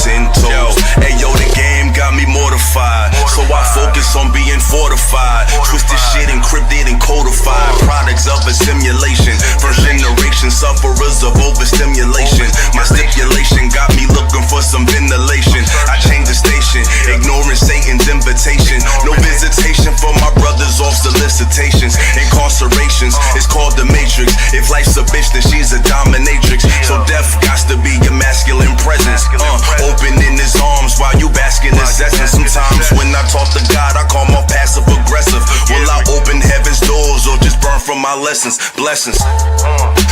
Ayo, the game got me mortified, so I focus on being fortified. Twisted shit encrypted and codified, products of a simulation. First generation sufferers of overstimulation. My stipulation got me looking for some ventilation. I changed the station, ignoring Satan's invitation. No visitation for my brothers off solicitations. Incarcerations, it's called the Matrix. If life's a bitch, then she's a dominatrix. So death got to be your masculine presence. Opening his arms while you bask in his essence. Sometimes when I talk to God, I call my passive aggressive. Will I open heaven's doors or just burn from my lessons? Blessings.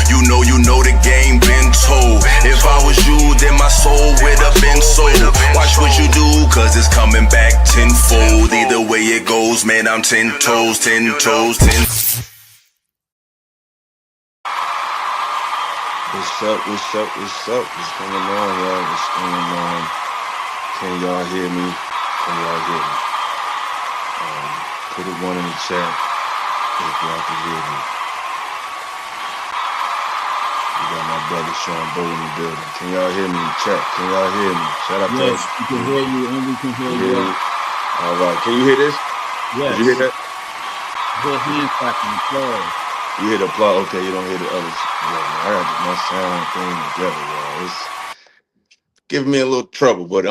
You know the game been told. If I was you, then my soul would have been sold. Watch what you do, cause it's coming back tenfold. Either way it goes, man, I'm 10 toes, 10 toes, 10. What's up? What's going on, y'all? What's going on? Can y'all hear me? Put a one in the chat if y'all can hear me. We got my brother Sean Bow in the building. Can y'all hear me in the chat? Can y'all hear me? Shout out to Yes, we can hear you and we can hear you. All right. Can you hear this? Yes. Did you hear that? Hear hand clapping, applause. You hear the applause? Okay, you don't hear the others. Yeah, man, I gotta get my sound thing together, y'all. It's giving me a little trouble, but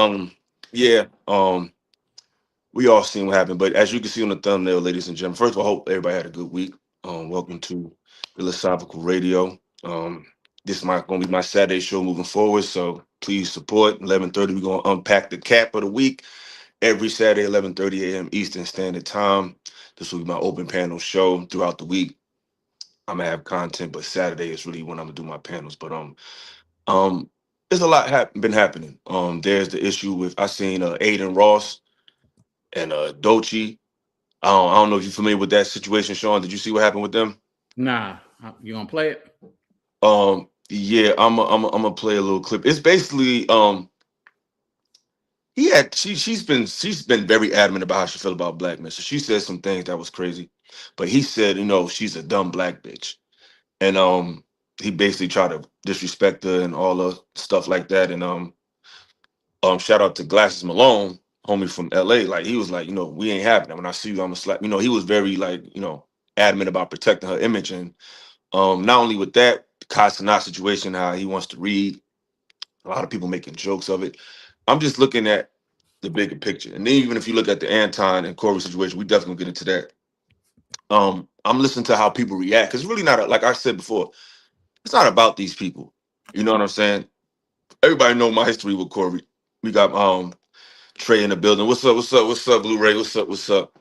we all seen what happened. But as you can see on the thumbnail, ladies and gentlemen, first of all, I hope everybody had a good week. Welcome to Illasophical Radio. This is gonna be my Saturday show moving forward, so please support. 11:30, we're gonna unpack the cap of the week every Saturday, 11:30 a.m. Eastern Standard Time. This will be my open panel show throughout the week. I'm gonna have content, but Saturday is really when I'm gonna do my panels. But there's a lot been happening. There's the issue with I seen Aiden Ross and Dochi. I don't know if you're familiar with that situation, Sean. Did you see what happened with them? Nah, you gonna play it? Yeah, I'm gonna play a little clip. It's basically she's been very adamant about how she felt about black men. So she said some things that was crazy, but he said, she's a dumb black bitch, and he basically tried to disrespect her and all the stuff like that. And shout out to Glasses Malone, homie from LA. Like he was like, we ain't having it. When I see you, I'm gonna slap. He was very like, adamant about protecting her image. And not only with that, the Castanet situation, how he wants to read, a lot of people making jokes of it. I'm just looking at the bigger picture. And then even if you look at the Anton and Corey situation, we definitely get into that. I'm listening to how people react, because it's really not like I said before, it's not about these people. You know what I'm saying? Everybody know my history with Corey. We got Trey in the building. What's up, Blu-ray? What's up?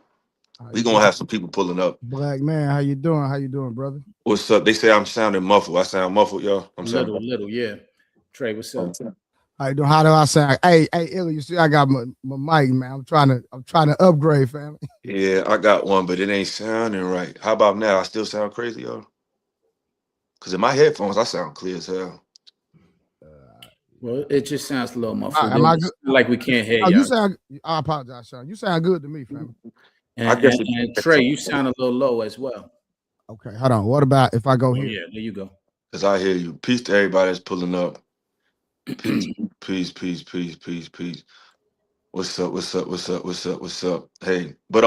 We gonna have some people pulling up. Black man, how you doing, brother? What's up? They say I'm sounding muffled. I sound muffled, y'all. I'm sounding little, yeah. Trey, what's up? How you doing? How do I sound? Hey, Illy, you see, I got my mic, man. I'm trying to upgrade, family. Yeah, I got one, but it ain't sounding right. How about now? I still sound crazy, y'all? Because in my headphones, I sound clear as hell. Well, it just sounds a little muffled. Am I good? Like we can't hear you. You I apologize, Sean. You sound good to me, family. And Trey, you sound a little low as well. Okay, hold on. What about if I go here? Yeah, there you go. Because I hear you. Peace to everybody that's pulling up. Peace. What's up? Hey, but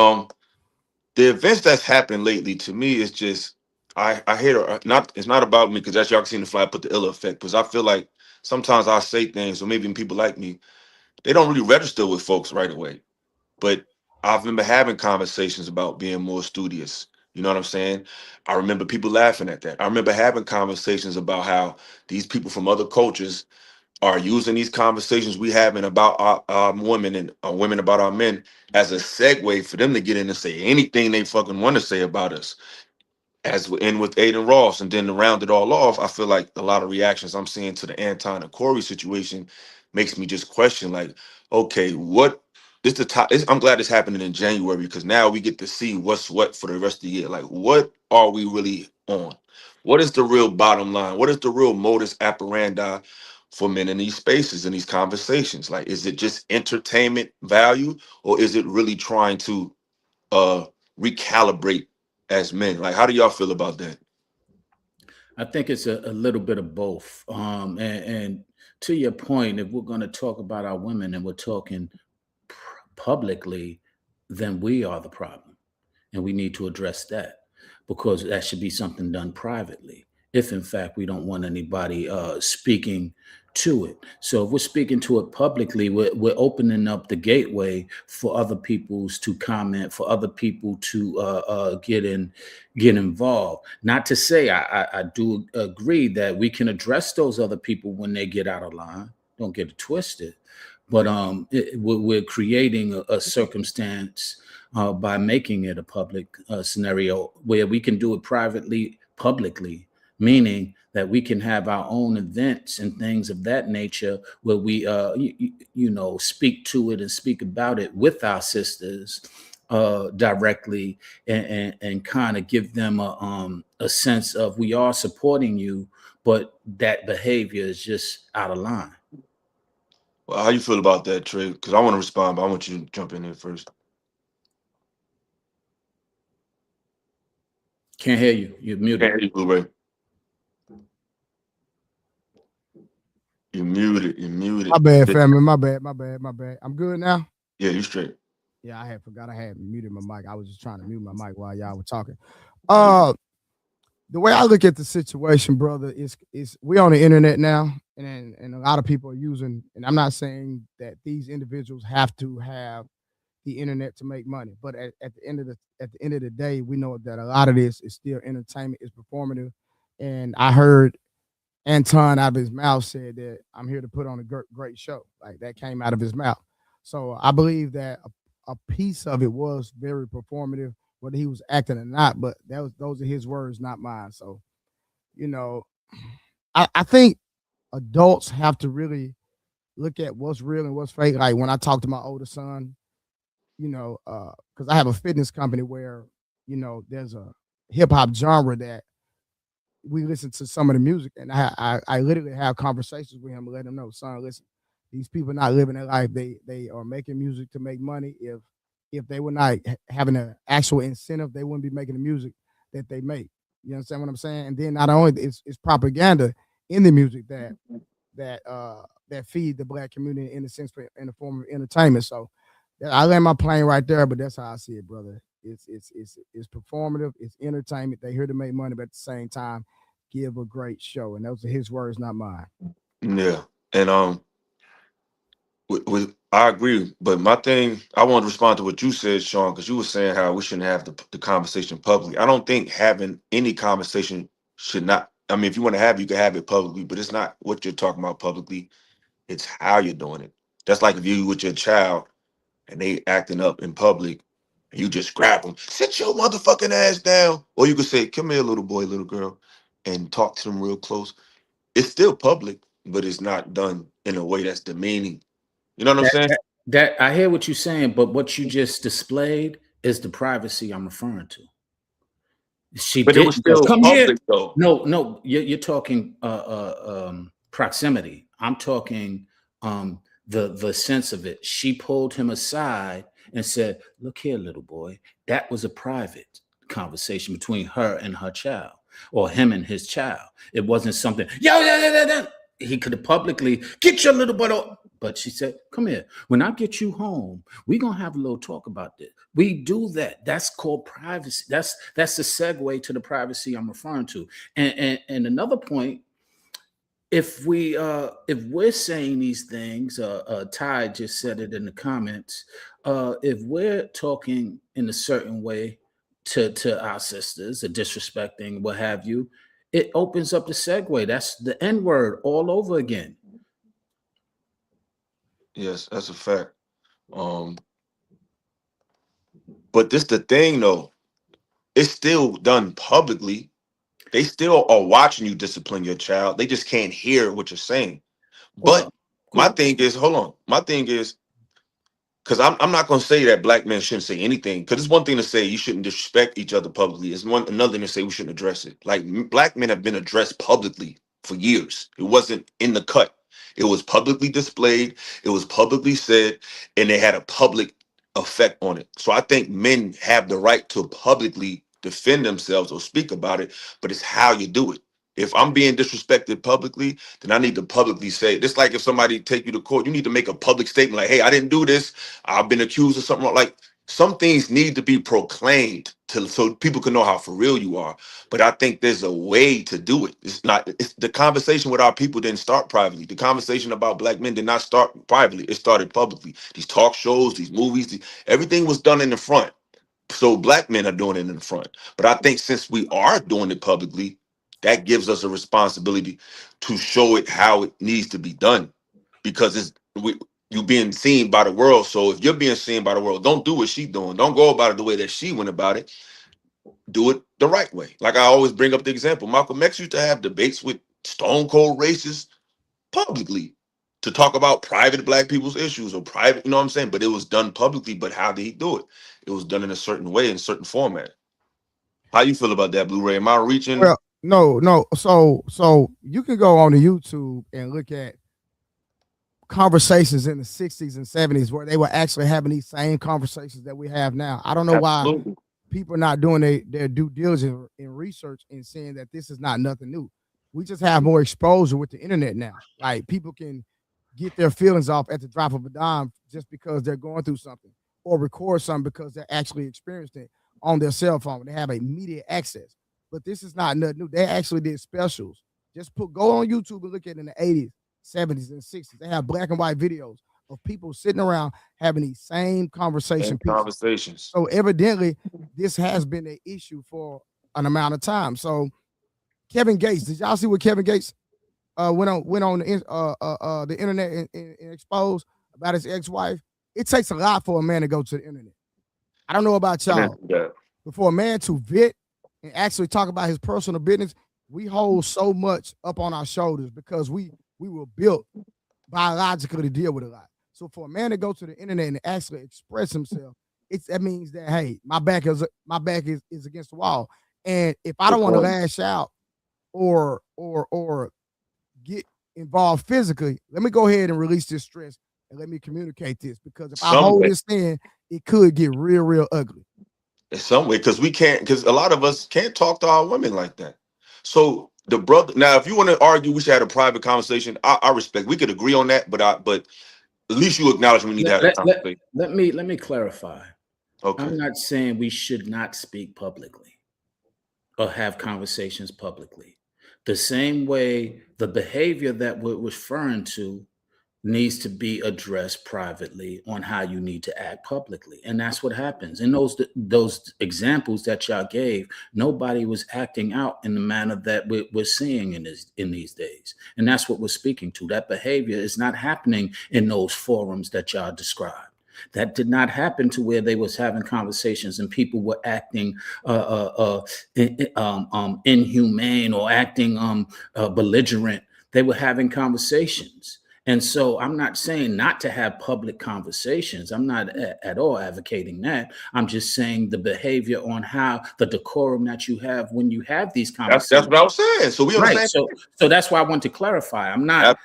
the events that's happened lately to me is just I hear it's not about me, because as y'all can see in the fly, I put the ill effect, because I feel like sometimes I say things, or maybe even people like me, they don't really register with folks right away. But I remember having conversations about being more studious. You know what I'm saying? I remember people laughing at that. I remember having conversations about how these people from other cultures are using these conversations we having about our women and women about our men as a segue for them to get in and say anything they fucking want to say about us. As we end with Aiden Ross, and then to round it all off, I feel like a lot of reactions I'm seeing to the Anton and Corey situation makes me just question, like, okay, what this the top? I'm glad it's happening in January because now we get to see what's what for the rest of the year. Like, what are we really on? What is the real bottom line? What is the real modus operandi for men in these spaces and these conversations? Like, is it just entertainment value, or is it really trying to recalibrate as men? Like, how do y'all feel about that? I think it's a little bit of both. And to your point, if we're going to talk about our women and we're talking publicly, then we are the problem. And we need to address that because that should be something done privately. If in fact we don't want anybody speaking to it. So if we're speaking to it publicly, we're opening up the gateway for other people's to comment, for other people to get involved. Not to say I do agree that we can address those other people when they get out of line. Don't get it twisted. But we're creating a circumstance by making it a public scenario where we can do it privately, publicly, meaning that we can have our own events and things of that nature where we, speak to it and speak about it with our sisters directly and kind of give them a sense of we are supporting you, but that behavior is just out of line. Well, how you feel about that, Trey? Because I want to respond, but I want you to jump in there first. Can't hear you. You're muted. Can't hear you, Blu-ray. You're muted. You're muted. My bad, family. My bad. I'm good now. Yeah, you straight. Yeah, I forgot I had muted my mic. I was just trying to mute my mic while y'all were talking. The way I look at the situation, brother, is we on the internet now, and a lot of people are using. And I'm not saying that these individuals have to have the internet to make money, but at the end of the day, we know that a lot of this is still entertainment, is performative. And I heard Anton out of his mouth said that I'm here to put on a great show. Like that came out of his mouth. So I believe that a piece of it was very performative, whether he was acting or not, but those are his words, not mine. So, I think adults have to really look at what's real and what's fake. Like when I talk to my older son, because I have a fitness company where, there's a hip hop genre that we listen to some of the music, and I literally have conversations with him and let him know, son, listen, these people are not living their life. They are making music to make money. If they were not having an actual incentive, they wouldn't be making the music that they make. You understand what I'm saying? And then not only it's propaganda in the music that feed the black community in the form of entertainment. So I land my plane right there, but that's how I see it, brother. It's performative, it's entertainment. They here to make money, but at the same time, give a great show. And those are his words, not mine. Yeah, and I agree, but my thing, I want to respond to what you said, Sean, because you were saying how we shouldn't have the conversation publicly. I don't think having any conversation should not. I mean, if you want to have it, you can have it publicly, but it's not what you're talking about publicly. It's how you're doing it. That's like if you with your child and they acting up in public, and you just grab them, sit your motherfucking ass down, or you could say, "Come here, little boy, little girl," and talk to them real close. It's still public, but it's not done in a way that's demeaning. You know what I'm saying? That I hear what you're saying, but what you just displayed is the privacy I'm referring to. She But it was didn't go, still come here. public, though. No, you're talking proximity. I'm talking the sense of it. She pulled him aside and said, "Look here, little boy. That was a private conversation between her and her child, or him and his child. It wasn't something. Yo. He could have publicly get your little butt." But she said, "Come here. When I get you home, we're gonna have a little talk about this." We do that. That's called privacy. That's the segue to the privacy I'm referring to. And another point, if we're saying these things, Ty just said it in the comments. If we're talking in a certain way to our sisters, or disrespecting, what have you, it opens up the segue. That's the N-word all over again. Yes, that's a fact. Um, but this the thing though. It's still done publicly. They still are watching you discipline your child. They just can't hear what you're saying. But Well, my cool. thing is, hold on. My thing is, because I'm not going to say that black men shouldn't say anything. Because it's one thing to say you shouldn't disrespect each other publicly. It's another thing to say we shouldn't address it. Like black men have been addressed publicly for years. It wasn't in the cut. It was publicly displayed. It was publicly said, and they had a public effect on it. So I think men have the right to publicly defend themselves or speak about it, but it's how you do it. If I'm being disrespected publicly, then I need to publicly say it. It's like if somebody take you to court, you need to make a public statement like, hey, I didn't do this. I've been accused of something like some things need to be proclaimed to so people can know how for real you are. But I think there's a way to do it. It's the conversation with our people didn't start privately. The conversation about black men did not start privately. It started publicly. These talk shows, these movies, everything was done in the front. So black men are doing it in the front. But I think since we are doing it publicly, that gives us a responsibility to show it how it needs to be done because you being seen by the world. So if you're being seen by the world, don't do what she's doing. Don't go about it the way that she went about it. Do it the right way. Like I always bring up the example. Malcolm X used to have debates with stone cold racists publicly to talk about private black people's issues or private, you know what I'm saying? But it was done publicly. But how did he do it? It was done in a certain way, in a certain format. How you feel about that, Blu-ray? Am I reaching? Well, no. So you can go on the YouTube and look at conversations in the 60s and 70s where they were actually having these same conversations that we have now. I don't know why Absolutely. people are not doing their due diligence in research and saying that this is not nothing new. We just have more exposure with the internet now. Like people can get their feelings off at the drop of a dime just because they're going through something or record something because they're actually experienced it on their cell phone. They have immediate access. But this is not nothing new. They actually did specials. Go on YouTube and look at it in the 80s, 70s, and 60s. They have black and white videos of people sitting around having these same conversation And pieces. conversations. So evidently, this has been an issue for an amount of time. So Kevin Gates, did y'all see what Kevin Gates went on the internet and exposed about his ex-wife? It takes a lot for a man to go to the internet. I don't know about y'all, but for a man to vet and actually talk about his personal business, we hold so much up on our shoulders because we were built biologically to deal with a lot. So for a man to go to the internet and actually express himself, that means that hey, my back is against the wall. And if I don't want to lash out or get involved physically, let me go ahead and release this stress and let me communicate this because if I hold this in, it could get real ugly. In some way, because because a lot of us can't talk to our women like that. So the brother, now, if you want to argue, we should have a private conversation. I respect. We could agree on that, but at least you acknowledge we need to have a conversation. Let me clarify. Okay. I'm not saying we should not speak publicly or have conversations publicly. The same way the behavior that we're referring to needs to be addressed privately on how you need to act publicly. And that's what happens. In those examples that y'all gave, nobody was acting out in the manner that we're seeing in these days. And that's what we're speaking to. That behavior is not happening in those forums that y'all described. That did not happen to where they was having conversations and people were acting inhumane or acting belligerent. They were having conversations. And so I'm not saying not to have public conversations. I'm not at all advocating that. I'm just saying the behavior on how the decorum that you have when you have these conversations. That's what I was saying. So we Right. understand. So that's why I want to clarify. I'm not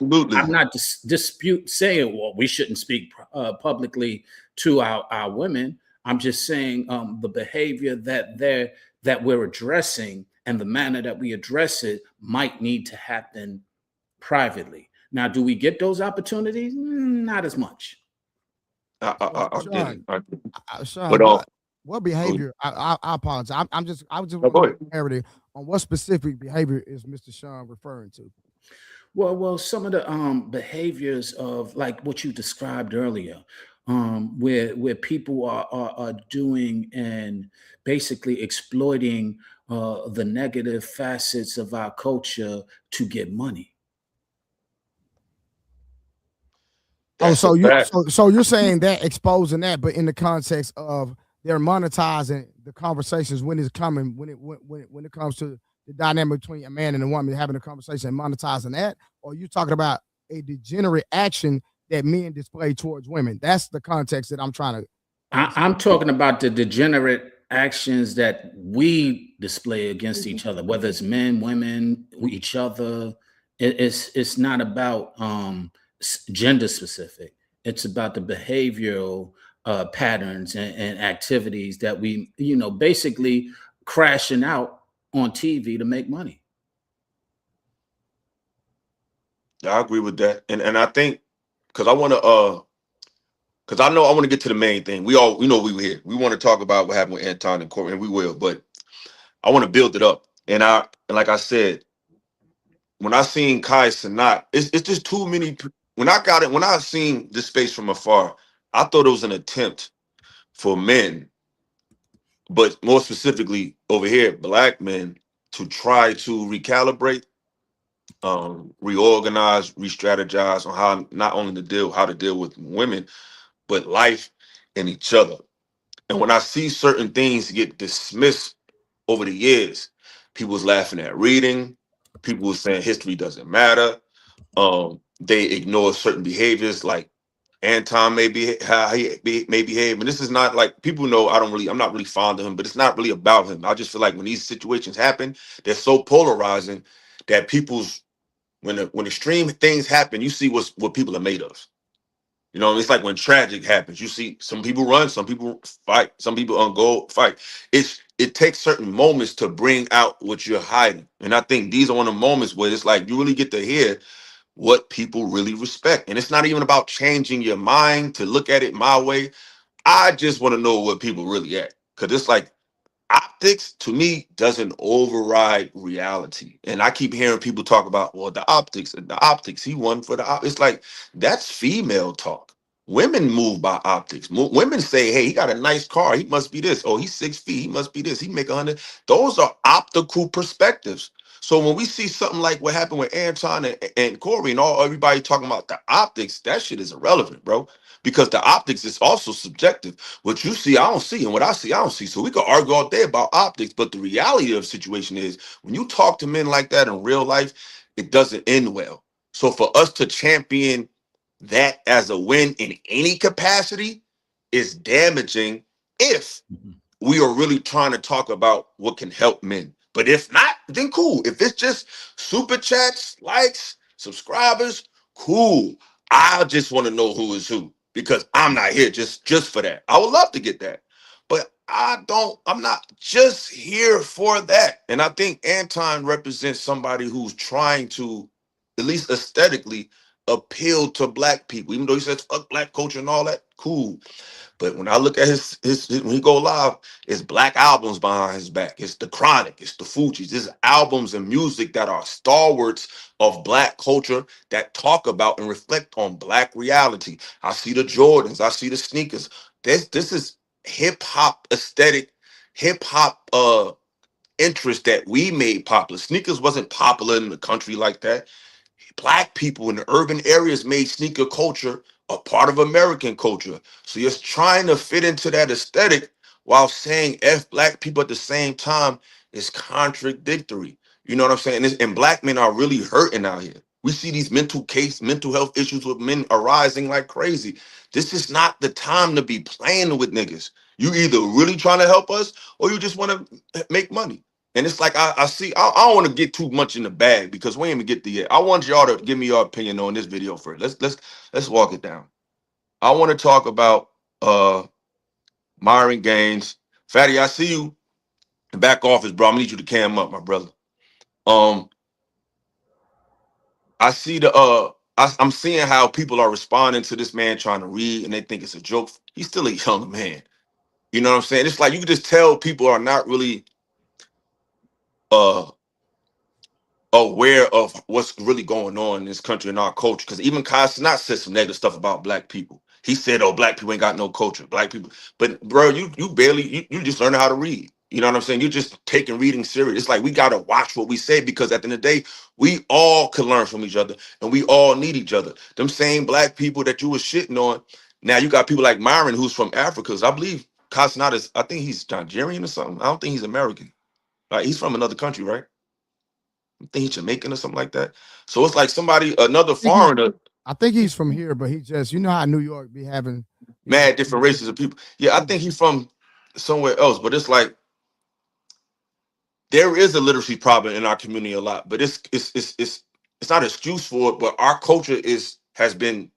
dispute saying, well, we shouldn't speak publicly to our women. I'm just saying the behavior that we're addressing and the manner that we address it might need to happen privately. Now, do we get those opportunities? Not as much. Sean, but what behavior? I apologize. I was just clarity on what specific behavior is Mr. Sean referring to. Well, some of the behaviors of like what you described earlier, where people are doing and basically exploiting the negative facets of our culture to get money. Oh, That's a so you fact. so you're saying that exposing that, but in the context of they're monetizing the conversations when it's coming when it comes to the dynamic between a man and a woman having a conversation and monetizing that, or you talking about a degenerate action that men display towards women? That's the context that I'm trying to I'm understand. talking about the degenerate actions that we display against each other, whether it's men, women, each other. It's not about gender specific. It's about the behavioral patterns and activities that we, basically crashing out on TV to make money. I agree with that, and I think because I want to because I know I want to get to the main thing. We know we were here. We want to talk about what happened with Anton and Corbin, and we will. But I want to build it up, and like I said, when I seen Kai Sanat, it's just too many. When I seen this space from afar, I thought it was an attempt for men, but more specifically over here, black men, to try to recalibrate, reorganize, re-strategize on how to deal with women, but life and each other. And when I see certain things get dismissed over the years, people was laughing at reading, people was saying history doesn't matter. They ignore certain behaviors like Anton how may behave. And this is not like people know I'm not really fond of him, but it's not really about him. I just feel like when these situations happen, they're so polarizing that people's when extreme things happen, you see what people are made of. You know, it's like when tragic happens, you see some people run, some people fight, some people on go fight. It takes certain moments to bring out what you're hiding. And I think these are one of the moments where it's like you really get to hear what people really respect. And it's not even about changing your mind to look at it my way. I just want to know what people really at. Cause it's like optics to me doesn't override reality. And I keep hearing people talk about, well, the optics, he won for it's like that's female talk. Women move by optics. Women say, hey, he got a nice car. He must be this. Oh, he's 6 feet. He must be this. He make 100. Those are optical perspectives. So when we see something like what happened with Anton and Corey and everybody talking about the optics, that shit is irrelevant, bro. Because the optics is also subjective. What you see, I don't see, and what I see, I don't see. So we could argue all day about optics, but the reality of the situation is when you talk to men like that in real life, it doesn't end well. So for us to champion that as a win in any capacity is damaging if Mhm. we are really trying to talk about what can help men. But if not, then cool. If it's just super chats, likes, subscribers, cool. I just want to know who is who because I'm not here just for that. I would love to get that. But I'm not just here for that. And I think Anton represents somebody who's trying to, at least aesthetically, appeal to black people. Even though he says fuck black culture and all that, cool. But when I look at when he go live, it's black albums behind his back. It's the Chronic, it's the Fugees. It's albums and music that are stalwarts of black culture that talk about and reflect on black reality. I see the Jordans, I see the sneakers. This is hip hop aesthetic, hip hop interest that we made popular. Sneakers wasn't popular in the country like that. Black people in the urban areas made sneaker culture a part of American culture. So you're trying to fit into that aesthetic while saying F black people at the same time is contradictory. You know what I'm saying? And black men are really hurting out here. We see these mental health issues with men arising like crazy. This is not the time to be playing with niggas. You either really trying to help us or you just want to make money. And it's like I see. I don't want to get too much in the bag because we ain't even get there yet. I want y'all to give me your opinion on this video first. Let's walk it down. I want to talk about Myron Gaines. Fatty, I see you in the back office, bro. I'm gonna need you to cam up, my brother. Um, I see I'm seeing how people are responding to this man trying to read and they think it's a joke. He's still a young man. You know what I'm saying? It's like you can just tell people are not really uh aware of what's really going on in this country and our culture. Because even Kai Cenat said some negative stuff about black people. He said, "Oh, black people ain't got no culture. Black people." But bro, you barely you just learning how to read. You know what I'm saying? You're just taking reading serious. It's like we gotta watch what we say because at the end of the day, we all can learn from each other and we all need each other. Them same black people that you was shitting on. Now you got people like Myron who's from Africa. 'Cause I believe Casanata is, I think he's Nigerian or something. I don't think he's American. Like he's from another country, right? I think he's Jamaican or something like that. So it's like somebody, another foreigner, I think he's from here, but he just, you know how New York be having mad different races of people. Yeah, I think he's from somewhere else, but it's like there is a literacy problem in our community a lot, but it's not an excuse for it. But our culture has been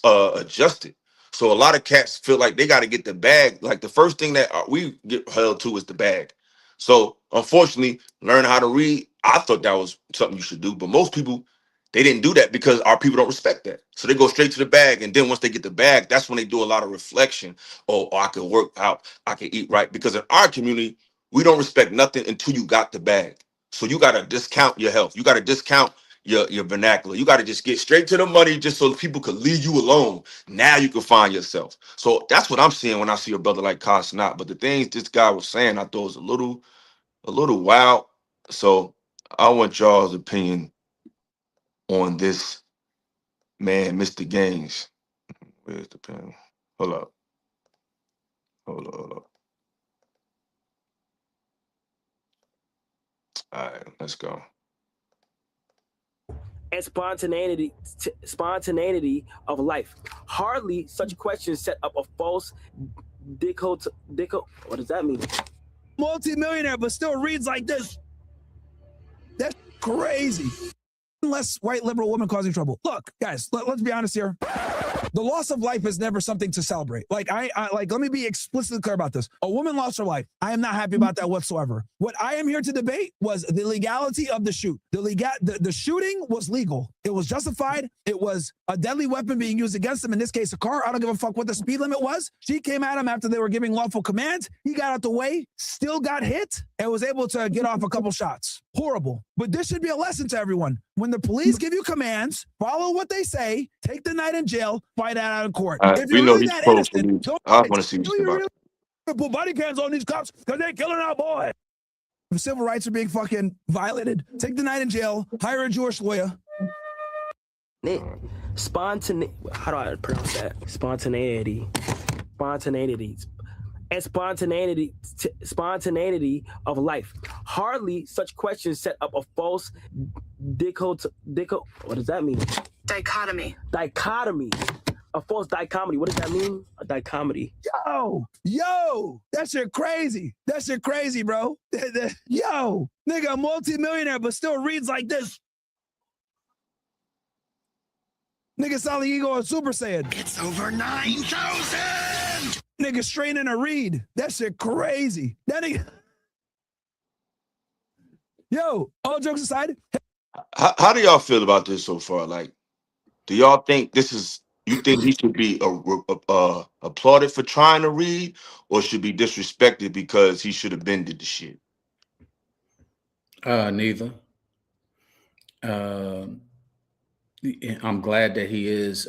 adjusted. So a lot of cats feel like they got to get the bag. Like the first thing that we get held to is the bag. So unfortunately, learn how to read. I thought that was something you should do, but most people they didn't do that because our people don't respect that. So they go straight to the bag, and then once they get the bag, that's when they do a lot of reflection. Oh, I can work out, I can eat right. Because in our community, we don't respect nothing until you got the bag. So you got to discount your health. You got to discount your vernacular. You got to just get straight to the money just so people could leave you alone. Now you can find yourself. So that's what I'm seeing when I see a brother like Cosnot. But the things this guy was saying, I thought was a little wild. So I want y'all's opinion on this man, Mr. Gaines. Where's the pen? Hold up. Hold up. All right, let's go. And spontaneity of life. Hardly such questions set up a false what does that mean? Multi-millionaire, but still reads like this. That's crazy. Less white liberal woman causing trouble. Look, guys, let's be honest here. The loss of life is never something to celebrate. Like I let me be explicitly clear about this. A woman lost her life. I am not happy about that whatsoever. What I am here to debate was the legality of the shoot. The shooting was legal. It was justified. It was a deadly weapon being used against him. In this case, a car. I don't give a fuck what the speed limit was. She came at him after they were giving lawful commands. He got out the way, still got hit, and was able to get off a couple shots. Horrible. But this should be a lesson to everyone. When the police give you commands, follow what they say, take the night in jail, fight that out in court. If We you're know really he's that close. innocent, don't I want to see do what you about. really put body cams on these cops because they're killing our boy? If civil rights are being fucking violated, take the night in jail, hire a Jewish lawyer. How do I pronounce that? Spontaneity. And spontaneity of life. Hardly such questions set up a false what does that mean? Dichotomy. A false dichotomy. What does that mean? A dichotomy. Yo, that shit crazy. Bro. Yo, nigga, a multi-millionaire, but still reads like this. Nigga sound like he going Super Saiyan. It's over 9,000! Nigga straining a read. That shit crazy. That nigga. Yo, all jokes aside. How do y'all feel about this so far? Like, do y'all think you think he should be applauded for trying to read, or should be disrespected because he should have been did the shit? Neither. I'm glad that he is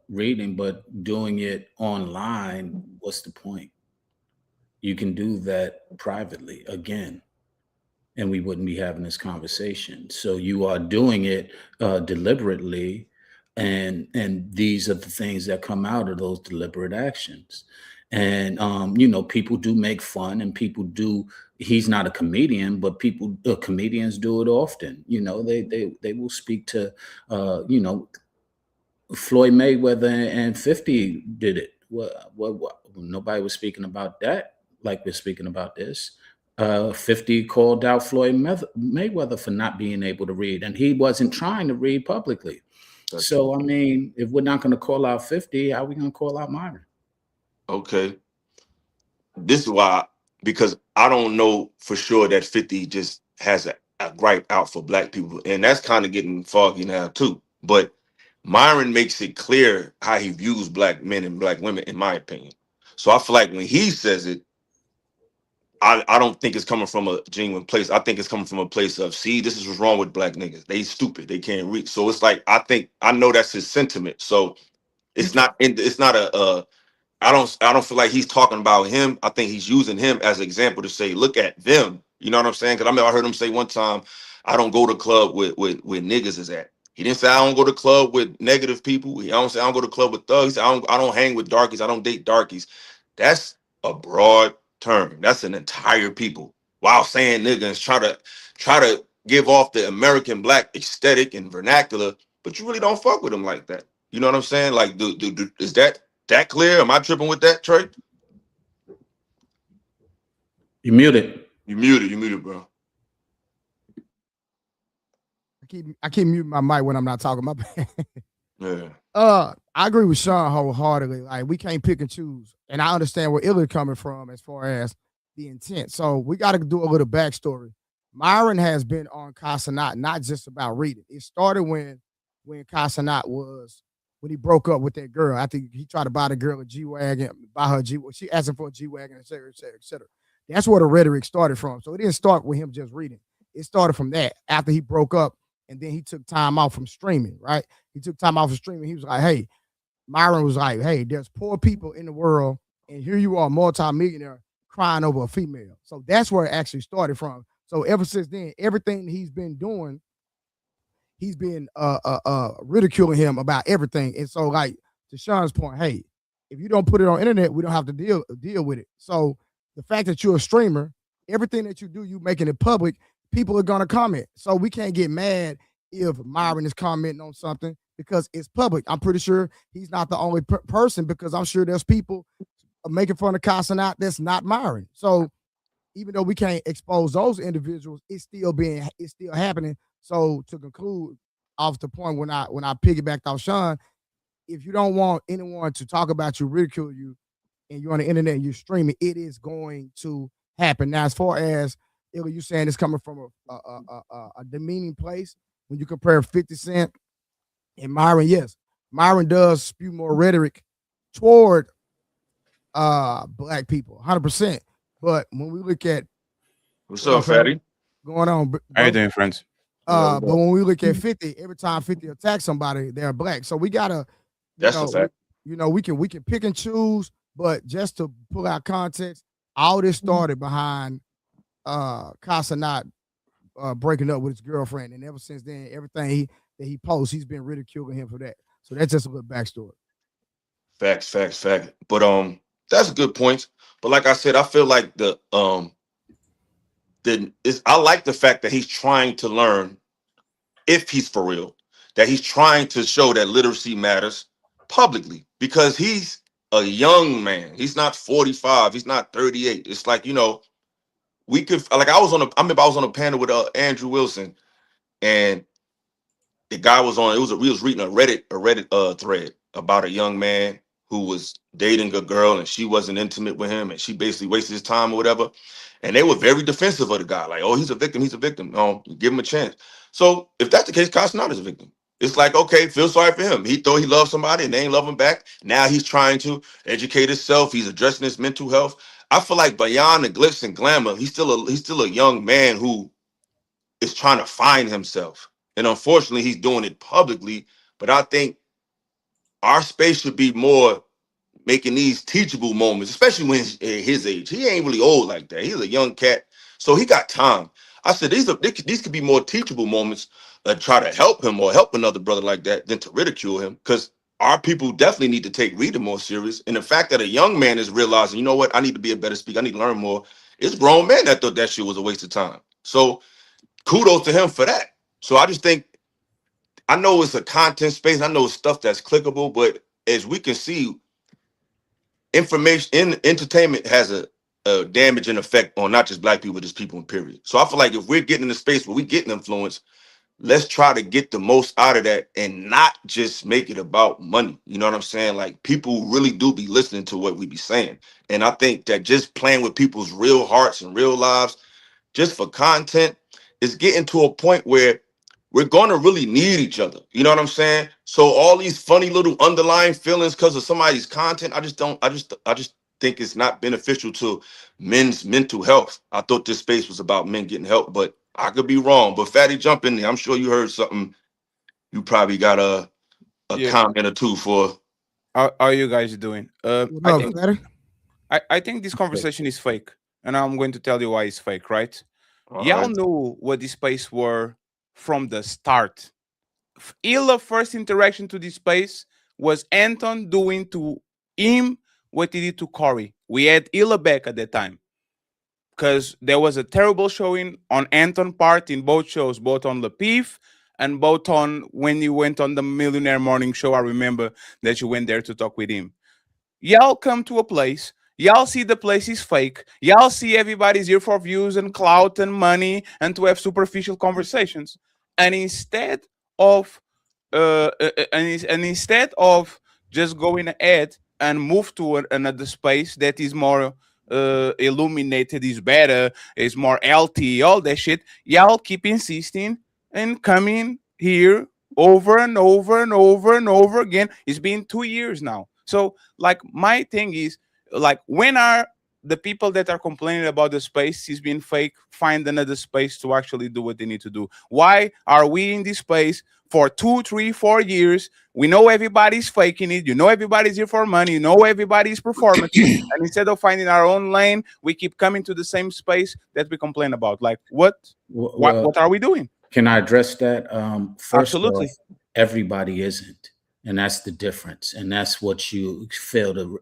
reading, but doing it online, what's the point? You can do that privately again, and we wouldn't be having this conversation. So you are doing it deliberately, and these are the things that come out of those deliberate actions. And people do make fun, and people do. He's not a comedian, but comedians do it often. They will speak to Floyd Mayweather and 50 did it. What nobody was speaking about that like we're speaking about this. 50 called out Floyd Mayweather for not being able to read, and he wasn't trying to read publicly. So, I mean, if we're not going to call out 50, how are we going to call out Myron? Okay. This is why, because I don't know for sure that 50 just has a gripe out for black people. And that's kind of getting foggy now too. But Myron makes it clear how he views black men and black women, in my opinion. So I feel like when he says it, I don't think it's coming from a genuine place. I think it's coming from a place of, see, this is what's wrong with black niggas. They stupid. They can't read. So it's like, I know that's his sentiment. So it's not I don't feel like he's talking about him. I think he's using him as an example to say, look at them. You know what I'm saying? Because I remember I heard him say one time, I don't go to club with niggas is at. He didn't say I don't go to club with negative people. He don't say I don't go to club with thugs. He said, I don't hang with darkies. I don't date darkies. That's a broad term. That's an entire people. While saying niggas try to give off the American black aesthetic and vernacular, but you really don't fuck with them like that. You know what I'm saying? Like, is that clear? Am I tripping with that, Trey? You muted. You muted, bro. I keep muting my mic when I'm not talking. My bad. Yeah. I agree with Sean wholeheartedly. Like, we can't pick and choose, and I understand where Illa coming from as far as the intent. So we got to do a little backstory. Myron has been on Casanat, not just about reading. It started when Casanat was when he broke up with that girl. I think he tried to buy the girl a G-Wagon, buy her G. She asked him for a G-Wagon, et cetera, et cetera, et cetera. That's where the rhetoric started from. So it didn't start with him just reading. It started from that after he broke up, and then he took time off from streaming, right? He took time off from streaming. He was like, hey, Myron was like, hey, there's poor people in the world, and here you are, multi-millionaire, crying over a female. So that's where it actually started from. So ever since then, everything he's been doing, he's been ridiculing him about everything. And so, like, to Sean's point, hey, if you don't put it on internet, we don't have to deal with it. So the fact that you're a streamer, everything that you do, you making it public, people are gonna comment. So we can't get mad if Myron is commenting on something because it's public. I'm pretty sure he's not the only person, because I'm sure there's people making fun of Casanat that's not Myron. So even though we can't expose those individuals, it's still happening. So to conclude off the point, when I piggybacked off Sean, if you don't want anyone to talk about you, ridicule you, and you're on the internet and you're streaming, it is going to happen. Now, as far as you saying it's coming from a demeaning place, when you compare 50 Cent and Myron, yes, Myron does spew more rhetoric toward black people, 100%. But when we look at what's up, Fatty? Going on, How you doing, friends? But when we look at 50, every time 50 attacks somebody, they're black. So we gotta, that's a fact. We can pick and choose, but just to pull out context, all this started behind Casanat breaking up with his girlfriend, and ever since then, everything that he posts, he's been ridiculing him for that. So that's just a little backstory. Facts. But that's a good point. But like I said, I feel like I like the fact that he's trying to learn, if he's for real, that he's trying to show that literacy matters publicly, because he's a young man. He's not 45. He's not 38. It's like, we could, like, I remember I was on a panel with Andrew Wilson, and the guy was on. We was reading a Reddit thread about a young man who was dating a girl, and she wasn't intimate with him, and she basically wasted his time or whatever. And they were very defensive of the guy, like, oh, he's a victim. Give him a chance. So if that's the case, Casanat is a victim. It's like, okay, feel sorry for him. He thought he loved somebody and they ain't love him back. Now he's trying to educate himself. He's addressing his mental health. I feel like beyond the glitz and glamour, he's still a young man who is trying to find himself. And unfortunately, he's doing it publicly. But I think our space should be more making these teachable moments, especially when his age. He ain't really old like that. He's a young cat, so he got time. I said these could be more teachable moments that try to help him or help another brother like that than to ridicule him, because our people definitely need to take reading more serious. And the fact that a young man is realizing, you know what, I need to be a better speaker, I need to learn more. It's grown men that thought that shit was a waste of time. So kudos to him for that. So I just think, I know it's a content space, I know it's stuff that's clickable, but as we can see, information in entertainment has a damaging effect on not just black people, just people in period. So I feel like if we're getting in a space where we getting influence, let's try to get the most out of that and not just make it about money. You know what I'm saying? Like, people really do be listening to what we be saying. And I think that just playing with people's real hearts and real lives just for content is getting to a point where we're going to really need each other. You know what I'm saying? So all these funny little underlying feelings because of somebody's content, I just think it's not beneficial to men's mental health. I thought this space was about men getting help, but I could be wrong. But Fatty, jump in there. I'm sure you heard something. You probably got a comment or two for. How are you guys doing? What I up, think Fatty? I think this conversation is fake, and I'm going to tell you why it's fake. Right? All Y'all right. knew what this space were from the start. Illa first interaction to this space was Anton doing to him what he did to Corey. We had Illa back at that time because there was a terrible showing on Anton part in both shows, both on Le Pif and both on when you went on the Millionaire Morning Show. I remember that you went there to talk with him. Y'all come to a place, y'all see the place is fake, y'all see everybody's here for views and clout and money and to have superficial conversations. And instead of and instead of just going ahead and move to another space that is more illuminated, is better, is more healthy, all that shit, y'all keep insisting and coming here over and over and over and over again. It's been 2 years now. So, like, my thing is, like, when are the people that are complaining about the space is being fake find another space to actually do what they need to do? Why are we in this space for 2, 3, 4 years? We know everybody's faking it. You know everybody's here for money. You know everybody's performative. And instead of finding our own lane, we keep coming to the same space that we complain about. Like, what? Well, What are we doing? can I address that? First off, Absolutely. everybody isn't, and that's the difference, and that's what you fail to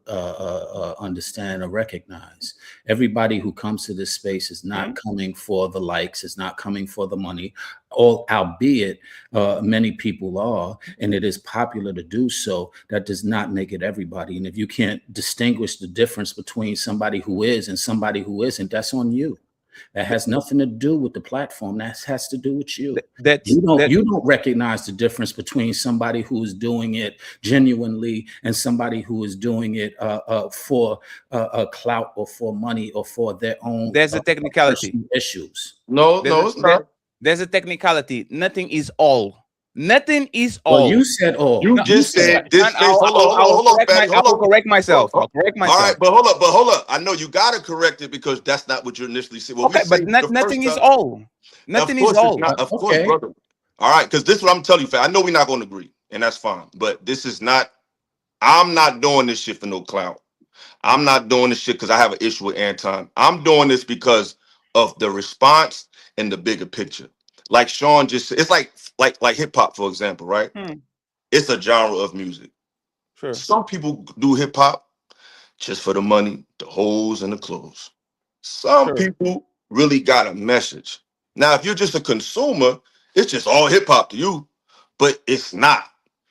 understand or recognize. Everybody who comes to this space is not coming for the likes, is not coming for the money, albeit many people are, and it is popular to do so. That does not make it everybody. And if you can't distinguish the difference between somebody who is and somebody who isn't, that's on you. That has nothing to do with the platform. That has to do with you. That's that. You don't recognize the difference between somebody who is doing it genuinely and somebody who is doing it for a clout or for money or for their own There's a technicality. personal issues. No, There's no, it's not. there's a technicality. Nothing is all. Nothing is Well, all. you said all. You No, You just said said this and space. Hold on, hold on, hold on, Fatty. I Hold will on. correct myself. Hold I'll correct on. All myself. right, but hold up. I know you gotta correct it because that's not what you initially said. What we Okay, but said the first nothing is time. all. Of Nothing is course it's all. not. Of course, okay. brother. All right, because this is what I'm telling you, Fat. I know we're not going to agree, and that's fine. But this is not. I'm not doing this shit for no clout. I'm not doing this shit because I have an issue with Anton. I'm doing this because of the response and the bigger picture. Like Sean just said, it's like hip hop, for example, right? Hmm, It's a genre of music. sure, Some people do hip hop just for the money, the hoes, and the clothes. Some sure, people really got a message. Now, if you're just a consumer, it's just all hip hop to you, but it's not.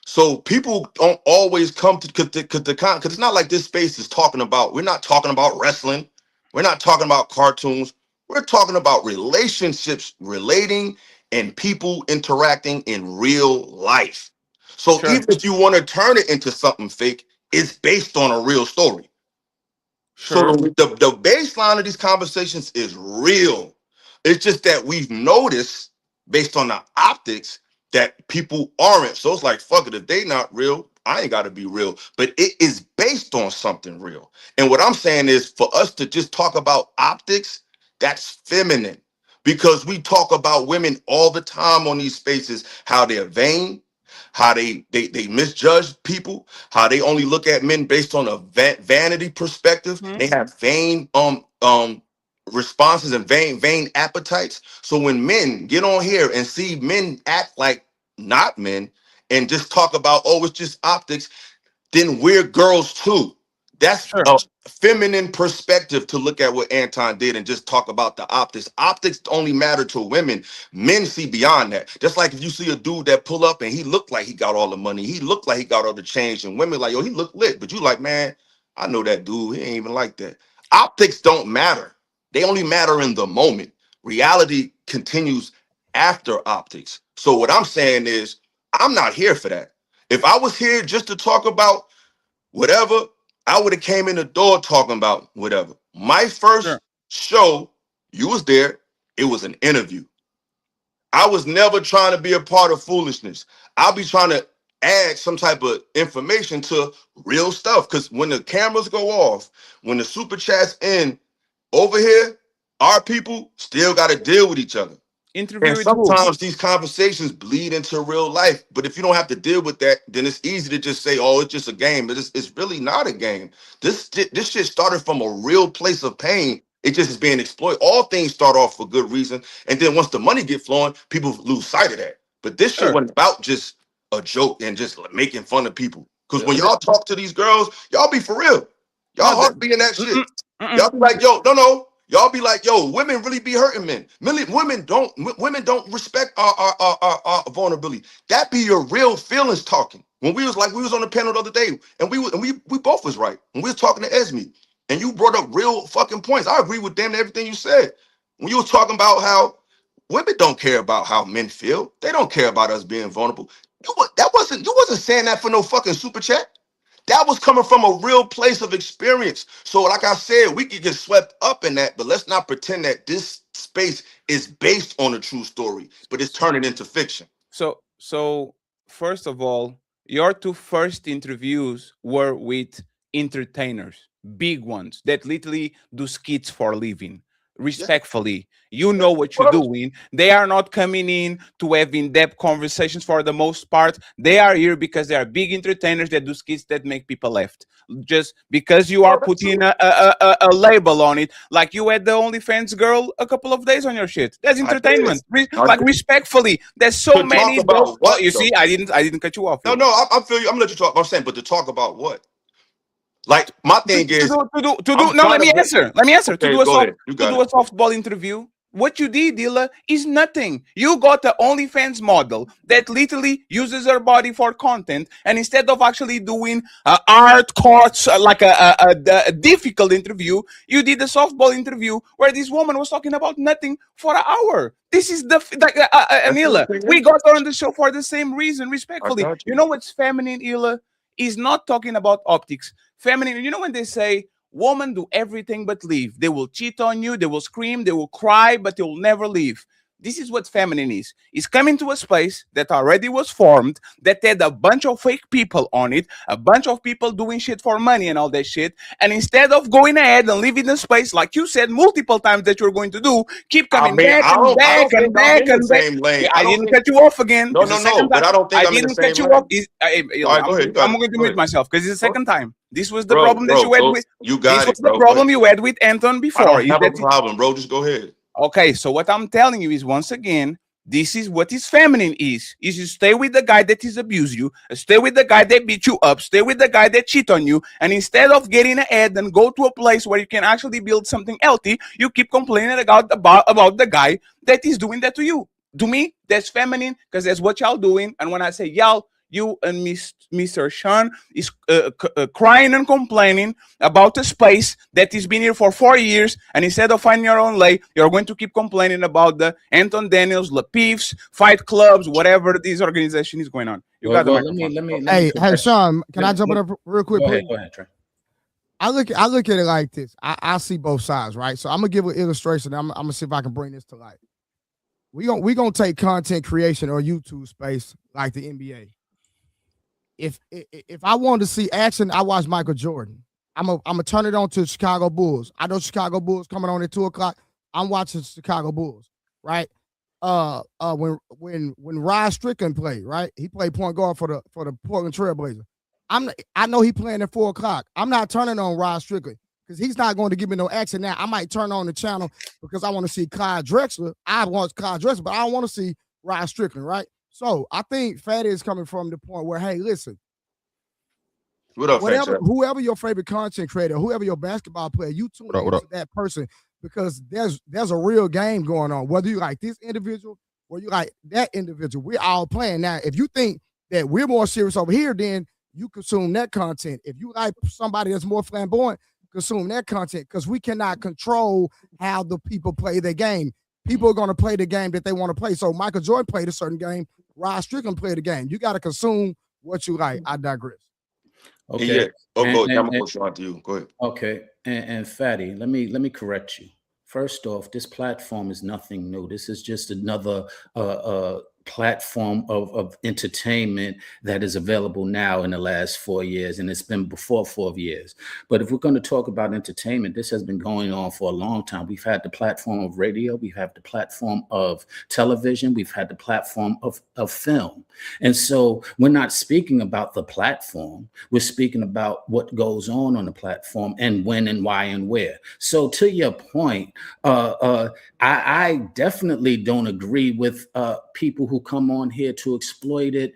So people don't always come to because it's not like this space is talking about. We're not talking about wrestling. We're not talking about cartoons. We're talking about relationships, relating, and people interacting in real life. So sure, even if you want to turn it into something fake, it's based on a real story. So sure, the baseline of these conversations is real. It's just that we've noticed based on the optics that people aren't. So it's like, fuck it, if they not real, I ain't gotta be real. But it is based on something real. And what I'm saying is for us to just talk about optics, that's feminine. Because we talk about women all the time on these spaces, how they're vain, how they misjudge people, how they only look at men based on a vanity perspective. hmm, They have vain responses and vain appetites. So when men get on here and see men act like not men and just talk about, oh, it's just optics, then we're girls too. That's sure, a feminine perspective to look at what Anton did and just talk about the optics. Optics only matter to women. Men see beyond that. Just like if you see a dude that pull up and he looked like he got all the money, he looked like he got all the change, and women like, yo, he looked lit. But you like, man, I know that dude. He ain't even like that. Optics don't matter. They only matter in the moment. Reality continues after optics. So what I'm saying is, I'm not here for that. If I was here just to talk about whatever, I would have came in the door talking about whatever. My sure, first show, you was there, it was an interview. I was never trying to be a part of foolishness. I'll be trying to add some type of information to real stuff. Because when the cameras go off, when the super chats end over here, our people still got to deal with each other. Interview And with who? sometimes these conversations bleed into real life. But if you don't have to deal with that, then it's easy to just say, "Oh, it's just a game." But it's really not a game. This shit started from a real place of pain. It just is being exploited. All things start off for good reason, and then once the money get flowing, people lose sight of that. But this shit Sure. wasn't about just a joke and just like making fun of people. Because when Uh, y'all talk to these girls, y'all be for real. Y'all No, heart be in that shit. mm-mm, mm-mm. Y'all be like, "Yo, no." Y'all be like, "Yo, women really be hurting men. Women don't respect our vulnerability." That be your real feelings talking. When we was on the panel the other day, and we both was right. When we was talking to Esme, and you brought up real fucking points. I agree with damn near everything you said. When you was talking about how women don't care about how men feel, they don't care about us being vulnerable. You wasn't saying that for no fucking super chat. That was coming from a real place of experience. So, like I said, we could get swept up in that, but let's not pretend that this space is based on a true story, but it's turning into fiction. So first of all, your two first interviews were with entertainers, big ones that literally do skits for a living. Yeah. Respectfully, you know what you're doing. They are not coming in to have in-depth conversations for the most part. They are here because they are big entertainers that do skits that make people laugh. Just because you are Oh, that's putting true. a label on it, like you had the OnlyFans girl a couple of days on your shit. That's I did. entertainment. I Like did. respectfully, there's so To talk many dope. about Oh, what you though? see, I didn't cut you off, No, Hila. no, I feel you. I'm gonna let you talk. I'm saying, but to talk about what? Like my thing is, To I'm do. No, trying to bring. let me answer. Okay, go ahead. You To got do it. a softball interview. What you did, Dilla, is nothing. You got the OnlyFans model that literally uses her body for content, and instead of actually doing art courts like a difficult interview, you did a softball interview where this woman was talking about nothing for an hour. This is That's your Anila. We opinion. got her on the show for the same reason, I respectfully. got You you. know what's feminine, Ila? Is not talking about optics. Feminine, you know when they say women do everything but leave. They will cheat on you, they will scream, they will cry, but they will never leave. This is what feminine is. It's coming to a space that already was formed, that had a bunch of fake people on it, a bunch of people doing shit for money and all that shit. And instead of going ahead and leaving the space, like you said multiple times that you're going to do, keep I coming mean, back and I back don't and think I'm back in the and back. same lane. Yeah, I I don't didn't think. cut you off again. No, It's the no, no. second time. But I don't think I I'm in the didn't cut same you off. lane. Hila, All right, go ahead. You got I'm it. going to Go mute ahead, myself because it's the bro. second time. This was the Bro, problem that bro, you had go. with. You This got was it, the bro. Go ahead. problem you had with Anton I before. don't Is have a that problem, bro. Just go ahead. okay? So what I'm telling you is once again, this is what is feminine is you stay with the guy that is abuse you, stay with the guy that beat you up, stay with the guy that cheat on you, and instead of getting ahead and go to a place where you can actually build something healthy, you keep complaining about the guy that is doing that to you. To me, that's feminine because that's what y'all doing. And when I say y'all, you and Mr. Sean is crying and complaining about a space that has been here for 4 years, and instead of finding your own way, you're going to keep complaining about the Anton Daniels, Lapifs, fight clubs, whatever this organization is going on. You got the Well, let me microphone. Hey, correct Sean, can you. I jump in up real quick, Go ahead, please? go ahead, Trey. I look at it like this. I see both sides, right? So I'm gonna give an illustration. I'm gonna see if I can bring this to life. We gonna take content creation or YouTube space like the NBA. If I want to see action, I watch Michael Jordan. I'm gonna turn it on to Chicago Bulls. I know Chicago Bulls coming on at 2:00. I'm watching Chicago Bulls, right? When Rod Strickland played, right? He played point guard for the Portland Trailblazers. I know he playing at 4:00. I'm not turning on Rod Strickland because he's not going to give me no action now. I might turn on the channel because I want to see Clyde Drexler. I want Clyde Drexler, but I don't want to see Rod Strickland, right? So I think Fatty is coming from the point where, hey, listen, What up, Fat Chat? whoever your favorite content creator, whoever your basketball player, you tune into that person because there's a real game going on. Whether you like this individual or you like that individual, we're all playing. Now, if you think that we're more serious over here, then you consume that content. If you like somebody that's more flamboyant, consume that content because we cannot control how the people play their game. People are going to play the game that they want to play. So Michael Jordan played a certain game. Rod Strickland played a game. You got to consume what you like. I digress. Okay. Yeah. Oh, go ahead. I'm And- gonna go to you. Go ahead. Okay, and Fatty, let me correct you. First off, this platform is nothing new. This is just another platform of entertainment that is available now in the last 4 years, and it's been before 4 years. But if we're going to talk about entertainment, this has been going on for a long time. We've had the platform of radio, we've had the platform of television, we've had the platform of film. And so we're not speaking about the platform, we're speaking about what goes on the platform and when and why and where. So to your point, I definitely don't agree with people who come on here to exploit it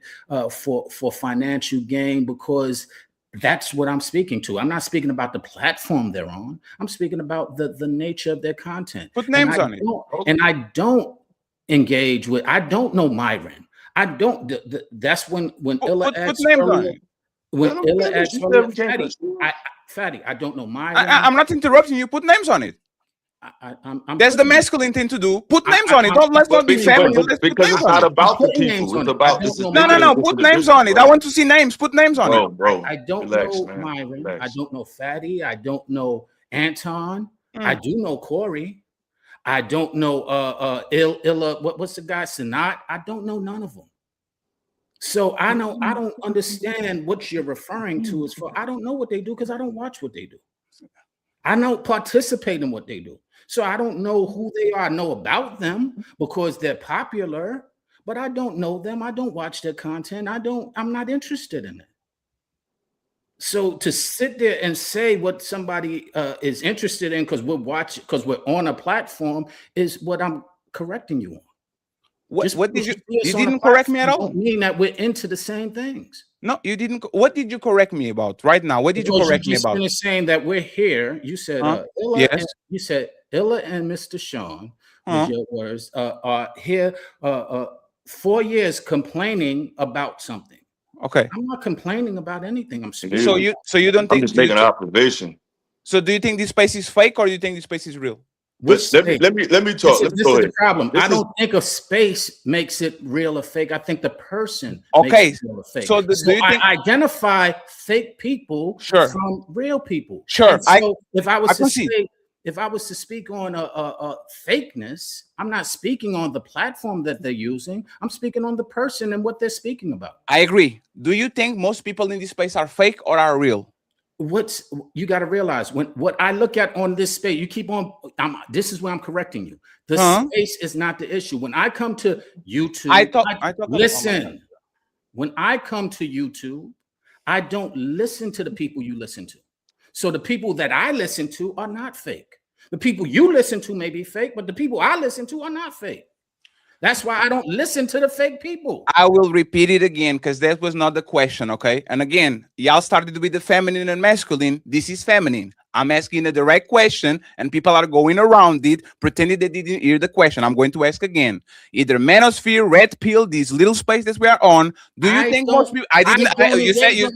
for financial gain, because that's what I'm speaking to. I'm not speaking about the platform they're on. I'm speaking about the nature of their content. Put names on it. And I don't engage with. I don't know Myron. I don't. That's when Illa put asked names on earlier. it. When Illa asked earlier, Fatty, I don't know Myron. I'm not interrupting you. Put names on it. That's the masculine thing to do. Put names on it. Let's not be feminine. Let's put Because names it's not on it. about the people. It's about this. No. Put names on it. I want to see names. Put names on it. Bro, I don't relax, know man. Myron. Relax. I don't know Fatty. I don't know Anton. I do know Corey. I don't know Illa. What's the guy? Sanat. I don't know none of them. So I don't understand what you're referring to as far. I don't know what they do because I don't watch what they do. I don't participate in what they do. So I don't know who they are. I know about them because they're popular, but I don't know them. I don't watch their content. I'm not interested in it. So to sit there and say what somebody is interested in because we're on a platform is what I'm correcting you on. What did you didn't correct me at all? Don't mean that we're into the same things. No, you didn't. What did you correct me about right now? What did you correct me about? You're saying that we're here. You said Illa, yes. You said Illa and Mr. Sean, with your words, are here 4 years complaining about something. Okay. I'm not complaining about anything. I'm speaking. So you don't think I'm just making an observation. So do you think this space is fake or do you think this space is real? Let me talk. This is the problem. I don't think a space makes it real or fake. I think the person makes it real or fake. So do you think I identify fake people from real people? Sure. So if I was to speak on a fakeness, I'm not speaking on the platform that they're using. I'm speaking on the person and what they're speaking about. I agree. Do you think most people in this space are fake or are real? You got to realize what I look at on this space, you keep on. This is where I'm correcting you. The space is not the issue. When I come to YouTube, listen. When I come to YouTube, I don't listen to the people you listen to. So the people that I listen to are not fake. The people you listen to may be fake, but the people I listen to are not fake. That's why I don't listen to the fake people. I will repeat it again because that was not the question, okay? And again, y'all started with the feminine and masculine. This is feminine. I'm asking a direct question and people are going around it, pretending they didn't hear the question. I'm going to ask again. Either manosphere, red pill, this little space that we are on. Do you think most people... you said...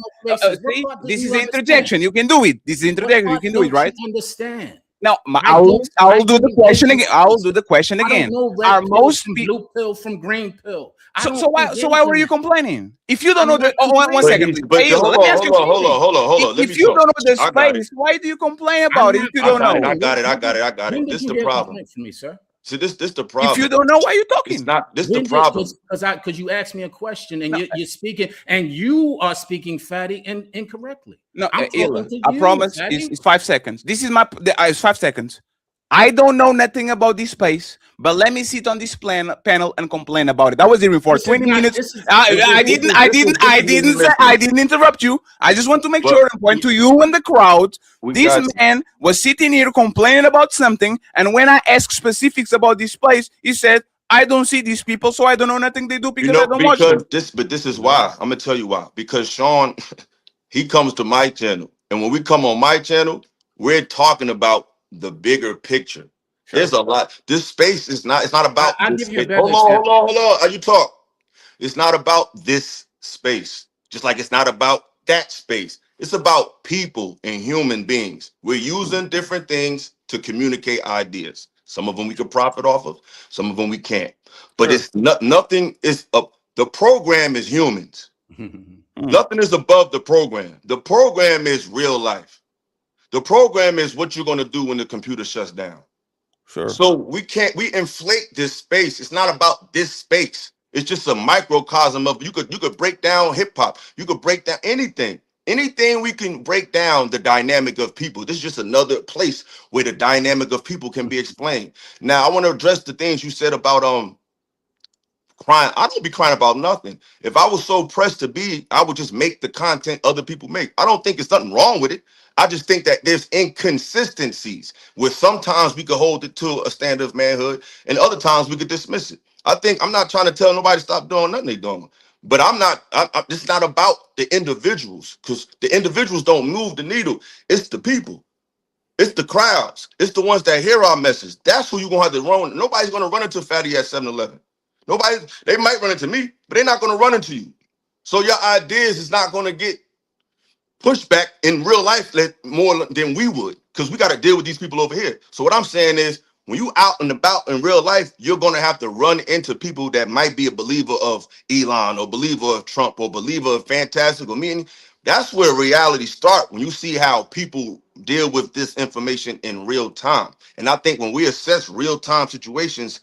this is an interjection. You can do it. This is interjection. You can do it, right? Understand. Now, I'll do the question again. I'll do the question again. Are most people blue pill from green pill? So why were you complaining? If you don't know the one second, hold on. If you don't know the space, why do you complain about it? If you don't know, I got it. This is the problem for me, sir. See, this the problem. If you don't know, why are you talking? It's not this the problem. Because you asked me a question and you're speaking and you are speaking fatty and incorrectly. No, I promise it's 5 seconds. This is it's 5 seconds. I don't know nothing about this space, but let me sit on this panel and complain about it. I was here for 20 minutes. I didn't interrupt you. I just want to make sure and point to you and the crowd. This man was sitting here complaining about something, and when I asked specifics about this place, he said, I don't see these people, so I don't know nothing they do because I don't watch them. But this is why. I'm gonna tell you why. Because Sean, he comes to my channel, and when we come on my channel, we're talking about the bigger picture. Sure. There's a lot. This space is not. It's not about. Hold on. You talk. It's not about this space. Just like it's not about that space. It's about people and human beings. We're using different things to communicate ideas. Some of them we could profit off of. Some of them we can't. But it's nothing is up. The program is humans. Nothing is above the program. The program is real life. The program is what you're going to do when the computer shuts down. Sure. So we inflate this space. It's not about this space. It's just a microcosm of you could break down hip hop. You could break down anything. Anything we can break down the dynamic of people. This is just another place where the dynamic of people can be explained. Now, I want to address the things you said about crying. I don't be crying about nothing. If I was so pressed to be, I would just make the content other people make. I don't think there's nothing wrong with it. I just think that there's inconsistencies where sometimes we could hold it to a standard of manhood and other times we could dismiss it. I think I'm not trying to tell nobody to stop doing nothing they doing. But I'm not, it's not about the individuals because the individuals don't move the needle. It's the people. It's the crowds. It's the ones that hear our message. That's who you're going to have to run. Nobody's going to run into Fatty at 7-Eleven. Nobody, they might run into me, but they're not going to run into you. So your ideas is not going to get pushback in real life more than we would, because we got to deal with these people over here. So what I'm saying is, when you out and about in real life, you're going to have to run into people that might be a believer of Elon or believer of Trump or believer of Fantastical. Meaning, that's where reality starts, when you see how people deal with this information in real time. And I think when we assess real time situations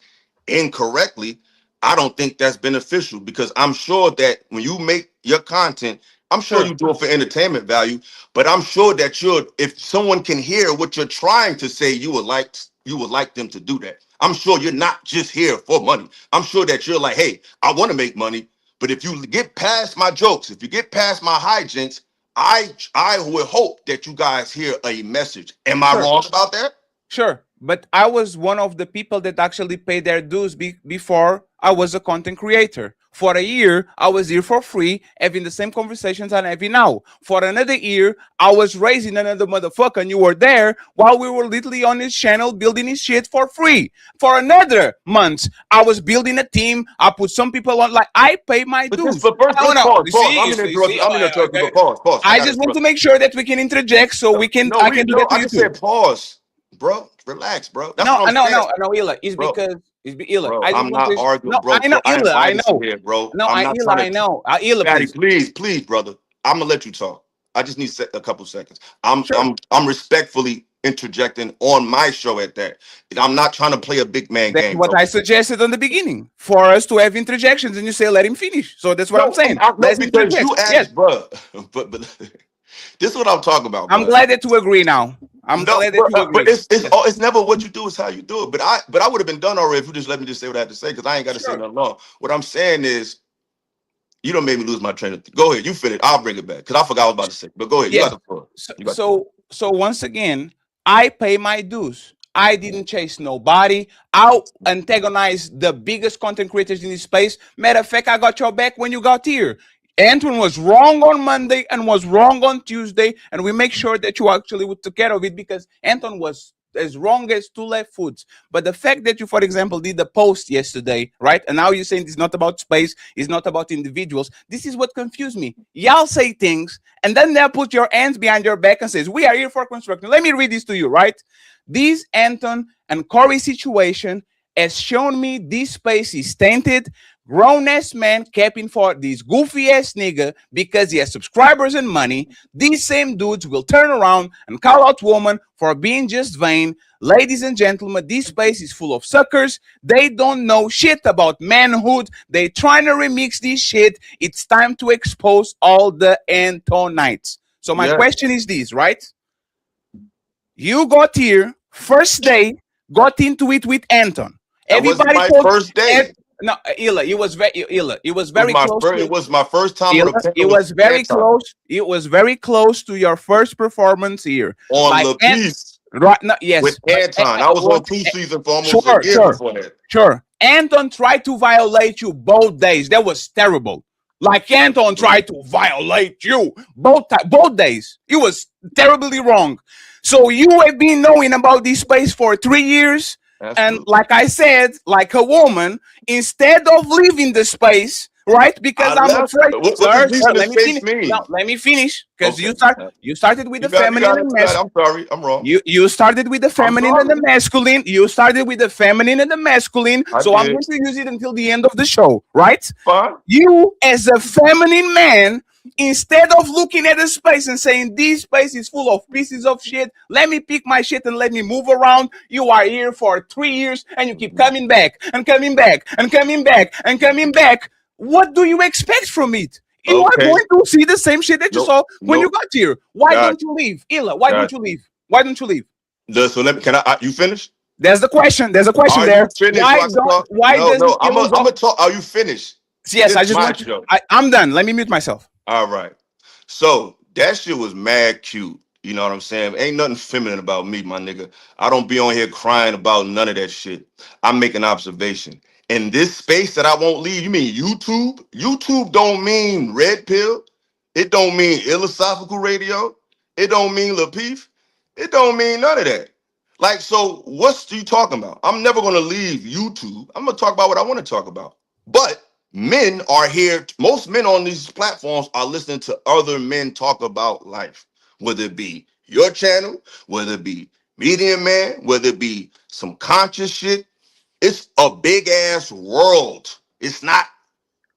incorrectly, I don't think that's beneficial, because I'm sure that when you make your content, I'm sure you do it for entertainment value, but I'm sure that if someone can hear what you're trying to say, you would like them to do that. I'm sure you're not just here for money. I'm sure that you're like, hey, I want to make money, but if you get past my jokes, if you get past my hijinks, I would hope that you guys hear a message. Am I wrong about that? Sure, but I was one of the people that actually paid their dues before I was a content creator. For a year, I was here for free, having the same conversations I'm having now. For another year, I was raising another motherfucker, and you were there while we were literally on his channel building his shit for free. For another month, I was building a team. I put some people on, like, I pay my dues. But first, No, pause. you see, I'm going to interrupt you, but pause. I just want to make sure that we can interject so I can do that to I you just too. said pause, bro. Relax, bro. That's what I'm saying. No, Illa. It's Bro, because Illa. bro, I just I'm want not to. arguing, No, bro. I know, I Illa. I invited you know. here, bro. No, I'm not Illa. trying I to. know. Illa, Daddy, please. please, brother. I'm gonna let you talk. I just need a couple seconds. I'm Sure. I'm respectfully interjecting on my show at that. I'm not trying to play a big man That's game, what bro. I suggested on the beginning for us to have interjections, and you say let him finish. So that's what I'm saying. No, Let's because interject. you Yes, asked, bro. But this is what I'm talking about, I'm bro. glad that you agree now. I'm No, glad that you but agree. Yes. it's never what you do, is how you do it. But I would have been done already if you just let me just say what I have to say, because I ain't got to say Sure. nothing long. What I'm saying is, you don't make me lose my train of thought. Go ahead, you finish. I'll bring it back because I forgot what I was about to say. But go ahead, you got Yes. the floor. So, You got the floor. so, so once again, I pay my dues. I didn't chase nobody. I antagonize the biggest content creators in this space. Matter of fact, I got your back when you got here. Anton was wrong on Monday and was wrong on Tuesday, and we make sure that you actually would take care of it, because Anton was as wrong as two left foots. But the fact that you, for example, did the post yesterday, right? And now you're saying it's not about space, it's not about individuals. This is what confused me. Y'all say things, and then they'll put your hands behind your back and says, we are here for construction. Let me read this to you, right? This Anton and Corey situation has shown me this space is tainted. Grown ass man capping for this goofy ass nigga because he has subscribers and money. These same dudes will turn around and call out women for being just vain. Ladies and gentlemen, this space is full of suckers. They don't know shit about manhood. They trying to remix this shit. It's time to expose all the Antonites. So my question is this, right? You got here first day, got into it with Anton. That wasn't Everybody my told first day. no, Illa, it was very Illa. It was It very close. was my first time Illa, with a it was very close. It was very close to your first performance here. on Like La Peace right? No, yes, with Anton. I was on 2 seasons for almost a year before that. Sure. Anton tried to violate you both days. That was terrible. Like Anton tried to violate you both days. It was terribly wrong. So you have been knowing about this space for 3 years. Absolutely. And like I said, like a woman, instead of leaving the space, right? Because I'm afraid. What Sir, does leaving the let me space finish. mean? No, let me finish. Because Okay. you started with You the feminine and it. masculine. I'm sorry. I'm wrong. You started with the feminine and the masculine. You started with the feminine and the masculine. I'm going to use it until the end of the show, right? Fine. You, as a feminine man, instead of looking at the space and saying this space is full of pieces of shit, let me pick my shit and let me move around. You are here for 3 years and you keep coming back and coming back and coming back and coming back. What do you expect from it? You are Okay. going to see the same shit that you saw when you got here. Why don't you leave? Illa, why don't you leave? Why don't you leave? So you finish? There's the question. There's a question Are there. you finished? Why don't? Why does no, I'm Illa go? gonna talk. Are you finished? Yes, I This just my want show. I'm done. Let me mute myself. All right. So that shit was mad cute. You know what I'm saying? Ain't nothing feminine about me, my nigga. I don't be on here crying about none of that shit. I make an observation. In this space that I won't leave, you mean YouTube? YouTube don't mean red pill. It don't mean Illasophical radio. It don't mean Lapeef. It don't mean none of that. Like, so what's you talking about? I'm never gonna leave YouTube. I'm gonna talk about what I want to talk about. But men are here. Most men on these platforms are listening to other men talk about life, whether it be your channel, whether it be Medium Man, whether it be some conscious shit. It's a big ass world. It's not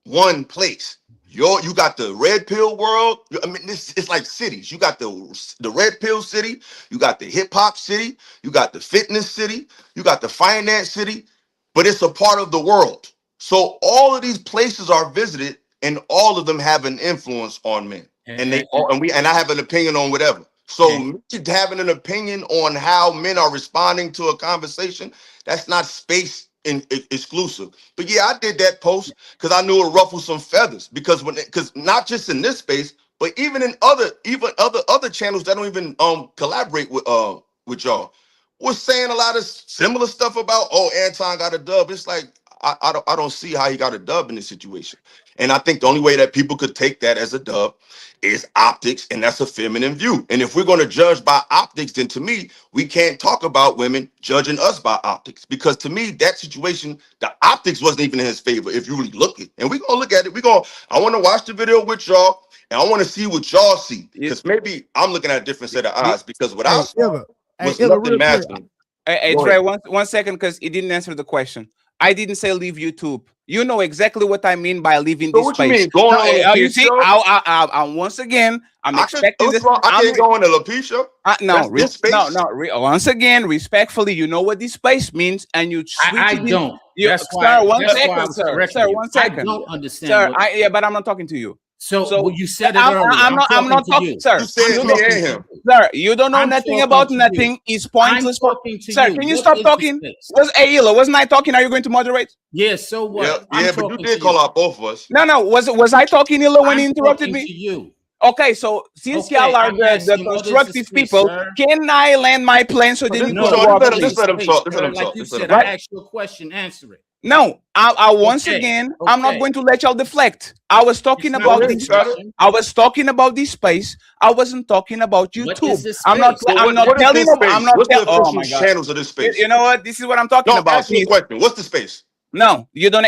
one place. You got the red pill world. I mean, this it's like cities. You got the red pill city. You got the hip hop city. You got the fitness city. You got the finance city. But it's a part of the world. So all of these places are visited, and all of them have an influence on men. And they all, and I have an opinion on whatever. So me having an opinion on how men are responding to a conversation, that's not space exclusive. But yeah, I did that post because I knew it ruffled some feathers. Because not just in this space, but even in other channels that don't even collaborate with y'all, was saying a lot of similar stuff about, oh, Anton got a dub. It's like I don't see how he got a dub in this situation. And I think the only way that people could take that as a dub is optics, and that's a feminine view. And if we're going to judge by optics, then to me, we can't talk about women judging us by optics, because to me, that situation, the optics wasn't even in his favor. If you really look at it, and we're gonna look at it, I want to watch the video with y'all, and I want to see what y'all see, because maybe I'm looking at a different set of eyes. Because what I saw was nothing masculine. Hey, Trey, one second, because he didn't answer the question. I didn't say leave YouTube. You know exactly what I mean by leaving this what space. You mean going on a you see, I once again, I'm expecting this. I can't go on a Lapeef show. Once again, respectfully, you know what this space means, and you switch. I don't. That's why. One second, sir. Sir, 1 second. I don't understand. Sir, but I'm not talking to you. So you said it earlier. I'm not talking, sir. You said me and him. Sir, you don't know nothing about nothing. It's pointless. Sir, can you stop talking? Wasn't I talking? Are you going to moderate? Yes. So what? Yeah, but you did call out both of us. No. Was I talking, Illa, when he interrupted me? To you. Okay, so since y'all are the constructive people, can I land my plane so then you can just let him talk. Like you said, I asked you a question, answer it. No, I once again, I'm not going to let y'all deflect. I was talking about this. I was talking about this space. I wasn't talking about YouTube. I'm not telling you. What's the official channels of this space? You know what? This is what I'm talking about. Ask me a question. What's the space? No, you don't.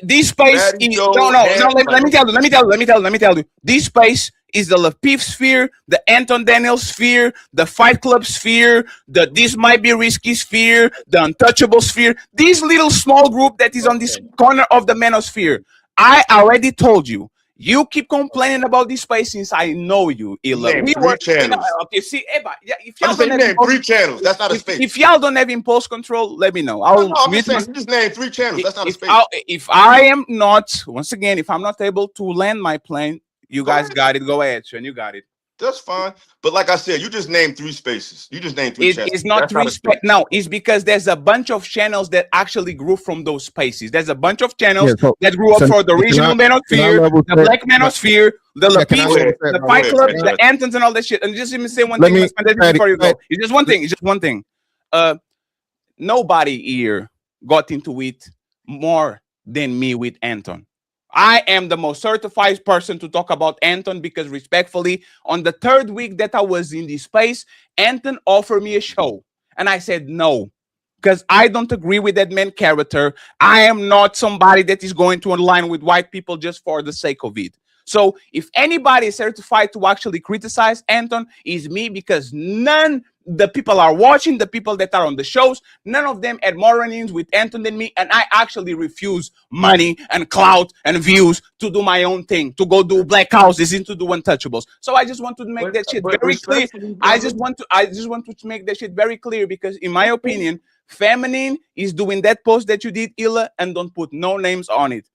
This space is no. Let me tell you. This space is the Lapeef sphere, the Anton Daniel sphere, the Fight Club sphere, the This Might Be Risky sphere, the Untouchable sphere. This little small group that is on this corner of the manosphere. I already told you. You keep complaining about this space since I know you, Illa. We were channels. Okay, see, Eba, if y'all don't have 3 channels, that's not a space. If y'all don't have impulse control, let me know. I'm just saying, you just named 3 channels. That's not a space. If I am not, once again, if I'm not able to land my plane, you guys got it. Go ahead, Sean. You got it. That's fine. But like I said, you just named 3 spaces. You just named 3 channels. It's not 3 spaces. No, it's because there's a bunch of channels that actually grew from those spaces. There's a bunch of channels that grew up for the regional manosphere, the black manosphere, the Lapeef, the Fight Club, the Antons, and all that shit. And just let me say one thing before you go. It's just one thing. It's just one thing. Nobody here got into it more than me with Anton. I am the most certified person to talk about Anton because, respectfully, on the 3rd week that I was in this space, Anton offered me a show. And I said no, because I don't agree with that man character. I am not somebody that is going to align with white people just for the sake of it. So if anybody is certified to actually criticize Anton, is me, because none the people are watching, the people that are on the shows, none of them had more run-ins with Anton than me, and I actually refuse money and clout and views to do my own thing, to go do black houses and to do untouchables. So I just want to make that shit very clear. I just want to make that shit very clear, because in my opinion, feminine is doing that post that you did, Illa, and don't put no names on it.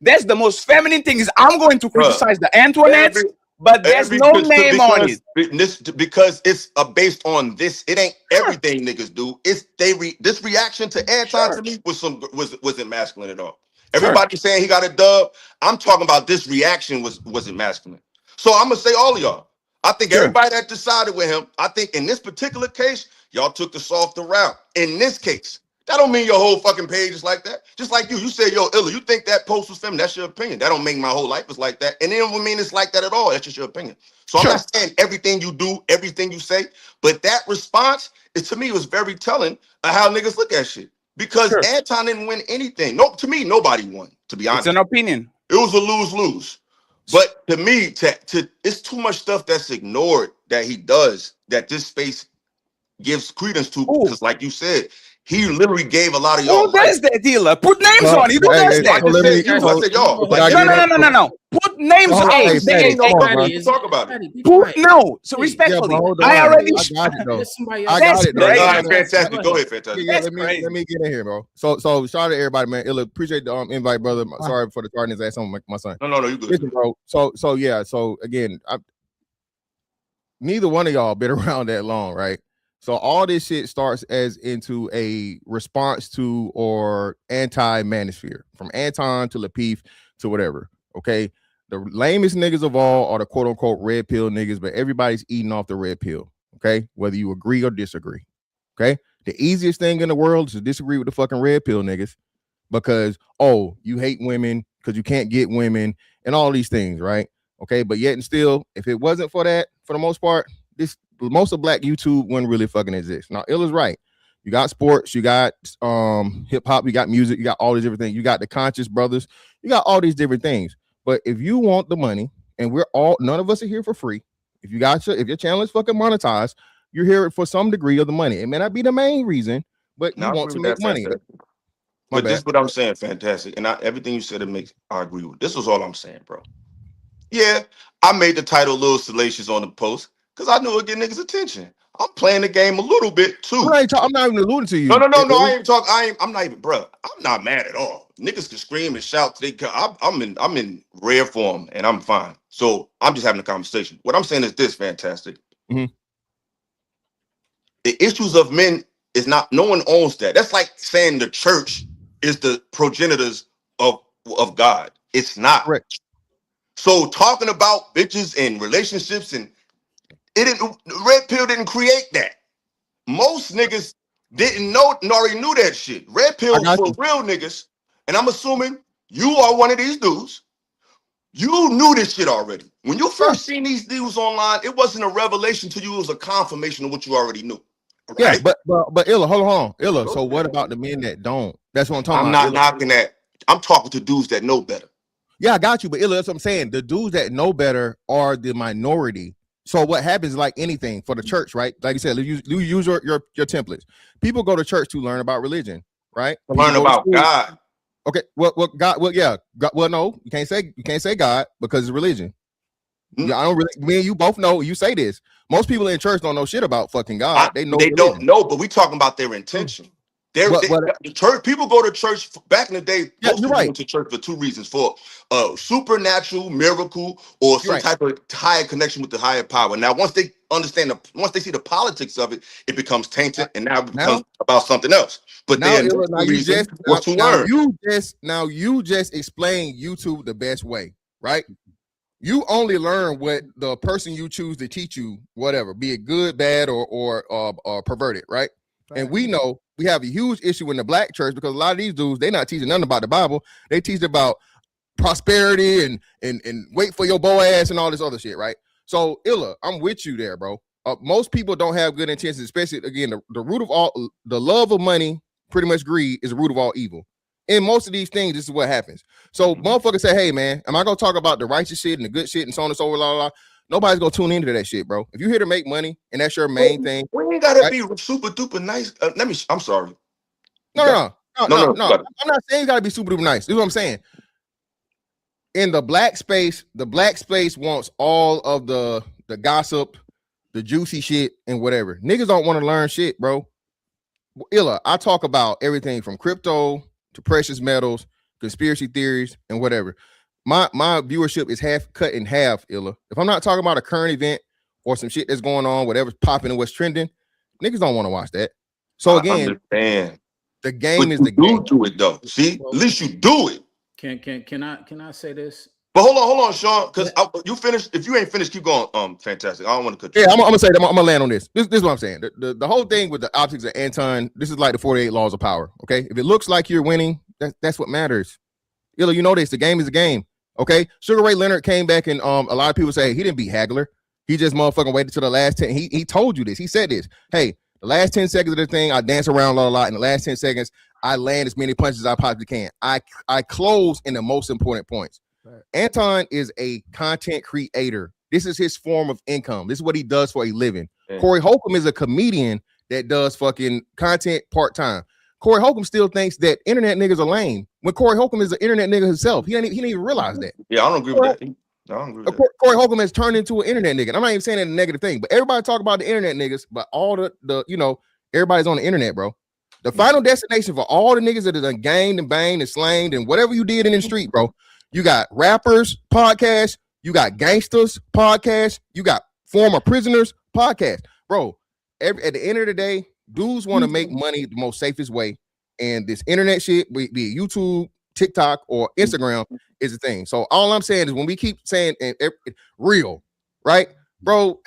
That's the most feminine thing. Is I'm going to criticize the Antoinettes, but there's no name on it. Because it's based on this. It ain't everything niggas do. It's this reaction to Anton to me wasn't masculine at all. Everybody saying he got a dub. I'm talking about this reaction wasn't masculine. So I'm gonna say all of y'all. I think everybody that decided with him, I think in this particular case, y'all took the softer route. In this case, that don't mean your whole fucking page is like that. Just like you said, yo, Illa, you think that post was feminine. That's your opinion. That don't mean my whole life is like that. And it don't mean it's like that at all. That's just your opinion. So I'm not saying everything you do, everything you say, but that response, to me, was very telling of how niggas look at shit. Because Anton didn't win anything. No, to me, nobody won, to be honest. It's an opinion. It was a lose-lose. But to me, it's too much stuff that's ignored that he does, that this space gives credence to. Because like you said, he literally gave a lot of y'all. Who does that, dealer? Put names on it. Who does that? I said y'all. No. Put names on it. Talk about it. No. So respectfully, I already. I got it. Fantastic. Go ahead, fantastic. Let me get in here, bro. So shout out to everybody, man. Illa, appreciate the invite, brother. Sorry for the tardiness. I had something my son. No, you good. Listen, bro. So yeah. So again, neither one of y'all been around that long, right? So all this shit starts as into a response to or anti-manosphere, from Anton to Lapeef to whatever. Okay, the lamest niggas of all are the quote unquote red pill niggas, but everybody's eating off the red pill. Okay, whether you agree or disagree. Okay, the easiest thing in the world is to disagree with the fucking red pill niggas because you hate women because you can't get women and all these things, right? Okay, but yet and still, if it wasn't for that, for the most part, most of black YouTube wouldn't really fucking exist. Now, Illa's right. You got sports, you got hip hop, you got music, you got all these different things. You got the conscious brothers, you got all these different things. But if you want the money, and none of us are here for free. If your channel is fucking monetized, you're here for some degree of the money. It may not be the main reason, but you want to make money. But this is what I'm saying, fantastic. And everything you said, I agree with. This was all I'm saying, bro. Yeah, I made the title a little salacious on the post because I knew it would get niggas' attention. I'm playing the game a little bit too. I'm not even alluding to you. No. I ain't talking. I'm not even, bro. I'm not mad at all. Niggas can scream and shout. I'm in rare form and I'm fine. So I'm just having a conversation. What I'm saying is this, fantastic. Mm-hmm. The issues of men is not. No one owns that. That's like saying the church is the progenitors of God. It's not. Correct. So talking about bitches and relationships and Red Pill didn't create that. Most niggas didn't know, already knew that shit. Red Pill for real niggas, and I'm assuming you are one of these dudes. You knew this shit already. When you first seen these dudes online, it wasn't a revelation to you. It was a confirmation of what you already knew. Right? Yeah, but Illa, hold on, Illa. So what about the men that don't? That's what I'm talking about. I'm not knocking that. I'm talking to dudes that know better. Yeah, I got you, but Illa, that's what I'm saying. The dudes that know better are the minority. So what happens, like anything for the church, right? Like you said, you use your templates. People go to church to learn about religion, right? To learn about God. Okay, well, God, well, yeah, God, well, no, you can't say God because it's religion. Yeah, I don't really. Me and you both know. You say this. Most people in church don't know shit about fucking God. They don't know, but we talking about their intention. The church people go to church back in the day. Yeah, you're right. Went to church for two reasons: for supernatural miracle or some type of higher connection with the higher power. Now, once they understand once they see the politics of it, it becomes tainted, and now it becomes about something else. But then you just explained YouTube the best way, right? You only learn what the person you choose to teach you, whatever, be it good, bad, or perverted, right? And we know we have a huge issue in the black church because a lot of these dudes, they're not teaching nothing about the Bible. They teach about prosperity and wait for your boy ass and all this other shit, right? So Illa, I'm with you there, bro. Most people don't have good intentions, especially again, the root of all the love of money, pretty much greed, is the root of all evil. In most of these things, this is what happens. So motherfuckers say, hey man, am I gonna talk about the righteous shit and the good shit and so on and so on? Blah, blah, blah. nobody's gonna tune into that shit, bro. If you're here to make money and that's your main thing, we ain't gotta right? be super duper nice. I'm sorry. No. I'm No. not saying you gotta be super duper nice. This is what I'm saying. In the black space wants all of the gossip, the juicy shit, and whatever. Niggas don't want to learn shit, bro. Illa, I talk about everything from crypto to precious metals, conspiracy theories, and whatever. My viewership is cut in half, Illa. If I'm not talking about a current event or some shit that's going on, whatever's popping and what's trending, niggas don't want to watch that. So again, the game is the game. Do it though. See, at least you do it. Can I say this? But hold on, Sean, because you finished. If you ain't finished, keep going. Fantastic. I don't want to cut you. Yeah, I'm gonna say that. I'm gonna land on this. This is what I'm saying. The whole thing with the optics of Anton, this is like the 48 laws of power. Okay, if it looks like you're winning, that's what matters. Illa, you know this. The game is a game. Okay, Sugar Ray Leonard came back and a lot of people say he didn't beat Hagler. He just motherfucking waited till the last 10. He told you this. He said this. Hey, the last 10 seconds of the thing, I dance around a lot. In the last 10 seconds, I land as many punches as I possibly can. I close in the most important points. Right. Anton is a content creator. This is his form of income. This is what he does for a living. Yeah. Corey Holcomb is a comedian that does fucking content part-time. Corey Holcomb still thinks that internet niggas are lame when Corey Holcomb is an internet nigga himself. He didn't even realize that. Yeah, I don't agree with that. Corey Holcomb has turned into an internet nigga. I'm not even saying that a negative thing, but everybody talk about the internet niggas, but all the everybody's on the internet, bro. The final destination for all the niggas that have done ganged and banged and slanged and whatever you did in the street, bro. You got rappers podcast, you got gangsters podcast, you got former prisoners podcast, bro. At the end of the day, dudes want to make money the most safest way, and this internet shit, be it YouTube, TikTok, or Instagram, is the thing. So all I'm saying is when we keep saying real, right, bro,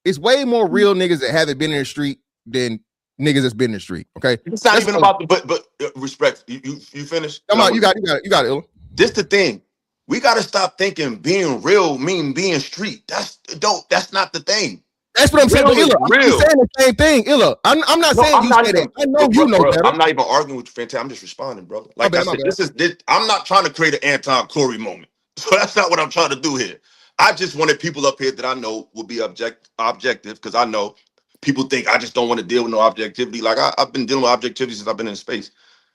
it's way more real niggas that haven't been in the street than niggas that's been in the street. Okay, it's not even about but respect. You finished? Come on, you got it, Illa. This the thing. We got to stop thinking being real mean being street. That's not the thing. That's what I'm saying. Illa, I'm saying the same thing. Illa, I'm not saying you say that. I know you know better. I'm not even arguing with you, Fantastic. I'm just responding, brother. Like I said, I'm not trying to create an Anton Corey moment. So that's not what I'm trying to do here. I just wanted people up here that I know will be objective, because I know people think I just don't want to deal with no objectivity. Like I've been dealing with objectivity since I've been in space.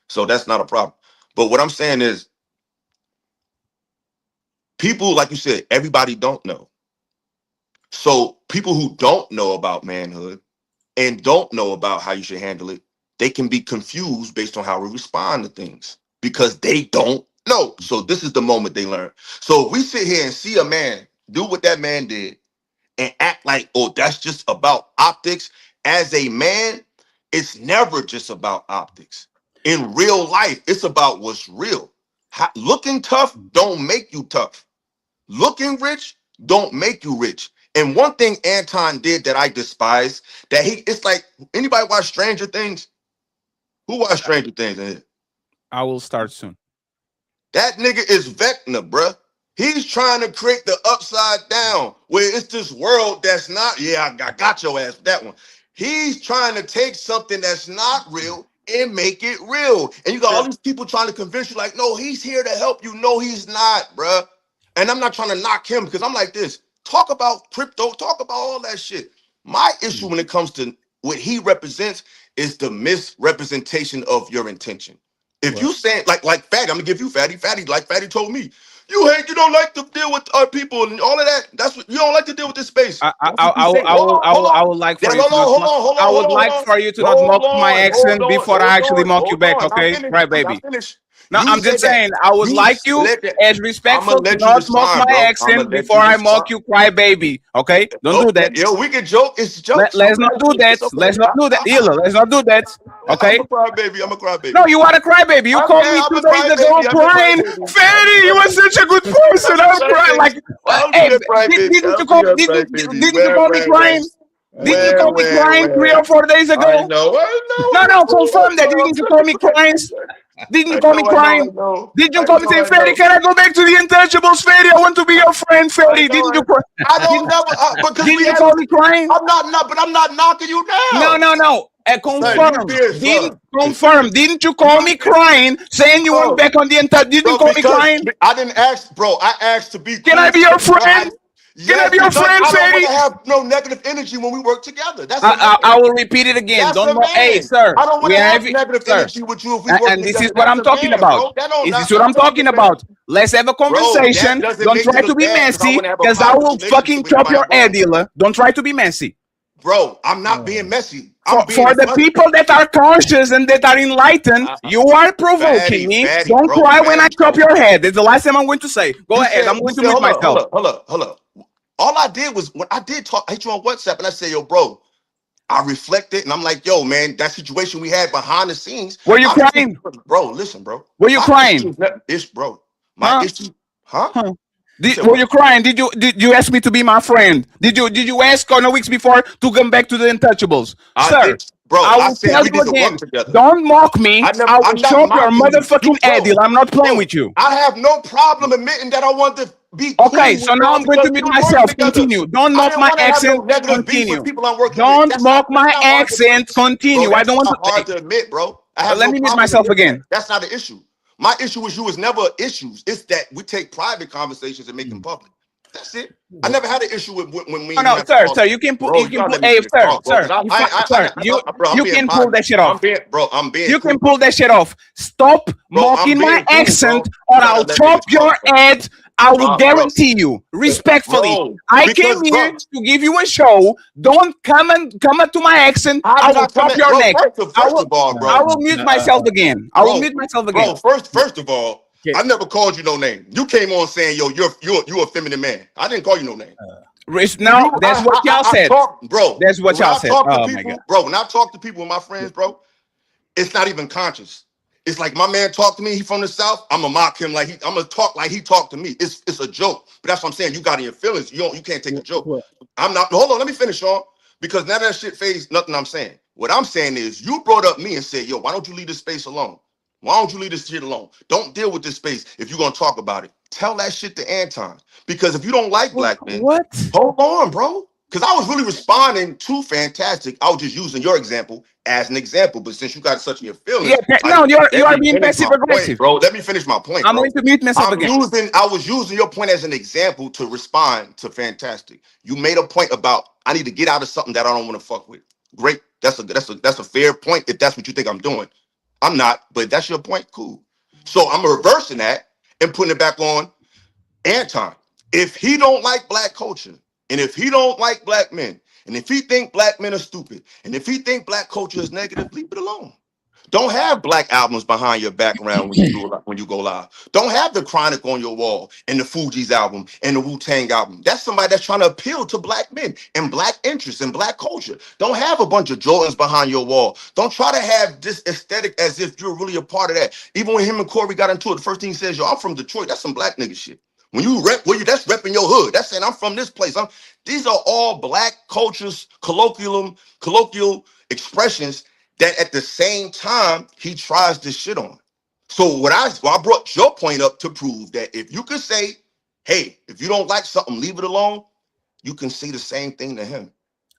So that's not a problem. But what I'm saying is, people, like you said, everybody don't know. So people who don't know about manhood and don't know about how you should handle it, they can be confused based on how we respond to things because they don't know. So this is the moment they learn. So if we sit here and see a man do what that man did and act like, oh, that's just about optics, as a man, it's never just about optics. In real life, it's about what's real. Looking tough don't make you tough. Looking rich don't make you rich. And one thing Anton did that I despise, that it's like, anybody watch Stranger Things? Who watched Stranger Things? I will start soon. That nigga is Vecna, bruh. He's trying to create the upside down, where it's this world that's not, I got your ass with that one. He's trying to take something that's not real and make it real. And you got all these people trying to convince you, like, no, he's here to help you. No, he's not, bruh. And I'm not trying to knock him, because I'm like this. Talk about crypto, talk about all that shit. My issue when it comes to what he represents is the misrepresentation of your intention. If you say like Fatty, I'm gonna give you Fatty, like Fatty told me, you don't like to deal with our people and all of that. That's what you don't like to deal with this space. I would like for you to not mock my accent before I actually mock you back, okay? Right, baby. No, I'm just saying, I would like you as respectful to not mock my accent before I mock you, cry baby. Okay? Don't do that. Yo, we can joke. It's jokes. Let's not do that. Let's not do that. Illa, let's not do that. Okay? I'm a cry baby. No, you are a crybaby. You called me 2 days ago crying. Fatty, you were such a good person. I was crying like, hey, didn't you call me crying? Didn't you call me crying 3 or 4 days ago? I know. No, confirm that. Didn't you call me crying? Didn't you call me crying? Did you call me saying, Fatty, can I go back to the Untouchables, Fatty? I want to be your friend, Fatty. Didn't you cry? I don't never. Didn't you call me crying? I'm not knocking you down. No. Confirm. Didn't you call me crying, saying you want back on the Untouchables? Didn't you call me crying? I didn't ask, bro. I asked to be. Can I be your friend? Yes, be your because friend, I don't want Fetty. to have no negative energy when we work together. That's a I man. will repeat it again. That's Don't a know. Hey, man. sir, I don't want we to have have negative sir, energy with you if we working and this is together. what That's I'm a talking man, about. bro. That don't. Is this Not, what I'm I'm telling you, talking man. about? Let's have a Bro, that conversation. doesn't Don't make me try to look be bad because I messy, want to have a because I positive will relationship fucking with chop anybody your I'm head, around. dealer. Don't try to be messy. Bro, I'm not being messy. I'm being For the funny. people that are conscious and that are enlightened, you are provoking me. Don't Bro, cry when I fatty, chop bro. your head. It's the last time I'm going to say. Go ahead. I'm going to mute Hold up, hold myself. up, hold up, hold up. All I did was when I did talk, I hit you on WhatsApp and I said, yo, bro, I reflected and I'm like, yo, man, that situation we had behind the scenes. Were you My crying? bro, listen, bro. Were you My crying? issue is not this, bro. My Huh? issue, huh? Huh? You said Were what? you crying? Did you ask me to be my friend? Did you ask on the weeks before to come back to the Untouchables, I sir? did, bro. I I will said tell we you need to again. work together. Don't mock me. I will I'm not chop your mocking you. motherfucking head, deal. I'm not playing Bro, with you. I have no problem admitting that I want to be Okay, cool so with now y'all I'm going because to we mute was working myself. together. Continue. Don't I mock didn't my want to have no accent. negative beef with Continue. people I'm working with. Don't mock my That's not hard to accent. admit. Bro, Continue. I that's don't want not to. hard to admit, bro. I have Let no me mute problem myself admitting that. again. That's not the issue. My issue with you is never issues. It's that we take private conversations and make them public. That's it. I never had an issue with when me No, and you no, have to sir, talk. sir, you can pull, Bro, you gotta let me hey, finish sir, talk, bro. sir, Because sir, bro, I'm you being can pull positive. that shit off. I'm being You cool can pull with you. that shit off. Stop Bro, I'm mocking my being cool, accent, bro. or You gotta I'll let me chop your talk, bro. head. I will Bro, guarantee you, respectfully. bro, I came because, here bro, to give you a show. Don't come up to my accent. how I did will I come chop at, your bro? neck. First of all, I bro, will mute myself again. I will mute myself again. bro, first of all, I never called you no name. You came on saying, yo, you're a feminine man. I didn't call you no name. No, that's what y'all I said. talk, bro. That's what When y'all I said. talk to Oh my god. people, bro, when I talk to people, my friends, bro, it's not even conscious. It's like my man talked to me. He from the South. I'm gonna mock him like I'm gonna talk like he talked to me. It's a joke, but that's what I'm saying. You got in your feelings. You can't take a joke. I'm not. Hold on, let me finish, Sean. Because now that shit phase nothing I'm saying. What I'm saying is you brought up me and said, yo, why don't you leave this space alone? Why don't you leave this shit alone? Don't deal with this space if you're gonna talk about it. Tell that shit to Anton. Because if you don't like black men, What? hold on, bro. Because I was really responding to Fantastic. I was just using your example as an example. But since you got such in your Yeah, feelings, no, you let are me being finish passive my point, aggressive. bro. Let me finish my point, I'm bro. going to mute myself again. I was using your point as an example to respond to Fantastic. You made a point about I need to get out of something that I don't want to fuck with. Great. That's a fair point if that's what you think I'm doing. I'm not, but that's your point. Cool. So I'm reversing that and putting it back on Anton. If he don't like black culture, and if he don't like black men, and if he think black men are stupid, and if he think black culture is negative, leave it alone. Don't have black albums behind your background when you go live. Don't have the Chronic on your wall and the Fugees album and the Wu-Tang album. That's somebody that's trying to appeal to black men and black interests and black culture. Don't have a bunch of Jordans behind your wall. Don't try to have this aesthetic as if you're really a part of that. Even when him and Corey got into it, the first thing he says, yo, I'm from Detroit. That's some black nigga shit. When you rep, that's repping your hood. That's saying I'm from this place. These are all black cultures, colloquial expressions that at the same time he tries this shit on. So I brought your point up to prove that if you could say, hey, if you don't like something, leave it alone, you can say the same thing to him.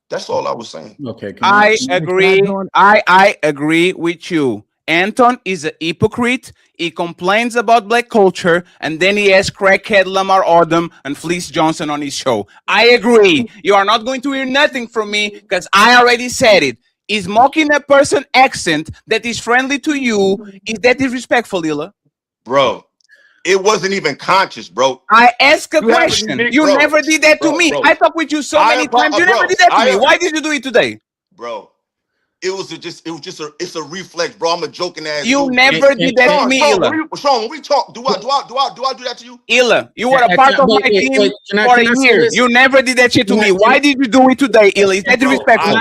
That's all I was saying. Okay, I agree. I agree with you. Anton is a hypocrite. He complains about black culture, and then he has crackhead Lamar Odom and Fleece Johnson on his show. I agree. You are not going to hear nothing from me because I already said it. Is mocking a person accent that is friendly to you, is that disrespectful, Illa? Bro, it wasn't even conscious, bro. I ask a question. You never did that to me. I talk with you so many times. You never did that to me. Why did you do it today? Bro, it's a reflex, bro. I'm a joking ass. You never did that to me, Illa. Sean, when we talk, do I do that to you? Illa, you were a part of my team for a year. You never did that shit to me. Why did you do it today, Illa? Is that disrespectful?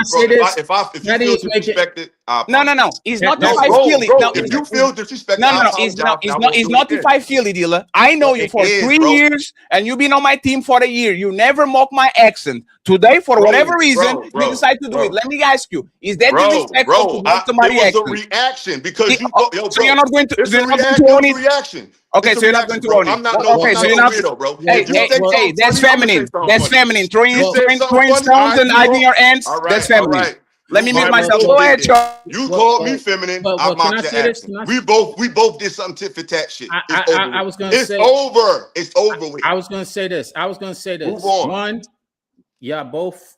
If you feel disrespected, no. It's not if I feel it. No, if you feel disrespected, no. It's not if I feel it, Illa. I know you for 3 years, and you've been on my team for a year. You never mock my accent. Today, for whatever reason, you decide to do it. Let me ask you: is that disrespectful to mock somebody's accent? It was a reaction because so you're not going to. It's a reaction. Okay, so you're not going to own it. Okay, so you're not. Weirdo, bro. Hey, that's feminine. That's feminine. Throwing stones and hiding your ends. That's feminine. Let me mute Alright, myself. well, Go ahead, Sean. You well, called well, me feminine. well, I well, can I mocked your say this? accent. Can I- We both did some tit for tat shit. It's over. I was gonna It's say over. It's over with. I was gonna say this. I was gonna say this. Move on. One, yeah, both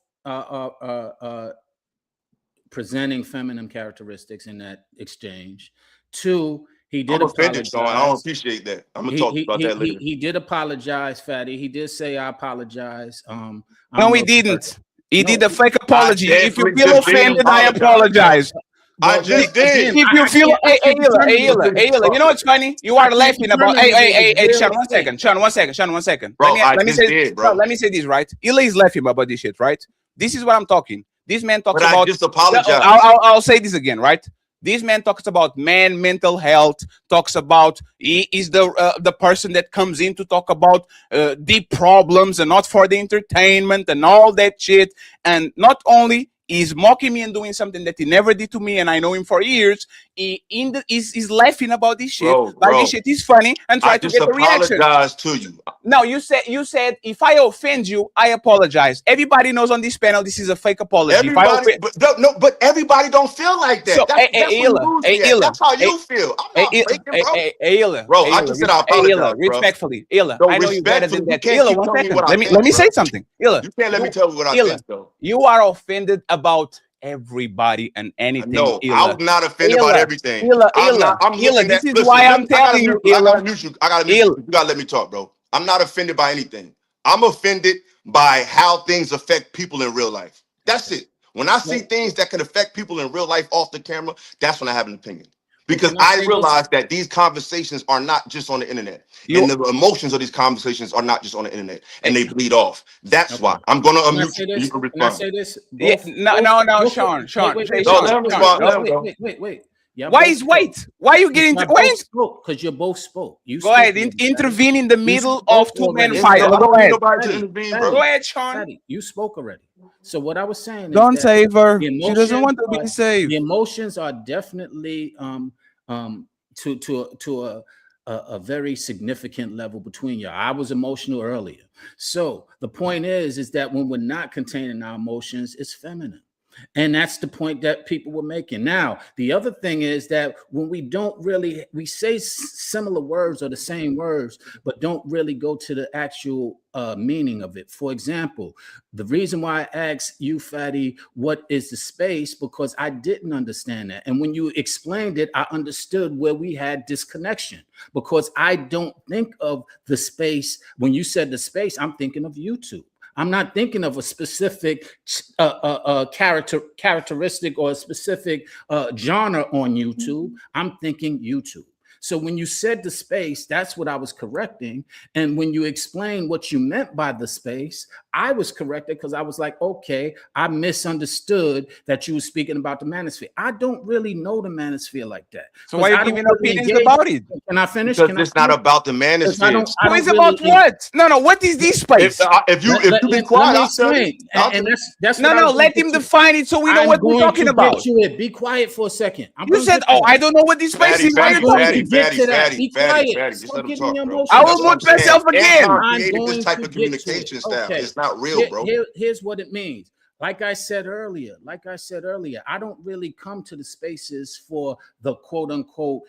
presenting feminine characteristics in that exchange. Two, he did I'm offended, apologize. Sean. I don't appreciate that. I'm gonna talk about that later. He did apologize, Fatty. He did say I apologize. I No, don't he know if you heard didn't. that. He No, did a fake apology. If you definitely feel just did offended, I apologize. I just did. If you feel, hey, determine Ela, you know what's funny? You are laughing about. Hey, Sean, 1 second. Sean, 1 second. Sean, 1 second. Bro, Let me say, did, bro. no, let me say this, right? Ela is laughing about this shit, right? This is what I'm talking. This man talks But about. I just apologize. I'll say this again, right? This man talks about man mental health. Talks about he is the person that comes in to talk about deep problems and not for the entertainment and all that shit. And not only is mocking me and doing something that he never did to me, and I know him for years. He's laughing about this shit. Bro, this shit is funny and try to get the reaction. I just apologize to you. No, you said if I offend you, I apologize. Everybody knows on this panel this is a fake apology. Everybody, but everybody don't feel like that. So, That's how you feel. I'm not faking, bro. Bro, I just said I apologize, respectfully, bro. Ela, No, I know you better than that. Ela, 1 second. Let me say something. Ela, you can't let me tell you what I think, though. You are offended about everybody and anything. No, Ela. I'm not offended about everything. Ela, this is why I'm telling you, I gotta mute you. You gotta let me talk, bro. I'm not offended by anything. I'm offended by how things affect people in real life. That's it. When I see things that can affect people in real life off the camera, that's when I have an opinion. Because I realize that these conversations are not just on the internet. And the emotions of these conversations are not just on the internet. And they bleed off. That's why. I'm going to unmute you. You can respond. Can I say this? No, Sean. Wait. Yeah, why you getting because you both spoke. You go ahead, intervene in the middle of two men fight. Go ahead. Go ahead, Sean. You spoke already. So what I was saying don't is save her. She doesn't want to be saved. The emotions are definitely to a very significant level between you. I was emotional earlier. So the point is that when we're not containing our emotions, it's feminine. And that's the point that people were making. Now, the other thing is that when we say similar words or the same words, but don't really go to the actual meaning of it. For example, the reason why I asked you, Fatty, what is the space? Because I didn't understand that. And when you explained it, I understood where we had disconnection, because I don't think of the space. When you said the space, I'm thinking of YouTube. I'm not thinking of a specific characteristic or a specific genre on YouTube. I'm thinking YouTube. So when you said the space, that's what I was correcting. And when you explained what you meant by the space, I was corrected because I was like, okay, I misunderstood that you were speaking about the manosphere. I don't really know the manosphere like that. So why are you giving opinions about it? Can I finish? Because it's not about the manosphere. It's about what? No. What is this space? If you be quiet, I'll tell you. And that's no. Let him define it so we know what we're talking about. Be quiet for a second. You said, I don't know what this space is. Why are you talking? Be quiet. Stop giving me emotions. I will mute myself again. This type of communication style. It's not real, bro. Here's what it means. Like I said earlier, I don't really come to the spaces for the quote unquote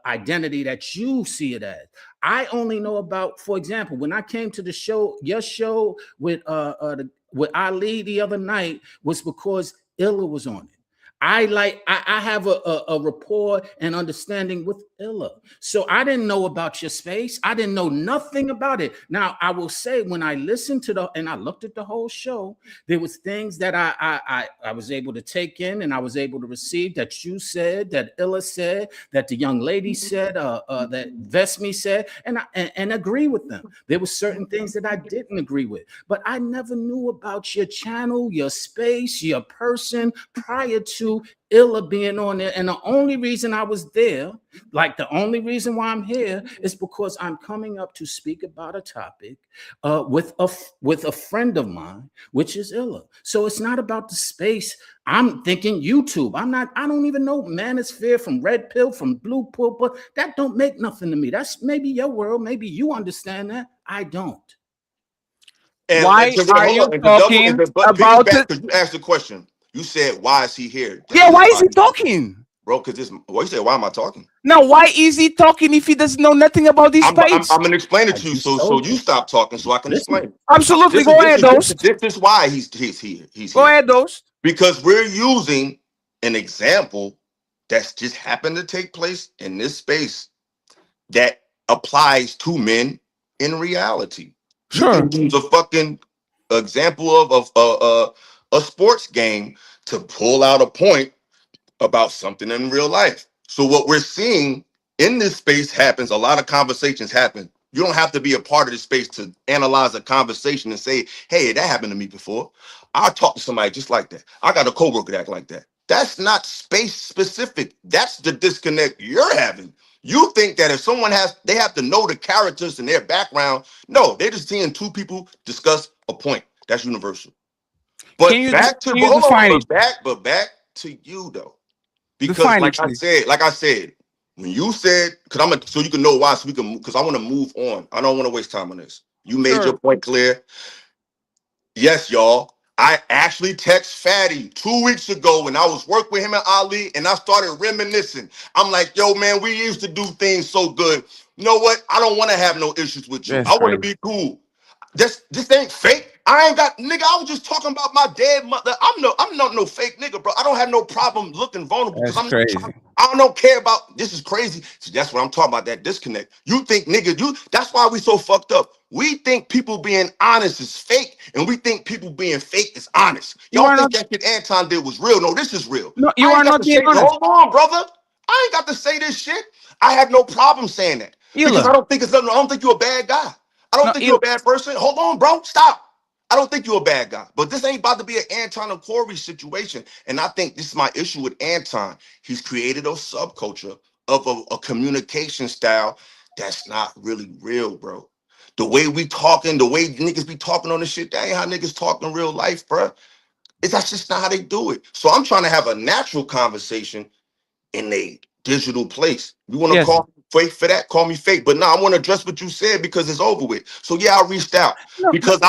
identity that you see it as. I only know about, for example, when I came to the show, your show with Ali the other night, was because Illa was on it. I have a rapport and understanding with Illa. So I didn't know about your space. I didn't know nothing about it. Now, I will say, when I listened to and I looked at the whole show, there was things that I was able to take in and I was able to receive, that you said, that Illa said, that the young lady said, that Vesmi said, and agree with them. There were certain things that I didn't agree with, but I never knew about your channel, your space, your person prior to Illa being on there. And the only reason I was there, like the only reason why I'm here, is because I'm coming up to speak about a topic with a friend of mine, which is Illa. So it's not about the space. I'm thinking YouTube. I don't even know manosphere from red pill, from blue pill, but that don't make nothing to me. That's maybe your world. Maybe you understand that. I don't. And why are you talking about it? Because you asked the question. You said, why is he here? Yeah, why is he talking? Bro, because this, well, you said, why am I talking? Now, why is he talking if he doesn't know nothing about this I'm space? gonna explain it I to you. just So told you you. stop talking so I can Listen. explain. Absolutely, go ahead, Dose. This is why he's here. He's Go here. ahead, Dose. Because we're using an example that's just happened to take place in this space that applies to men in reality. You Sure. can use a fucking example of a sports game to pull out a point about something in real life. So what we're seeing in this space happens, a lot of conversations happen. You don't have to be a part of this space to analyze a conversation and say, hey, that happened to me before. I talked to somebody just like that. I got a coworker that act like that. That's not space specific. That's the disconnect you're having. You think that if someone they have to know the characters and their background. No, they're just seeing two people discuss a point. That's universal. But Can you but hold on, define it? but back to you though. Because Define it, like I please. said, when you said, so you can know why, so we can, because I want to move on. I don't want to waste time on this. You made Sure. your point clear. Yes, y'all. I actually text Fatty 2 weeks ago when I was working with him and Ali, and I started reminiscing. I'm like, yo, man, we used to do things so good. You know what? I don't want to have no issues with you. That's I want to crazy. be cool. This ain't fake. I ain't got nigga. I was just talking about my dead mother. I'm not no fake nigga, bro. I don't have no problem looking vulnerable because That's I'm not crazy. I don't care about this is crazy. So that's what I'm talking about. That disconnect. You think nigga, that's why we so fucked up. We think people being honest is fake, and we think people being fake is honest. You Y'all are think not. that shit Anton did was real. No, this is real. No, you I are ain't got not to being say, honest. hold on, brother. I ain't got to say this shit. I have no problem saying that. Because I Illa. don't think I don't think you're a bad guy. I don't No, think you're a bad person. Hold on, bro. Stop. I don't think you're a bad guy. But this ain't about to be an Anton and Corey situation. And I think this is my issue with Anton. He's created a subculture of a communication style that's not really real, bro. The way we talking, the way niggas be talking on this shit, that ain't how niggas talk in real life, bro. That's just not how they do it. So I'm trying to have a natural conversation in a digital place. You want to yes. call me fake for that? Call me fake. But now I want to address what you said because it's over with. So yeah, I reached out No, because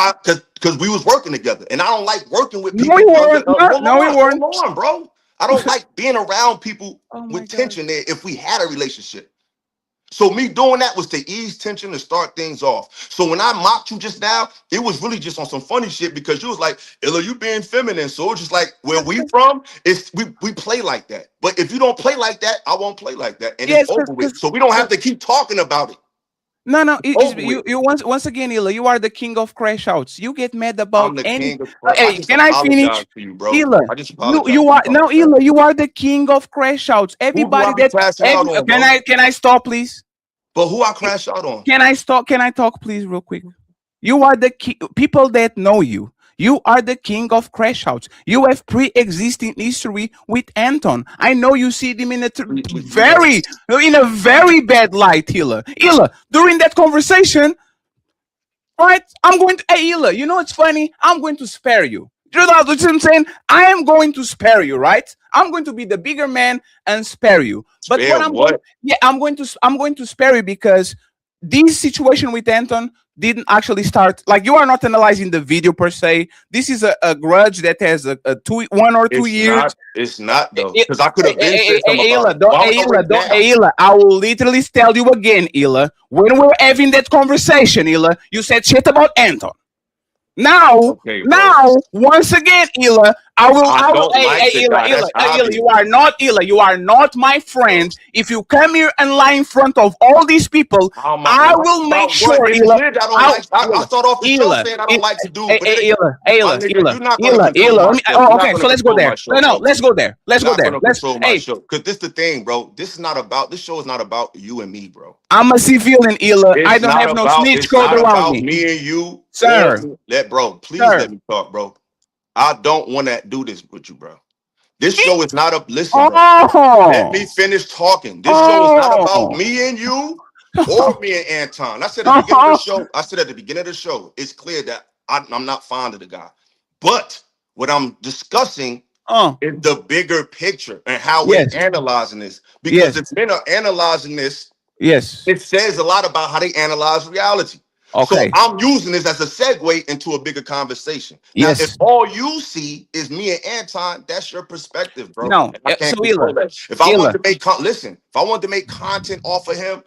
because we was working together, and I don't like working with no, people you under. weren't. No, no, you weren't. Hold on, bro. I don't like being around people Oh my with God. tension there. If we had a relationship. So me doing that was to ease tension and start things off. So when I mocked you just now, it was really just on some funny shit because you was like, Illa, you being feminine. So it's just like where we from, it's we play like that. But if you don't play like that, I won't play like that. And it's Yes, over with. because So we don't have to keep talking about it. no, no. Over with. You once again, Illa, you are the king of crash outs. You get mad I'm about the any. king of I Hey, just can I finish? apologize to you, bro. Illa, I just you apologize. you You are know no what I'm saying? Illa. You are the king of crash outs. Who do I Everybody be that crashing out on, bro? can I stop, please? But who I crash out on? Can I stop? Can I talk, please, real quick? You are the people that know you. You are the king of crash outs. You have pre-existing history with Anton. I know you see him in a in a very bad light, Hila. Hila, during that conversation, right? I'm going to, hey, Hila, you know what's funny? I'm going to spare you. You know what I'm saying? I am going to spare you, right? I'm going to be the bigger man and spare you. But Spare what I'm going, what? yeah, I'm going to spare you because this situation with Anton didn't actually start. Like you are not analyzing the video per se. This is a grudge that has a 1 or 2 years. It's not though. Because I could have been said something about Ayla, it. Why would I wait now? Ayla, I will literally tell you again, Ayla. When we were having that conversation, Ayla, you said shit about Anton. Now, Okay, bro. once again, Ila, I I will, don't like the guy. That's Ila, obvious. You are not my friend. If you come here and lie in front of all these people, How am I I lying will make about what? sure, It is Ila, I don't like. I Ila, start off the show Ila, saying I don't like to do, but my Ila, nigga, you're not gonna control Ila. my show. Oh, You're not okay, gonna so let's go control my there. show, No, bro. let's go there. Let's You're go not there. gonna Let's, control my hey, show. Cause this the thing, bro. This is not about this show is not about you and me, bro. I'm a civilian, Ila. I don't have no snitch It's code not around about me. me and you or Sir, bro. Please let sir. me talk, bro. I don't want to do this with you, bro. This show is not a listen, bro. Let me Oh, finish talking. This show is not about oh. me and you or me and Anton. I said at the beginning of the show, it's clear that I'm not fond of the guy. But what I'm discussing Oh, is the bigger picture and how we're yes, analyzing this. Because yes, if men are analyzing this, yes. it says a lot about how they analyze reality. So Okay. I'm using this as a segue into a bigger conversation. Now, if Yes. all you see is me and Anton, that's your perspective, bro. No. And I So can't control Illa, that. If I wanted Illa, to make listen, if I wanted to make content off of him,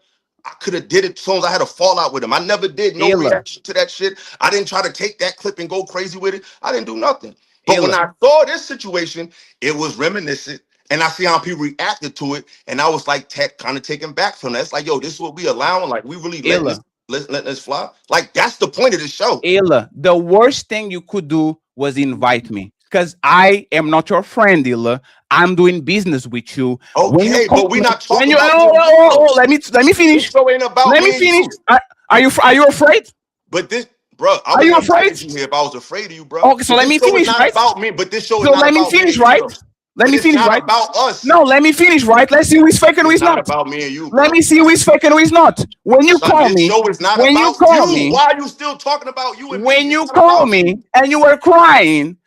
I could have did it as soon as I had a fallout with him. I never did no Illa, reaction to that shit. I didn't try to take that clip and go crazy with it. I didn't do nothing. But when Illa, I saw this situation, it was reminiscent. And I see how people reacted to it, and I was like, kind of taken back from that. It's like, yo, this is what we allowing. Like, we really letting Illa, this let this fly. Like, that's the point of the show. Illa. The worst thing you could do was invite me. Because I am not your friend, Illa. I'm doing business with you. When you Okay, call but we me, not when talking you about me and you, bro. let me This finish. show ain't about Let me me and finish. you. Are you afraid? But this, bro, I Are wouldn't you have invited afraid? you here if I was afraid of you, bro. Okay, so But let this me show is finish, not right? about me. But this show is So not let me about me finish, and you, right? though. Let But me it's finish, not right? about us. No, let me finish, right? Let's see who is fake and who It's is not not. about me and you, Let bro. me see who is fake and who is not. Son, this show is not When you about call you. me, Why are you still talking about you and me? when It's you not call about me you. and you were crying,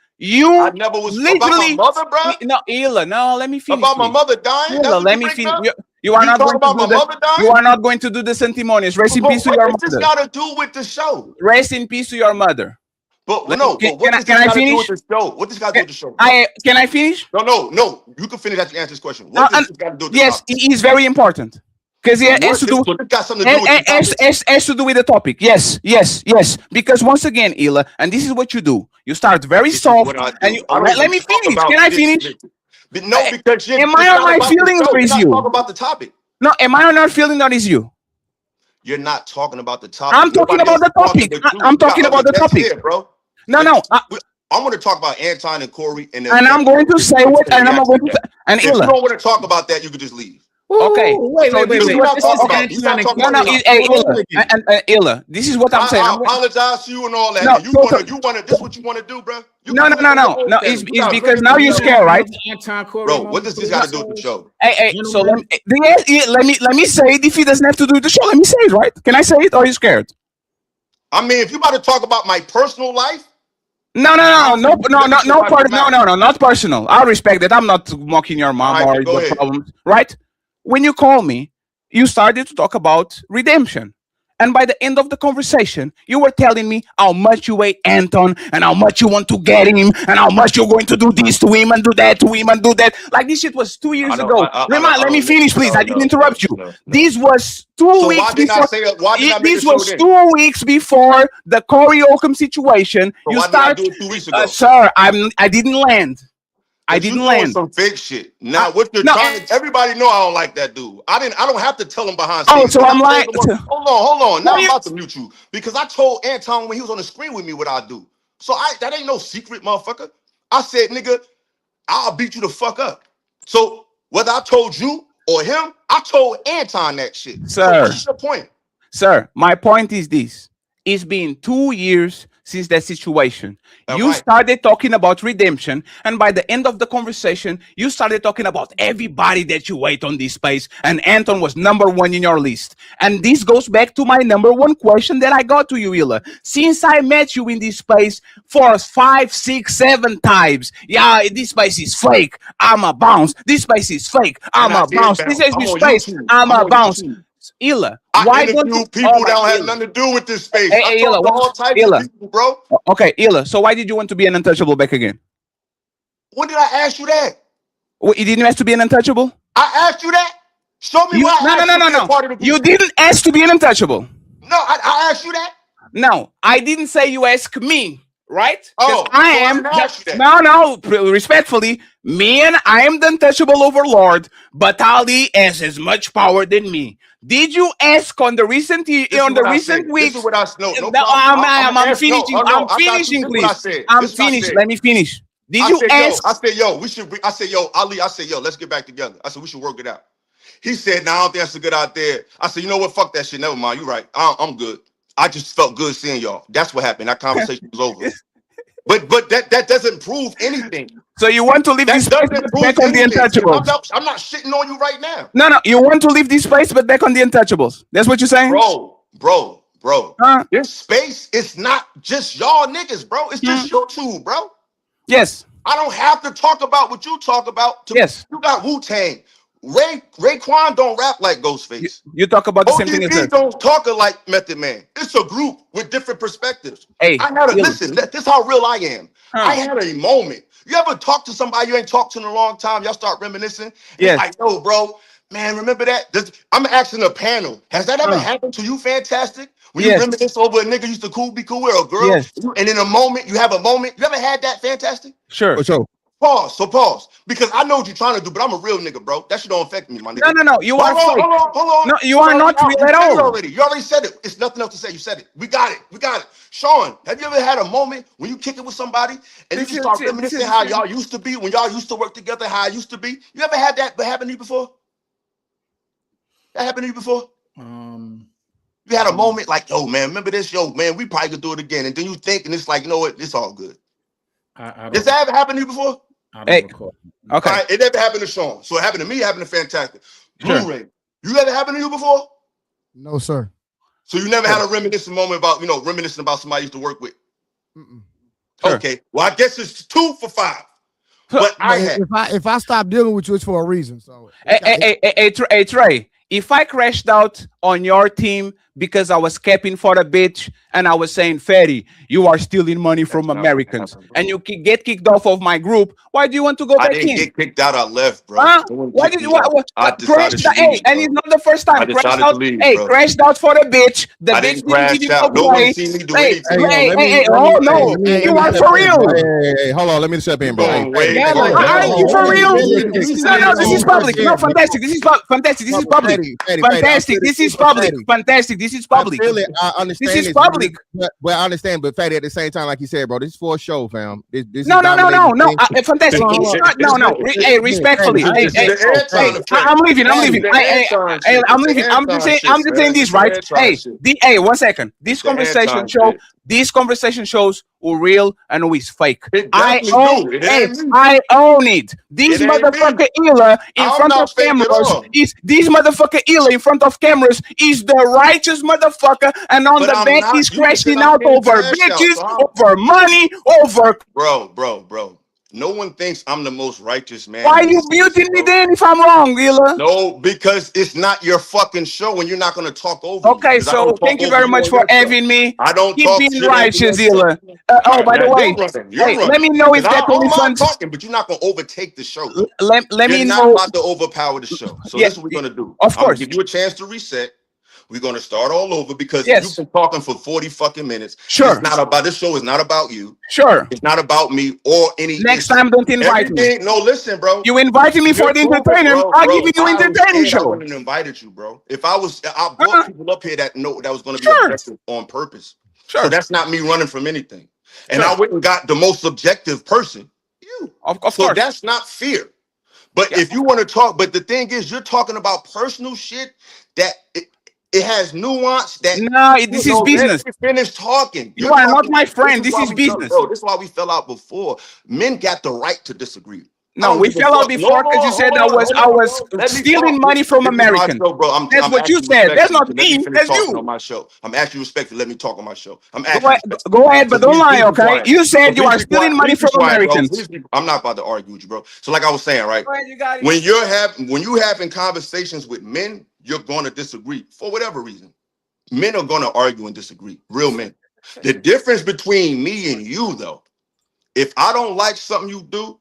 I you never was about my literally mother, bro. no, Illa, no, let me finish, About my please. mother dying. Illa, That's what let you me bring finish. up. You are You not talk going to about do my the mother dying? you are not going to do the sentimonious. Rest in But peace to what your does this mother. got to do with the show? Rest in peace to your mother. But Let, no, but what does can this I got to do with finish? the show? What does this got to do Can with the show, bro? can I finish? No. You can finish after you answer this question. What does And this got to do with the yes, topic? it is very important because So it has what? to do So this got something to do with the topic. has to do with the topic. Yes. Because once again, Ila, and this is what you do. You start very This is what soft, I and you do. I don't let even me talk finish. Can about I shit. finish? But no, because Am it's I on not my about the feelings show. or You're is not talking you? about the topic. No, am I on our feeling or is you? You're not talking about the topic. I'm talking Nobody about else the is talking topic. but you. I'm We got talking other about the guests topic. here, bro. No, Let no. I want to talk about Anton and Corey and the And I'm effect going to the say people what, can and I'm react going to to say, that. and If you Ila. don't want to talk about that, you can just leave. Okay, Wait, so this Because is we're what not this talking okay. about. We're not talking No, about no, the topic. hey, Hold Ila, on again. and Ila. This is what I'm saying. I I'm going. apologize to you and all that. No, And you wanna this what you want to do, bro? You can no, no, do it no, on your no, own no. channel. You It's got because millions now of you're views. scared, right? Anton Corey Bro, what moment, does this please. got to do with the show? Hey, so Gentlemen, let me say it. If he doesn't have to do the show, let me say it, right? Can I say it, or are you scared? I mean, if you about to talk about my personal life, No, no, I no, don't no, think you no, can no, let this no, shit out your mouth. no, not personal. I respect that. I'm not mocking your All mom right, or then go your ahead. problems, right? When you call me, you started to talk about redemption. And by the end of the conversation, you were telling me how much you hate Anton and how much you want to get him and how much you're going to do this to him and do that to him and do that. Like this shit was 2 years ago. I Let me don't finish, please. I didn't interrupt you. no. This was two So why weeks didn't I before. say why didn't I make the This show was then? 2 weeks before the Corey Oakham situation. So You why didn't I start, do it 2 weeks ago? sir. I didn't land. I But you didn't doing land. some fake shit. Now what you're No. trying to everybody know I don't like that dude. I don't have to tell him behind Oh, scenes. so When I I'm told lying. him hold on. Now No, I'm you. about to mute you. Because I told Anton when he was on the screen with me what I do. So that ain't no secret, motherfucker. I said, nigga, I'll beat you the fuck up. So whether I told you or him, I told Anton that shit. So Sir. what's your point? Sir, my point is this. It's been 2 years since that situation. All You right. started talking about redemption, and by the end of the conversation, you started talking about everybody that you wait on this space, and Anton was number one in your list. And this goes back to my number one question that I got to you, Illa. Since I met you in this space for 5, 6, 7 times, yeah, this space is fake. I'm a bounce. This space is fake. And I'm I a did bounce. This bounce. is I'm this on space. YouTube. I'm I'm a on bounce. YouTube. Illa, I why don't interview you? people Oh that my, don't have Illa. nothing to do with this space. Hey, I hey, talk Illa, to all types of Illa. people, bro. Okay, Illa. So why did you want to be an untouchable back again? When did I ask you that? You didn't ask to be an untouchable. I asked you that. Show me You where I asked you to be a no. part of the You group. didn't ask to be an untouchable. No, I asked you that. No, I didn't say you ask me, right? Because Oh, I so I am. didn't ask you that. Respectfully, me and I am the untouchable overlord, but Ali has as much power than me. Did you ask on the recent This is what I said. This is weeks? what I no No, problem. I'm I'm ask, no, finishing. oh no, I'm I got you. finishing, This is what I please. said. I'm This is what I finished. said. Let me finish. Did you ask? I said, yo, we should. I said, yo, Ali. I said, yo, let's get back together. I said, we should work it out. He said, "No, I don't think that's a good idea." I said, "You know what? Fuck that shit. Never mind. You right. I'm good. I just felt good seeing y'all. That's what happened. That conversation was over. But that doesn't prove anything. So you want to leave That this place, doesn't but back prove on the anything. untouchables? I'm not shitting on you right now, No, no. You want to leave this place, but back on the untouchables. That's what you're saying? bro. Huh? This space is not just y'all niggas, bro. It's just YouTube, bro. Yes. I don't have to talk about what you talk about. Yes. You got Wu-Tang. Raekwon don't rap like Ghostface. You talk about the same thing as ODB us. don't talk like Method Man. It's a group with different perspectives. Hey, I had a Illa. listen. This is how real I am. I Huh. had a moment. You ever talk to somebody you ain't talked to in a long time? Y'all start reminiscing. It's Yes. like, yo, bro, man, remember that? I'm asking a panel. Has that ever Huh. happened to you? Fantastic. When you Yes. reminisce over a nigga used to be cool with, or a girl, Yes. and in a moment you have a moment. You ever had that? Fantastic. Sure. For sure. Pause. Because I know what you're trying to do, but I'm a real nigga, bro. That shit don't affect me, my nigga. No. You are fake. Hold on. No, you are not real at all. You already said it. It's nothing else to say. You said it. We got it. Sean, have you ever had a moment when you kick it with somebody and you just start reminiscing how y'all used to be when y'all used to work together, how I used to be? You ever had that happen to you before? That happened to you before? You had a moment like, yo, man, remember this? Yo, man, we probably could do it again. And then you think, and it's like, you know what? It's all good. Does that ever happen to you before? I don't recall. Okay. All right, it never happened to Sean. So it happened to me, it happened to Fantastic. Sure. Blu-ray. You ever happened to you before? No, sir. So you never had a reminiscent moment about, reminiscing about somebody you used to work with? Sure. Okay. Well, I guess it's 2 for 5. But if I stop dealing with you, it's for a reason. So Hey, Trey, if I crashed out on your team because I was capping for a bitch and I was saying, Ferry, you are stealing money from Americans, and you get kicked off of my group, why do you want to go I back didn't in? get kicked out. I left, bro. Huh? No one Why kicked did you me out. I crash decided to Hey, leave, and bro. it's not the first I time. Crashed decided to out. leave, Hey, bro. crashed out for the bitch. The I bitch didn't didn't give crash you out. no No one play. seen me do Hey, anything. oh no, you are for real. Hey, hold on. Let me step in, bro. Going way Yeah, far. are you for real? No, this is public. No, Fantastic. fantastic. This is fantastic. This is public. Fantastic. This is public. Fantastic. This is public. I feel it. I understand. This is public. But I understand. But Fatty, at the same time, like you said, bro, this is for a show, fam. This No. is dominating thing. Fantastic. It's not. No. Hey, respectfully. It's Hey, the Anton effect. I'm leaving. It's the Anton shit. I'm It's the leaving. I'm just saying. Anton I'm just saying shit, this, man. right? It's the Anton Hey, shit. hey, 1 second. It's the Anton shit. This conversation shows who real and who is fake. It I definitely own do. It it. ain't me. I own it. This It ain't motherfucker me. Illa in I'm front not of fake at cameras all. is this motherfucker Illa in front of cameras is the righteous motherfucker, and on But the I'm back not. he's You just said crashing I out can't over crash out. bitches, So how? over money, over. Bro. No one thinks I'm the most righteous man. Why in you this muting space, me bro. then if I'm wrong, Illa? No, because it's not your fucking show and you're not going to talk over me. Okay, Because I so don't talk thank you over very you much on for your show. having me. I don't Keep talk being shit over your righteous, show. Illa. Oh, by the way, You're running. let me know if Because that I'm not OnlyFans. talking, but you're not going to overtake the show. Let You're me not know. about to overpower the show. So Yeah, this is what we're going to do. of I'm going course. to give you a chance to reset. We're going to start all over because Yes. you've been talking for 40 fucking minutes. Sure. It's not about, this show is not about you. Sure. It's not about me or any Next issue. time, don't invite me. Everything, no, listen, bro. You invited me for the You're cool, entertainment. bro, I'll give you I entertaining understand. I show. wouldn't have invited you, bro. If I brought people up here that know that was going to be Sure. aggressive on purpose. Sure. So that's not me running from anything. And Sure. I went and got the most subjective person, you. Of So course. that's not fear. But Yeah. if you want to talk, but the thing is, you're talking about personal shit that it has nuance. That No, this is business. Let me finish talking. You are not my friend. This is business. Bro, this is why we fell out before. Men got the right to disagree. No, we fell out before because you said I was stealing money from Americans. That's what you said. That's not me. That's you. On my show. I'm asking you respectfully. Let me talk on my show. I'm Go asking. ahead, go ahead, but don't lie, okay? quiet. You said So you are please be stealing quiet. money Please be from quiet, bro. Americans. Please be- I'm not about to argue with you, bro. So like I was saying, right? Go ahead, you got it. When you having conversations with men, you're going to disagree for whatever reason. Men are going to argue and disagree. Real men. The difference between me and you, though, if I don't like something you do,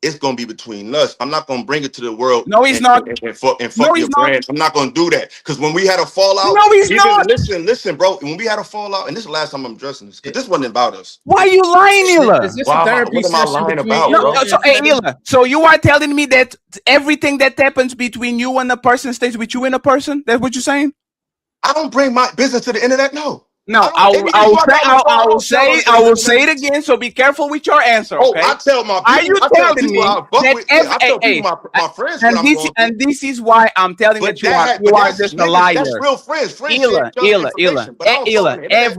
it's gonna be between us. I'm not gonna bring it to the world. No, he's not. And fuck your brand. I'm not gonna do that. Because when we had a fallout, no, he's not. Listen, bro. When we had a fallout, and this is the last time I'm addressing this, because this wasn't about us. Why are you lying, Illa? Is this Why a am I- therapy what am I session lying between about, Illa bro? and So, Fetty? Illa, so you are telling me that everything that happens between you and a person stays with you and a person? That's what you're saying? I don't bring my business to the internet. No. No, I will say it again. So be careful with your answer. Oh, Okay? I tell my people. Are you I tell telling people me I fuck that with. I tell people my friends what I'm going through. and this is why I'm telling But that you are just a liar. That's real friends. Friends Illa, share information. But I don't talk on the internet.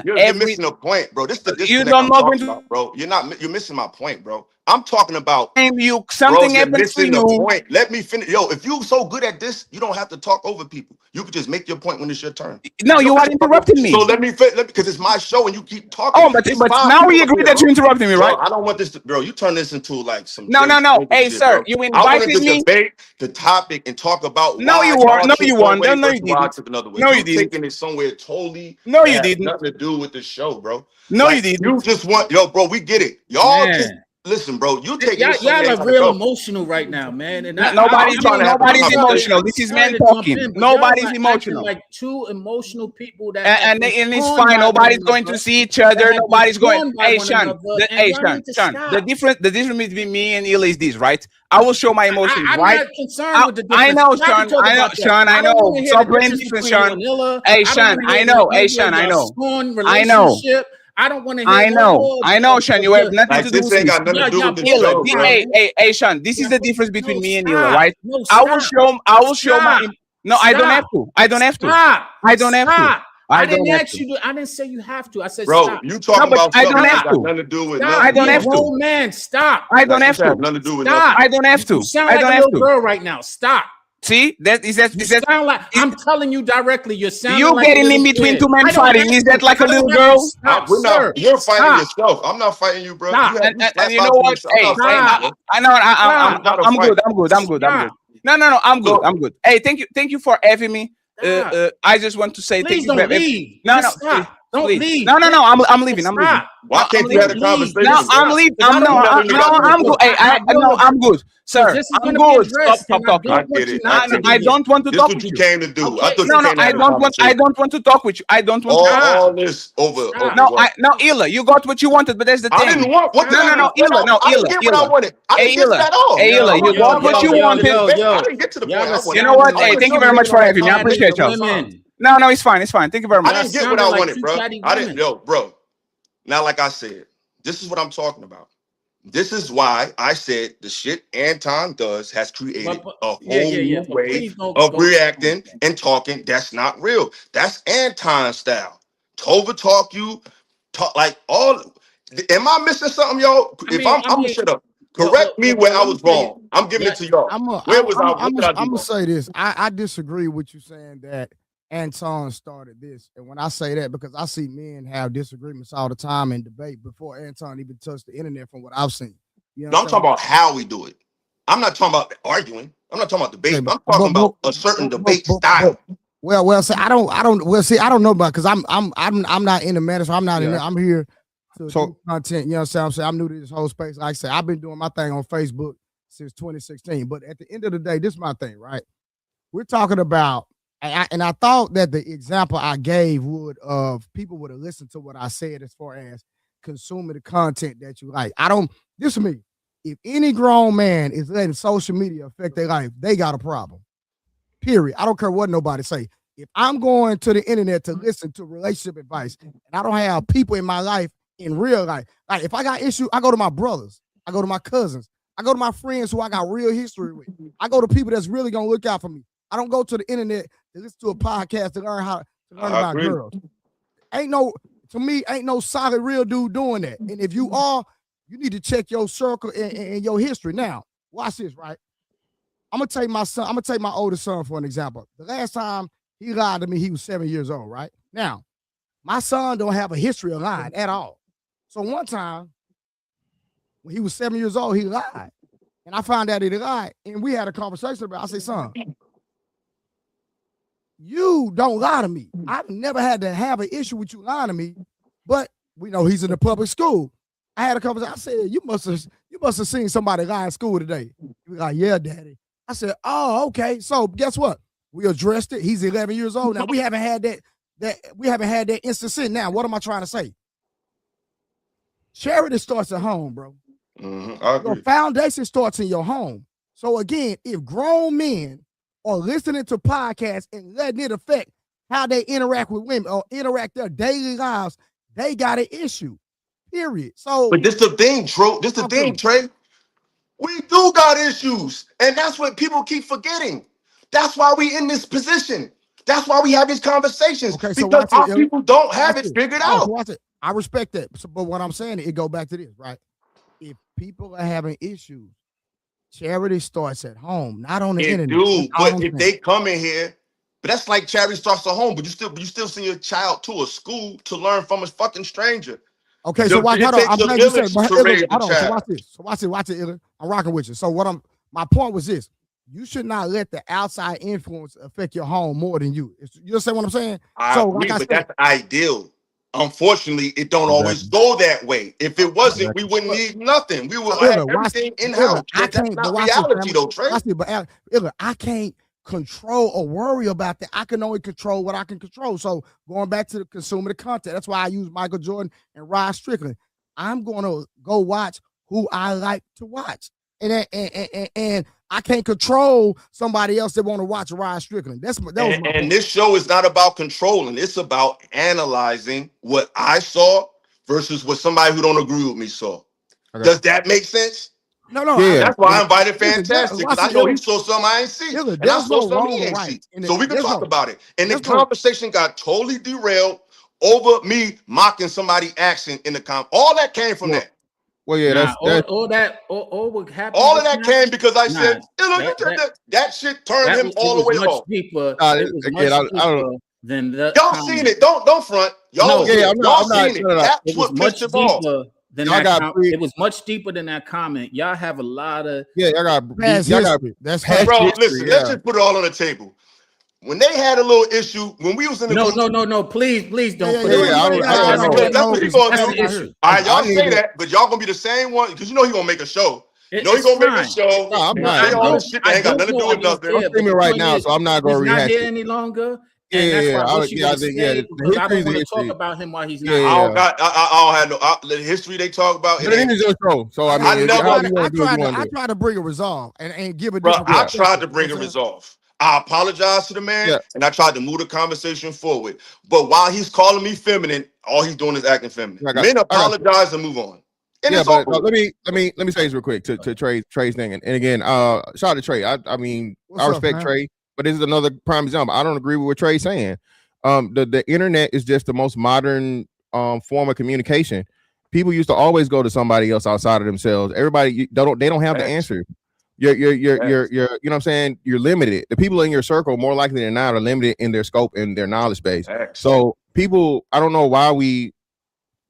You're missing a point, bro. This is the disconnect I'm talking about, bro. You're missing my point, bro. I'm talking about you something you're happens to missing the you. point. Let me finish. Yo, if you so good at this, you don't have to talk over people. You could just make your point when it's your turn. No, you are interrupting me. So let me because it's my show and you keep talking. Oh, but It's fine. now we People agree up that here, you're interrupting me, bro. right? I don't want this to, bro. You turn this into like some No. Hey, shit, sir, bro. you I wanted invited to me. debate the topic and talk about No, why you y'all weren't. No, took you one weren't. way No, you versus why I didn't. took another way. No, you You didn't. taking it somewhere totally No, that you has didn't. nothing to do with the show, bro. No, Like, you didn't. you just want, yo, bro, we get it. Y'all just Man, listen, bro. You taking it y'all somewhere are gotta real go. emotional right now, man. And Nobody's emotional. I'm This is sorry men to jump talking. in, but Nobody's y'all are acting emotional. like two emotional people that And been it's scorned fine. by one Nobody's going to another, see each that other. have been Nobody's going. scorned by Hey, one Sean. another, and y'all need to Sean. stop. The difference between me and Ila is this, right? I will show my emotions, I'm right? not concerned with the difference. I know, We're not Sean. talk I know, about that. Sean. I I don't want know. to hear Stop the playing difference defense, between you Sean. and Illa. Hey, I don't Sean. want to I hear know. Hey, maybe Sean. I your know. scorned I know. relationship. I don't want to hear I know. I know, of Sean. You have nothing Like, to do this with ain't this. got nothing to do with the Ila, show, bro. hey, Sean. This is the difference between me and Ila, right? No, I will show my. No, I don't have to. I don't have to. Stop. I don't have to. I don't didn't have ask to. you to. I didn't say you have to. I said Bro, stop. you talking No, but about I something don't that have got to. nothing to do with Stop. nothing. I don't Be a have to. grown man. Stop. I don't Like, have this has to. nothing to do with Stop. nothing. I don't have to. You sound I like don't a have little to. girl right now. Stop. See, You sound like I'm telling you directly. You're sounding you like getting a in little between kid. two men I don't fighting? have Is to. that like a I don't little have to. girl? Stop, We're not. sir. You're fighting Stop. yourself. I'm not fighting you, bro. Stop. You And slap you my know what? face. I'm Hey, not fighting you, bro. I know. It's not a I'm fight. good. I'm good. I'm good. I'm good. No. I'm good. So, I'm good. Hey, thank you for having me. Stop. I just want to say thank Please you for don't leave. No, Just stop. Don't please. leave. No. I'm leaving. I'm leaving. Stop. why No, can't I'm you have a leaving. Leave. conversation, No, Just bro? I'm stop. leaving. 'Cause I don't want Nothing to got to do I'm with good. this. No, I'm good, sir. This is I'm going to be good. addressed, Stop and I talking. I don't want get you it. not I to get be I it. here. don't want to This is talk what with you you. came to do. Okay, I thought No, you came to I have a don't want. I conversation. don't want to talk with you. I don't want to talk. All this over Stop. No, what? Illa, you got what you wanted, but that's the I thing. didn't want. What did I No, get? Illa, I didn't get what I Illa. wanted. I Hey, didn't get it Illa. at all. Hey, Illa, I'm you not got talking what about you the wanted. debate. I didn't get to the point Y'all I are wanted. You know what? sounding Hey, like thank you two very much for having me. I retarded appreciate y'all. women. No, it's fine. It's fine. Thank you very I much. Y'all didn't get what sounding I like wanted, two bro. chatty I didn't. women. Yo, bro. Now, like I said, this is what I'm talking about. This is why I said the shit Anton does has created a whole new But way please don't of go. reacting and talking. That's not real. That's Anton style. Tova talk you talk like all. Am I missing something, y'all? If I'm gonna shut up. Correct me where I Let me was tell you. wrong. I'm giving it to y'all. I'm Where was I? What did I do gonna wrong? say this. I disagree with you saying that Anton started this, and when I say that, because I see men have disagreements all the time in debate before Anton even touched the internet, from what I've seen. You know No, what I'm talking about how we do it. I'm not talking about arguing. I'm not talking about debate. Okay, I'm talking about a certain debate style. well, see, I don't know about, because I'm not in the matter, so I'm not in there. I'm here to do content. You know what I'm saying? I'm new to this whole space. Like I said, I've been doing my thing on Facebook since 2016. But at the end of the day, this is my thing, right? We're talking about, and I thought that the example I gave people would have listened to what I said as far as consuming the content that you like. This is me. If any grown man is letting social media affect their life, they got a problem. Period. I don't care what nobody say. If I'm going to the internet to listen to relationship advice and I don't have people in my life in real life, like if I got issues, I go to my brothers, I go to my cousins, I go to my friends who I got real history with. I go to people that's really gonna look out for me. I don't go to the internet to listen to a podcast to learn about girls. Ain't no solid real dude doing that. And if you are, you need to check your circle and your history. Now, watch this, right? I'm gonna take my oldest son for an example. The last time he lied to me, he was 7 years old, right? Now, my son don't have a history of lying at all. So one time, when he was 7 years old, he lied. And I found out that he lied. And we had a conversation about it. I said, son, you don't lie to me. I've never had to have an issue with you lying to me, but we know he's in the public school. I had a conversation. I said, you must have seen somebody lie in school today. He was like, yeah, daddy. I said, oh, okay. So guess what? We addressed it. He's 11 years old now. We haven't had that instance in. Now, what am I trying to say? Charity starts at home, bro. Your foundation starts in your home. So again, if grown men are listening to podcasts and letting it affect how they interact with women or interact their daily lives, they got an issue. Period. So, but this the thing, Trey. Trey. We do got issues, and that's what people keep forgetting. That's why we in this position. That's why we have these conversations. Okay, so because our people don't have it figured out. I respect that. But what I'm saying, it go back to this, right? if people are having issues, charity starts at home, not on the It internet. do, That's all but I'm if saying. they come in here, but that's like charity starts at home, but you still send your child to a school to learn from a fucking stranger. Okay, so watch. It Hold on. takes I'm a glad you said. village But to Illa, raise the hold on. So watch child. this. So watch it, Illa. I'm rocking with you. So my point was this: you should not let the outside influence affect your home more than you. You understand what I'm saying? I So agree, like I but said, that's ideal. Unfortunately, it don't always Exactly. go that way. If it wasn't, we Exactly. wouldn't need nothing. We would have Illa, watch. everything in Illa, house. I That's can't. But not watch this, reality, family. though, Trey. Watch this, but Illa, I can't control or worry about that. I can only control what I can control. So going back to the consumer the content, that's why I use Michael Jordan and Rod Strickland. I'm gonna go watch who I like to watch, and I can't control somebody else that want to watch Rod Strickland. That was my And point. this show is not about controlling. It's about analyzing what I saw versus what somebody who don't agree with me saw. Okay. Does that make sense? No. Yeah. That's why I invited Listen, Fantastic, because watch I it, know Illa. he saw something I ain't see. Illa, And I there's saw no something wrong he or ain't right. see. So we can There's talk no, about it. And the there's no, conversation got totally derailed over me mocking somebody's action in the All that came from Well, that. well, yeah, Nah, that's all what happened All of just that now. came because I Nah, said, you know, that that that shit turned him it all the was way much off. deeper. It was again. much I don't. deeper than the Y'all seen comment. it. Don't front. Y'all No, was Yeah, there. I'm Y'all not. seen it. No. That's it was what much pissed him off. deeper than Y'all that. got It was much deeper than that comment. Y'all have a lot of Yeah, past y'all got history. That's past fact. Bro, history. listen, let's Yeah. just put it all on the table. When they had a little issue, when we was in the group, no. Please don't put Yeah, it. I don't that's know. what he gonna That's do. the issue. All right, I y'all didn't say even. that, but y'all gonna be the same one because you know he gonna make a show. You know he It's gonna make a fine. show No, I'm and not. say all I'm this shit that ain't got nothing to do with I don't nothing. care. But streaming the right point now, is, so I'm not gonna he's not rehash here it. any longer, Yeah, and that's why I wish yeah, you would have yeah. stayed The because I history don't is want the to talk history. about him while he's not. Yeah, here. I don't got. I don't have no the history they talk about. It But it ain't. is your show, so I I mean, never- however you I want to do it, you want to I do it. try to bring a resolve and give a Bro, different I Yeah, tried perspective. to bring You a know what I'm resolve. I apologize to the man, yeah. and I tried to move the conversation forward. But while he's calling me feminine, all he's doing is acting feminine. Men I got you. apologize and move on, and Yeah, it's but over. let me say this real quick to Trey's thing, and again, shout out to Trey. I mean, What's I up, respect man? Trey, but this is another prime example. I don't agree with what Trey's saying. The internet is just the most modern form of communication. People used to always go to somebody else outside of themselves. Everybody they don't have the Facts. answer. You're Facts. you know what I'm saying? You're limited. The people in your circle, more likely than not, are limited in their scope and their knowledge base. Facts. So people, I don't know why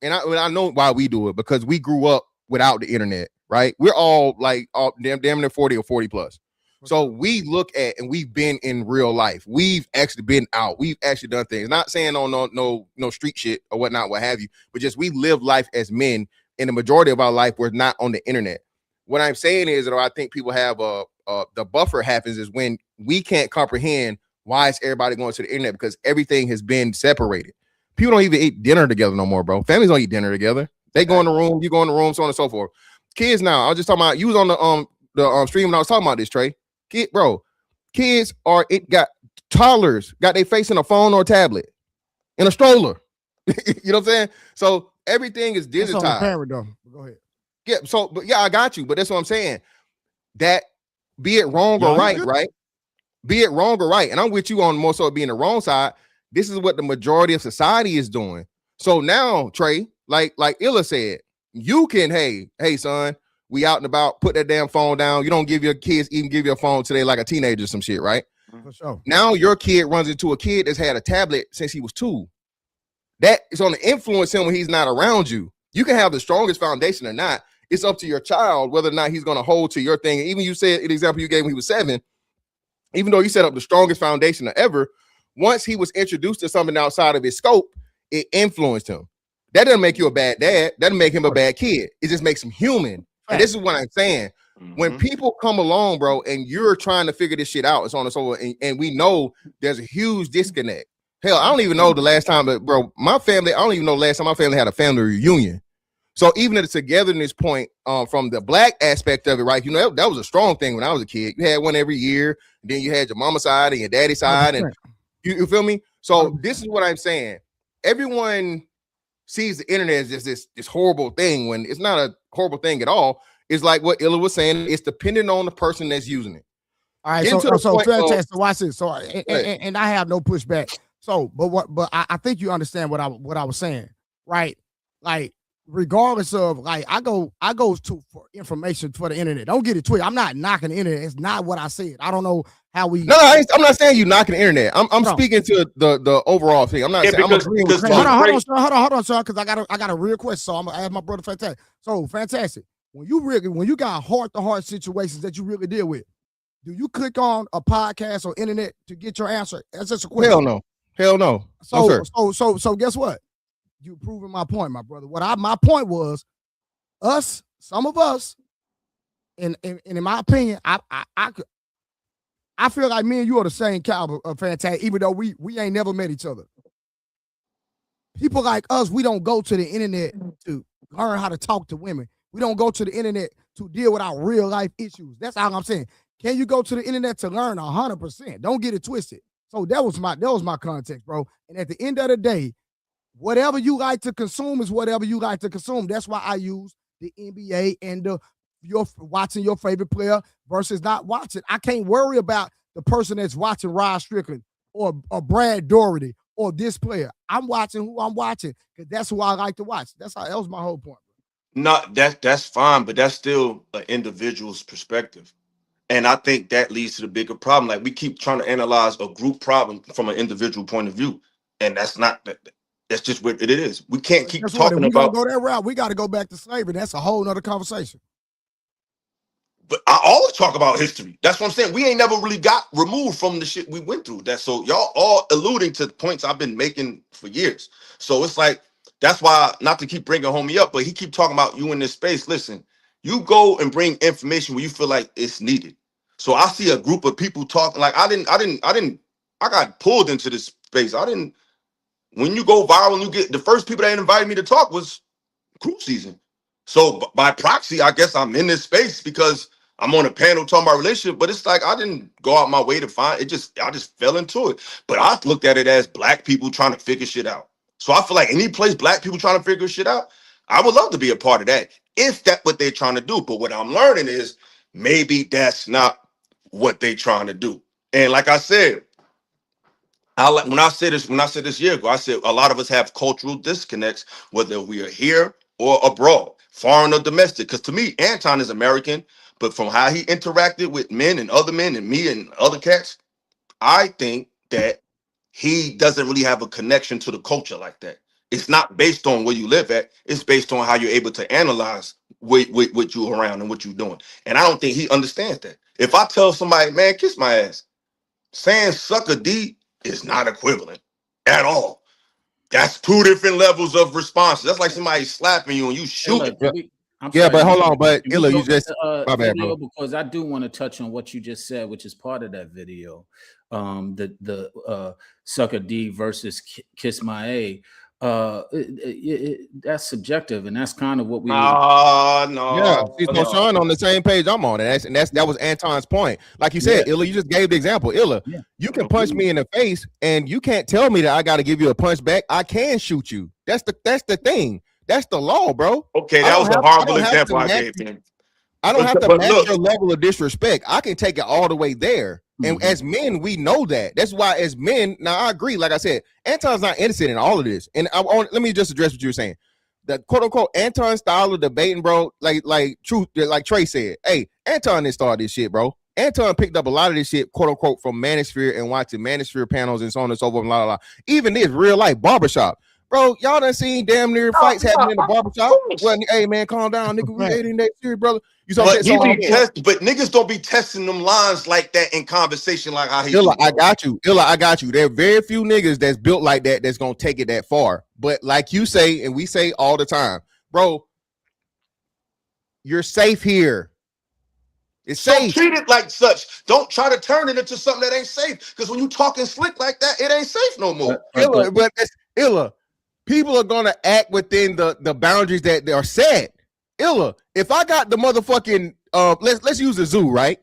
I know why we do it, because we grew up without the internet, right? We're all like damn near 40 or 40 plus. So we look at, and we've been in real life. We've actually been out. We've actually done things. Not saying on no street shit or whatnot, what have you, but just we live life as men, and the majority of our life we're not on the internet. What I'm saying is that I think people have the buffer happens is when we can't comprehend why is everybody going to the internet, because everything has been separated. People don't even eat dinner together no more, bro. Families don't eat dinner together. They go in the room, you go in the room, so on and so forth. Kids now, I was just talking about, you was on the stream when I was talking about this, Trey. Kids got toddlers, got their face in a phone or a tablet, in a stroller. You know what I'm saying? So everything is digitized. That's on the parent, though. Go ahead. Yeah, but I got you. But that's what I'm saying. That be it wrong or right, right? Be it wrong or right. And I'm with you on more so being the wrong side. This is what the majority of society is doing. So now, Trey, like Illa said, you can, hey, son, we out and about, put that damn phone down. You don't give your kids even give your phone today like a teenager, some shit, right? For sure. Now your kid runs into a kid that's had a tablet since he was 2. That is going to influence him when he's not around you. You can have the strongest foundation or not. It's up to your child whether or not he's going to hold to your thing. Even you said, an example you gave when he was 7, even though you set up the strongest foundation ever, once he was introduced to something outside of his scope, it influenced him. That doesn't make you a bad dad. That doesn't make him a bad kid. It just makes him human. And this is what I'm saying. When people come along, bro, and you're trying to figure this shit out, it's on and so on, and we know there's a huge disconnect. Hell, I don't even know the last time, but bro, my family, I don't even know the last time my family had a family reunion. So even at the togetherness point, from the black aspect of it, right? You know, that was a strong thing when I was a kid. You had one every year, and then you had your mama side and your daddy side, 100%. And you feel me? So 100%. This is what I'm saying. Everyone sees the internet as just this horrible thing when it's not a horrible thing at all. It's like what Illa was saying. It's dependent on the person that's using it. All right, so fantastic. Watch this. So and I have no pushback. So, but I think you understand what I was saying, right? Like regardless of like I go to for information for the internet. Don't get it twisted. I'm not knocking the internet. It's not what I said. I don't know how we. No, I'm not saying you knocking the internet. I'm speaking to the overall thing. I'm not saying I'm agreeing with hold on, son, because I got a real question. So I'm gonna ask my brother Fantastic. So Fantastic, when you got heart-to-heart situations that you really deal with, do you click on a podcast or internet to get your answer? That's just a question. Hell no. So guess what? You proving my point, my brother. My point was some of us, and in my opinion, I feel like me and you are the same caliber of Fantastic, even though we ain't never met each other. People like us, we don't go to the internet to learn how to talk to women. We don't go to the internet to deal with our real life issues. That's all I'm saying. Can you go to the internet to learn 100%? Don't get it twisted. So that was my context, bro. And at the end of the day, whatever you like to consume is whatever you like to consume. That's why I use the NBA and your watching your favorite player versus not watching. I can't worry about the person that's watching Rod Strickland or Brad Doherty or this player. I'm watching who I'm watching because that's who I like to watch. That was my whole point. No, that's fine, but that's still an individual's perspective. And I think that leads to the bigger problem. Like we keep trying to analyze a group problem from an individual point of view. And that's just what it is. We can't keep talking about. Go that route. We got to go back to slavery. That's a whole nother conversation. But I always talk about history. That's what I'm saying. We ain't never really got removed from the shit we went through. So y'all all alluding to points I've been making for years. So it's like, that's why, not to keep bringing homie up, but he keep talking about you in this space. Listen, you go and bring information where you feel like it's needed. So I see a group of people talking like I got pulled into this space. When you go viral and you get the first people that invited me to talk was Crew Season. So by proxy, I guess I'm in this space because I'm on a panel talking about relationship, but it's like I didn't go out my way to find it. I just fell into it. But I looked at it as black people trying to figure shit out. So I feel like any place black people trying to figure shit out, I would love to be a part of that if that's what they're trying to do. But what I'm learning is maybe that's not what they're trying to do. And like I said, when I said this year ago, I said a lot of us have cultural disconnects, whether we are here or abroad, foreign or domestic. Because to me, Anton is American, but from how he interacted with men and other men and me and other cats, I think that he doesn't really have a connection to the culture like that. It's not based on where you live at. It's based on how you're able to analyze what you around and what you're doing. And I don't think he understands that. If I tell somebody, man, kiss my ass, saying suck a D is not equivalent at all. That's two different levels of response. That's like somebody slapping you and you shooting. Yeah, but hold on, but Illa, you just my bad, video, bro. Because I do want to touch on what you just said, which is part of that video. The sucker D versus kiss my A. That's subjective, and that's kind of what we. No. Yeah, she's no Sean on the same page I'm on, and that was Anton's point. Like you said, Illa, you just gave the example. Illa, you can punch me in the face, and you can't tell me that I got to give you a punch back. I can shoot you. That's the thing. That's the law, bro. Okay, that was a horrible example I gave him. I don't have to match your level of disrespect. I can take it all the way there. And as men, we know that. That's why as men, now I agree, like I said, Anton's not innocent in all of this. And let me just address what you were saying. The quote unquote Anton style of debating, bro, like Trey said, hey, Anton didn't start this shit, bro. Anton picked up a lot of this shit, quote unquote, from Manosphere and watching Manosphere panels and so on and so forth, blah, blah, blah. Even this real life barbershop. Bro, y'all done seen damn near fights happening in the barbershop. Well, hey, man, calm down, nigga. We ain't in that serious, brother. You know what I'm saying? But niggas don't be testing them lines like that in conversation like how he Illa, I got you. There are very few niggas that's built like that that's going to take it that far. But like you say, and we say all the time, bro, you're safe here. It's safe. Treat it like such. Don't try to turn it into something that ain't safe. Because when you talking slick like that, it ain't safe no more. Illa, people are gonna act within the boundaries that they are set. Illa, if I got the motherfucking let's use the zoo, right?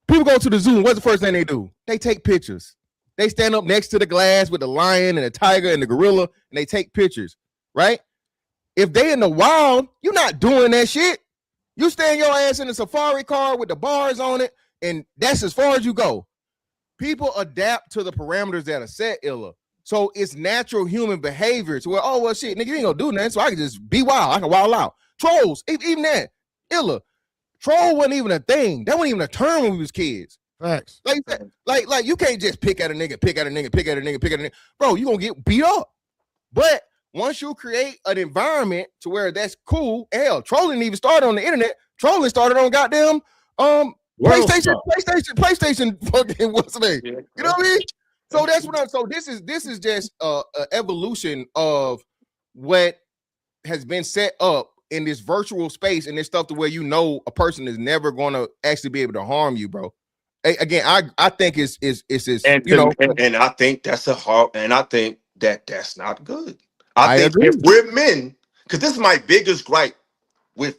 People go to the zoo, and what's the first thing they do? They take pictures. They stand up next to the glass with the lion and the tiger and the gorilla, and they take pictures, right? If they in the wild, you're not doing that shit. You stand your ass in a safari car with the bars on it, and that's as far as you go. People adapt to the parameters that are set, Illa. So it's natural human behavior to where, oh, well, shit, nigga, you ain't gonna do nothing, so I can just be wild. I can wild out. Trolls, even that. Illa, troll wasn't even a thing. That wasn't even a term when we was kids. Facts. Like you can't just pick at a nigga. Bro, you gonna get beat up. But once you create an environment to where that's cool, hell, trolling even started on the internet. Trolling started on goddamn PlayStation, fucking what's the name? You know what I mean? So that's what I'm. So this is just a evolution of what has been set up in this virtual space and this stuff to where you know a person is never going to actually be able to harm you, bro. Again, I think it's And you know, and I think that's a hard, and I think that's not good. I think agree. if we're men, because this is my biggest gripe with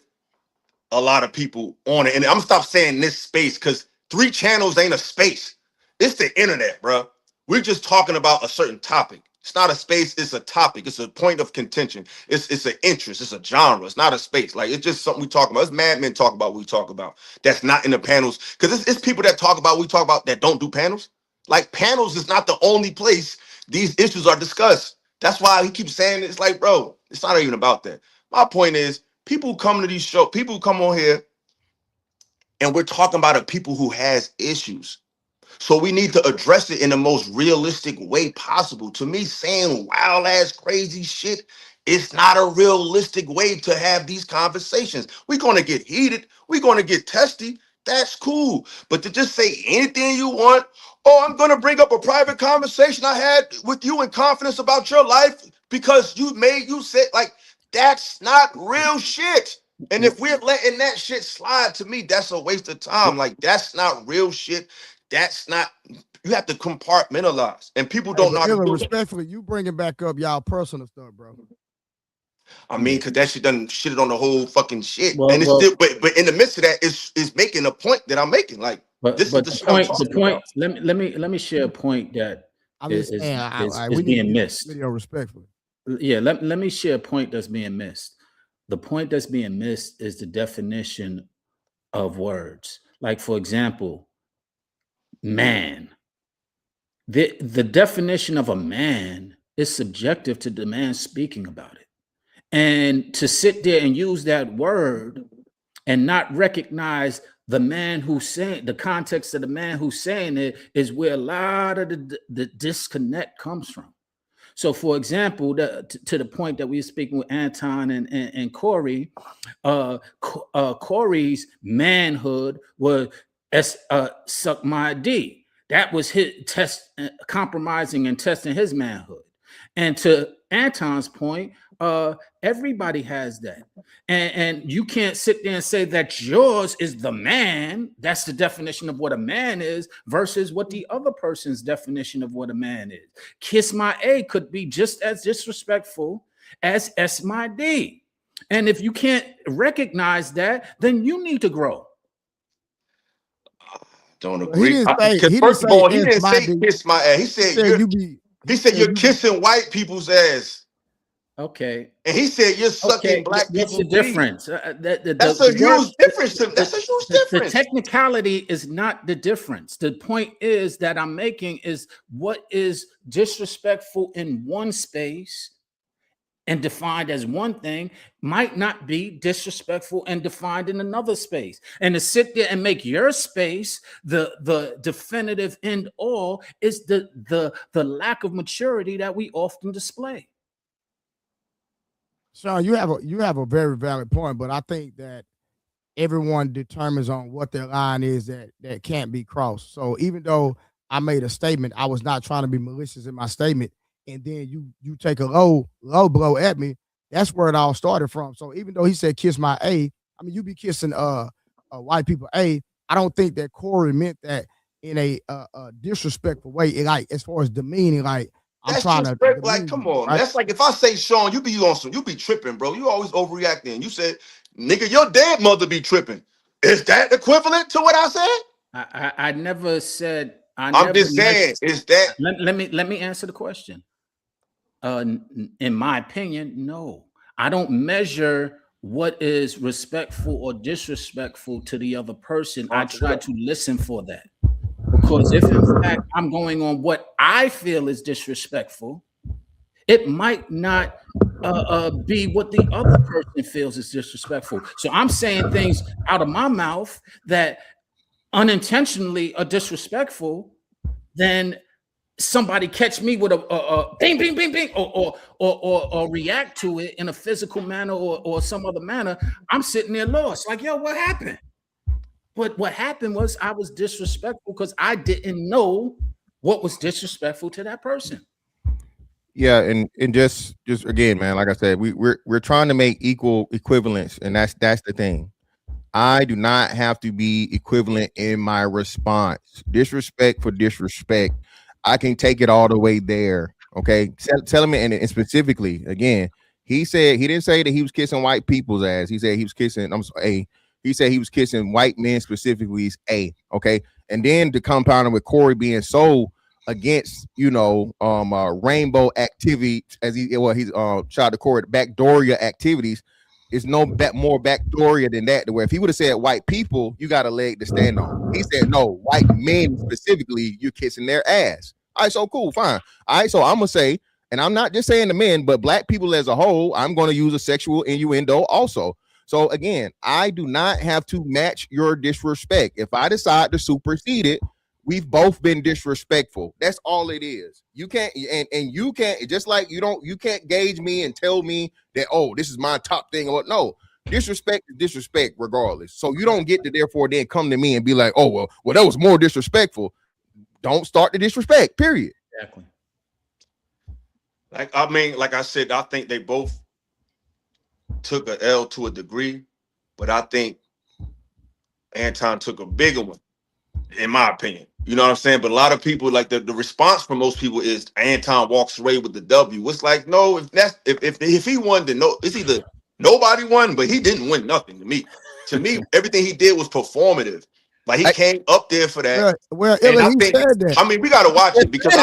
a lot of people on it, and I'm gonna stop saying this space because 3 channels ain't a space. It's the internet, bro. We're just talking about a certain topic. It's not a space, it's a topic. It's a point of contention. It's an interest, it's a genre. It's not a space. Like, it's just something we talk about. It's madmen talk about what we talk about. That's not in the panels. Because it's people that talk about what we talk about that don't do panels. Like, panels is not the only place these issues are discussed. That's why he keeps saying it's like, bro, it's not even about that. My point is, people come to these shows, people come on here, and we're talking about a people who has issues. So we need to address it in the most realistic way possible. To me, saying wild ass crazy shit, it's not a realistic way to have these conversations. We're gonna get heated, we're gonna get testy. That's cool. But to just say anything you want, oh, I'm gonna bring up a private conversation I had with you in confidence about your life because you said, like, that's not real shit. And if we're letting that shit slide, to me, that's a waste of time. Like, that's not real shit. That's not, you have to compartmentalize. And people don't know how to do it. Respectfully, you bringing back up y'all personal stuff, bro. I mean, because that shit done shitted on the whole fucking shit. Well, and it's still, but in the midst of that, it's making a point that I'm making. Like, this is the shit I'm talking about. Let me share a point that is we being missed. Video respectfully. Yeah, let me share a point that's being missed. The point that's being missed is the definition of words. Like, for example, man. The definition of a man is subjective to the man speaking about it. And to sit there and use that word and not recognize the man who's saying, the context of the man who's saying it, is where a lot of the disconnect comes from. So, for example, to the point that we were speaking with Anton and Corey, Corey's manhood was suck my D. That was his compromising and testing his manhood. And to Anton's point, everybody has that. And you can't sit there and say that yours is the man. That's the definition of what a man is versus what the other person's definition of what a man is. Kiss my A could be just as disrespectful as S my D. And if you can't recognize that, then you need to grow. Don't agree. First of all, he didn't say kiss my ass. He said you're kissing white people's ass. Okay. And he said you're sucking black people's. What's the difference? That's a huge difference. That's a huge difference. The technicality is not the difference. The point is that I'm making is what is disrespectful in one space and defined as one thing might not be disrespectful and defined in another space. And to sit there and make your space the definitive end all is the lack of maturity that we often display. Sean, you have a very valid point, but I think that everyone determines on what their line is that can't be crossed. So even though I made a statement, I was not trying to be malicious in my statement. And then you take a low blow at me. That's where it all started from. So even though he said kiss my A, I mean, you be kissing white people A. I don't think that Corey meant that in a disrespectful way. Like, as far as demeaning, like, I'm trying to like, come on. Right? That's like if I say Sean, you be tripping, bro. You always overreacting. You said, nigga, your dead mother be tripping. Is that equivalent to what I said? I never said. I'm just saying, is that? Let me answer the question. In my opinion, no. I don't measure what is respectful or disrespectful to the other person. I try to listen for that. Because if in fact I'm going on what I feel is disrespectful, it might not be what the other person feels is disrespectful. So I'm saying things out of my mouth that unintentionally are disrespectful, then somebody catch me with a bing, bing, bing, bing, or react to it in a physical manner or some other manner, I'm sitting there lost. Like, yo, what happened? But what happened was I was disrespectful because I didn't know what was disrespectful to that person. Yeah, and just again, man, like I said, we're trying to make equal equivalence, and that's the thing. I do not have to be equivalent in my response. Disrespect for disrespect, I can take it all the way there. Okay, tell me, and specifically, again, he didn't say that he was kissing white people's ass. He said he was kissing. He said he was kissing white men specifically. Okay, and then to compound it with Corey being so against rainbow activity as he's tried to Corey backdooria activities. It's no more backdooria than that. Where if he would have said white people, you got a leg to stand on. He said no, white men specifically, you're kissing their ass. All right, so cool, fine. All right, so I'm gonna say, and I'm not just saying the men, but black people as a whole, I'm gonna use a sexual innuendo also. So again, I do not have to match your disrespect. If I decide to supersede it, we've both been disrespectful. That's all it is. You can't, and you can't, just like you can't gauge me and tell me that, oh, this is my top thing. Or no, disrespect is disrespect regardless. So you don't get to therefore then come to me and be like, oh, well, that was more disrespectful. Don't start the disrespect, period. Exactly. Like I said, I think they both took a L to a degree, but I think Anton took a bigger one, in my opinion. You know what I'm saying? But a lot of people, like the response from most people is Anton walks away with the W. It's like, no, if he won, then no, it's either nobody won, but he didn't win nothing to me. To me, everything he did was performative. Like he came up there for that. Well, Illa, he said that. I mean, we gotta watch it because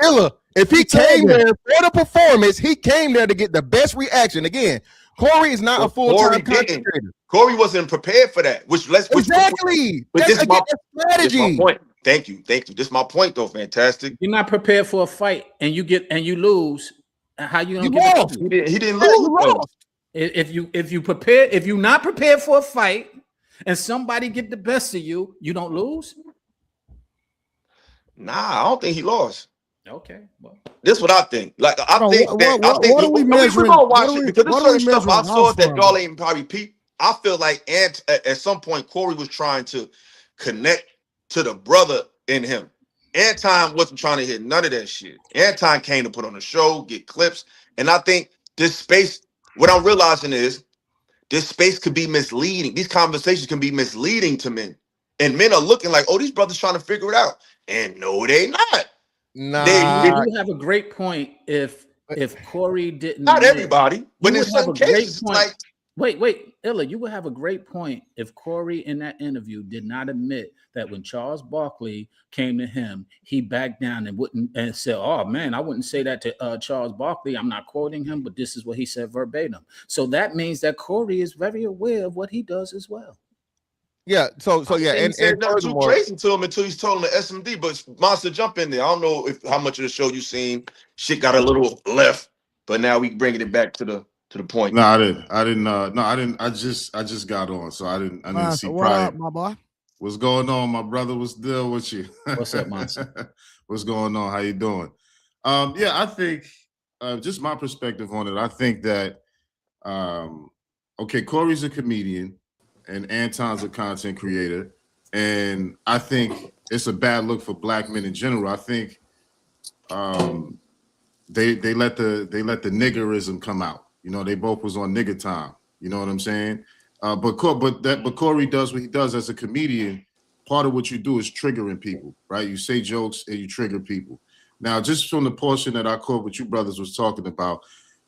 Illa, if he came there for the performance, he came there to get the best reaction. Again, Corey is not a full-time content creator. Corey wasn't prepared for that. But this is my strategy. This my point. Thank you. This is my point, though. Fantastic. You're not prepared for a fight, and you lose. How you don't get lost? He didn't lose. If you're not prepared for a fight, and somebody get the best of you, you don't lose. Nah, I don't think he lost. Okay, well, this is what I think. Like I think we're gonna watch it because there's certain stuff I saw that y'all ain't probably peep. I feel like at some point Corey was trying to connect to the brother in him. Anton wasn't trying to hit none of that shit. Anton came to put on a show, get clips, and I think this space. What I'm realizing is this space could be misleading. These conversations can be misleading to men, and men are looking like, oh, these brothers trying to figure it out, and no, they not. Nah, you have a great point. If Corey didn't, not everybody, but in some cases, like wait, Illa, you would have a great point if Corey in that interview did not admit that when Charles Barkley came to him, he backed down and said, "Oh man, I wouldn't say that to Charles Barkley. I'm not quoting him, but this is what he said verbatim." So that means that Corey is very aware of what he does as well. Yeah, so yeah, and nothing too crazy to him until he's told him the SMD. But Monster, jump in there. I don't know how much of the show you've seen. Shit got a little left, but now we bringing it back to the point. No, I didn't. I just got on, so I didn't see prior. My boy, what's going on, my brother? What's the deal with you? What's up, Monster? What's going on? How you doing? Yeah, I think just my perspective on it. I think that okay, Corey's a comedian. And Anton's a content creator, and I think it's a bad look for black men in general. I think they let the niggerism come out. You know, they both was on nigger time. You know what I'm saying? But Corey does what he does as a comedian. Part of what you do is triggering people, right? You say jokes and you trigger people. Now, just from the portion that I caught what you brothers was talking about,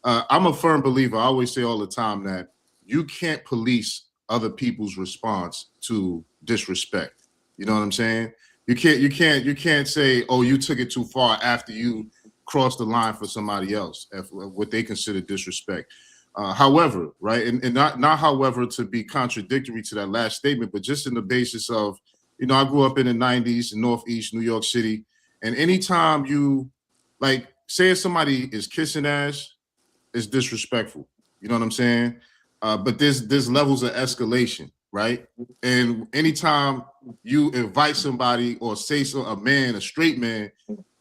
I'm a firm believer. I always say all the time that you can't police other people's response to disrespect. You know what I'm saying? You can't say, oh, you took it too far after you crossed the line for somebody else, what they consider disrespect. However, right, and not however to be contradictory to that last statement, but just in the basis of You know, I grew up in the 90s in Northeast New York City. And anytime you, like, saying somebody is kissing ass is disrespectful. You know what I'm saying? But there's levels of escalation, right? And anytime you invite somebody or say a man, a straight man,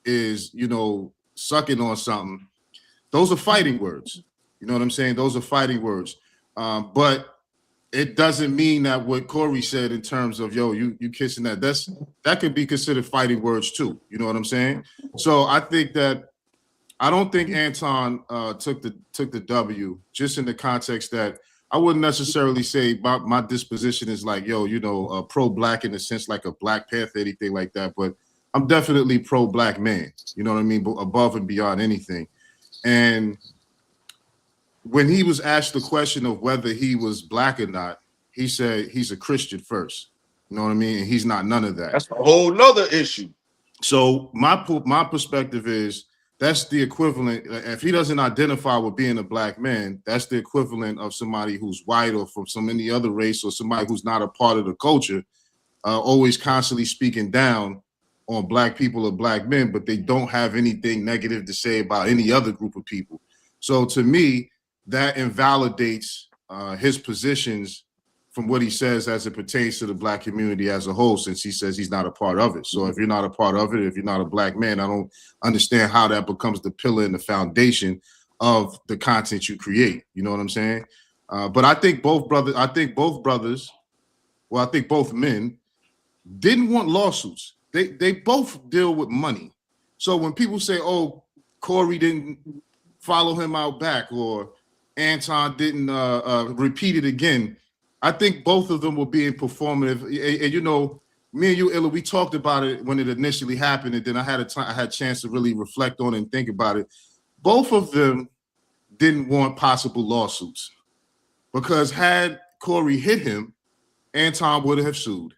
is, you know, sucking on something, those are fighting words. You know what I'm saying? Those are fighting words. But it doesn't mean that what Corey said in terms of, yo, you kissing that could be considered fighting words too. You know what I'm saying? So I think that I don't think Anton took the W, just in the context that I wouldn't necessarily say my disposition is like, yo, you know, pro-black in the sense like a Black Panther, anything like that. But I'm definitely pro-black man. You know what I mean? But above and beyond anything. And when he was asked the question of whether he was black or not, he said he's a Christian first. You know what I mean? And he's not none of that. That's a whole nother issue. So my perspective is that's the equivalent. If he doesn't identify with being a black man, that's the equivalent of somebody who's white or from some any other race or somebody who's not a part of the culture, always constantly speaking down on black people or black men, but they don't have anything negative to say about any other group of people. So to me, that invalidates his positions from what he says as it pertains to the black community as a whole, since he says he's not a part of it. So if you're not a part of it, if you're not a black man, I don't understand how that becomes the pillar and the foundation of the content you create. You know what I'm saying? But I think both men didn't want lawsuits. They both deal with money. So when people say, oh, Corey didn't follow him out back or Anton didn't repeat it again, I think both of them were being performative. And you know, me and you, Illa, we talked about it when it initially happened, and then I had a chance to really reflect on it and think about it. Both of them didn't want possible lawsuits, because had Corey hit him, Anton would have sued.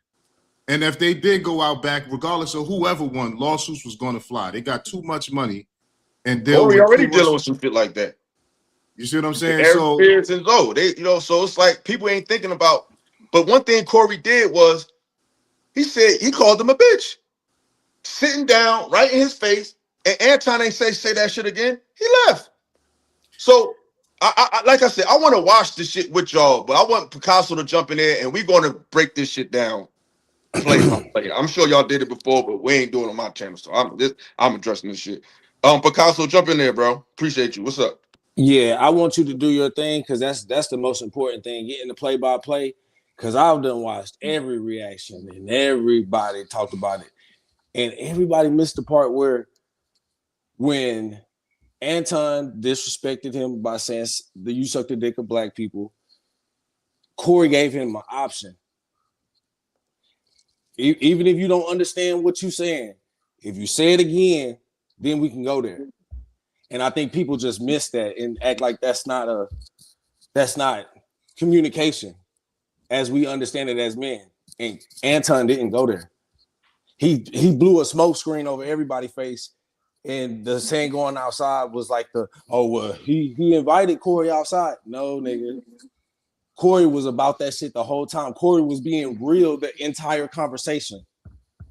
And if they did go out back, regardless of whoever won, lawsuits was going to fly. They got too much money, and Corey already dealing with some shit like that. You see what I'm saying? So and low. They, you know, so it's like people ain't thinking about. But one thing Corey did was he said he called him a bitch, sitting down right in his face, and Anton ain't say that shit again. He left. So I like I said, I want to watch this shit with y'all, but I want Picasso to jump in there and we're gonna break this shit down. Play by play. I'm sure y'all did it before, but we ain't doing it on my channel. So I'm addressing this shit. Picasso, jump in there, bro. Appreciate you. What's up? Yeah, I want you to do your thing, because that's the most important thing, getting the play-by-play, because I've done watched every reaction and everybody talked about it. And everybody missed the part where when Anton disrespected him by saying that you suck the dick of black people, Corey gave him an option. Even if you don't understand what you're saying, if you say it again, then we can go there. And I think people just miss that and act like that's not communication as we understand it as men. And Anton didn't go there. He blew a smoke screen over everybody's face. And the saying going outside was like he invited Corey outside. No, nigga. Corey was about that shit the whole time. Corey was being real the entire conversation.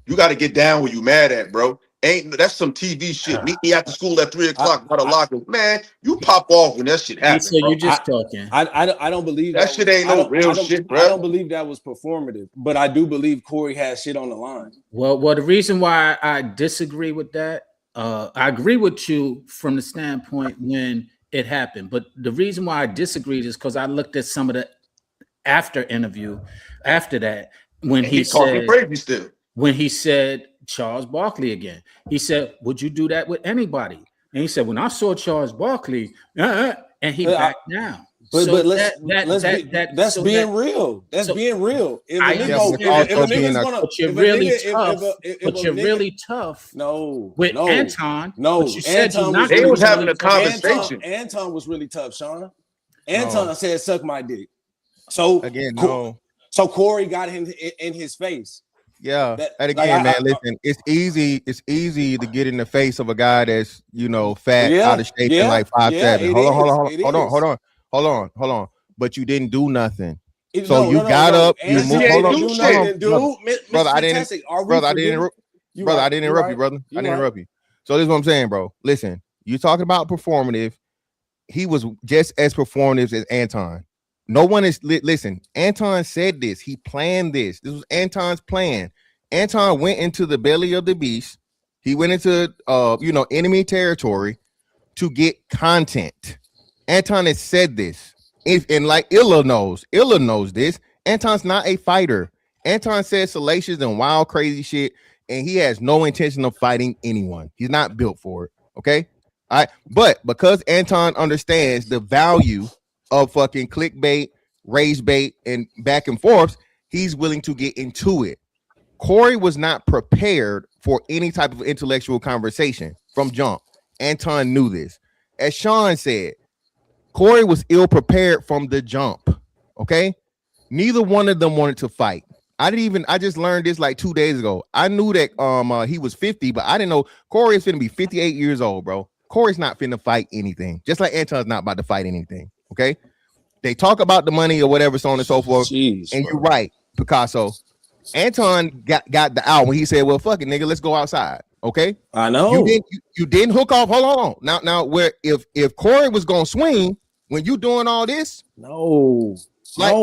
You got to get down where you mad at, bro. That's some TV shit. Meet me after school at 3:00. Got a locker. Man, you pop off when that shit happens. So you just talking. I don't believe that shit ain't no real shit, bro. I don't believe that was performative, but I do believe Corey has shit on the line. Well, the reason why I disagree with that, I agree with you from the standpoint when it happened, but the reason why I disagreed is because I looked at some of the after interview after that when he said crazy still. When he said Charles Barkley again, he said, "Would you do that with anybody?" And he said, "When I saw Charles Barkley," and he backed down. But that's being real. That's being real. But you're really tough. No, with Anton. No, you said they was having a conversation. Anton was really tough, Sean. Anton said, "Suck my dick." So again, no. So Corey got him in his face. Yeah, and again, man, listen, it's easy to get in the face of a guy that's, you know, fat, out of shape, and like 5'7". Hold on. But you didn't do nothing. So you got up, you moved. Hold on, do shit. brother. I didn't, brother. I didn't interrupt, brother. I didn't interrupt you, brother. I didn't interrupt you. So this is what I'm saying, bro. Listen, you talking about performative. He was just as performative as Anton. No one is listen. Anton said this. He planned this. This was Anton's plan. Anton went into the belly of the beast. He went into enemy territory to get content. Anton has said this. And like Illa knows this. Anton's not a fighter. Anton says salacious and wild, crazy shit, and he has no intention of fighting anyone. He's not built for it. Okay. All right. But because Anton understands the value of fucking clickbait, rage bait, and back and forth, he's willing to get into it. Corey was not prepared for any type of intellectual conversation from jump. Anton knew this. As Sean said, Corey was ill prepared from the jump. Okay. Neither one of them wanted to fight. I just learned this like 2 days ago. I knew that he was 50, but I didn't know Corey is finna be 58 years old, bro. Corey's not finna fight anything. Just like Anton's not about to fight anything. Okay. They talk about the money or whatever, so on and so forth. Jeez, and bro. You're right, Picasso. Anton got the out when he said, well, fuck it, nigga, let's go outside. Okay. I know. You didn't hook off. Hold on. Now where if Corey was gonna swing when you doing all this? No. Like,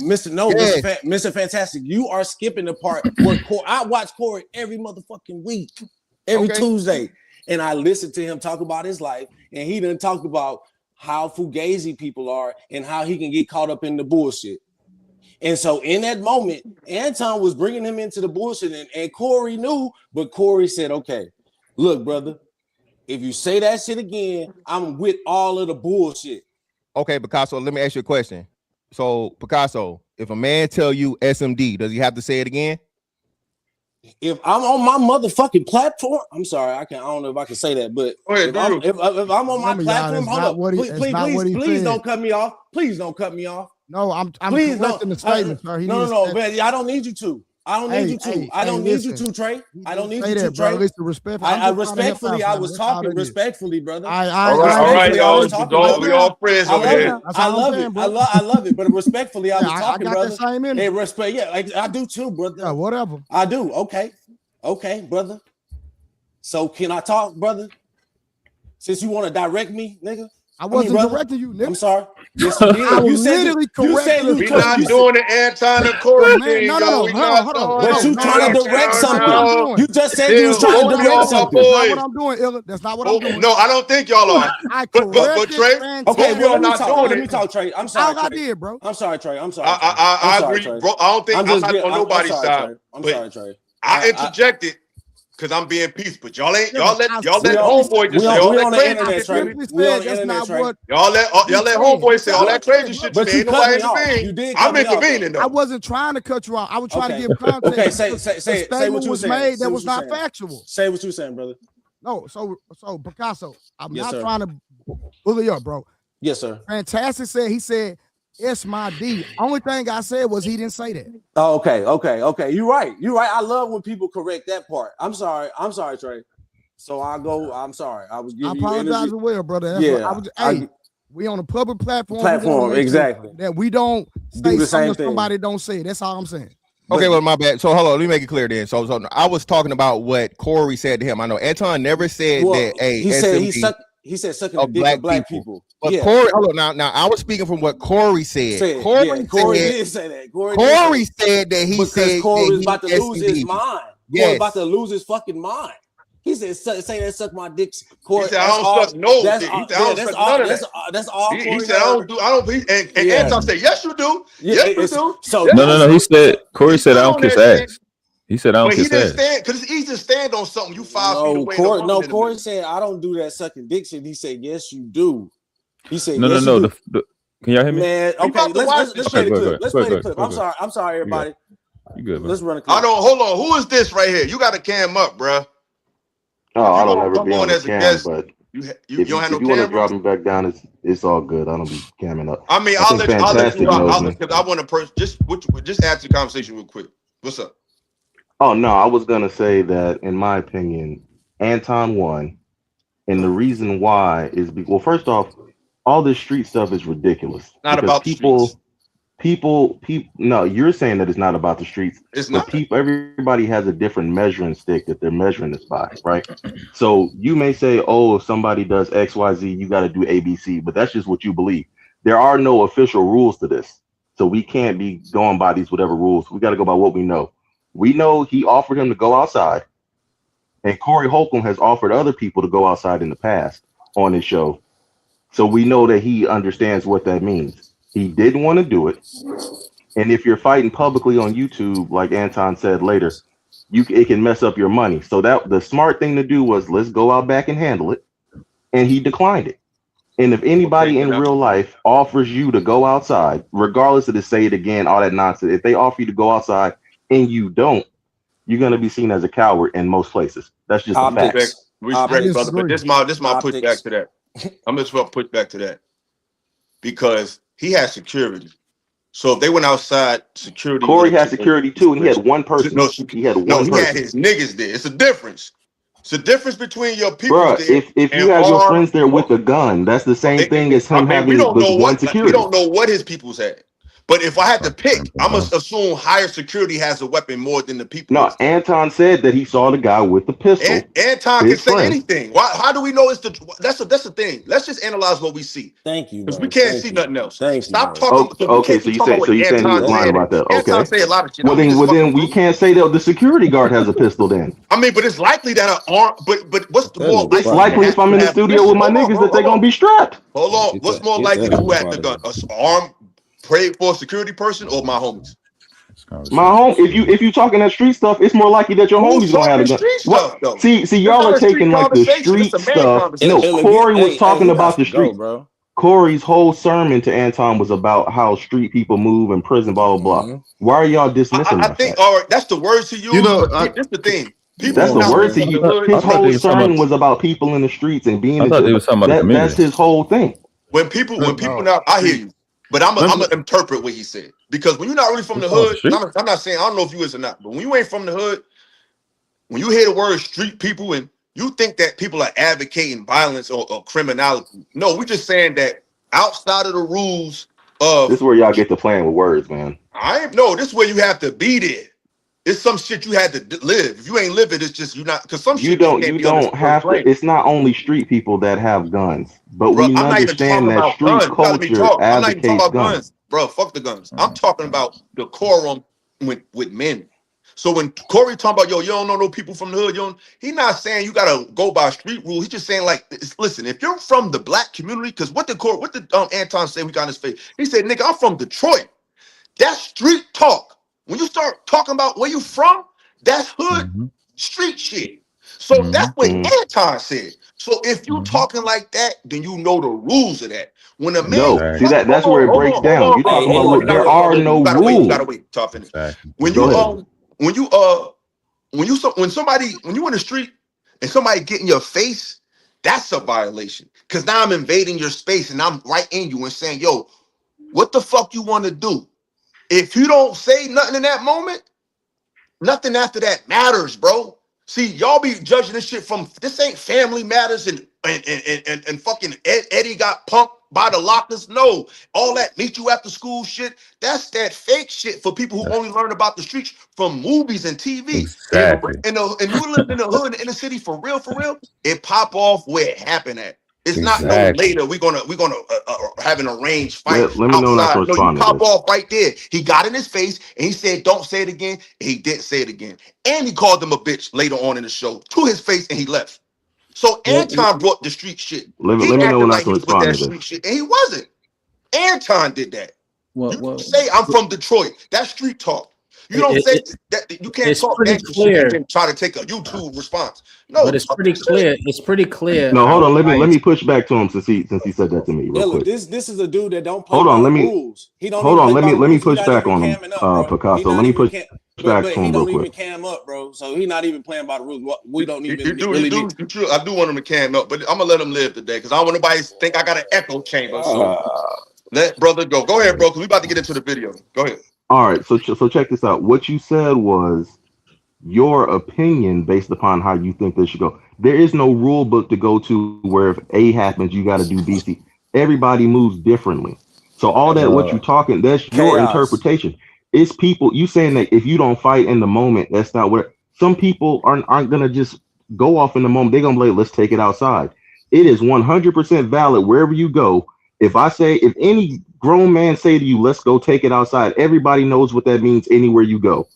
Mr. Fantastic, you are skipping the part where I watch Corey every motherfucking week, every Tuesday, and I listen to him talk about his life, and he done talked about how fugazi people are and how he can get caught up in the bullshit. And so in that moment, Anton was bringing him into the bullshit, and Corey knew, but Corey said, okay, look, brother, if you say that shit again, I'm with all of the bullshit. Okay, Picasso, let me ask you a question. So, Picasso, if a man tell you SMD, does he have to say it again? If I'm on my motherfucking platform, I'm sorry, I don't know if I can say that, but if I'm on my platform, hold up, please don't cut me off. Please don't cut me off. No, I'm correcting the statement, sir. No, man, I don't need you to. I don't need you to. I don't need you to, Trey. I don't need you to, Trey. I respectfully, I was talking respectfully, brother. All right, y'all. We all friends over here. I love it, but respectfully, I was talking, brother. I got the same energy. And respect, I do too, brother. Yeah, whatever. I do. Okay, brother. So can I talk, brother? Since you want to direct me, nigga. I wasn't directing you, nigga. I'm sorry. Yes, you did. You said we're not doing the Anton and Corey thing. No, hold on. But you trying to direct something. You just said you was trying to direct something. That's not what I'm doing, Illa. That's not what I'm doing. No, I don't think y'all are. But Trey, okay, well, let me talk, Trey. I'm sorry. I did, bro. I'm sorry, Trey. I agree, bro. I don't think I'm not on nobody's side. I'm sorry, Trey. I interjected. Cause I'm being peaceful. Y'all let homeboy just say all that crazy shit. Y'all let homeboy say all that crazy shit. But ain't nobody intervene. I'm intervening though. I wasn't trying to cut you off. I was trying to give context. Okay, say what you were saying. That was not factual. Say what you saying, brother. No, so Picasso, I'm not trying to bully up, bro. Yes, sir. Fantastic said he said it's my D. Only thing I said was he didn't say that. Oh, okay. You're right. I love when people correct that part. I'm sorry, Trey. So I'm sorry. I was giving you energy. I apologize as well, brother. We on a public platform, exactly. That we don't say the same thing. Somebody don't say. That's all I'm saying. Okay, well, my bad. So hold on, let me make it clear then. So I was talking about what Corey said to him. I know Anton never said that. Hey, he said sucking the dick of black people. But Corey, hold on. Now I was speaking from what Corey said. Corey did say that. Corey said that he said Corey was about to lose his mind. Corey was about to lose his fucking mind. He said, "Say that, suck my dick." Corey, he said, "I don't suck no dick." He said, "I don't suck none of that." That's all. He said, "I don't." And Anton said, "Yes, you do. Yes, you do." So no. He said, Corey said, "I don't kiss ass." He said, "I don't kiss ass." Because it's easy to stand on something. You 5 feet away. Corey said, "I don't do that sucking dick shit." He said, "Yes, you do." He said, "No." Can y'all hear me? Man, okay, let's play the clip. Let's play the clip. I'm sorry, everybody. You good? Man. Let's run a clip. Hold on. Who is this right here? You got to cam up, bro. Oh, I don't ever be on the cam, but if you want to drop me back down, it's all good. I don't be camming up. I mean, I'll let you out because I want to just ask the conversation real quick. What's up? Oh no, I was gonna say that in my opinion, Anton won, and the reason why is first off, all this street stuff is ridiculous. Not about people. people. No, you're saying that it's not about the streets. It's But not. everybody has a different measuring stick that they're measuring this by, right? So you may say, oh, if somebody does XYZ, you got to do ABC, but that's just what you believe. There are no official rules to this. So we can't be going by these whatever rules. We got to go by what we know. We know he offered him to go outside, and Corey Holcomb has offered other people to go outside in the past on his show. So we know that he understands what that means. He didn't want to do it. And if you're fighting publicly on YouTube, like Anton said later, it can mess up your money. So that the smart thing to do was let's go out back and handle it. And he declined it. And if anybody in real life offers you to go outside, regardless of the say it again, all that nonsense, if they offer you to go outside and you don't, you're gonna be seen as a coward in most places. That's just a fact. Respect, brother. But this my pushback to that. I'm just gonna push back to that because he has security. So if they went outside, security. Corey had security too, and he had one person. He had his niggas there. It's a difference. It's a difference between your people. Bro, if you have your friends there with a gun, that's the same thing as him having one security. We don't know what his people's had. But if I had to pick, I must assume higher security has a weapon more than the people. No, Anton said that he saw the guy with the pistol. Anton can say anything. Why? How do we know it's the? That's the thing. Let's just analyze what we see. Thank you. Because we can't see nothing else. Stop talking. Okay, so you saying he was lying about that? Okay. Anton say a lot of shit. Well, then we can't say that the security guard has a pistol. Then I mean, but it's likely that an arm. But what's the more? It's likely if I'm in the studio with my niggas that they're gonna be strapped. Hold on. What's more likely than who had the gun? An arm prayed for a security person or my homies? My home. If you talking that street stuff, it's more likely that your homies gonna have a gun. Stuff, see, y'all are taking like the street stuff. No, Corey was talking about the street, bro. Corey's whole sermon to Anton was about how street people move in prison, blah blah blah. Why are y'all dismissing that? I think, all right, that's the words to use. You know, that's the thing. That's the word to use. His whole sermon was about people in the streets and being. That's his whole thing. When people now, I hear you. But I'm gonna interpret what he said, because when you're not really from the hood, I'm not saying I don't know if you is or not, but when you ain't from the hood, when you hear the word street people and you think that people are advocating violence or criminality, no, we're just saying that outside of the rules of this is where y'all get to playing with words, man. This is where you have to be there. It's some shit you had to live. If you ain't live it, it's just you not, because some shit you don't have to. It's not only street people that have guns, but we understand that street culture advocates guns. Bro, fuck the guns. I'm talking about decorum with men. So when Corey talking about, you don't know no people from the hood, he's not saying you gotta go by street rules. He's just saying, like, listen, if you're from the black community, because what did Anton say we got in his face? He said, nigga, I'm from Detroit. That's street talk. When you start talking about where you from, that's hood street shit. So that's what Anton said. So if you talking like that, then you know the rules of that. When a man, see that's where it breaks down. You talking about there are no rules. You gotta wait. Talk finish. When you in the street and somebody get in your face, that's a violation. Because now I'm invading your space and I'm right in you and saying, yo, what the fuck you want to do? If you don't say nothing in that moment, nothing after that matters, bro. See, y'all be judging this shit from, this ain't Family Matters and fucking Eddie got punked by the lockers. No, all that meet you after school shit, that's that fake shit for people who only learn about the streets from movies and TV. Exactly. And you live in the hood, in the city, for real, it pop off where it happened at. It's not no later. We're gonna have an arranged fight. Let me know not to respond. You pop off right there. He got in his face and he said, "Don't say it again." And he didn't say it again. And he called him a bitch later on in the show to his face, and he left. So Anton brought the street shit. Let me know not to respond to this. Shit, and he wasn't. Anton did that. You say I'm from Detroit. That's street talk. You don't say that. You can't talk that shit and try to take a YouTube response. No, but it's pretty clear. It's pretty clear. No, hold on. Let me push back to him since he said that to me. Real quick. This is a dude that don't play hold on. Let me rules. He don't hold on. Let me push back on him, Picasso. Let me push back to him real quick. He don't even cam up, bro. So he's not even playing by the rules. We don't even. I do want him to cam up, but I'm gonna let him live today because I don't want nobody to think I got an echo chamber. So let brother go. Go ahead, bro. Because we about to get into the video. Go ahead. All right, so check this out. What you said was your opinion based upon how you think this should go. There is no rule book to go to where if A happens, you got to do B, C. Everybody moves differently. So all that what you talking, that's your interpretation. It's people you saying that if you don't fight in the moment, that's not what some people aren't gonna just go off in the moment. They're gonna be like, let's take it outside. It is 100% valid wherever you go. If any grown man say to you, let's go take it outside, everybody knows what that means anywhere you go.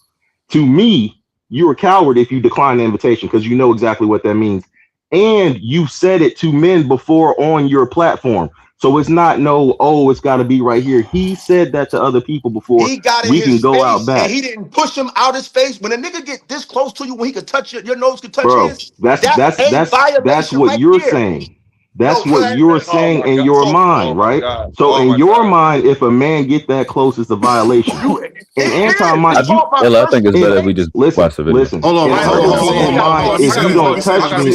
To me, you're a coward if you decline the invitation because you know exactly what that means. And you said it to men before on your platform. So it's not it's got to be right here. He said that to other people before. He got in we can his go face out back. and he didn't push him out his face. When a nigga get this close to you, when he could touch your nose could touch Bro, his, that's violation what right you're there. saying. That's what you're saying in your mind, right? So in your mind, if a man get that close, it's a violation. And Anton, I think it's better if we just watch the video. Listen. Hold on. If you don't touch me,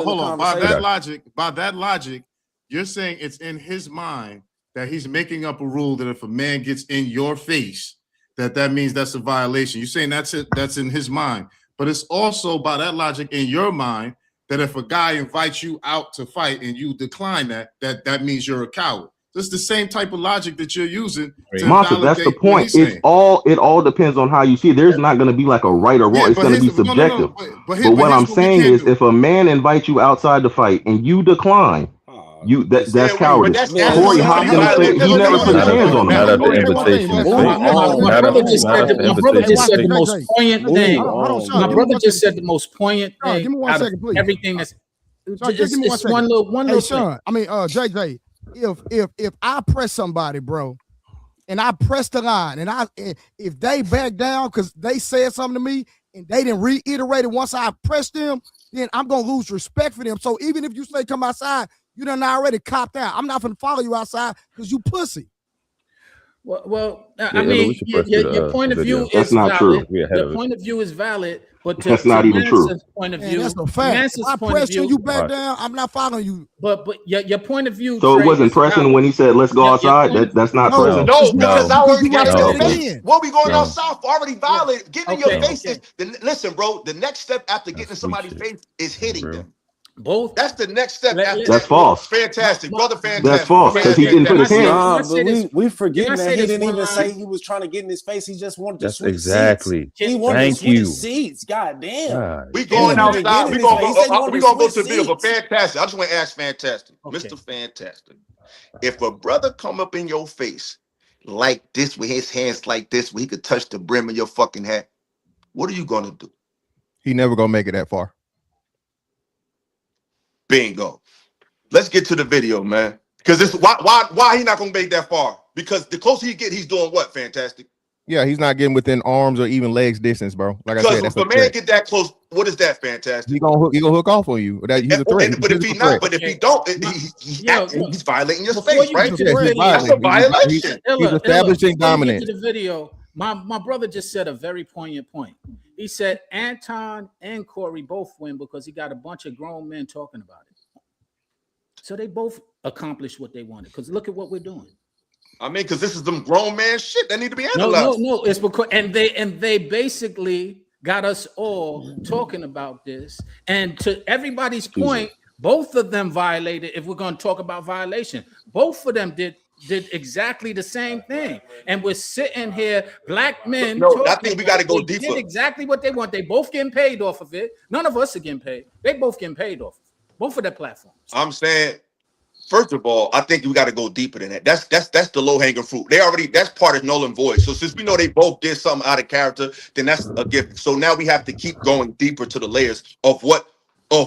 hold on. By that logic, you're saying it's in his mind that he's making up a rule that if a man gets in your face, that means that's a violation. You're saying that's it. That's in his mind, but it's also by that logic in your mind that if a guy invites you out to fight and you decline that means you're a coward. So it's the same type of logic that you're using. Monster, that's the point. It all depends on how you see it. There's not going to be like a right or wrong. It's going to be subjective. But what I'm saying is, if a man invites you outside to fight and you decline, that's cowardice. Corey Hopkins, he never put his hands on him. Not at the invitation. My brother just said the most poignant thing. My brother just said the most poignant thing. Give me 1 second, please. Everything that's give me 1 second. One little Sean, thing. I mean, JJ, if I press somebody, bro, and I press the line, and if they back down because they said something to me and they didn't reiterate it once I pressed them, then I'm gonna lose respect for them. So even if you say come outside, you done already copped out. I'm not gonna follow you outside because you pussy. Well, I mean, your point of view is valid. Your point of view is valid, but that's not even true. Point of view, that's a fact. If I press you back down, I'm not following you. But your point of view. So it wasn't pressing when he said let's go outside. That's not pressing. No, because I already got in your face. What we going outside for already violated. Getting in your face is listen, bro. The next step after getting in somebody's face is hitting them. Both. That's the next step. That's false. Fantastic, brother. Fantastic. That's false because he didn't put his hands. But we forget that he didn't even say he was trying to get in his face. He just wanted to switch exactly. Seats. He wanted to switch seats. God damn. We going outside. We gonna go to the video. But Fantastic. I just want to ask Fantastic, Mr. Fantastic. If a brother come up in your face like this with his hands like this, where he could touch the brim of your fucking hat, what are you gonna do? He never gonna make it that far. Bingo. Let's get to the video, man. Because this why he not gonna make that far? Because the closer he get, he's doing what? Fantastic. Yeah, he's not getting within arms or even legs distance, bro. Like I said, if a man get that close, what is that? Fantastic. He gonna hook off on you. He's a threat. But if he don't, he's violating your space, right? That's a violation. He's establishing dominance. The video. My brother just said a very poignant point. He said Anton and Corey both win because he got a bunch of grown men talking about it. So they both accomplished what they wanted. Because look at what we're doing. I mean, because this is some grown man shit that need to be analyzed. No. It's because and they basically got us all talking about this. And to everybody's point, both of them violated. If we're going to talk about violation, both of them did exactly the same thing, and we're sitting here, black men. No, I think we got to go deeper. Did exactly what they want. They both getting paid off of it. None of us are getting paid. They both getting paid off. Both of their platforms. I'm saying, first of all, I think we got to go deeper than that. That's the low hanging fruit. That's part of null and void. So since we know they both did something out of character, then that's a gift. So now we have to keep going deeper to the layers of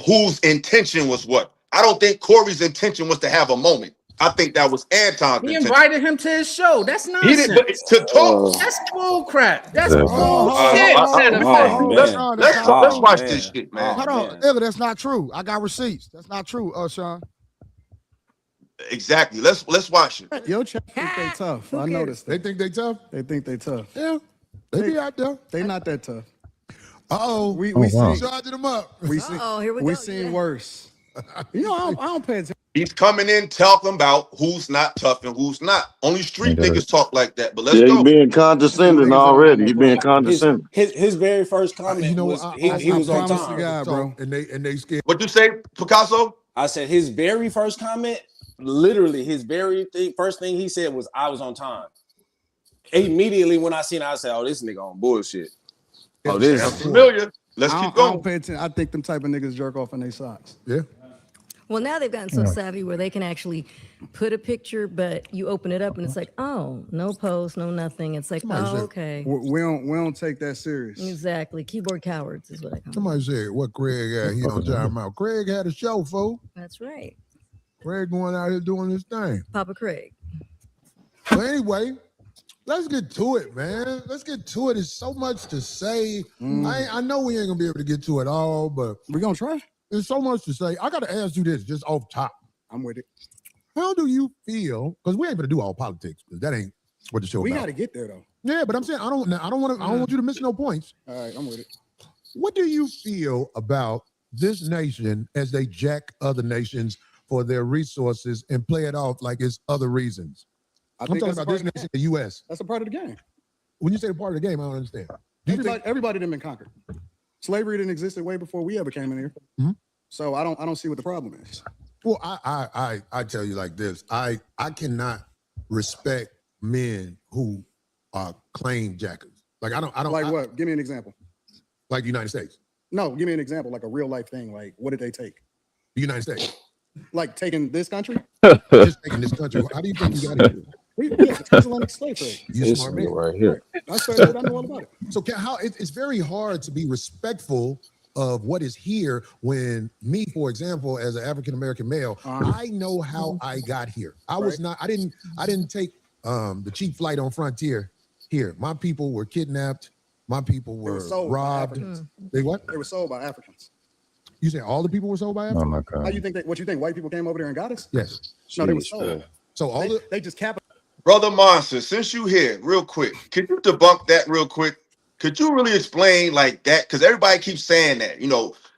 whose intention was what. I don't think Corey's intention was to have a moment. I think that was Anton's. He invited him to his show. That's nonsense. He didn't to talk. That's bull crap. That's bullshit. Let's watch this shit, man. Hold on, that's not true. I got receipts. That's not true, Sean. Exactly. Let's watch it. Yo, think they tough. I noticed. They think they tough. They think they tough. Yeah, they be out there. They not that tough. We see charging them up. Here we seen worse. You know, I don't pay attention. He's coming in talking about who's not tough and who's not. Only street niggas talk like that. But let's go. He's being condescending already. He's being condescending. His very first comment was he was on time, bro. And they scared. What you say, Picasso? I said his very first comment literally his very first thing he said was, "I was on time." Immediately when I seen it, I said, "Oh, this nigga on bullshit." Oh, this sounds familiar. Let's keep I going. don't pay attention. I think them type of niggas jerk off in their socks. Yeah. Well, now they've gotten so savvy where they can actually put a picture, but you open it up and it's like, oh, no post, no nothing. It's like, oh, okay. We don't take that serious. Exactly. Keyboard cowards is what I call them. Somebody said what Craig had. He on time out. Craig had a show, fool. That's right. Craig going out here doing his thing. Papa Craig. Well, anyway, let's get to it, man. Let's get to it. There's so much to say. I know we ain't gonna be able to get to it all, but we're gonna try. There's so much to say. I gotta ask you this, just off top. I'm with it. How do you feel? Because we ain't gonna do all politics, because that ain't what the show We about. got to get there though. Yeah, but I'm saying I don't want you to miss no points. All right, I'm with it. What do you feel about this nation as they jack other nations for their resources and play it off like it's other reasons? I'm talking about this nation, the U.S. That's a part of the game. When you say part of the game, I don't understand. Do you think Everybody done been conquered. Slavery didn't exist way before we ever came in here. Mhm. So I don't see what the problem is. Well, I tell you like this. I cannot respect men who are claim jackers. Like I don't Like what? Give me an example. Like the United States. No, give me an example, like a real life thing. Like what did they take? The United States. Like taking this country? Just taking this country. How do you think you got here? Yeah, the transatlantic slave trade. You smart man right here. I know all about it. So it's very hard to be respectful of what is here when me, for example, as an African American male, I know how I got here. I didn't take the cheap flight on Frontier here. My people were kidnapped. My people were robbed. They what? They were sold by Africans. You say all the people were sold by Africans? Oh my God. How you think what you think white people came over there and got us? Yes. No, they were sold. So they just capitalized. Brother Monster, since you here, real quick, could you debunk that real quick? Could you really explain like that? Because everybody keeps saying that,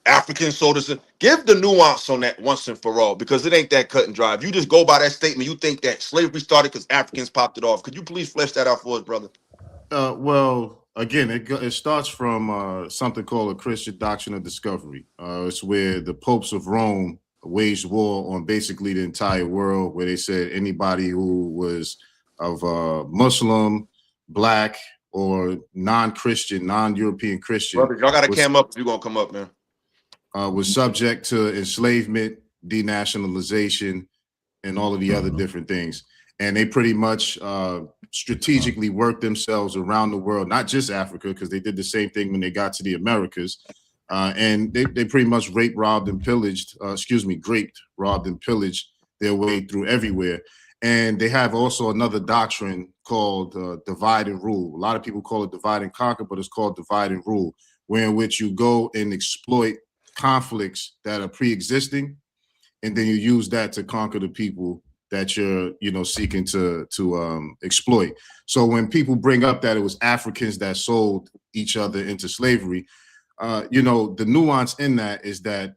African soldiers. Give the nuance on that once and for all, because it ain't that cut and dry. If you just go by that statement, you think that slavery started because Africans popped it off. Could you please flesh that out for us, brother? Well, again, it starts from something called a Christian doctrine of discovery. It's where the popes of Rome waged war on basically the entire world, where they said anybody who was of Muslim, Black, or non-Christian, non-European Christian. Brother, y'all got to cam up if you're going to come up, man. Was subject to enslavement, denationalization, and all of the other different things. And they pretty much strategically worked themselves around the world, not just Africa, because they did the same thing when they got to the Americas. And they pretty much raped, robbed, and pillaged, draped, robbed, and pillaged their way through everywhere. And they have also another doctrine called divide and rule. A lot of people call it divide and conquer, but it's called divide and rule, where in which you go and exploit conflicts that are pre-existing, and then you use that to conquer the people that you're seeking to exploit. So when people bring up that it was Africans that sold each other into slavery, the nuance in that is that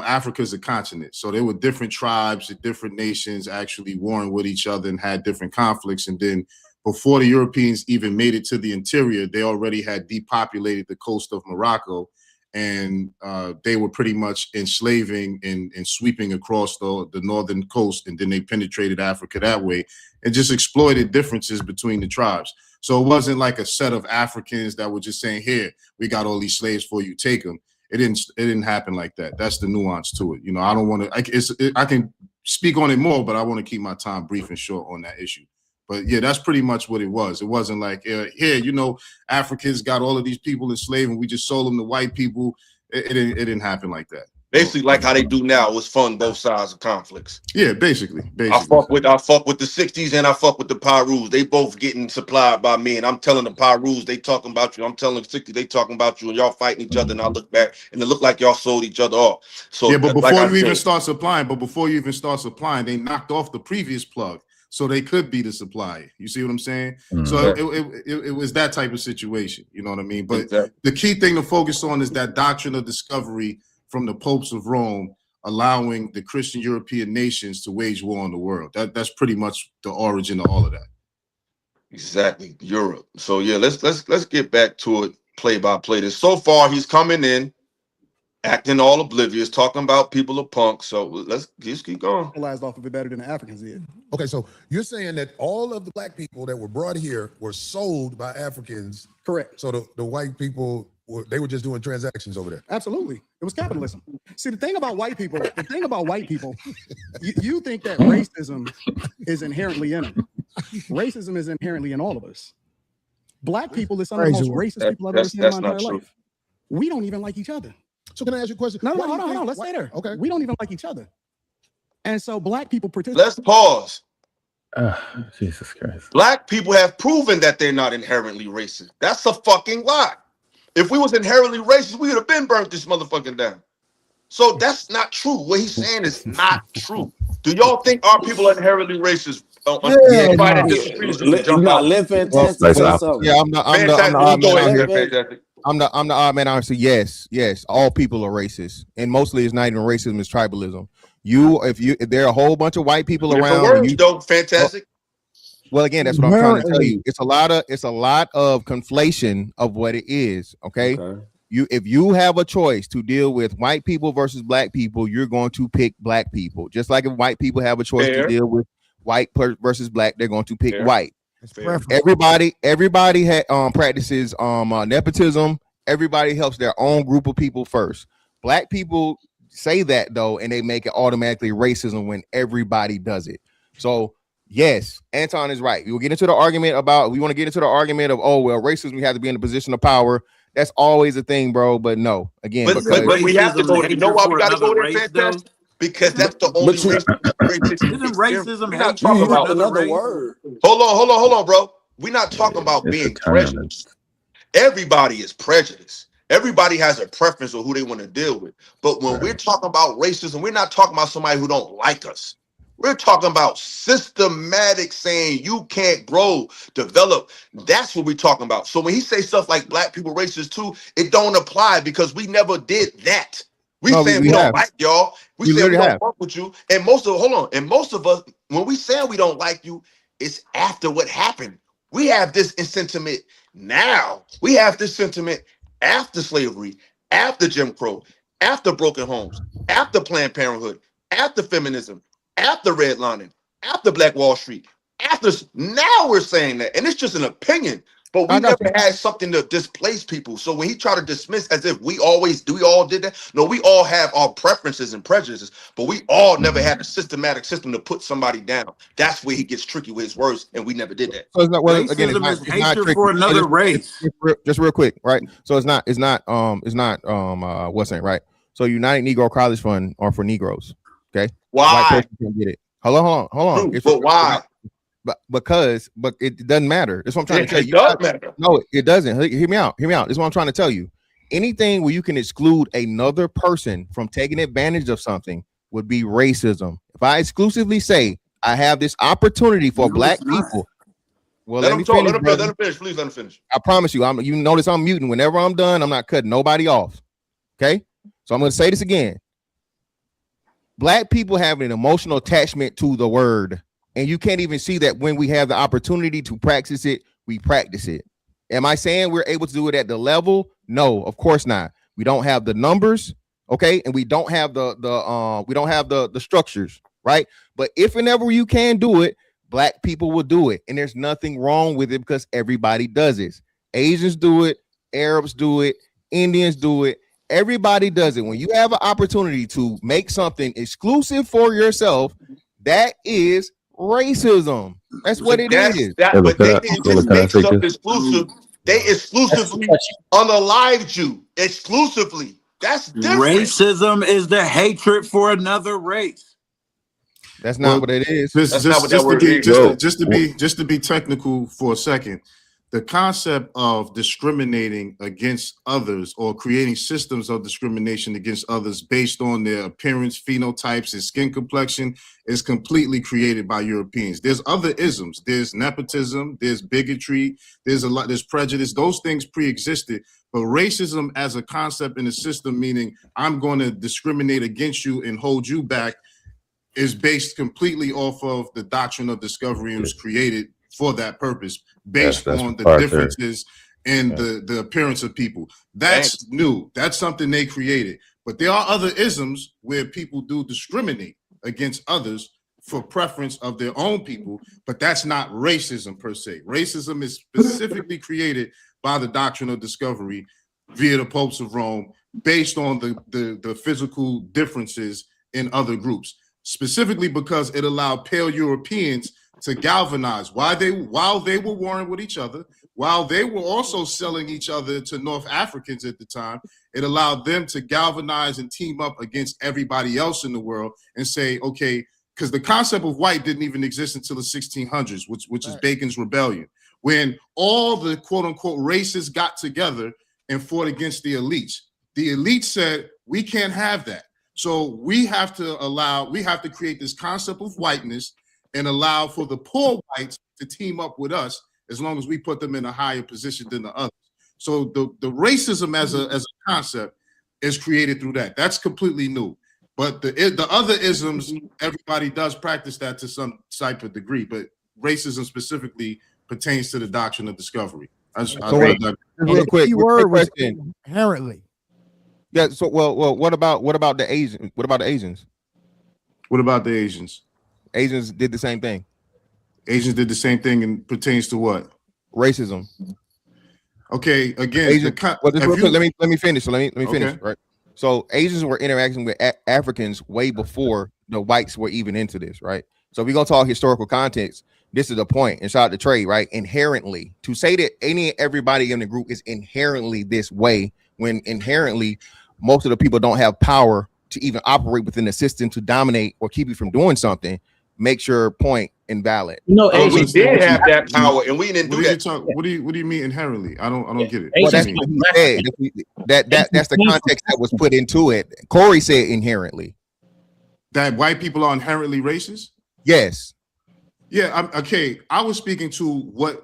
Africa is a continent, so there were different tribes and different nations actually warring with each other and had different conflicts. And then before the Europeans even made it to the interior, they already had depopulated the coast of Morocco, and they were pretty much enslaving and sweeping across the northern coast, and then they penetrated Africa that way and just exploited differences between the tribes. So it wasn't like a set of Africans that were just saying, here, we got all these slaves for you, take them. It didn't happen like that. That's the nuance to it. I don't want to, I can speak on it more, but I want to keep my time brief and short on that issue. But yeah, that's pretty much what it was. It wasn't like, here, Africans got all of these people enslaved and we just sold them to white people. It didn't happen like that. Basically, like how they do now, was fund both sides of conflicts. Yeah, basically. I fuck with the 60s and I fuck with the Pyrus. They both getting supplied by me, and I'm telling the Pyrus they talking about you. I'm telling the 60s they talking about you, and y'all fighting each other. And I look back, and it look like y'all sold each other off. So yeah, but before like you even start supplying, they knocked off the previous plug, so they could be the supplier. You see what I'm saying? So it was that type of situation. You know what I mean? But the key thing to focus on is that doctrine of discovery from the popes of Rome, allowing the Christian European nations to wage war on the world. That's pretty much the origin of all of that. Exactly, Europe. So yeah, let's get back to it play by play. So far, he's coming in acting all oblivious, talking about people are punks. So let's just keep going. Realized off of it better than the Africans did. Okay, so you're saying that all of the black people that were brought here were sold by Africans. Correct. So the white people they were just doing transactions over there. Absolutely. It was capitalism. See, the thing about white people, you think that racism is inherently in them. Racism is inherently in all of us. Black people is some of the most racist people I've ever seen in my entire life. We don't even like each other. So can I ask you a question? No, hold on. Let's stay there. Okay. We don't even like each other. And so black people participate. Let's pause. Jesus Christ. Black people have proven that they're not inherently racist. That's a fucking lie. If we was inherently racist, we would have been burnt this motherfucking down. So that's not true. What he's saying is not true. Do y'all think our people are inherently racist? Let Fantastic say something. Yeah, I'm the odd man. Honestly, yes, all people are racist, and mostly it's not even racism; it's tribalism. If there are a whole bunch of white people around, words, fantastic. Well, again, that's what I'm trying to tell you. It's a lot of conflation of what it is. Okay. If you have a choice to deal with white people versus black people, you're going to pick black people. Just like if white people have a choice to deal with white versus black, they're going to pick white. Everybody practices nepotism. Everybody helps their own group of people first. Black people say that though, and they make it automatically racism when everybody does it. So yes, Anton is right. We want to get into the argument of, oh, well, racism, we have to be in a position of power. That's always a thing, bro. But no, again, but we have to go there. You know why we got to go there, fantastic? Because that's the only racism. We're not talking about another word. Hold on, bro. We're not talking about being prejudiced. Everybody is prejudiced. Everybody has a preference of who they want to deal with. But when we're talking about racism, we're not talking about somebody who don't like us. We're talking about systematic saying you can't grow, develop. That's what we're talking about. So when he say stuff like black people racist too, it don't apply because we never did that. We don't like y'all. We say we don't fuck with you. And most of us, when we say we don't like you, it's after what happened. We have this sentiment now. We have this sentiment after slavery, after Jim Crow, after broken homes, after Planned Parenthood, after feminism, after redlining, after Black Wall Street, now we're saying that, and it's just an opinion, but we never had something to displace people. So when he tried to dismiss as if we all did that, no, we all have our preferences and prejudices, but we all never had a systematic system to put somebody down. That's where he gets tricky with his words, and we never did that. So it's not, well, again, it's not tricky. For another race. Just real quick, right? So it's not what's that, right? So United Negro College Fund are for Negroes. Okay. Why? White person can get it. Hold on. But why? But it doesn't matter. That's what I'm trying to tell you. It does matter. No, it doesn't. Hear me out. This is what I'm trying to tell you. Anything where you can exclude another person from taking advantage of something would be racism. If I exclusively say I have this opportunity for black people, well, let me finish. Let him finish. Please let him finish. I promise you. You notice I'm muting. Whenever I'm done, I'm not cutting nobody off. Okay. So I'm going to say this again. Black people have an emotional attachment to the word, and you can't even see that when we have the opportunity to practice it, we practice it. Am I saying we're able to do it at the level? No, of course not. We don't have the numbers, okay, and we don't have the structures, right? But if and ever you can do it, black people will do it, and there's nothing wrong with it because everybody does it. Asians do it, Arabs do it, Indians do it. Everybody does it. When you have an opportunity to make something exclusive for yourself, that is racism. That's what it is. But they didn't just make stuff exclusive. They exclusively unalived you. Exclusively. That's different. Racism is the hatred for another race. That's not what it is. Just to be technical for a second. The concept of discriminating against others or creating systems of discrimination against others based on their appearance, phenotypes, and skin complexion is completely created by Europeans. There's other isms. There's nepotism. There's bigotry. There's prejudice. Those things pre-existed. But racism as a concept in a system, meaning I'm going to discriminate against you and hold you back, is based completely off of the doctrine of discovery and was created for that purpose, based on the differences in the appearance of people. That's new. That's something they created. But there are other isms where people do discriminate against others for preference of their own people, but that's not racism per se. Racism is specifically created by the doctrine of discovery via the popes of Rome, based on the physical differences in other groups, specifically because it allowed pale Europeans to galvanize while they were warring with each other, while they were also selling each other to North Africans at the time. It allowed them to galvanize and team up against everybody else in the world and say, okay, because the concept of white didn't even exist until the 1600s, which is Bacon's Rebellion, when all the quote unquote races got together and fought against the elites. The elites said, we can't have that. So we have to create this concept of whiteness and allow for the poor whites to team up with us as long as we put them in a higher position than the others. So the racism as a concept is created through that. That's completely new. But the other isms, everybody does practice that to some type of degree, but racism specifically pertains to the doctrine of discovery. Real quick, word was inherently. Yeah. So, well, what about the Asian? What about the Asians? What about the Asians? Asians did the same thing. Asians did the same thing, and pertains to what? Racism. Okay. Again, let me finish. So let me finish. Okay. Right. So Asians were interacting with Africans way before the whites were even into this, right? So if we're gonna talk historical context, this is the point. And shout out to Trey, right? Inherently, to say that everybody in the group is inherently this way, when inherently most of the people don't have power to even operate within the system to dominate or keep you from doing something, makes your point invalid. No, we did have that power, and we didn't do that. What do you mean inherently? I don't get it. Well, that's what he said. That's the context that was put into it. Corey said inherently that white people are inherently racist. Yes. Yeah. Okay. I was speaking to what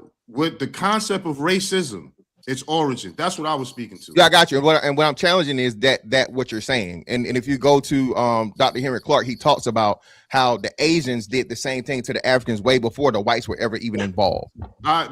the concept of racism, its origin. That's what I was speaking to. Yeah, I got you. And what I'm challenging is that what you're saying. And if you go to Dr. Henry Clark, he talks about how the Asians did the same thing to the Africans way before the whites were ever even involved. I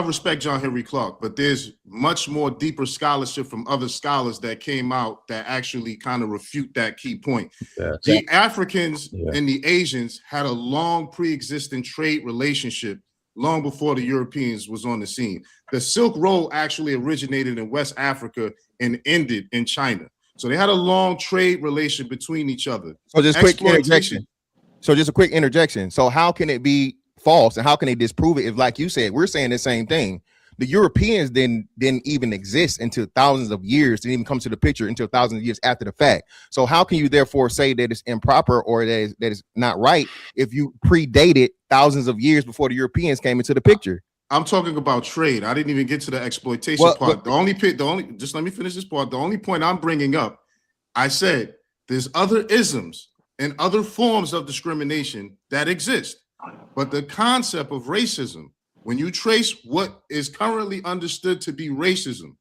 respect John Henry Clark, but there's much more deeper scholarship from other scholars that came out that actually kind of refute that key point. Yeah. The Africans and the Asians had a long pre-existing trade relationship long before the Europeans was on the scene. The Silk Road actually originated in West Africa and ended in China. So they had a long trade relation between each other. So just a quick interjection. So how can it be false and how can they disprove it if, like you said, we're saying the same thing? The Europeans didn't even exist until thousands of years, didn't even come to the picture until thousands of years after the fact. So how can you therefore say that it's improper or that is not right if you predated thousands of years before the Europeans came into the picture? I'm talking about trade. I didn't even get to the exploitation part. The only just let me finish this part. The only point I'm bringing up, I said there's other isms and other forms of discrimination that exist, but the concept of racism, when you trace what is currently understood to be racism,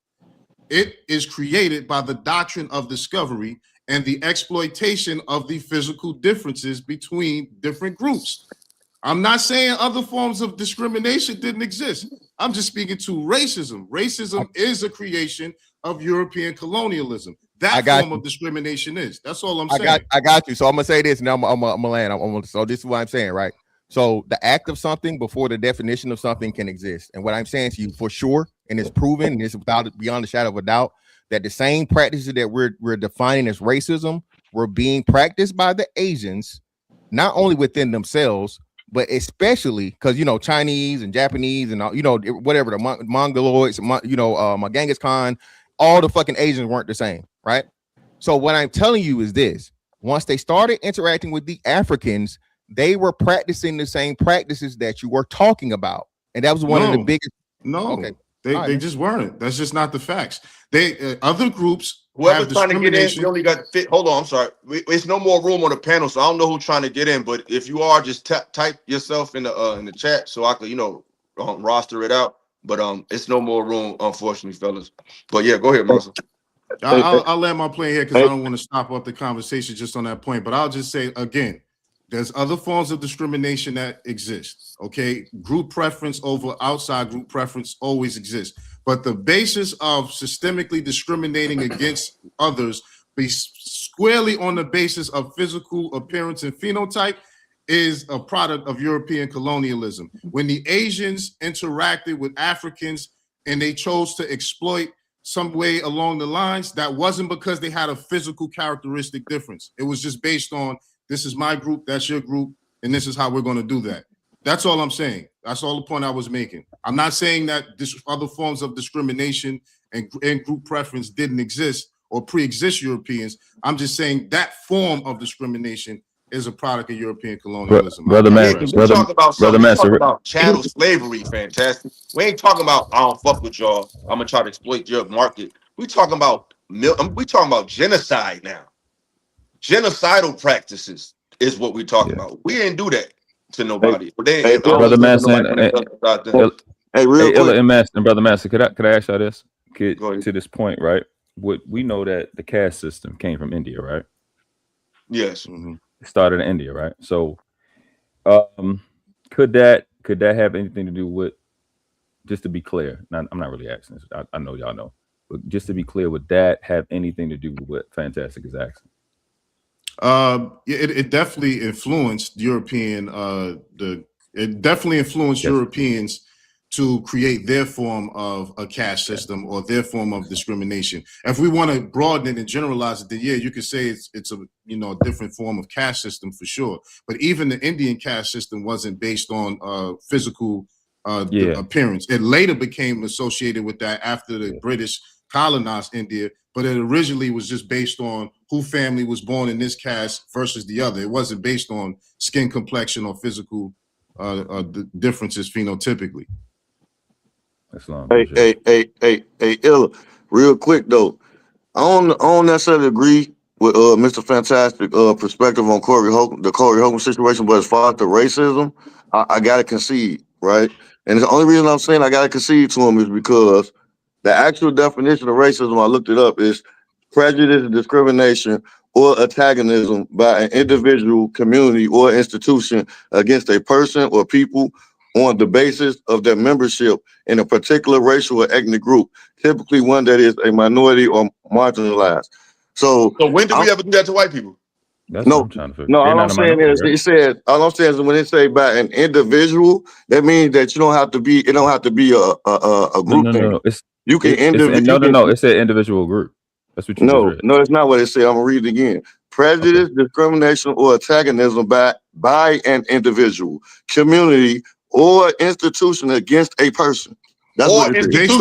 it is created by the doctrine of discovery and the exploitation of the physical differences between different groups. I'm not saying other forms of discrimination didn't exist. I'm just speaking to racism. Racism is a creation of European colonialism. That form of discrimination is. That's all I'm saying. I got you. So I'm gonna say this, and I'm gonna land. So this is what I'm saying, right? So the act of something before the definition of something can exist. And what I'm saying to you for sure, and it's proven, and it's beyond a shadow of a doubt, that the same practices that we're defining as racism were being practiced by the Asians, not only within themselves, but especially because, Chinese and Japanese and, whatever, the Mongoloids, Genghis Khan, all the fucking Asians weren't the same, right? So what I'm telling you is this. Once they started interacting with the Africans, they were practicing the same practices that you were talking about. And that was one of the biggest. No, okay. They just weren't. That's just not the facts. They other groups. Whoever's trying to get in, you only got fit. Hold on, I'm sorry. It's no more room on the panel, so I don't know who's trying to get in. But if you are, just type yourself in the chat so I could roster it out. But it's no more room, unfortunately, fellas. But yeah, go ahead, Marcel. I'll land my plane here because I don't want to stop up the conversation just on that point. But I'll just say again, there's other forms of discrimination that exist. Okay, group preference over outside group preference always exists. But the basis of systemically discriminating against others be squarely on the basis of physical appearance and phenotype is a product of European colonialism. When the Asians interacted with Africans and they chose to exploit some way along the lines, that wasn't because they had a physical characteristic difference. It was just based on, this is my group, that's your group, and this is how we're going to do that. That's all I'm saying. That's all the point I was making. I'm not saying that other forms of discrimination and group preference didn't exist or pre-exist Europeans. I'm just saying that form of discrimination is a product of European colonialism. We talk about chattel slavery, fantastic. We ain't talking about I don't fuck with y'all, I'm gonna try to exploit your market. We talking about genocide now. Genocidal practices is what we're talking about. We didn't do that to nobody. Brother Madison, real quick. Brother Master, could I ask y'all this? To this point, right? We know that the caste system came from India, right? Yes. It started in India, right? So could that have anything to do with, just to be clear, I'm not really asking this, I know y'all know, but just to be clear, would that have anything to do with what Fantastic is asking? It definitely influenced European. It definitely influenced Europeans to create their form of a caste system or their form of discrimination. If we want to broaden it and generalize it, then yeah, you could say it's a different form of caste system for sure. But even the Indian caste system wasn't based on physical appearance. It later became associated with that after the British colonized India, but it originally was just based on who family was born in this caste versus the other. It wasn't based on skin complexion or physical differences phenotypically. Hey, Illa, real quick though, I don't necessarily agree with Mr. Fantastic perspective on the Corey Holcomb situation, but as far as the racism, I gotta concede, right? And the only reason I'm saying I gotta concede to him is because the actual definition of racism, I looked it up, is prejudice, discrimination, or antagonism by an individual, community, or institution against a person or people on the basis of their membership in a particular racial or ethnic group, typically one that is a minority or marginalized. So when did we ever do that to white people? That's what I'm trying to figure. No, all I'm saying is, all I'm saying is when they say by an individual, that means that it don't have to be a group thing. You can No, it said individual group. That's what you just read. No, it's not what it said. I'm gonna read it again. Prejudice, discrimination, or antagonism by an individual, community, or institution against a person. That's what it is. Based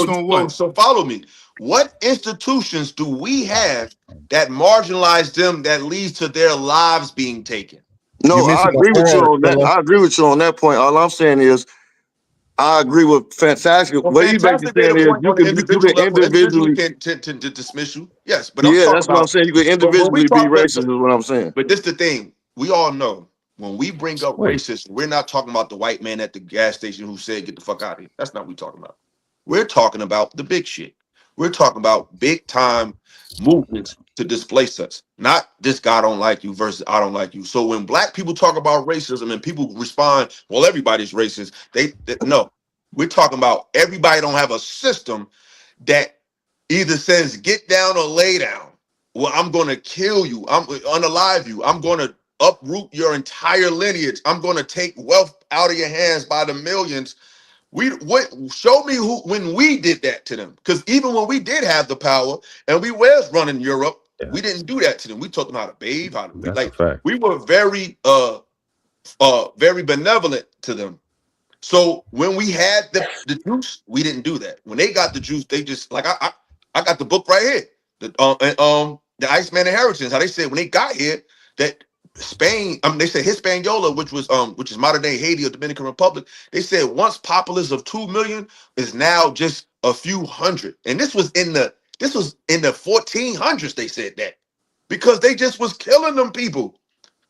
on what? So follow me. What institutions do we have that marginalize them that leads to their lives being taken? No, I agree with you on that. I agree with you on that point. All I'm saying is, I agree with Fantastic. Well, what you basically saying is you can individually to dismiss you. Yes, but that's what I'm saying. You can individually be racist is what I'm saying. But this is the thing. We all know when we bring up racism, we're not talking about the white man at the gas station who said, get the fuck out of here. That's not what we're talking about. We're talking about the big shit. We're talking about big time movements to displace us. Not this guy don't like you versus I don't like you. So when black people talk about racism and people respond, well, everybody's racist. No, we're talking about everybody don't have a system that either says get down or lay down. Well, I'm going to kill you. I'm unalive you. I'm going to uproot your entire lineage. I'm going to take wealth out of your hands by the millions. Show me when we did that to them, because even when we did have the power and we was running Europe, we didn't do that to them. We taught them how to bathe, we were very very benevolent to them. So when we had the juice, we didn't do that. When they got the juice, they just like I got the book right here, the Iceman Inheritance. How they said when they got here that Spain, they said Hispaniola, which is modern day Haiti or Dominican Republic. They said once populace of 2 million is now just a few hundred, and this was in the 1400s. They said that because they just was killing them people.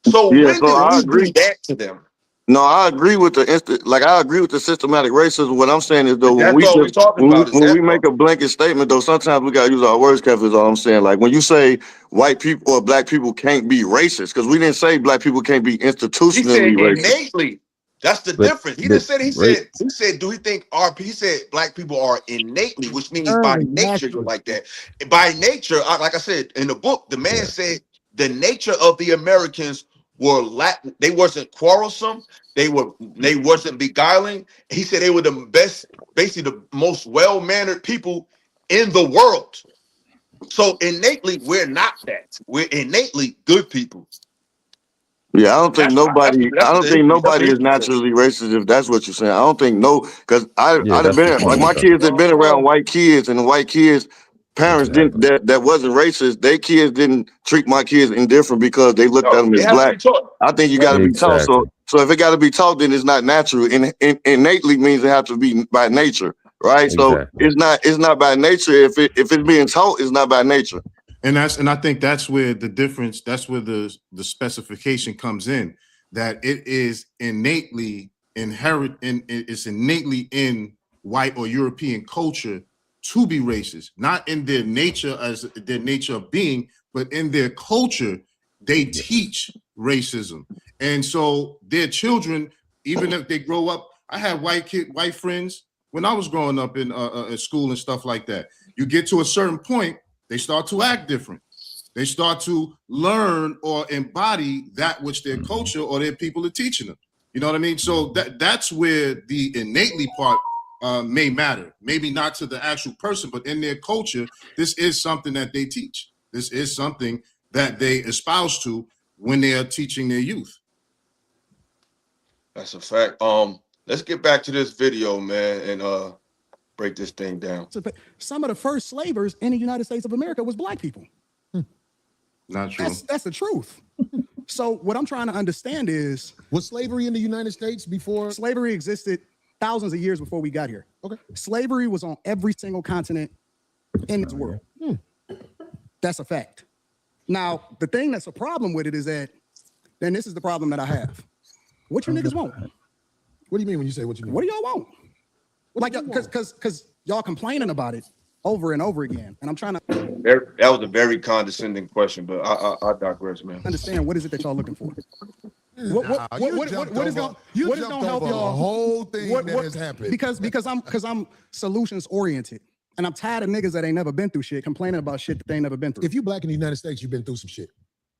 So when did we do that to them? No, I agree with I agree with the systematic racism. What I'm saying is though, when we make a blanket statement though, sometimes we gotta use our words carefully. Is all I'm saying. Like when you say white people or black people can't be racist, because we didn't say black people can't be institutionally racist. Innately. That's the difference. He just said, he said, do he think he said black people are innately, which means by nature you're like that. By nature, like I said in the book, the man said the nature of the Americans were they wasn't quarrelsome, they wasn't beguiling. He said they were the best, basically the most well-mannered people in the world. So innately, we're not that. We're innately good people. Yeah, I don't think nobody is naturally racist if that's what you're saying. I don't think because I'd have been like my kids have been around white kids, and the white kids parents didn't that wasn't racist. Their kids didn't treat my kids indifferent because they looked at them as black. I think you got to be taught. So if it got to be taught, then it's not natural. Innately means it has to be by nature, right? So it's not by nature. If it's being taught, it's not by nature. And I think that's where the difference, that's where the specification comes in, that it is innately inherent in it's innately in white or European culture to be racist, not in their nature as their nature of being, but in their culture, they teach racism. And so their children, even if they grow up, I had white friends when I was growing up in school and stuff like that. You get to a certain point, they start to act different. They start to learn or embody that which their culture or their people are teaching them. You know what I mean? So that's where the innately part may matter. Maybe not to the actual person, but in their culture, this is something that they teach. This is something that they espouse to when they are teaching their youth. That's a fact. Let's get back to this video, man, and break this thing down. Some of the first slavers in the United States of America was black people. Not true. That's the truth. So what I'm trying to understand is, was slavery in the United States before? Slavery existed thousands of years before we got here. Okay. Slavery was on every single continent in this world. That's a fact. Now, the thing that's a problem with it is that, and this is the problem that I have. What you niggas want? What do you mean when you say what you mean? What do y'all want? Like, because y'all complaining about it over and over again, and I'm trying to. That was a very condescending question, but I digress, man. Understand what is it that y'all looking for? What is gonna help y'all? The whole thing that has happened. Because I'm solutions oriented, and I'm tired of niggas that ain't never been through shit complaining about shit that they ain't never been through. If you black in the United States, you've been through some shit.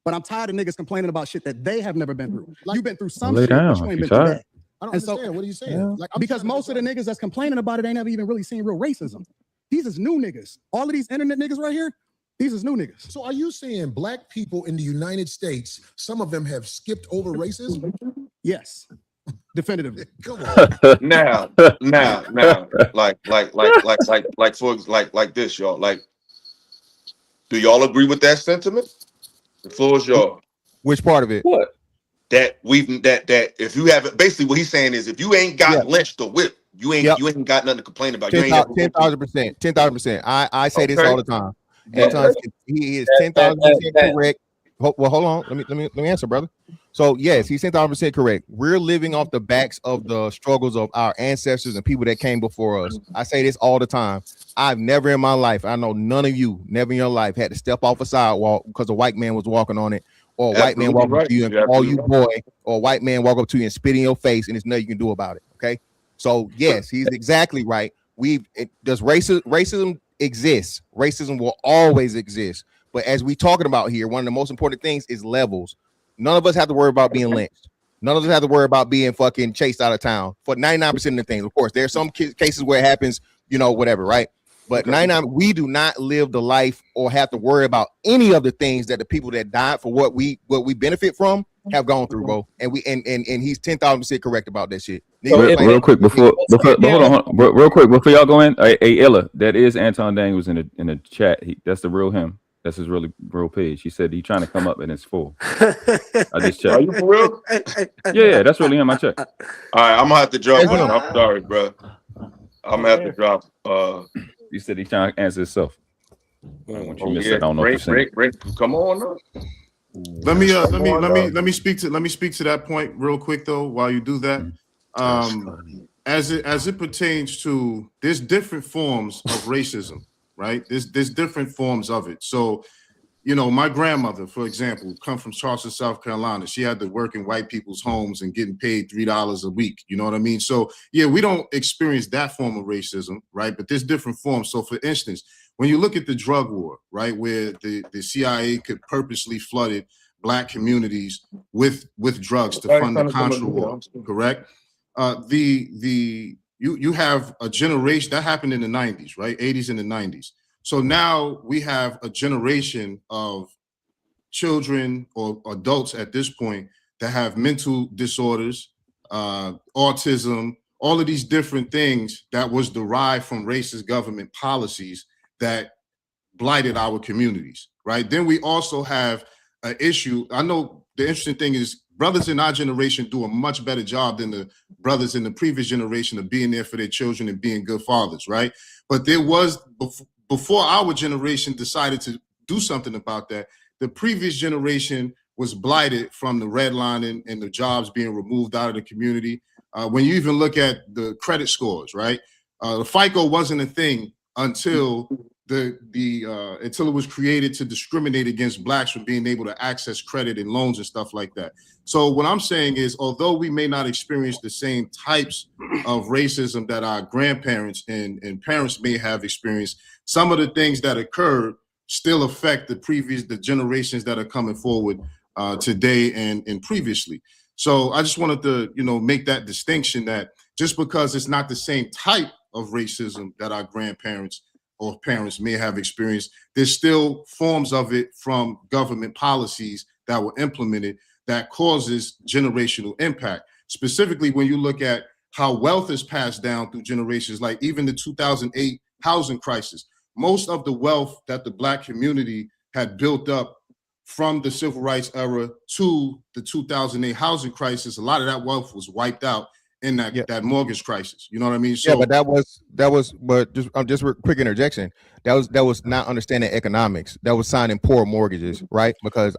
But I'm tired of niggas complaining about shit that they have never been through. You've been through some Lay shit, down, but you ain't you been through tired? that. I don't understand. What are you saying? Yeah. Like, because most of the niggas that's complaining about it ain't never even really seen real racism. These is new niggas. All of these internet niggas right here, these is new niggas. So are you saying black people in the United States, some of them have skipped over racism? Yes, definitively. Come on. Now, like this, y'all. Like, do y'all agree with that sentiment? The floor is y'all. Which part of it? What? That if you haven't, basically what he's saying is if you ain't got lynched or whipped, you ain't got nothing to complain about. 10,000%. 10,000%. I say this all the time. Anton, he is 10,000% correct. Well, hold on. Let me answer, brother. So yes, he's 10,000% correct. We're living off the backs of the struggles of our ancestors and people that came before us. I say this all the time. I've never in my life, I know none of you, never in your life had to step off a sidewalk because a white man was walking on it, or a white man walk up to you and call you boy, or a white man walk up to you and spit in your face, and there's nothing you can do about it. Okay, so yes, he's exactly right. Does racism exist? Racism will always exist. But as we talking about here, one of the most important things is levels. None of us have to worry about being lynched. None of us have to worry about being fucking chased out of town for 99% of the things. Of course, there are some cases where it happens, whatever, right? But 99, we do not live the life or have to worry about any of the things that the people that died for what we benefit from have gone through, bro. And he's 10,000% correct about that shit. Real quick before y'all go in, hey Illa, that is Anton Daniels in the chat. That's the real him. That's his real page. He said he's trying to come up and it's full. I just checked. Are you for real? Yeah, that's really him. I checked. All right, I'm gonna have to drop it. I'm sorry, bro. I'm gonna have to drop. He said he's trying to answer himself. I don't know what you're saying. Come on. Let me speak to that point real quick though. While you do that, as it pertains to, there's different forms of racism, right? There's different forms of it. So you know, my grandmother, for example, come from Charleston, South Carolina. She had to work in white people's homes and getting paid $3 a week. You know what I mean? So yeah, we don't experience that form of racism, right? But there's different forms. So for instance, when you look at the drug war, right, where the CIA could purposely flooded Black communities with drugs to fund the Contra war, correct? You have a generation that happened in the 90s, right? 80s and the 90s. So now we have a generation of children or adults at this point that have mental disorders, autism, all of these different things that was derived from racist government policies that blighted our communities, right? Then we also have an issue. I know the interesting thing is brothers in our generation do a much better job than the brothers in the previous generation of being there for their children and being good fathers, right? But there was, before our generation decided to do something about that, the previous generation was blighted from the redlining and the jobs being removed out of the community. When you even look at the credit scores, right? The FICO wasn't a thing until until it was created to discriminate against Blacks from being able to access credit and loans and stuff like that. So what I'm saying is, although we may not experience the same types of racism that our grandparents and parents may have experienced, some of the things that occurred still affect the generations that are coming forward today and previously. So I just wanted to, make that distinction that just because it's not the same type of racism that our grandparents or parents may have experienced, there's still forms of it from government policies that were implemented that causes generational impact. Specifically, when you look at how wealth is passed down through generations, like even the 2008 housing crisis, most of the wealth that the Black community had built up from the civil rights era to the 2008 housing crisis, a lot of that wealth was wiped out in that mortgage crisis. You know what I mean? So yeah, but just a quick interjection. That was not understanding economics. That was signing poor mortgages, right? Because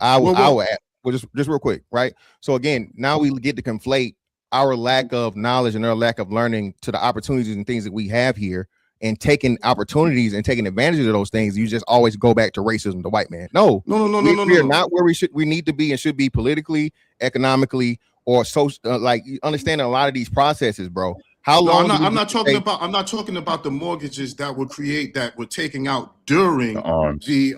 just real quick, right? So again, now we get to conflate our lack of knowledge and our lack of learning to the opportunities and things that we have here, and taking opportunities and taking advantage of those things. You just always go back to racism, the white man. No, we are not where we need to be and should be politically, economically, or social. Like understanding a lot of these processes, bro. How long? I'm not talking about the mortgages that were taken out during the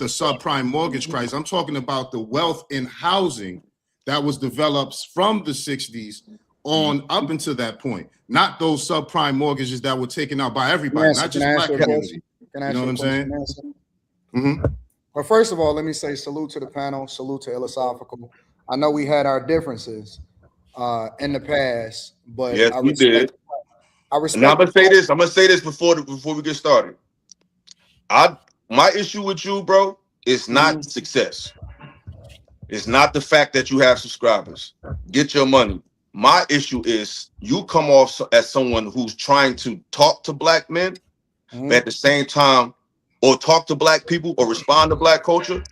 subprime mortgage crisis. I'm talking about the wealth in housing that was developed from the 60s on up until that point, not those subprime mortgages that were taken out by everybody, not just Black community. You know what I'm saying? Mm-hmm. Well, first of all, let me say salute to the panel, salute to Illasophical. I know we had our differences in the past, but yes, we did. I respect. And I'm gonna say this before we get started. My issue with you, bro, is not success. It's not the fact that you have subscribers. Get your money. My issue is you come off as someone who's trying to talk to Black men, but at the same time, or talk to Black people or respond to Black culture,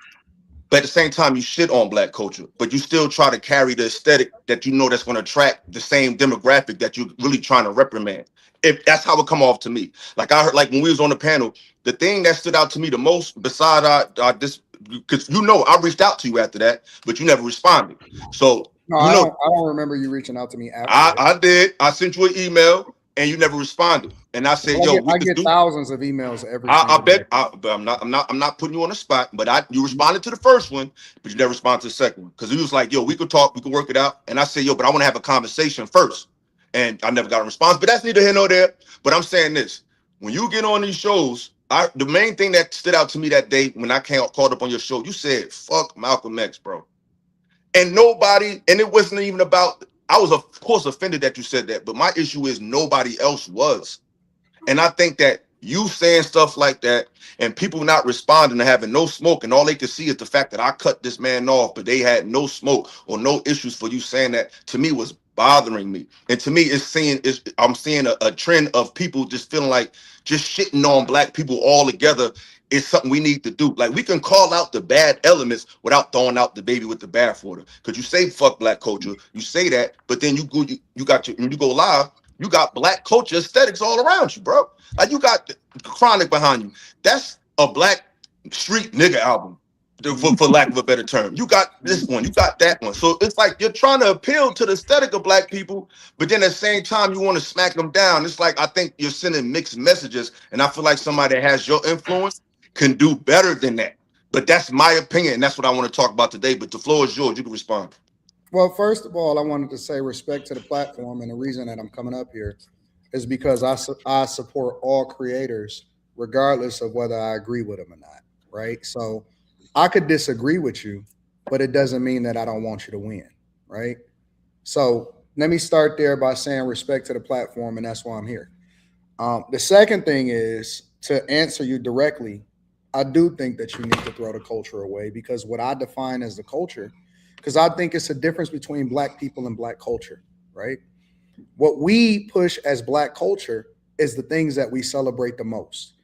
but at the same time you shit on Black culture, but you still try to carry the aesthetic that you know that's going to attract the same demographic that you're really trying to reprimand. If that's how it come off to me. Like I heard, like when we was on the panel, the thing that stood out to me the most, besides this, because I reached out to you after that, but you never responded. So no, I don't remember you reaching out to me after. I did. I sent you an email and you never responded. And I said, I get thousands of emails every I bet, but I'm not putting you on the spot. But you responded to the first one, but you never responded to the second one because he was like, "Yo, we could talk, we could work it out." And I said, "Yo, but I want to have a conversation first." And I never got a response. But that's neither here nor there. But I'm saying this: when you get on these shows, the main thing that stood out to me that day when I called up on your show, you said, "Fuck Malcolm X, bro," and it wasn't even about. I was of course offended that you said that, but my issue is nobody else was. And I think that you saying stuff like that and people not responding and having no smoke, and all they could see is the fact that I cut this man off, but they had no smoke or no issues for you saying that, to me was bothering me. And to me, I'm seeing a trend of people just feeling like just shitting on Black people all together is something we need to do. Like we can call out the bad elements without throwing out the baby with the bathwater. Because you say fuck Black culture, you say that, but then when you go live, you got Black culture aesthetics all around you, bro. Like you got Chronic behind you. That's a Black street nigga album. for lack of a better term. You got this one, you got that one. So it's like you're trying to appeal to the aesthetic of black people, but then at the same time you want to smack them down. It's like I think you're sending mixed messages, and I feel like somebody that has your influence can do better than that. But that's my opinion, and that's what I want to talk about today. But the floor is yours. You can respond. Well, first of all, I wanted to say respect to the platform, and the reason that I'm coming up here is because I support all creators, regardless of whether I agree with them or not. Right? So I could disagree with you, but it doesn't mean that I don't want you to win. Right? So let me start there by saying respect to the platform, and that's why I'm here. The second thing is to answer you directly. I do think that you need to throw the culture away, because what I define as the culture, because I think it's a difference between black people and black culture, right? What we push as black culture is the things that we celebrate the most.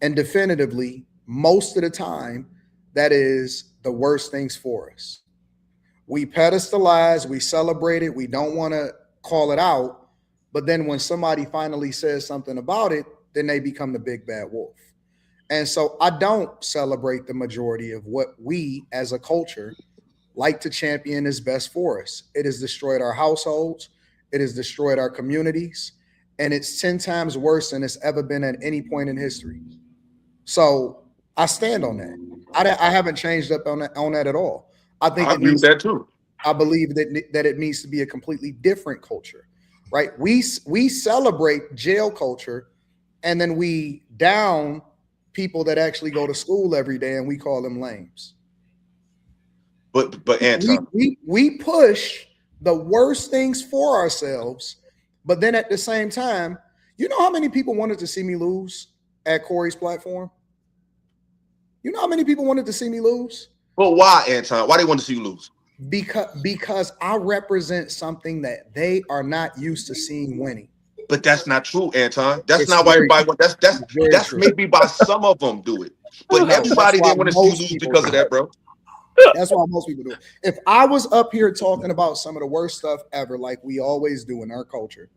And definitively, most of the time, that is the worst things for us. We pedestalize, we celebrate it, we don't want to call it out, but then when somebody finally says something about it, then they become the big bad wolf. And so I don't celebrate the majority of what we as a culture like to champion is best for us. It has destroyed our households, it has destroyed our communities, and it's 10 times worse than it's ever been at any point in history. So I stand on that. I haven't changed up on that at all. I think I agree with that too. I believe that it needs to be a completely different culture, right? We celebrate jail culture, and then we down people that actually go to school every day, and we call them lames. But Anton, we push the worst things for ourselves, but then at the same time, you know how many people wanted to see me lose at Corey's platform? You know how many people wanted to see me lose? Well, why, Anton? Why they want to see you lose? Because I represent something that they are not used to seeing winning. But that's not true, Anton. That's not why everybody wants. That's true. maybe why some of them do it, but No, everybody that's why didn't want to see you most lose people because do of that, bro. That's why most people do it. If I was up here talking about some of the worst stuff ever, like we always do in our culture,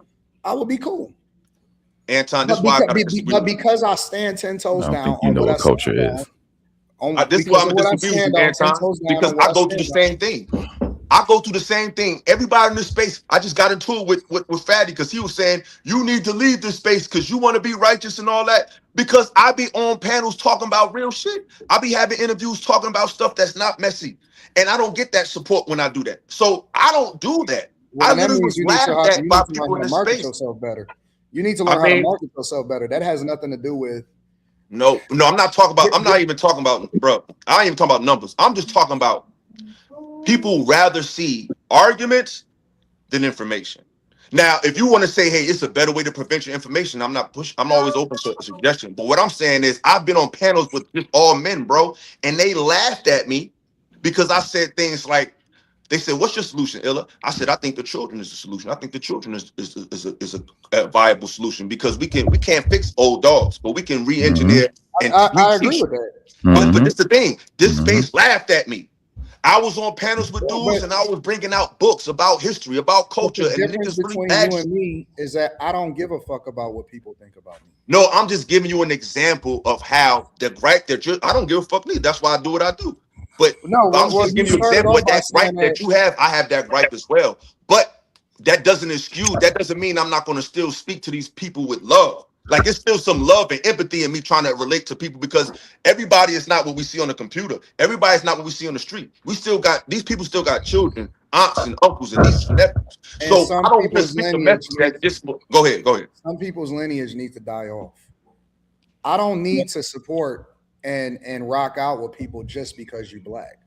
I would be cool. Anton, this is why I gotta disagree. But because I stand 10 toes I don't down think you on know what culture is. This is why I'm gonna disagree with you, Anton, because I go through the same thing. I go through the same thing. Everybody in this space, I just got into it with Fatty because he was saying, you need to leave this space because you want to be righteous and all that. Because I be on panels talking about real shit. I be having interviews talking about stuff that's not messy. And I don't get that support when I do that. So I don't do that. Well, I that literally means was laughed at by people in this market space. yourself better. You need to learn how to market yourself better. That has nothing to do with. No, I'm not talking about, I'm not even talking about, bro. I ain't even talking about numbers. I'm just talking about people rather see arguments than information. Now, if you want to say, hey, it's a better way to prevent your information, I'm always open to a suggestion. But what I'm saying is I've been on panels with just all men, bro, and they laughed at me because I said things like, they said, what's your solution, Illa? I said, I think the children is the solution. I think the children is a viable solution because we can't fix old dogs, but we can re-engineer and I agree with that. But this is the thing. This space laughed at me. I was on panels with dudes and I was bringing out books about history, about culture, The and difference niggas really between mad. you and me is that I don't give a fuck about what people think about me. No, I'm just giving you an example of how the right that I don't give a fuck neither. That's why I do what I do. But no, I'm just giving you an example of that right that you have. I have that right as well. But that doesn't excuse, that doesn't mean I'm not going to still speak to these people with love. Like it's still some love and empathy in me trying to relate to people because everybody is not what we see on the computer. Everybody's not what we see on the street. These people still got children, aunts and uncles and nieces and nephews. So I don't want to speak the message that just go ahead. Some people's lineage needs to die off. I don't need to support and rock out with people just because you're black.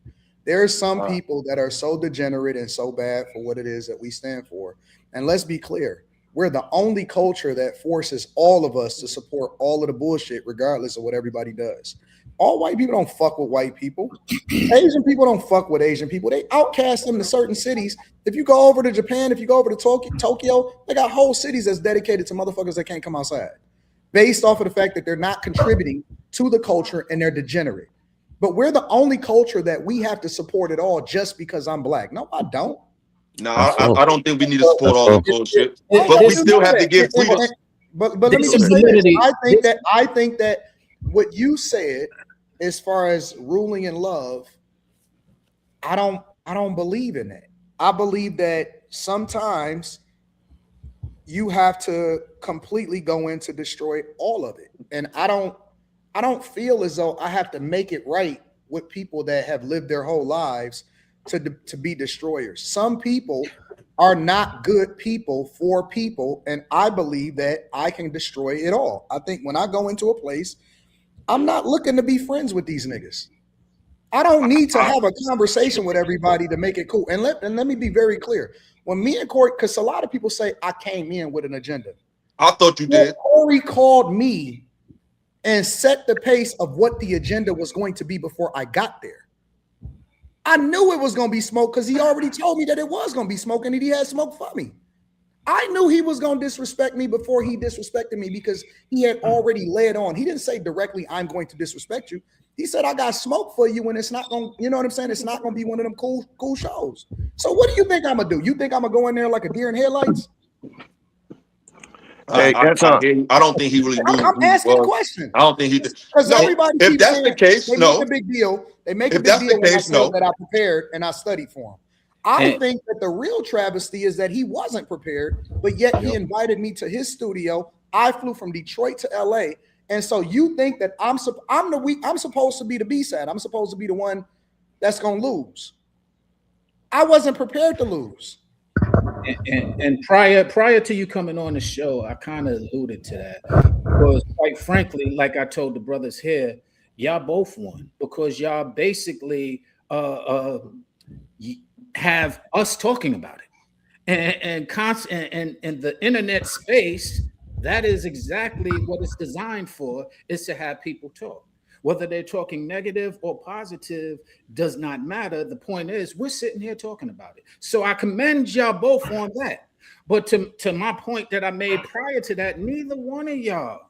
There are some people that are so degenerate and so bad for what it is that we stand for. And let's be clear. We're the only culture that forces all of us to support all of the bullshit, regardless of what everybody does. All white people don't fuck with white people. Asian people don't fuck with Asian people. They outcast them to certain cities. If you go over to Japan, if you go over to Tokyo, they got whole cities that's dedicated to motherfuckers that can't come outside, based off of the fact that they're not contributing to the culture and they're degenerate. But we're the only culture that we have to support at all just because I'm black. No, I don't. No, I don't think we need to support all the bullshit, but we still have to give freedom. But let me just say this. I think that what you said as far as ruling in love, I don't believe in that. I believe that sometimes you have to completely go in to destroy all of it. And I don't feel as though I have to make it right with people that have lived their whole lives to be destroyers. Some people are not good people for people, and I believe that I can destroy it all. I think when I go into a place, I'm not looking to be friends with these niggas. I don't need to have a conversation with everybody to make it cool. And let me be very clear. When me and Corey, because a lot of people say I came in with an agenda. I thought you did. Corey called me and set the pace of what the agenda was going to be before I got there. I knew it was going to be smoke because he already told me that it was going to be smoke and that he had smoke for me. I knew he was going to disrespect me before he disrespected me because he had already led on. He didn't say directly, I'm going to disrespect you. He said, I got smoke for you, and it's not going to, you know what I'm saying? It's not going to be one of them cool shows. So what do you think I'm going to do? You think I'm going to go in there like a deer in headlights? Hey, I don't think he really knew. I'm asking a question. I don't think he did. Because everybody if keeps that's saying, the case, they no. make a big deal. They make If a big that's deal the when case, I said no. that I prepared and I studied for him. I think that the real travesty is that he wasn't prepared, but yet he invited me to his studio. I flew from Detroit to LA. And so you think that I'm supposed to be the B-side. I'm supposed to be the one that's going to lose. I wasn't prepared to lose. And prior to you coming on the show, I kind of alluded to that. Because quite frankly, like I told the brothers here, y'all both won because y'all basically have us talking about it. And the internet space, that is exactly what it's designed for, is to have people talk. Whether they're talking negative or positive does not matter. The point is, we're sitting here talking about it. So I commend y'all both on that. But to my point that I made prior to that, neither one of y'all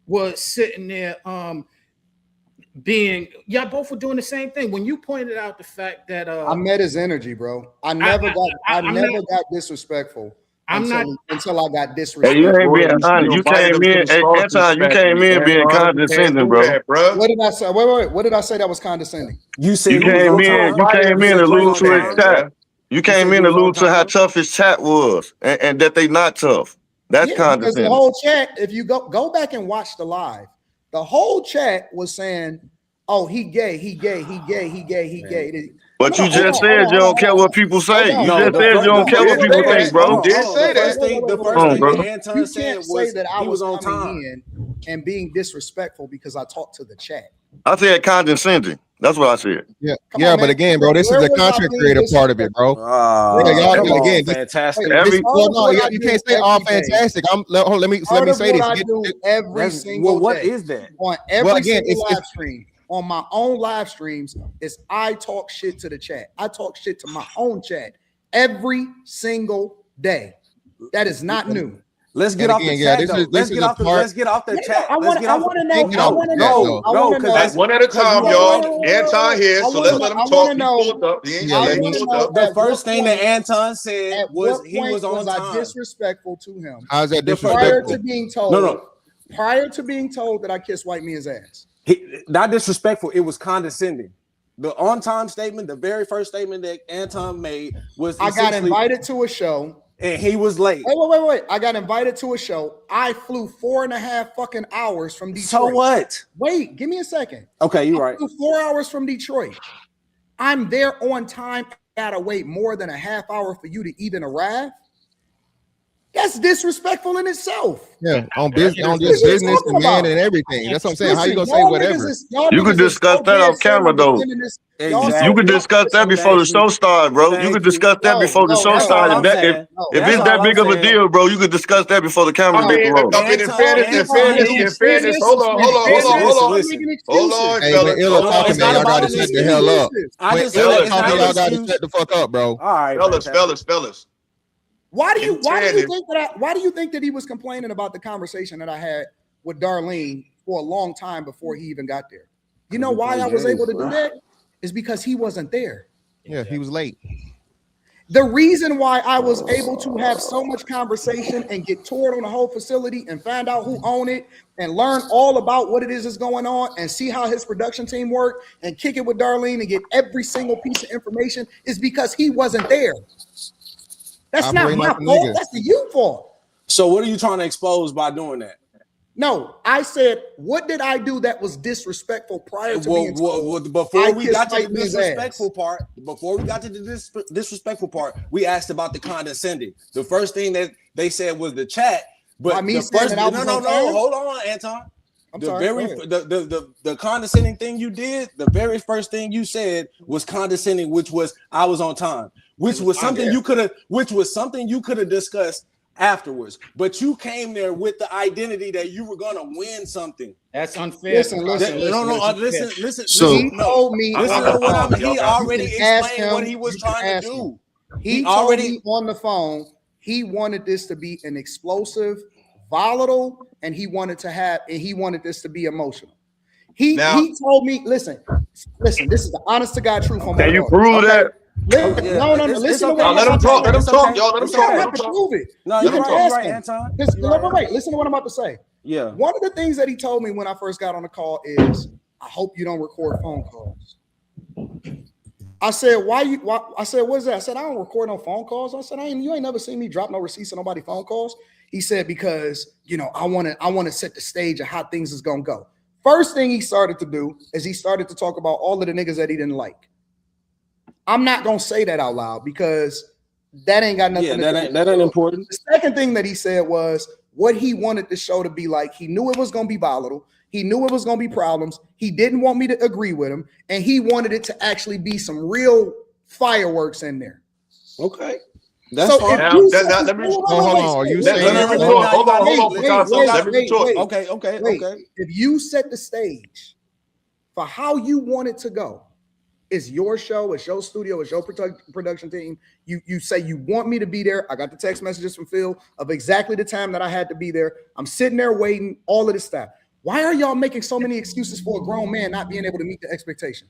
was sitting there y'all both were doing the same thing. When you pointed out the fact that I met his energy, bro. I never got disrespectful until I got disrespectful. Hey, you ain't being honest. You came in, hey, Anton, you came in being condescending, bro. What did I say? Wait. What did I say that was condescending? You came in to allude to his chat. You came in to allude to how tough his chat was and that they not tough. That's condescending. Because the whole chat, if you go back and watch the live, the whole chat was saying, "Oh, he gay, he gay, he gay, he gay, he gay." But you just said you don't care what people say. You just said you don't care what people think, bro. The first thing that Anton said was that I he was on coming time in and being disrespectful because I talked to the chat. I said condescending. That's what I said. Yeah, but again, bro, this is the content creator part of it, bro. Y'all again, fantastic. You can't say all fantastic. Let me say this. I do every single day. What is that? On every single live stream, on my own live streams, is I talk shit to the chat. I talk shit to my own chat every single day. That is not new. Let's get off the chat. Let's get off the chat. I want to know. No, because one at a time, y'all. Anton here, so let's let him talk. The first thing that Anton said was he was on time. I disrespectful to him? How's that disrespectful? Prior to being told, No. Prior to being told that I kissed white men's ass. Not disrespectful. It was condescending. The on-time statement, the very first statement that Anton made was I got invited to a show. And he was late. Wait. I got invited to a show. I flew 4.5 fucking hours from Detroit. So what? Wait, give me a second. Okay, you're right. I flew 4 hours from Detroit. I'm there on time. I gotta wait more than a half hour for you to even arrive. That's disrespectful in itself. Yeah, on business, and man, and everything. That's what I'm saying. How you gonna say whatever? You can discuss that off camera, though. You can discuss that before the show starts, bro. You can discuss that before the show starts. If it's that big of a deal, bro, you can discuss that before the camera get to roll. In fairness, hold on. Hold on, hey, when Illa talking, man, y'all gotta shut the hell up. When Illa talking, y'all gotta shut the fuck up, bro. All right, fellas. Why do you think that he was complaining about the conversation that I had with Darlene for a long time before he even got there? You know why I was able to do that? Is because he wasn't there. Yeah, he was late. The reason why I was able to have so much conversation and get toured on the whole facility and find out who owned it and learn all about what it is that's going on and see how his production team worked and kick it with Darlene and get every single piece of information is because he wasn't there. That's not my fault. That's the you fault. So what are you trying to expose by doing that? No, I said, what did I do that was disrespectful prior to being told? Before we got to the disrespectful part, we asked about the condescending. The first thing that they said was the chat. But the first, no, hold on, Anton. The condescending thing you did, the very first thing you said was condescending, which was I was on time, which was something you could have discussed afterwards, but you came there with the identity that you were gonna win something. That's unfair. Listen. So he told me. He already explained what he was trying to do. He told me on the phone he wanted this to be an explosive, volatile, and he wanted this to be emotional. He told me, listen. This is the honest to God truth. Can you prove that? No. Listen to what let him talk. Let him talk, y'all. Let him talk. I have to prove it. No, you you're can right, ask right, him. Anton. Listen to what I'm about to say. Yeah. One of the things that he told me when I first got on the call is, I hope you don't record phone calls. I said, why? I said, what is that? I said, I don't record no phone calls. I said, you ain't never seen me drop no receipts on nobody phone calls. He said, because I want to set the stage of how things is gonna go. First thing he started to do is he started to talk about all of the niggas that he didn't like. I'm not gonna say that out loud because that ain't got nothing. Yeah, that ain't important. The second thing that he said was what he wanted the show to be like. He knew it was gonna be volatile. He knew it was gonna be problems. He didn't want me to agree with him, and he wanted it to actually be some real fireworks in there. Okay. That's fine. Let me talk. Okay. If you set the stage for how you want it to go, it's your show, it's your studio, it's your production team. You say you want me to be there. I got the text messages from Phil of exactly the time that I had to be there. I'm sitting there waiting, all of this stuff. Why are y'all making so many excuses for a grown man not being able to meet the expectation?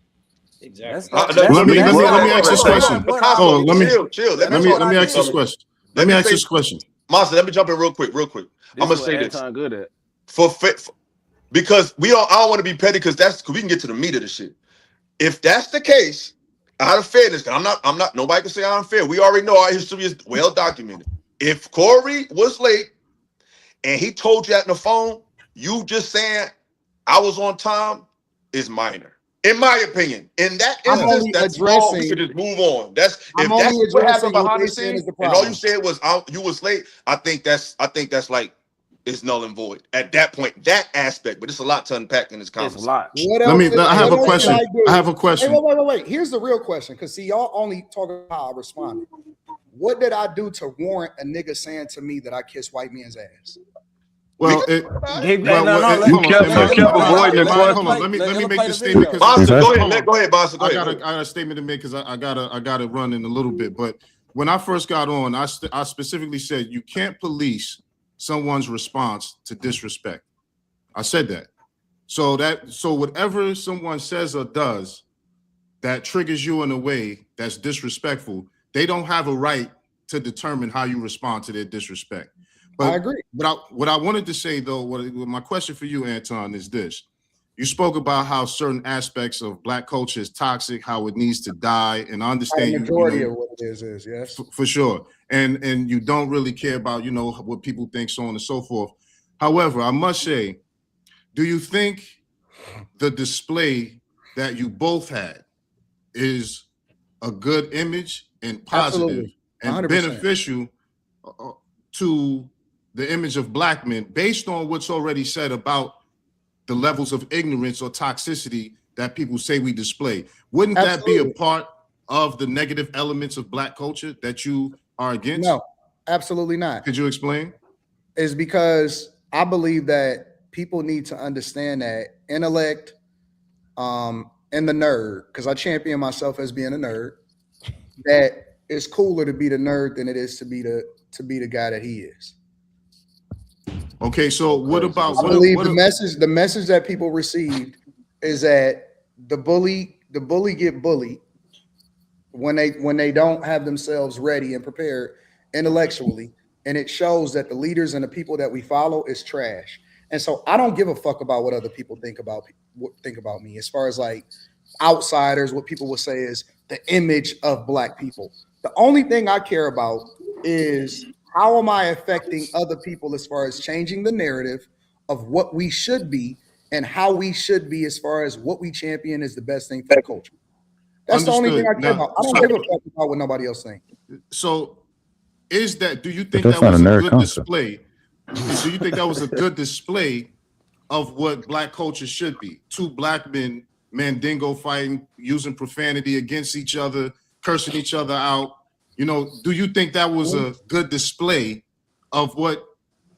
Exactly. Let me ask this question. Oh, let me ask this question. Let me ask this question. Monster, let me jump in real quick. I'm gonna say this. Good at. Because I don't want to be petty because we can get to the meat of the shit. If that's the case, out of fairness, I'm not. Nobody can say I'm unfair. We already know our history is well documented. If Corey was late and he told you that on the phone, you just saying I was on time is minor, in my opinion. In that instance, that's small. We should just move on. If that's what happened behind the scenes, and all you said was you was late, I think that's like it's null and void at that point. That aspect, but it's a lot to unpack in this conversation. I have a question. I have a question. Hey, wait. Here's the real question, because see, y'all only talk about how I responded. What did I do to warrant a nigga saying to me that I kissed white man's ass? Well, you kept avoiding the question. Hold on. Let me make this statement. Go ahead, Boss. I got a statement to make because I gotta run in a little bit. But when I first got on, I specifically said you can't police someone's response to disrespect. I said that. So whatever someone says or does that triggers you in a way that's disrespectful, they don't have a right to determine how you respond to their disrespect. But, I agree. But what I wanted to say, though, my question for you, Anton, is this. You spoke about how certain aspects of Black culture is toxic, how it needs to die, and I understand the majority of what it is yes. For sure. And you don't really care about, what people think, so on and so forth. However, I must say, do you think the display that you both had is a good image and positive and beneficial to the image of Black men based on what's already said about the levels of ignorance or toxicity that people say we display? Wouldn't that be a part of the negative elements of Black culture that you are against? No, absolutely not. Could you explain? It's because I believe that people need to understand that intellect and the nerd, because I champion myself as being a nerd, that it's cooler to be the nerd than it is to be the guy that he is. Okay, so what about? I believe the message that people received is that the bully get bullied when they don't have themselves ready and prepared intellectually, and it shows that the leaders and the people that we follow is trash. And so I don't give a fuck about what other people think about me. As far as like outsiders, what people will say is the image of Black people. The only thing I care about is how am I affecting other people as far as changing the narrative of what we should be and how we should be as far as what we champion is the best thing for the culture. That's the only thing I care about. I don't give a fuck about what nobody else thinks. So do you think that's that was not a a nerd good concept. display? Do you think that was a good display of what Black culture should be? Two Black men, Mandingo fighting, using profanity against each other, cursing each other out. You know, do you think that was a good display of what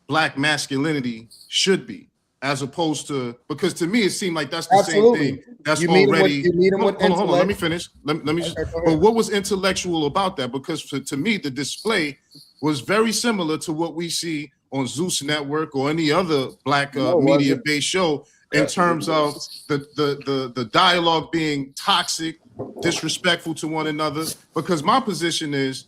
Black masculinity should be? As opposed to, because to me it seemed like that's the same thing. That's already. Hold on. Let me finish. Let me just. But what was intellectual about that? Because to me, the display was very similar to what we see on Zeus Network or any other Black media-based show in terms of the dialogue being toxic, disrespectful to one another. Because my position is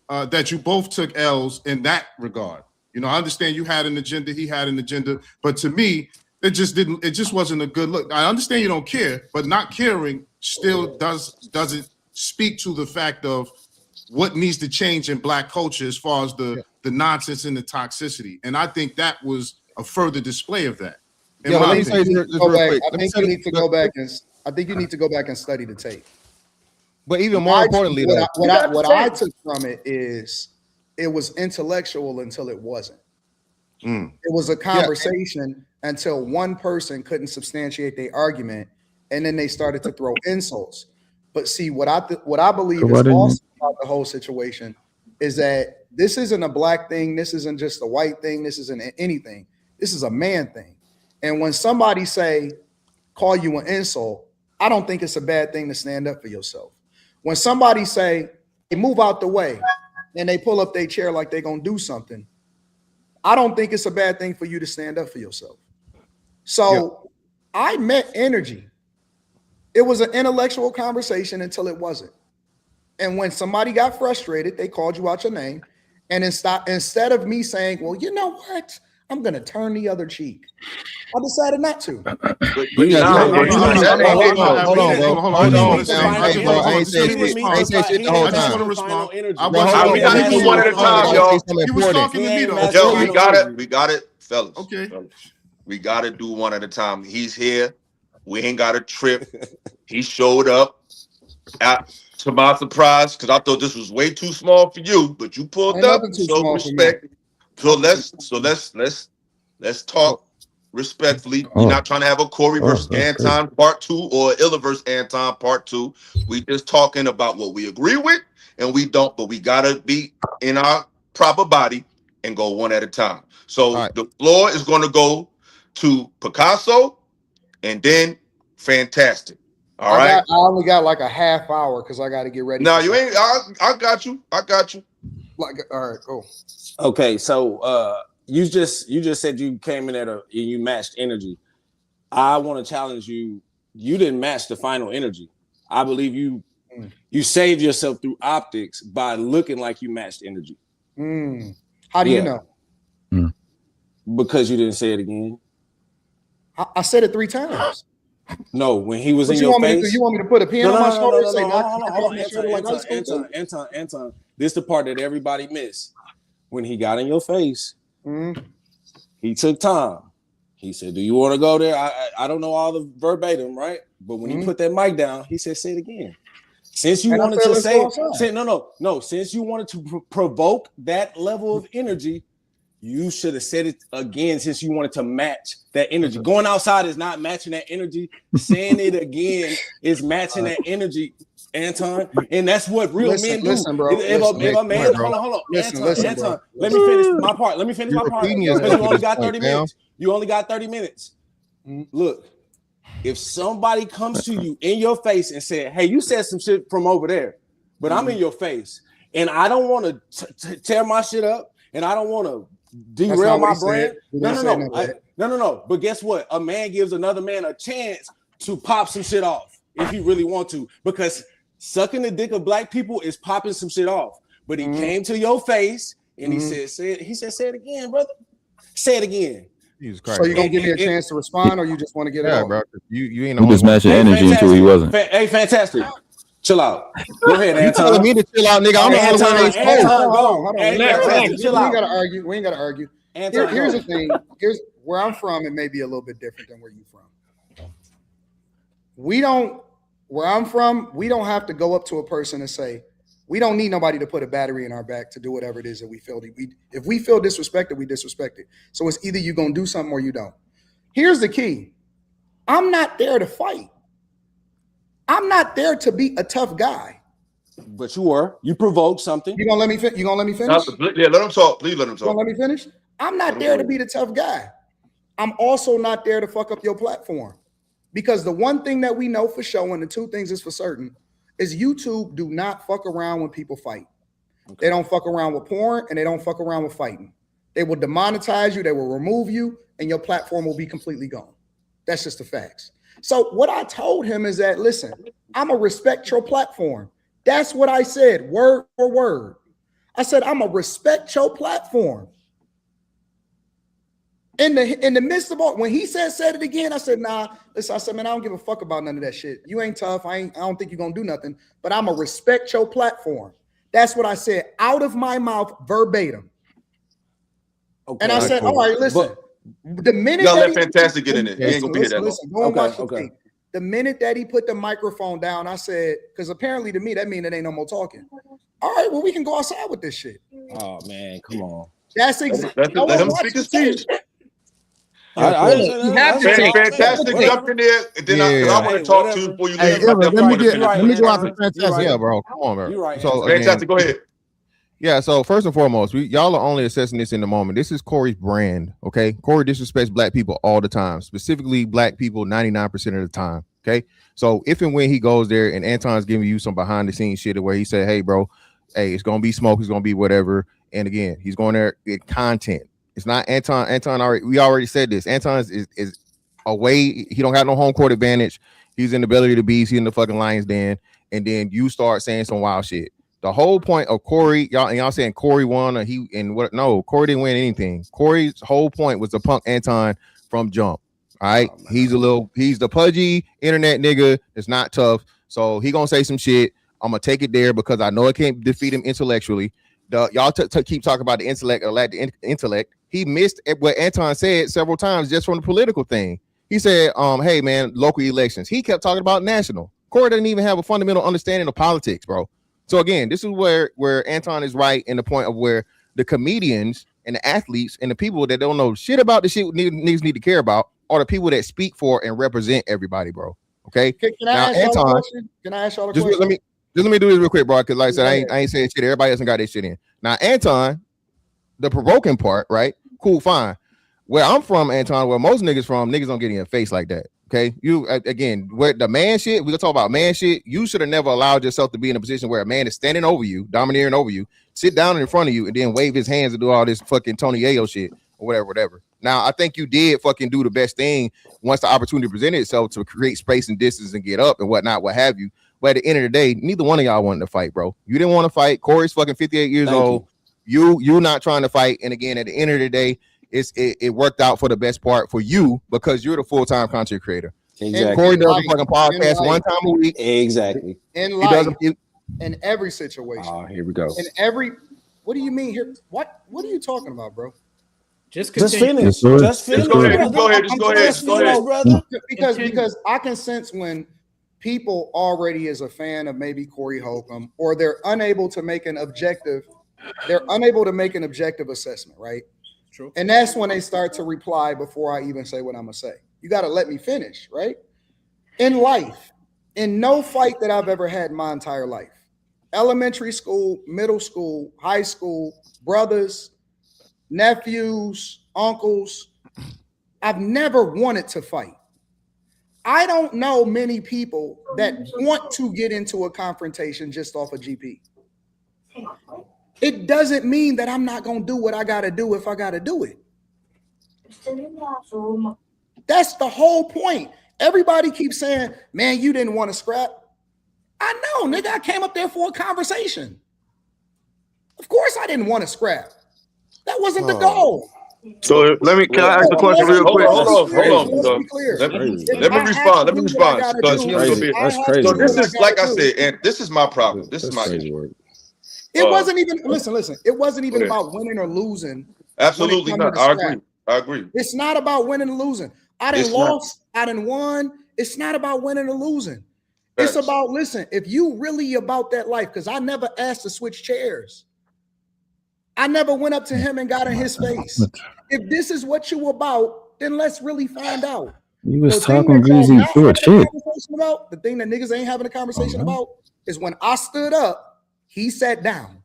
that you both took L's in that regard. You know, I understand you had an agenda, he had an agenda, but to me, it just wasn't a good look. I understand you don't care, but not caring still doesn't speak to the fact of what needs to change in Black culture as far as the nonsense and the toxicity. And I think that was a further display of that. I think you need to go back and study the tape. But even more importantly, what I took from it is it was intellectual until it wasn't. It was a conversation until one person couldn't substantiate their argument, and then they started to throw insults. But see, what I believe is also about the whole situation is that this isn't a Black thing. This isn't just a white thing. This isn't anything. This is a man thing. And when somebody call you an insult, I don't think it's a bad thing to stand up for yourself. When somebody say, hey, move out the way, and they pull up their chair like they're going to do something, I don't think it's a bad thing for you to stand up for yourself. So I met energy. It was an intellectual conversation until it wasn't. And when somebody got frustrated, they called you out your name. And instead of me saying, well, you know what? I'm going to turn the other cheek. I decided not to. Hold on. I ain't said shit the whole time. I just want to respond. We gotta do one at a time, y'all. He was talking to me though. Yo, we got it, fellas. Okay. We gotta do one at a time. He's here. We ain't got a trip. He showed up to my surprise, because I thought this was way too small for you, but you pulled up. So respect. So let's talk respectfully. We're not trying to have a Corey versus Anton part 2 or Illa versus Anton part 2. We just talking about what we agree with and we don't, but we gotta be in our proper body and go one at a time. So the floor is going to go to Picasso and then Fantastic. All right. I only got like a half hour because I got to get ready. No, you ain't. I got you. Like, all right, cool. Okay, so you just said you came in and you matched energy. I want to challenge you. You didn't match the final energy. I believe you saved yourself through optics by looking like you matched energy. How do you know? Because you didn't say it again. I said it 3 times. No, when he was in your face. You want me to put a pen on my shoulder and say, Anton, this is the part that everybody missed. When he got in your face, he took time. He said, do you want to go there? I don't know all the verbatim, right? But when he put that mic down, he said, say it again. Since you wanted to since you wanted to provoke that level of energy, you should have said it again since you wanted to match that energy. Going outside is not matching that energy. Saying it again is matching that enery, Anton. And that's what real men do. Listen, bro. If a man, hold on. Anton, let me finish my part. Because you only got 30 minutes. You only got 30 minutes. Look, if somebody comes to you in your face and said, hey, you said some shit from over there, but I'm in your face and I don't want to tear my shit up and I don't want to derail my brand. No. But guess what? A man gives another man a chance to pop some shit off if he really want to, because sucking the dick of black people is popping some shit off. But he came to your face and he said, say it again, brother. Say it again. Jesus Christ. So you gonna give me a chance to respond, or you just want to get it off? Bro. You ain't We just matching energy until he wasn't. Hey, fantastic. Chill out. Go ahead, You Anton. telling me to chill out, nigga? I'm the only one that spoke. Anton, go. Hold on. We ain't gotta argue. We ain't gotta argue. Anton, Here's the thing. Here's where I'm from. It may be a little bit different than where you're from. Where I'm from, we don't have to go up to a person and say, we don't need nobody to put a battery in our back to do whatever it is that we feel. If we feel disrespected, we disrespect it. So it's either you're going to do something or you don't. Here's the key. I'm not there to fight. I'm not there to be a tough guy. But you were. You provoked something. You gonna let me finish? Yeah, let him talk. Please let him talk. You gonna let me finish? I'm not there to be the tough guy. I'm also not there to fuck up your platform. Because the one thing that we know for sure, and the two things is for certain, is YouTube do not fuck around when people fight. Okay. They don't fuck around with porn, and they don't fuck around with fighting. They will demonetize you, they will remove you, and your platform will be completely gone. That's just the facts. So what I told him is that, listen, I'm going to respect your platform. That's what I said, word for word. I said, I'm going to respect your platform. In the midst of all, when he said it again, I said, nah, listen, I said, man, I don't give a fuck about none of that shit. You ain't tough. I don't think you're going to do nothing, but I'm going to respect your platform. That's what I said out of my mouth verbatim. Okay, and I said, cool. All right, listen, the minute y'all let Fantastic get in it. He ain't going to be here that listen, long. Go and watch the tape. The minute that he put the microphone down, I said, because apparently to me, that means it ain't no more talking. All right, well, we can go outside with this shit. Oh, man, come on. That's exactly. Let him speak his piece. Fantastic jumped in there, and then I want to talk to you before you leave. Let me go out to Fantastic. Yeah, bro. Come on, bro. You're right. So Fantastic, go ahead. Yeah, so first and foremost, y'all are only assessing this in the moment. This is Corey's brand, okay? Corey disrespects black people all the time, specifically black people 99% of the time, okay? So if and when he goes there and Anton's giving you some behind the scenes shit where he said, hey, bro, hey, it's going to be smoke, it's going to be whatever. And again, he's going there with content. It's not Anton. We already said this. Anton is away. He don't have no home court advantage. He's in the belly of the beast. He's in the fucking lion's den. And then you start saying some wild shit. The whole point of Corey, y'all saying Corey won or he and what? No, Corey didn't win anything. Corey's whole point was to punk Anton from jump. All right, he's the pudgy internet nigga. It's not tough. So he gonna say some shit. I'm gonna take it there because I know I can't defeat him intellectually. Y'all keep talking about the intellect or lack the intellect. He missed what Anton said several times just from the political thing. He said, hey man, local elections. He kept talking about national. Corey doesn't even have a fundamental understanding of politics, bro. So again, this is where Anton is right in the point of where the comedians and the athletes and the people that don't know shit about the shit niggas need to care about are the people that speak for and represent everybody, bro. Okay. Can I ask y'all a question? Can I ask y'all a question? Let me do this real quick, bro. Because like I said, I ain't saying shit. Everybody hasn't got their shit in. Now, Anton, the provoking part, right? Cool, fine. Where I'm from, Anton, where most niggas from, niggas don't get in your face like that. Okay, you again, where the man shit, we gonna talk about man shit. You should have never allowed yourself to be in a position where a man is standing over you, domineering over you, sit down in front of you, and then wave his hands and do all this fucking Tony Yayo shit or whatever. Now, I think you did fucking do the best thing once the opportunity presented itself to create space and distance and get up and whatnot, what have you. But at the end of the day, neither one of y'all wanted to fight, bro. You didn't want to fight. Corey's fucking 58 years old. You not trying to fight. And again, at the end of the day, it worked out for the best part for you because you're the full-time content creator. Exactly. Corey does a fucking podcast one time a week. Exactly. In life, in every situation. Oh, here we go. In every, what do you mean here? What are you talking about, bro? Just finish. Just finish. Go ahead, brother. Because I can sense when people already is a fan of maybe Corey Holcomb, or they're unable to make an objective assessment, right? True. And that's when they start to reply before I even say what I'm gonna say. You got to let me finish, right? In life, in no fight that I've ever had in my entire life, elementary school, middle school, high school, brothers, nephews, uncles, I've never wanted to fight. I don't know many people that want to get into a confrontation just off of GP. It doesn't mean that I'm not going to do what I got to do if I got to do it. That's the whole point. Everybody keeps saying, man, you didn't want to scrap. I know, nigga. I came up there for a conversation. Of course, I didn't want to scrap. That wasn't the goal. So can I ask a question real quick? Hold on, Let's Milo. be clear. Let If me I have respond. to Let me do what I respond gotta because do, he was gonna be. I have So to do this what is I like I gotta do. said, and this is my problem. This is my issue. It wasn't even listen. It wasn't even okay. about winning or losing. Absolutely when it come not. to the I scrap. agree. I agree. It's not about winning or losing. I done It's not. lost. I done won. It's not about winning or losing. Facts. It's about listen. If you really about that life, because I never asked to switch chairs. I never went up to him and got in his face. If this is what you about, then let's really find out. You was The thing talking that y'all greasy not through a having a chick. conversation about, the thing that niggas ain't having a conversation Oh, no. about, is when I stood up, he sat down.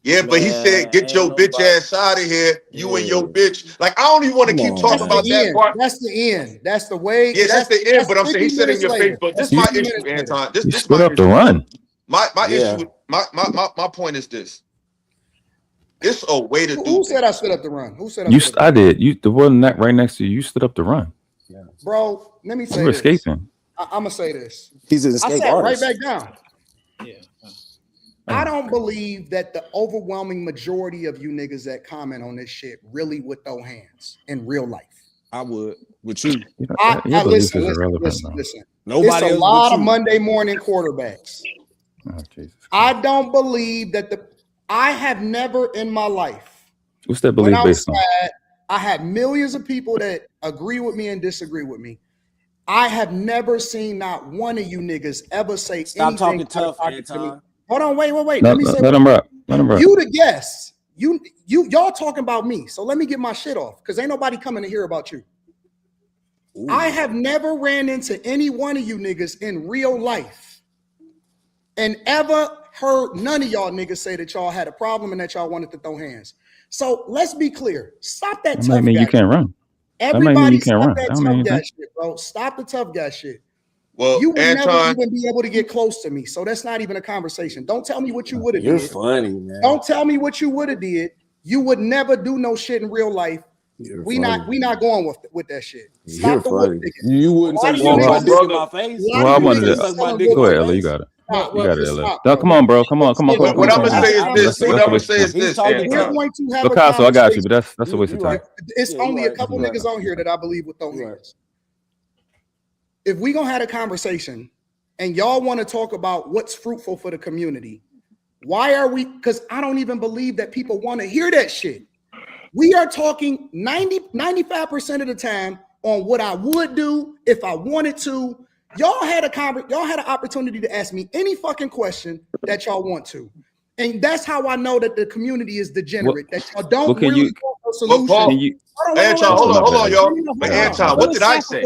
Yeah, but he said, "Get your bitch ass out of here, you and your bitch." Like I don't even want to keep talking about that part. That's the end. That's the way. Yeah, that's the end. But I'm saying he 50 said in minutes your face. later. But this That's is my 50 issue, minutes later. Anton. You This stood my up to issue. run. My issue. My point is this. It's a way to do. Who said I stood up to run? Who said I You, stood up to I run? did. You, the one that right next to you, you stood up to run. Bro, let me say You were this. escaping. I'm gonna say this. He's an I escape sat artist. right back down. I don't believe that the overwhelming majority of you niggas that comment on this shit really would throw hands in real life. I would with you. Your belief is irrelevant, bro. Listen. Nobody It's a else lot but of you. Monday morning quarterbacks. Oh, Jesus. I don't believe that I have never in my life What's that went belief based on? outside. I had millions of people that agree with me and disagree with me. I have never seen not one of you niggas ever say Stop anything talking out of tough, pocket to me. Anton. Hold on, wait. No, Let me say let him rock. Let him rock. you the guest. Y'all talking about me. So let me get my shit off because ain't nobody coming to hear about you. Ooh. I have never ran into any one of you niggas in real life and ever heard none of y'all niggas say that y'all had a problem and that y'all wanted to throw hands. So let's be clear. Stop that That might tough mean guy you can't shit. run. That might mean Everybody you can't stop run. that That don't mean tough guy anything. shit, bro. Stop the tough guy shit. Well, You would never Anton, even be able to get close to me. So that's not even a conversation. Don't tell me what you would have You're did. funny, man. Don't tell me what you would have did. You would never do no shit in real life. We not going with that shit. Stop You're the funny. wood picking. You wouldn't A lot say of you suck my niggas- dick in my face. a lot Well, of I you wanted niggas to. is selling dick Go in ahead, my Ella. You face. got it. Well, You got it, just Ella. stop, No, bro. come on, bro. Come on. what I'm gonna say is this. What I'm gonna say is He's this. talking Anton. tough. We're going to have a Picasso, I got you, but conversation. that's a waste of You time. right. It's Yeah, only you a couple right. niggas on here that I believe would throw You right. hands. If we gonna have a conversation and y'all want to talk about what's fruitful for the community, why are we? Because I don't even believe that people want to hear that shit. We are talking 95% of the time on what I would do if I wanted to. Y'all had an opportunity to ask me any fucking question that y'all want to. And that's how I know that the community is degenerate, that y'all don't What can really you? want a But solution. Paul, Can you? Anton, Oh, my hold on, bad. y'all. No, But hold on. Anton, what did I say?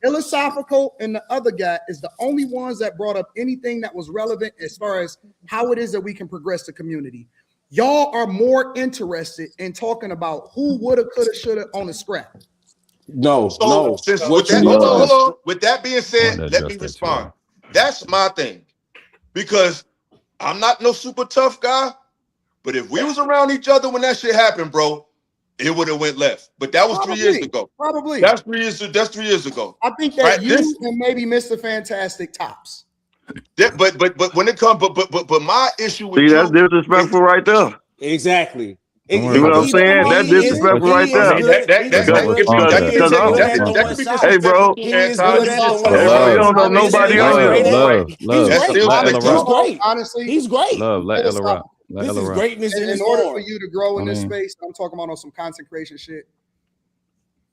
Illasophical and the other guy is the only ones that brought up anything that was relevant as far as how it is that we can progress the community. Y'all are more interested in talking about who woulda, coulda, shoulda on the scrap. No, So no. since What with you that, need to hold on. With that being I said, wanted to let me adjust that too. respond. That's my thing. Because I'm not no super tough guy, but if we was around each other when that shit happened, bro, it would have went left. But that was 3 years ago. Probably. That's 3 years. That's 3 years ago. I think that Right? you and maybe Mr. Fantastic tops. But when it comes, but my issue with See, that's you, disrespectful right there. Exactly. Don't worry See what about I'm that. saying? That's disrespectful right He is there. good. He is Let's good. respond to that. He is Let's good at respond to throwing that. shots. Hey, bro. He is good at throwing Hey, bro, shots. you don't know Honestly, nobody he's on here. great at Love, it. love. He's great. Let Ella He's rock. great. Honestly, He's great. Love, let Ella rock. Let This Ella is rock. greatness in in his order for form. you to grow in I this mean- space, I'm talking about on some content creation shit.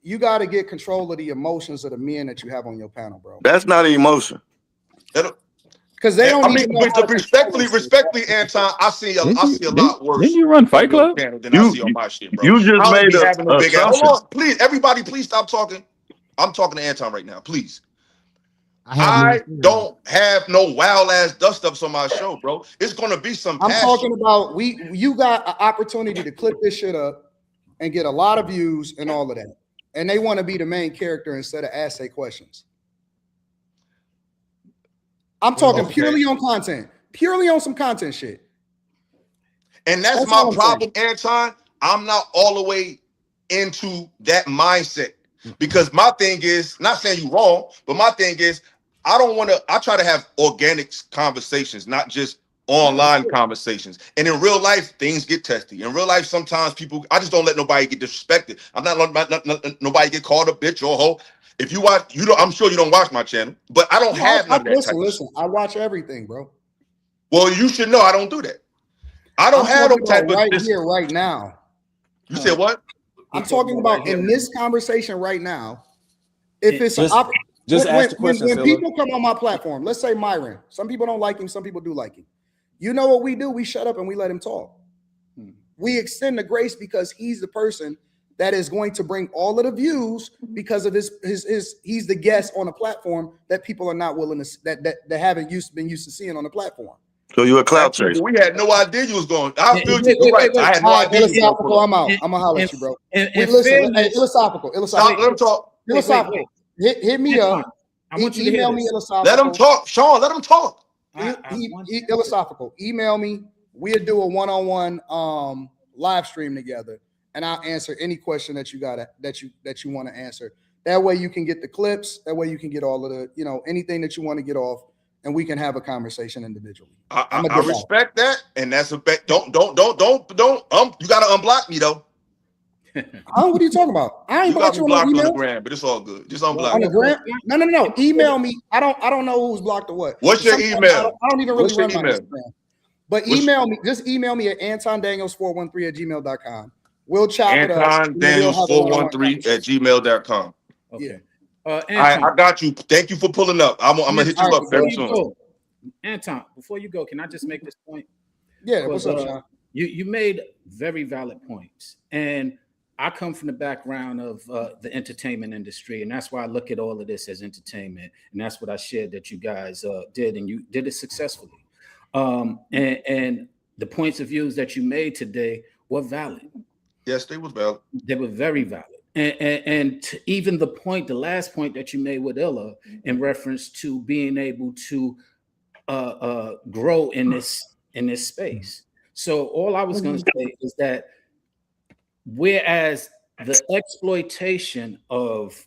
You got to get control of the emotions of the men that you have on your panel, bro. That's not an emotion. Because they don't even know how to respectfully, Anton, I see a lot worse. Didn't you run Fight Club? Than I see on my shit, bro. You just I don't made be a having no big ass. assumption. Hold on, please, everybody, please stop talking. I'm talking to Anton right now, please. I don't have no wild ass dust ups on my show, bro. It's gonna be some I'm passion. talking about you got an opportunity to clip this shit up and get a lot of views and all of that. And they want to be the main character instead of ask their questions. I'm talking purely on content, purely on some content shit. And that's my problem, Anton. I'm not all the way into that mindset because my thing is not saying you wrong, but my thing is I don't want to. I try to have organic conversations, not just online conversations. And in real life, things get testy. In real life, sometimes people. I just don't let nobody get disrespected. I'm not letting nobody get called a bitch or a hoe. If you watch, you don't. I'm sure you don't watch my channel, but I don't have none of that type of shit. Listen. I watch everything, bro. Well, you should know I don't do that. I don't I'm have no talking type about of right this. here, right now. You said what? I'm talking about in this conversation right now. If it's just ask the question, when people come on my platform, let's say Myron, some people don't like him, some people do like him. You know what we do? We shut up and we let him talk. We extend the grace because he's the person that is going to bring all of the views because of his he's the guest on a platform that people are not willing to that haven't been used to seeing on the platform. So you a clout chaser. We had no idea you was going. I feel you. You're right. I had no idea. Philosophical, I'm out. I'm gonna holler at you, bro. Listen, hey, philosophical. Let him talk. Philosophical. Hit me up. I want you to email hear me this. Illasophical. Let him talk, Sean. Let him talk. Illasophical. Email me. We'll do a one-on-one live stream together, and I'll answer any question that you got that you want to answer. That way you can get the clips. That way you can get all of the anything that you want to get off, and we can have a conversation individually. I respect that, and that's a bet. Don't. You gotta unblock me though. What are you talking about? I ain't got me blocked on on the email. gram, but it's all good. Just unblock On me. the gram? No. Email me. I don't know who's blocked or what. What's your email? I don't even really What's your run my email? Instagram. But email me. Just email me at AntonDaniels413@gmail.com. We'll chop it up. AntonDaniels413@gmail.com. Okay. I got you. Thank you for pulling up. I'm gonna hit you up very soon. Anton, before you go, can I just make this point? Yeah, what's up, Sean? You made very valid points, and I come from the background of the entertainment industry, and that's why I look at all of this as entertainment, and that's what I shared that you guys did, and you did it successfully. And the points of views that you made today were valid. Yes, they was valid. They were very valid. And even the last point that you made with Illa in reference to being able to grow in this space. So all I was going to say is that whereas the exploitation of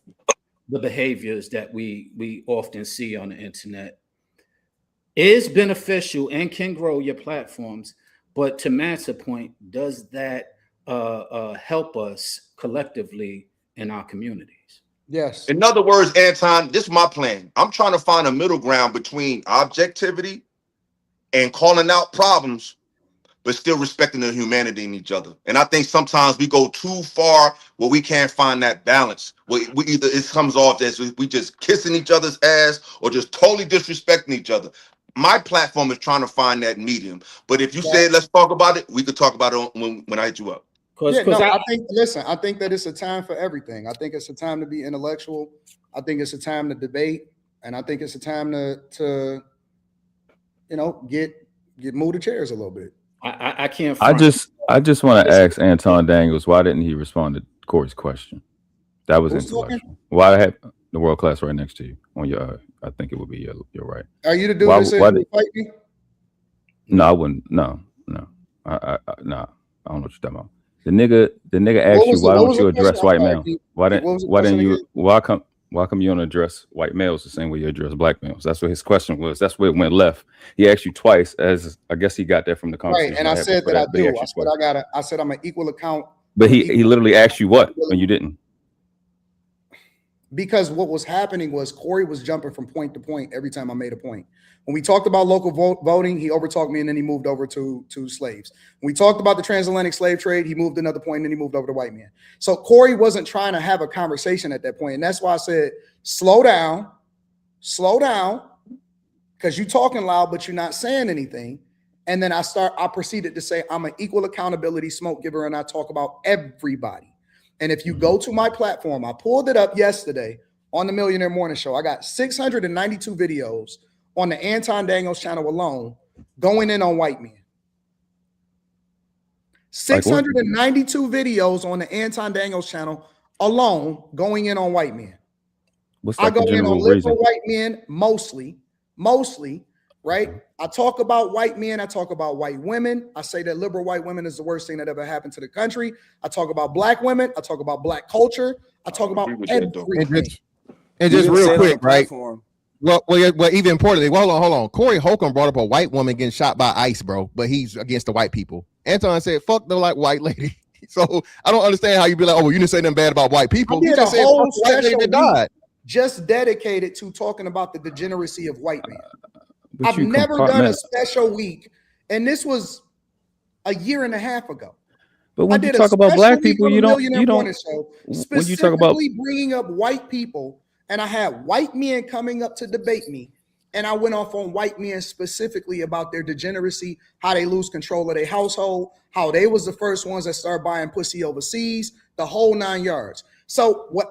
the behaviors that we often see on the internet is beneficial and can grow your platforms, but to Matt's point, does that help us collectively in our communities? Yes. In other words, Anton, this is my plan. I'm trying to find a middle ground between objectivity and calling out problems, but still respecting the humanity in each other. And I think sometimes we go too far where we can't find that balance. We either it comes off as we just kissing each other's ass or just totally disrespecting each other. My platform is trying to find that medium. But if you said let's talk about it, we could talk about it when I hit you up. I think that it's a time for everything. I think it's a time to be intellectual. I think it's a time to debate, and I think it's a time to get move the chairs a little bit. I can't. I just want to ask Anton Daniels, why didn't he respond to Corey's question? That was intellectual. Why have the world class right next to you on your? I think it would be your right. Are you the dude that said you would fight me? No, I wouldn't. No. I don't know what you're talking about. The nigga asked you, why don't you address white males? Why come you don't address white males the same way you address black males? That's what his question was. That's where it went left. He asked you twice, as I guess he got that from the conversation. Right, and I said that I do. I said I'm an equal account. But he literally asked you what when you didn't. Because what was happening was Corey was jumping from point to point every time I made a point. When we talked about local voting, he overtalked me and then he moved over to slaves. When we talked about the transatlantic slave trade, he moved another point and then he moved over to white men. So Corey wasn't trying to have a conversation at that point. And that's why I said, slow down, because you're talking loud, but you're not saying anything. And then I proceeded to say, I'm an equal accountability smoke giver and I talk about everybody. And if you go to my platform, I pulled it up yesterday on the Millionaire Morning Show. I got 692 videos on the Anton Daniels channel alone going in on white men. 692 videos on the Anton Daniels channel alone going in on white men. What's I like go the in on general liberal reason? white men mostly, right? I talk about white men. I talk about white women. I say that liberal white women is the worst thing that ever happened to the country. I talk about black women. I talk about black culture. I talk about everything. And just real quick, right? Well, even importantly, hold on. Corey Holcomb brought up a white woman getting shot by ICE, bro, but he's against the white people. Anton said, "Fuck the white lady." So I don't understand how you be like, "Oh, well, you didn't say nothing bad about white people." I You did a just said, whole "Fuck the white lady special that died." just dedicated to talking about the degeneracy of white men. But I've never done a special week, and this was a year and a half ago. But when you talk about black people, you don't. Show, When you talk about specifically bringing up white people, and I had white men coming up to debate me, and I went off on white men specifically about their degeneracy, how they lose control of their household, how they was the first ones that started buying pussy overseas, the whole 9 yards. So when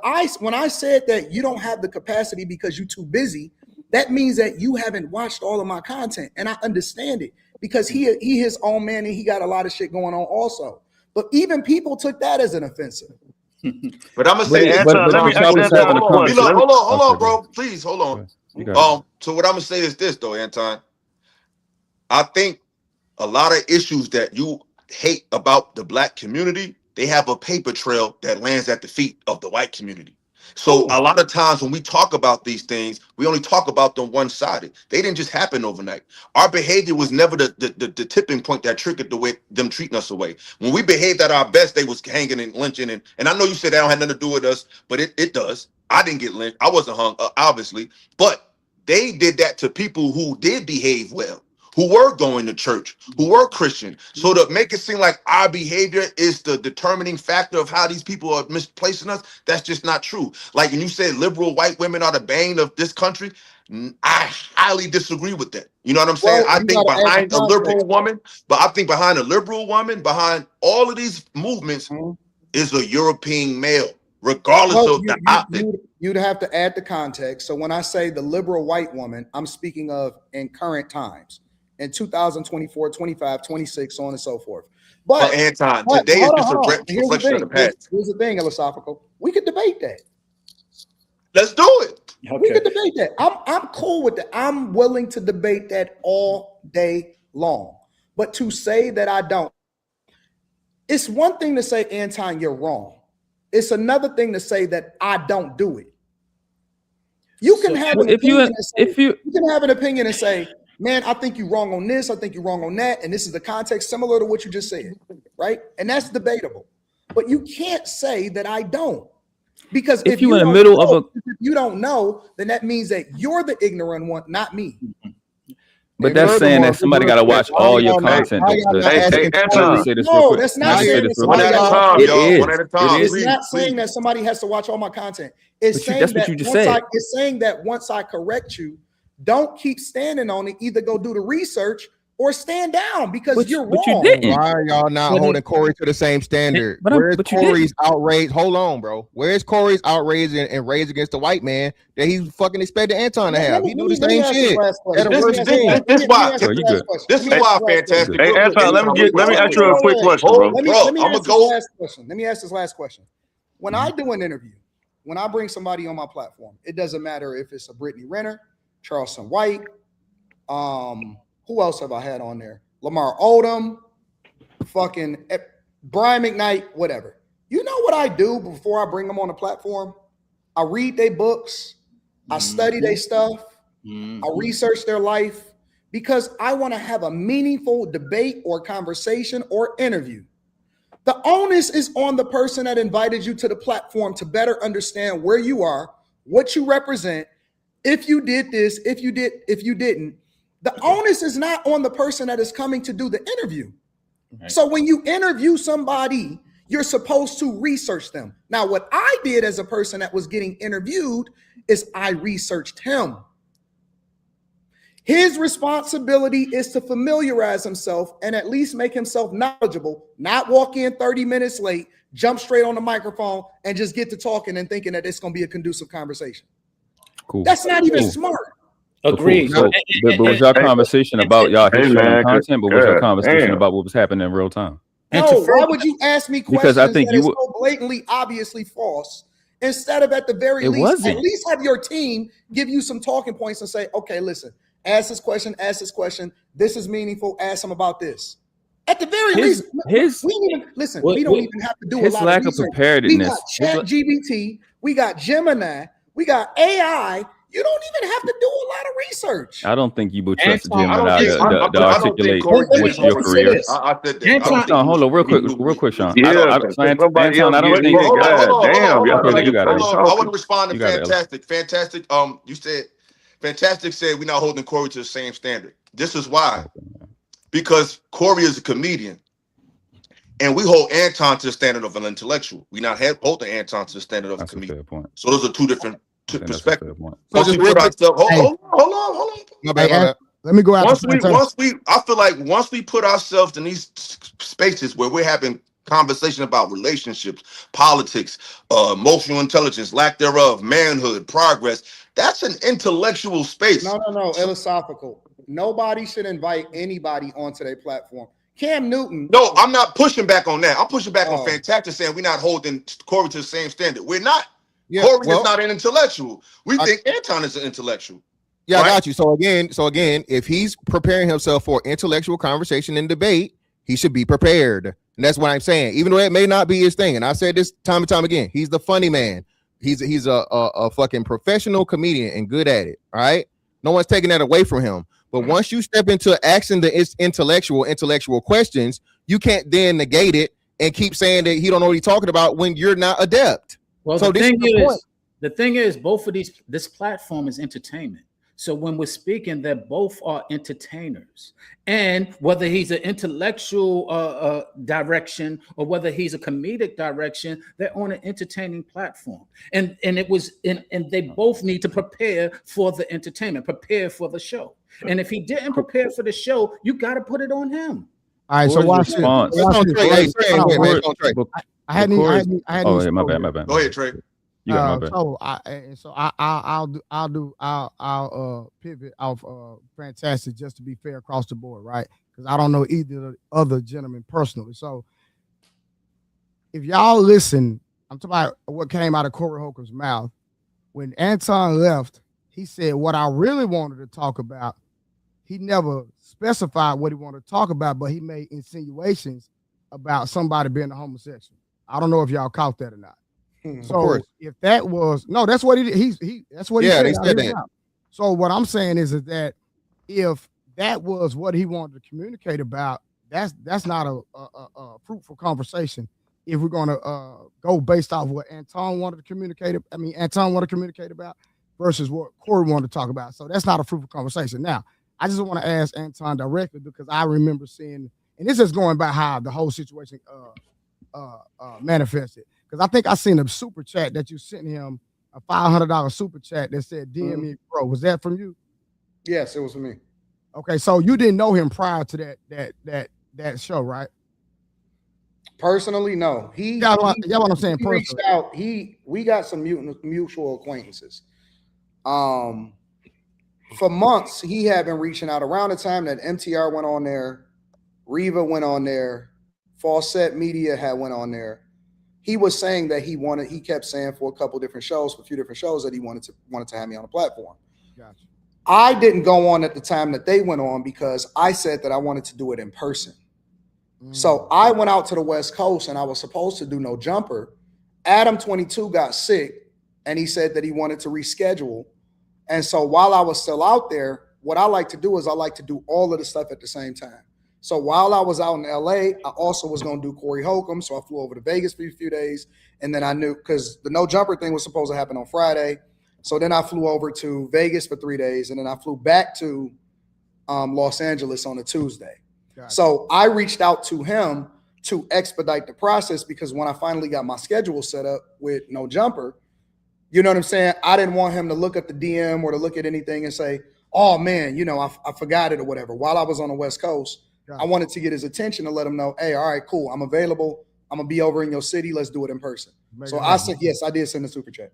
I said that you don't have the capacity because you're too busy, that means that you haven't watched all of my content, and I understand it because he his own man and he got a lot of shit going on also. But even people took that as an offensive. But I'm gonna say, Anton, let me ask Anton a question. Hold on, bro. Please hold on. So what I'm gonna say is this, though, Anton. I think a lot of issues that you hate about the black community, they have a paper trail that lands at the feet of the white community. So a lot of times when we talk about these things, we only talk about them one-sided. They didn't just happen overnight. Our behavior was never the tipping point that triggered the way them treating us away. When we behaved at our best, they was hanging and lynching. And I know you said that don't have nothing to do with us, but it does. I didn't get lynched. I wasn't hung, obviously. But they did that to people who did behave well, who were going to church, who were Christian. So to make it seem like our behavior is the determining factor of how these people are misplacing us, that's just not true. Like when you say liberal white women are the bane of this country, I highly disagree with that. You know what I'm saying? I think behind a liberal woman, behind all of these movements is a European male, regardless of the optic. You'd have to add the context. So when I say the liberal white woman, I'm speaking of in current times. In 2024, 25, 26, so on and so forth. But Anton, today is just a reflection of the past. Here's the thing, Illasophical. We could debate that. Let's do it. Okay. We could debate that. I'm cool with that. I'm willing to debate that all day long. But to say that I don't, it's one thing to say, Anton, you're wrong. It's another thing to say that I don't do it. You can have an opinion you can have an opinion and say, man, I think you're wrong on this. I think you're wrong on that. And this is the context similar to what you just said, right? And that's debatable. But you can't say that I don't. Because if you in the middle of if you don't know, then that means that you're the ignorant one, not me. But that's saying that somebody got to watch all your content. Hey, Anton. No, that's not saying that one at a time, y'all. One at a time. It's not saying that somebody has to watch all my content. It's saying that it's saying that once I correct you, don't keep standing on it. Either go do the research or stand down because you're wrong. You didn't. Why are y'all not holding Corey to the same standard? Where's Corey's outrage? Hold on, bro. Where's Corey's outrage and rage against the white man that he fucking expected Anton to have? He do the same shit. This is why fantastic. Hey, Anton, let me ask you a quick question, bro. Let me ask this last question. When I do an interview, when I bring somebody on my platform, it doesn't matter if it's a Brittany Renner, Charleston White, who else have I had on there? Lamar Odom, fucking Brian McKnight, whatever. You know what I do before I bring them on the platform? I read their books. I study their stuff. I research their life because I want to have a meaningful debate or conversation or interview. The onus is on the person that invited you to the platform to better understand where you are, what you represent, if you did this, if you didn't. The onus is not on the person that is coming to do the interview. Right. So when you interview somebody, you're supposed to research them. Now, what I did as a person that was getting interviewed is I researched him. His responsibility is to familiarize himself and at least make himself knowledgeable, not walk in 30 minutes late, jump straight on the microphone and just get to talking and thinking that it's going to be a conducive conversation. Cool. That's not even smart. Agreed. Cool. But was your conversation about y'all history and content, but was your conversation about what was happening in real time? No, why would you ask me questions because I think that is so blatantly, obviously false, instead of at the very least, at least have your team give you some talking points and say, okay, listen, ask this question, this is meaningful, ask them about this. At the very least, we don't even have to do a lot of lack of preparedness. We got ChatGPT, we got Gemini, we got AI. You don't even have to do a lot of research. I don't think you would trust Anton, Jim I to don't think articulate Corey Let me what's did your say career. this. I said that. Anton, Anton, hold on, real quick, Sean. Yeah, So cause somebody Anton, else I don't getting think. it. Hold God on. damn, y'all Okay, let you this got it. man I want to talking. respond to You got it, Ella. Fantastic. Fantastic. You said Fantastic said we're not holding Corey to the same standard. This is why. Because Corey is a comedian. And we hold Anton to the standard of an intellectual. We not holding Anton to the standard of a That's a comedian. fair point. So those are two different I think that's a perspectives. fair point. So Once just we real put quick. ourselves, Hey, hold on. My bad. hey, let me go out. I feel like once we put ourselves in these spaces where we're having conversation about relationships, politics, emotional intelligence, lack thereof, manhood, progress, that's an intellectual space. No, Illasophical. Nobody should invite anybody onto their platform. Cam Newton. No, I'm not pushing back on that. I'm pushing back on Oh. Fantastic saying we're not holding Corey to the same standard. We're not. Yeah, Corey well, is not an intellectual. We think Anton is an intellectual. Yeah, right? I got you. So again, if he's preparing himself for intellectual conversation and debate, he should be prepared. And that's what I'm saying. Even though it may not be his thing, and I said this time and time again, he's the funny man. He's a fucking professional comedian and good at it. All right, no one's taking that away from him. But once you step into asking the intellectual questions, you can't then negate it and keep saying that he don't know what he's talking about when you're not adept. Well, so the thing is, both of this platform is entertainment. So when we're speaking, that both are entertainers, and whether he's an intellectual direction or whether he's a comedic direction, they're on an entertaining platform, and they both need to prepare for the entertainment, prepare for the show. And if he didn't prepare for the show, you got to put it on him. All right, so watch this. I hadn't. Oh, yeah, my bad. Go ahead, Trey. You got my bad. So I'll pivot off Fantastic just to be fair across the board, right? Because I don't know either of the other gentlemen personally. So if y'all listen, I'm talking about what came out of Corey Holcomb's mouth when Anton left. He said what I really wanted to talk about. He never specified what he wanted to talk about, but he made insinuations about somebody being a homosexual. I don't know if y'all caught that or not. So if that was that's what he did. That's what he said. They said that. So what I'm saying is that if that was what he wanted to communicate about, that's not a fruitful conversation. If we're gonna go based off what Anton wanted to communicate, Anton wanted to communicate about versus what Corey wanted to talk about. So that's not a fruitful conversation. Now, I just want to ask Anton directly because I remember seeing, and this is going by how the whole situation manifested. Because I think I seen a super chat that you sent him, a $500 super chat that said DM me, bro. Was that from you? Yes, it was from me. Okay, so you didn't know him prior to that show, right? Personally, no. Yeah, what I'm saying. He reached out. We got some mutual acquaintances. For months, he had been reaching out around the time that MTR went on there, Reva went on there, Fawcett Media had went on there. He was saying that he kept saying for a few different shows that he wanted to have me on the platform. Gotcha. I didn't go on at the time that they went on because I said that I wanted to do it in person. So I went out to the West Coast and I was supposed to do No Jumper. Adam 22 got sick and he said that he wanted to reschedule. And so while I was still out there, what I like to do is I like to do all of the stuff at the same time. So while I was out in LA, I also was going to do Corey Holcomb. So I flew over to Vegas for a few days. And then I knew because the No Jumper thing was supposed to happen on Friday. So then I flew over to Vegas for 3 days. And then I flew back to Los Angeles on a Tuesday. Gotcha. So I reached out to him to expedite the process because when I finally got my schedule set up with No Jumper, you know what I'm saying? I didn't want him to look at the DM or to look at anything and say, oh man, I forgot it or whatever. While I was on the West Coast, I wanted to get his attention to let him know, hey, all right, cool. I'm available. I'm going to be over in your city. Let's do it in person. So I said, yes, I did send a super chat.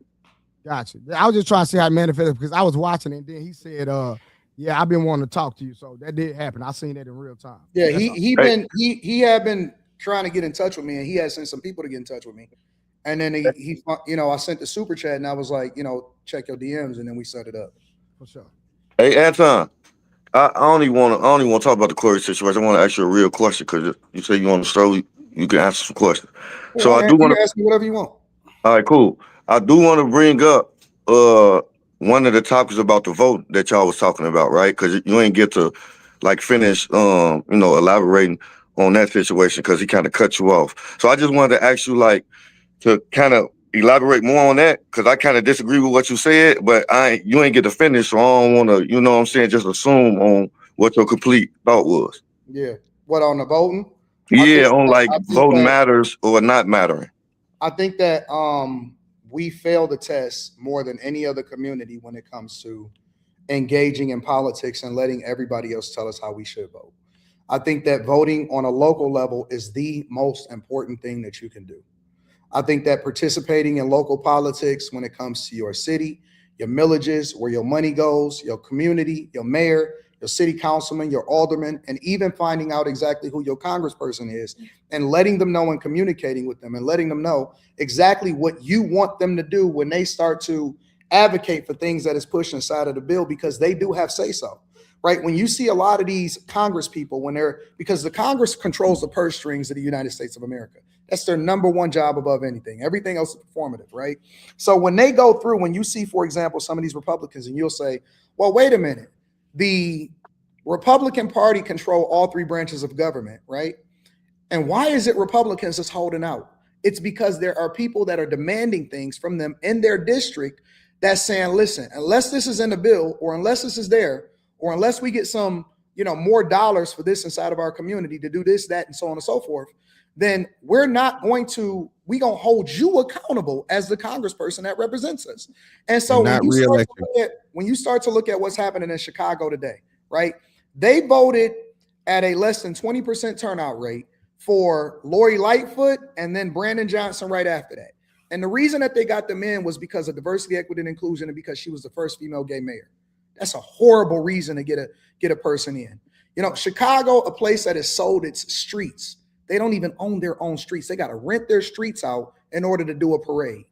Gotcha. I was just trying to see how it manifested because I was watching it and then he said, yeah, I've been wanting to talk to you. So that did happen. I seen that in real time. Yeah, he had been trying to get in touch with me and he had sent some people to get in touch with me. And then he I sent the super chat and I was like, check your DMs and then we set it up. For sure. Hey, Anton, I only want to talk about the Corey situation. I want to ask you a real question because you say you on the show, you can answer some questions. Well, so I do want to ask me whatever you want. All right, cool. I do want to bring up one of the topics about the vote that y'all was talking about, right? Because you ain't get to like finish, elaborating on that situation because he kind of cut you off. So I just wanted to ask you, like, to kind of elaborate more on that because I kind of disagree with what you said, but you ain't get to finish, so I don't want to, you know what I'm saying, just assume on what your complete thought was. Yeah. What on the voting? Yeah, on like voting matters or not mattering. I think that we fail the test more than any other community when it comes to engaging in politics and letting everybody else tell us how we should vote. I think that voting on a local level is the most important thing that you can do. I think that participating in local politics when it comes to your city, your millages, where your money goes, your community, your mayor, your city councilman, your alderman, and even finding out exactly who your congressperson is and letting them know and communicating with them and letting them know exactly what you want them to do when they start to advocate for things that is pushed inside of the bill, because they do have say so, right? When you see a lot of these Congress people, because the Congress controls the purse strings of the United States of America. That's their number one job above anything. Everything else is performative, right? So when they go through, when you see, for example, some of these Republicans, and you'll say, well, wait a minute, the Republican Party control all three branches of government, right? And why is it Republicans that's holding out? It's because there are people that are demanding things from them in their district that's saying, listen, unless this is in the bill, or unless this is there, or unless we get some, more dollars for this inside of our community to do this, that, and so on and so forth, then we're going to hold you accountable as the congressperson that represents us. And so when you start to look at what's happening in Chicago today, right? They voted at a less than 20% turnout rate for Lori Lightfoot and then Brandon Johnson right after that. And the reason that they got them in was because of diversity, equity, and inclusion, and because she was the first female gay mayor. That's a horrible reason to get a person in. Chicago, a place that has sold its streets. They don't even own their own streets. They got to rent their streets out in order to do a parade.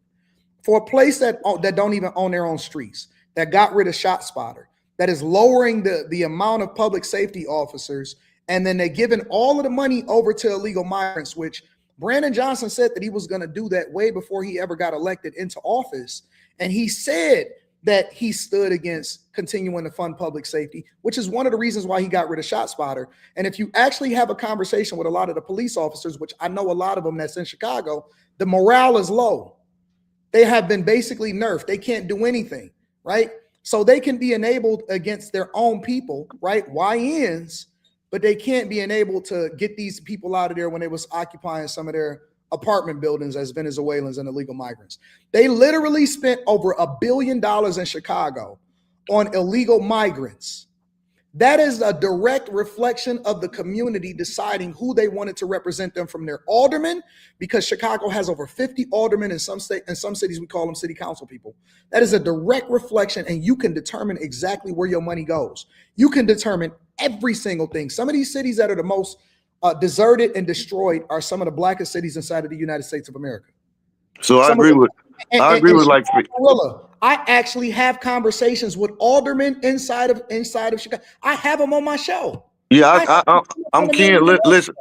For a place that don't even own their own streets, that got rid of ShotSpotter, that is lowering the amount of public safety officers, and then they're giving all of the money over to illegal migrants, which Brandon Johnson said that he was going to do that way before he ever got elected into office. And he said that he stood against continuing to fund public safety, which is one of the reasons why he got rid of ShotSpotter. And if you actually have a conversation with a lot of the police officers, which I know a lot of them that's in Chicago, the morale is low. They have been basically nerfed. They can't do anything, right? So they can be enabled against their own people, right? YNs, but they can't be enabled to get these people out of there when they was occupying some of their apartment buildings as Venezuelans and illegal migrants. They literally spent over $1 billion in Chicago on illegal migrants. That is a direct reflection of the community deciding who they wanted to represent them from their aldermen, because Chicago has over 50 aldermen in some cities we call them city council people. That is a direct reflection, and you can determine exactly where your money goes. You can determine every single thing. Some of these cities that are the most deserted and destroyed are some of the blackest cities inside of the United States of America. So I agree with I actually have conversations with aldermen inside of Chicago. I have them on my show. Yeah, I'm keen. Listen,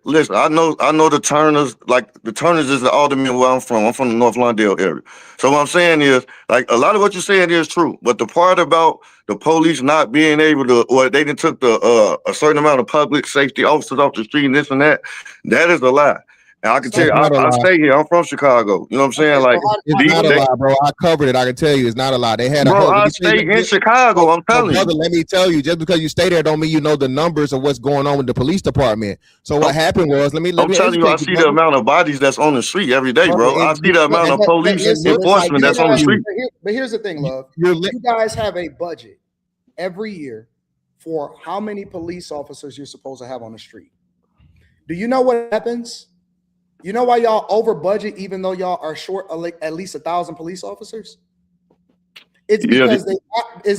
listen. I know the Turners. Like the Turners is the alderman where I'm from. I'm from the North Lawndale area. So what I'm saying is, like, a lot of what you're saying is true. But the part about the police not being able to, or they didn't took a certain amount of public safety officers off the street and this and that is a lie. And I can tell you, I stay here. I'm from Chicago. You know what I'm saying? Like, it's not a lie, bro. I covered it. I can tell you, it's not a lie. They had a I stay in Chicago. I'm telling you. Let me tell you, just because you stay there, don't mean you know the numbers of what's going on with the police department. So what happened was, let me telling you, I see the amount of bodies that's on the street every day, bro. I see the amount of police enforcement that's on the street. But here's the thing, love. You guys have a budget every year for how many police officers you're supposed to have on the street. Do you know what happens? You know why y'all over budget even though y'all are short at least 1,000 police officers? It's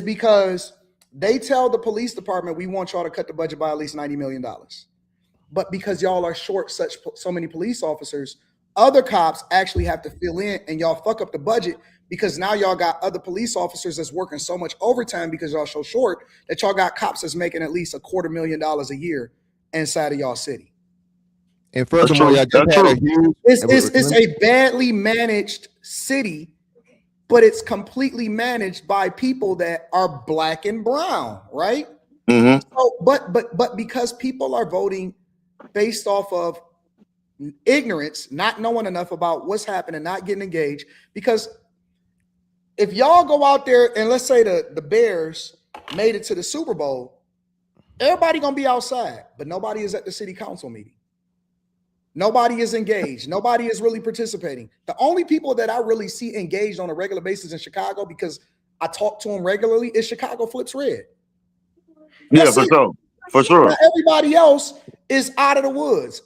because they tell the police department, we want y'all to cut the budget by at least $90 million. But because y'all are short so many police officers, other cops actually have to fill in, and y'all fuck up the budget because now y'all got other police officers that's working so much overtime because y'all so short that y'all got cops that's making at least $250,000 a year inside of y'all city. And furthermore, it's a badly managed city but it's completely managed by people that are black and brown, right? Mm-hmm. So, but because people are voting based off of ignorance, not knowing enough about what's happening, not getting engaged, because if y'all go out there and let's say the Bears made it to the Super Bowl, everybody gonna be outside, but nobody is at the city council meeting. Nobody is engaged. Nobody is really participating. The only people that I really see engaged on a regular basis in Chicago, because I talk to them regularly, is Chicago Flips Red. Yeah, for sure. For sure. Now, everybody else is out of the woods.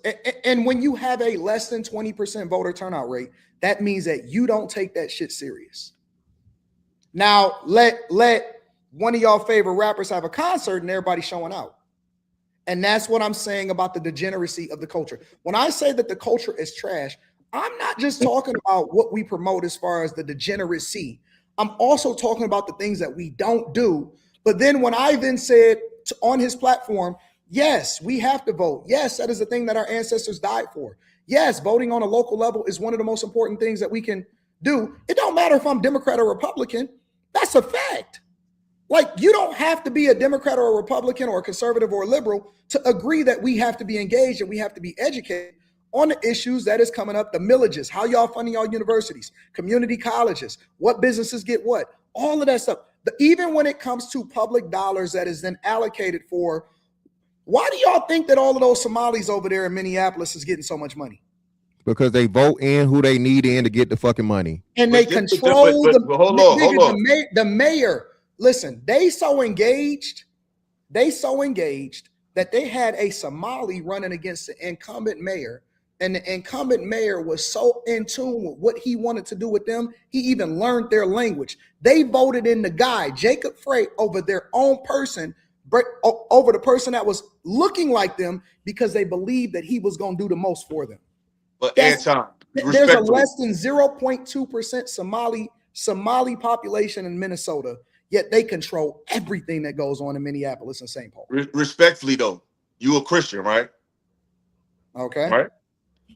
And when you have a less than 20% voter turnout rate, that means that you don't take that shit serious. Now, let one of y'all favorite rappers have a concert and everybody's showing out. And that's what I'm saying about the degeneracy of the culture. When I say that the culture is trash, I'm not just talking about what we promote as far as the degeneracy. I'm also talking about the things that we don't do. But then when I then said on his platform, yes, we have to vote. Yes, that is the thing that our ancestors died for. Yes, voting on a local level is one of the most important things that we can do. It don't matter if I'm Democrat or Republican. That's a fact. Like, you don't have to be a Democrat or a Republican or a conservative or a liberal to agree that we have to be engaged and we have to be educated on the issues that is coming up, the millages, how y'all funding y'all universities, community colleges, what businesses get what, all of that stuff. Even when it comes to public dollars that is then allocated for, why do y'all think that all of those Somalis over there in Minneapolis is getting so much money? Because they vote in who they need in to get the fucking money. And they control the mayor. Listen, they so engaged that they had a Somali running against the incumbent mayor, and the incumbent mayor was so in tune with what he wanted to do with them, he even learned their language. They voted in the guy, Jacob Frey, over their own person, over the person that was looking like them, because they believed that he was going to do the most for them. But Anton, there's a less than 0.2% Somali population in Minnesota, yet they control everything that goes on in Minneapolis and St. Paul. Respectfully, though, you a Christian, right? Okay. Right.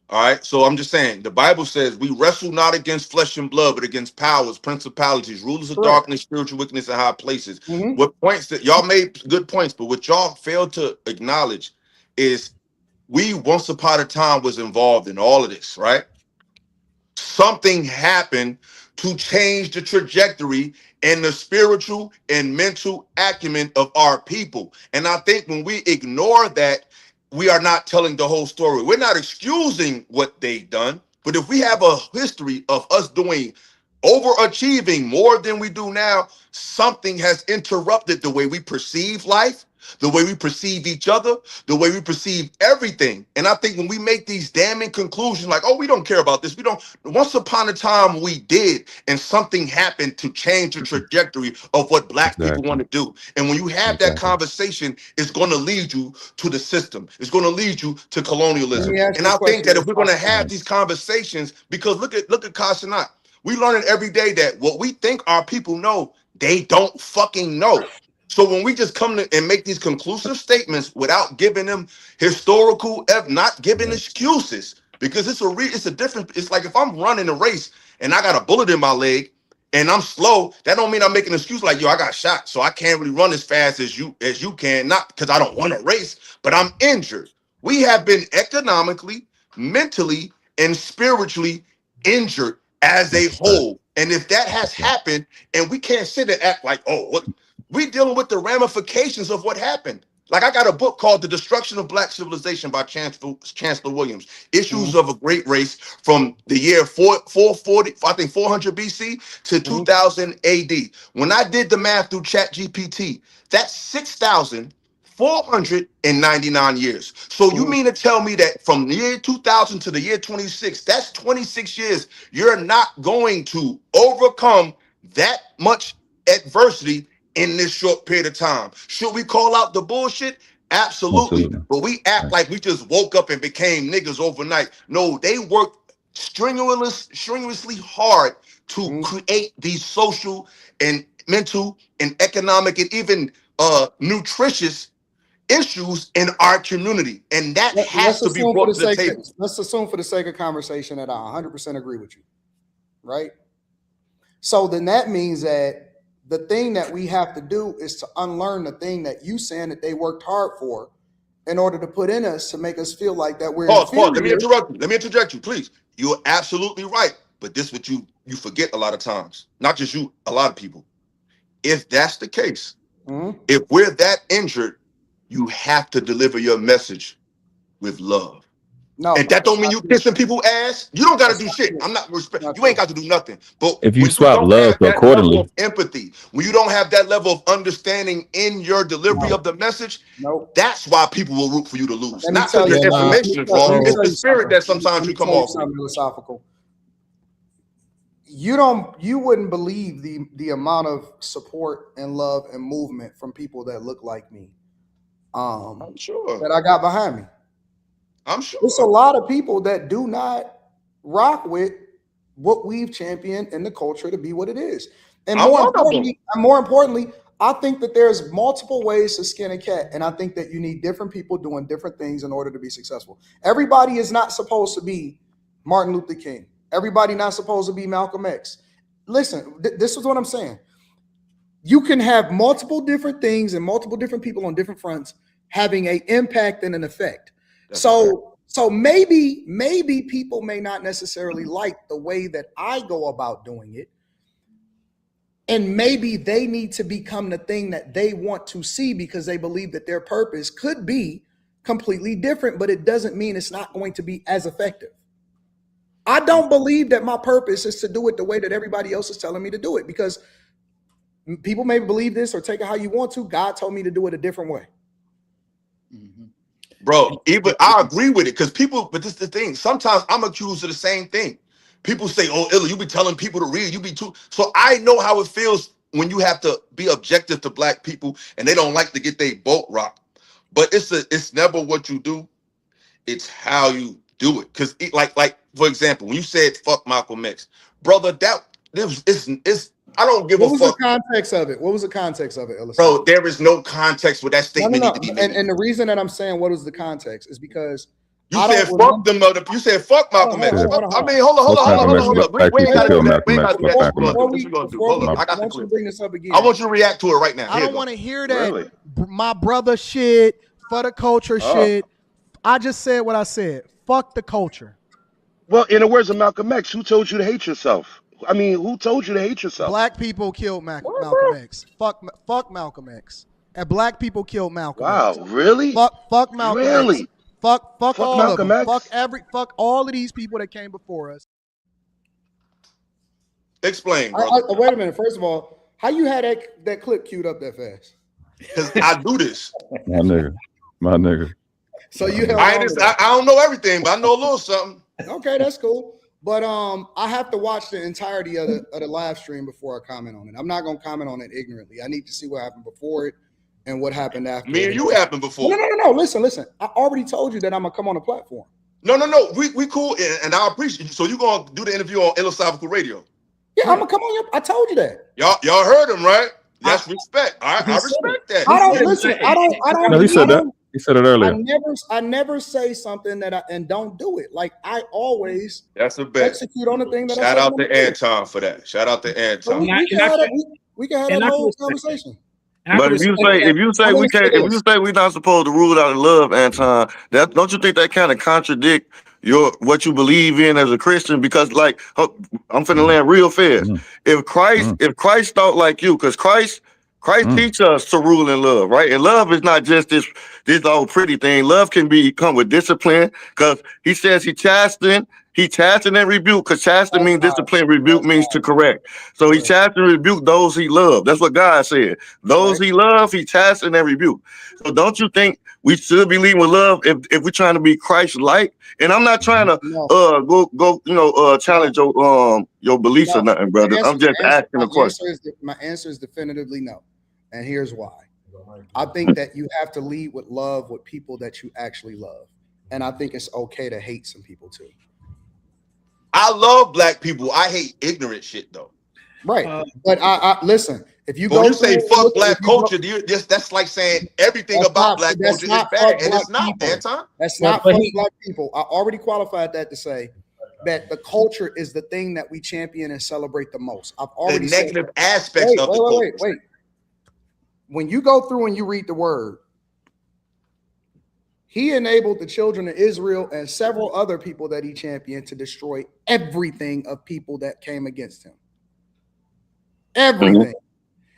All right. So I'm just saying, the Bible says we wrestle not against flesh and blood, but against powers, principalities, rulers of darkness, spiritual wickedness in high places. What points that y'all made good points, but what y'all failed to acknowledge is we once upon a time was involved in all of this, right? Something happened to change the trajectory and the spiritual and mental acumen of our people. And I think when we ignore that, we are not telling the whole story. We're not excusing what they've done, but if we have a history of us doing overachieving more than we do now, something has interrupted the way we perceive life, the way we perceive each other, the way we perceive everything. And I think when we make these damning conclusions like, oh, we don't care about this, we don't, once upon a time we did, and something happened to change the trajectory of what black people want to do. And when you have that conversation, it's going to lead you to the system. It's going to lead you to colonialism. And I think that if we're going to have these conversations, because look at Kasanat, we learning every day that what we think our people know, they don't fucking know. So when we just come to and make these conclusive statements without giving them historical, not giving excuses, because it's a different. It's like if I'm running a race and I got a bullet in my leg and I'm slow, that don't mean I'm making an excuse like, yo, I got shot, so I can't really run as fast as you can. Not because I don't want to race, but I'm injured. We have been economically, mentally, and spiritually injured as a whole. And if that has happened, and we can't sit and act like, oh, what? We dealing with the ramifications of what happened. Like, I got a book called The Destruction of Black Civilization by Chancellor Williams. Issues of a Great Race from the year 440, I think 400 BC to 2000 AD. When I did the math through ChatGPT, that's 6,499 years. So you mean to tell me that from the year 2000 to the year 26, that's 26 years, you're not going to overcome that much adversity in this short period of time? Should we call out the bullshit? Absolutely. But we act like we just woke up and became niggas overnight. No, they worked strenuously hard to create these social and mental and economic and even nutritious issues in our community. And that has to be brought to the table. Let's assume for the sake of conversation that I 100% agree with you, right? So then that means that the thing that we have to do is to unlearn the thing that you saying that they worked hard for in order to put in us to make us feel like that we're Pause. inferior. Let me interrupt you. Let me interject you, please. You're absolutely right. But this is what you forget a lot of times. Not just you, a lot of people. If that's the case, if we're that injured, you have to deliver your message with love. No, and that don't mean you kissing people's ass. You don't got to do shit. I'm not respect. You ain't got to do nothing. But If you when you swap don't love have that accordingly. level of empathy, when you don't have that level of understanding in your delivery of the message, that's why people will root for you to lose. Let me Not tell because you, your let information me is tell wrong. It's the you spirit something. that sometimes Let me you come tell you off with. something philosophical. You wouldn't believe the amount of support and love and movement from people that look like me. I'm sure that I got behind me. I'm sure There's a lot of people that do not rock with what we've championed in the culture to be what it is. And I'm more one of them. importantly, I think that there's multiple ways to skin a cat, and I think that you need different people doing different things in order to be successful. Everybody is not supposed to be Martin Luther King. Everybody not supposed to be Malcolm X. Listen, this is what I'm saying. You can have multiple different things and multiple different people on different fronts having an impact and an effect. So maybe people may not necessarily like the way that I go about doing it. And maybe they need to become the thing that they want to see because they believe that their purpose could be completely different, but it doesn't mean it's not going to be as effective. I don't believe that my purpose is to do it the way that everybody else is telling me to do it, because people may believe this or take it how you want to. God told me to do it a different way. Bro, even I agree with it because people, but this is the thing. Sometimes I'm accused of the same thing. People say, "Oh, Illa, you be telling people to read. You be too." So I know how it feels when you have to be objective to black people and they don't like to get their boat rocked. But it's never what you do; it's how you do it. Because like for example, when you said "fuck Malcolm X," brother, it's I don't give What a was fuck. the context of it? What was the context of it, Illasophical? Bro, there is no context where that No. statement need to be made. And the reason that I'm saying what was the context is because You said fuck them, you said fuck Malcolm X. Hold I on. mean, hold on. We ain't gotta do that. We ain't gotta do that. This Before we gonna do. Hold up. I got the clip. bring this up again. I want you to react to it right now. I don't want to hear that my brother shit for the culture shit. I just said what I said. Fuck the culture. Well, in the words of Malcolm X, who told you to hate yourself? I mean, who told you to hate yourself? Black people killed Malcolm X. Fuck Malcolm X. And black people killed Malcolm X. Wow, really? Fuck Malcolm X. Really? Fuck all Malcolm of them. X? Fuck all of these people that came before us. Explain, bro. Wait a minute. First of all, how you had that clip queued up that fast? Because I do this. My nigga. So you held I on to that. don't know everything, but I know a little something. Okay, that's cool. But I have to watch the entirety of the live stream before I comment on it. I'm not gonna comment on it ignorantly. I need to see what happened before it and what happened after. Me and you happened before. No. Listen. I already told you that I'm gonna come on the platform. No. We cool, and I appreciate you. So you gonna do the interview on Illasophical Radio? Yeah, I'm gonna come on. I told you that. Y'all heard him, right? That's respect. I respect that. I don't listen. I don't. No, he said that. He said it earlier. I never say something that and don't do it. Like I always That's a bet. execute on the thing that Shout I out to Anton for that. Shout out to Anton. We can have that whole conversation. But if you say we're not supposed to rule out love, Anton, that don't you think that kind of contradict what you believe in as a Christian? Because like I'm finna land real fast. If Christ thought like you, because Christ teach us to rule in love, right? And love is not just this old pretty thing. Love can come with discipline, because he says he chasten and rebuke, because chasten means discipline, rebuke means to correct. So he chasten and rebuke those he loved. That's what God said. Those he loved, he chasten and rebuke. So don't you think we should be leading with love if we're trying to be Christ-like? And I'm not trying to go challenge your beliefs or nothing, brother. I'm just asking a question. My answer is definitively no. And here's why. I think that you have to lead with love with people that you actually love. And I think it's okay to hate some people too. I love black people. I hate ignorant shit though. Right. But I listen, if you when you say fuck black culture, that's like saying everything about black culture is bad. And it's not, Anton. That's not fuck black people. I already qualified that to say that the culture is the thing that we champion and celebrate the most. I've already The said negative that. aspects of the culture. Wait. When you go through and you read the word, he enabled the children of Israel and several other people that he championed to destroy everything of people that came against him. Everything.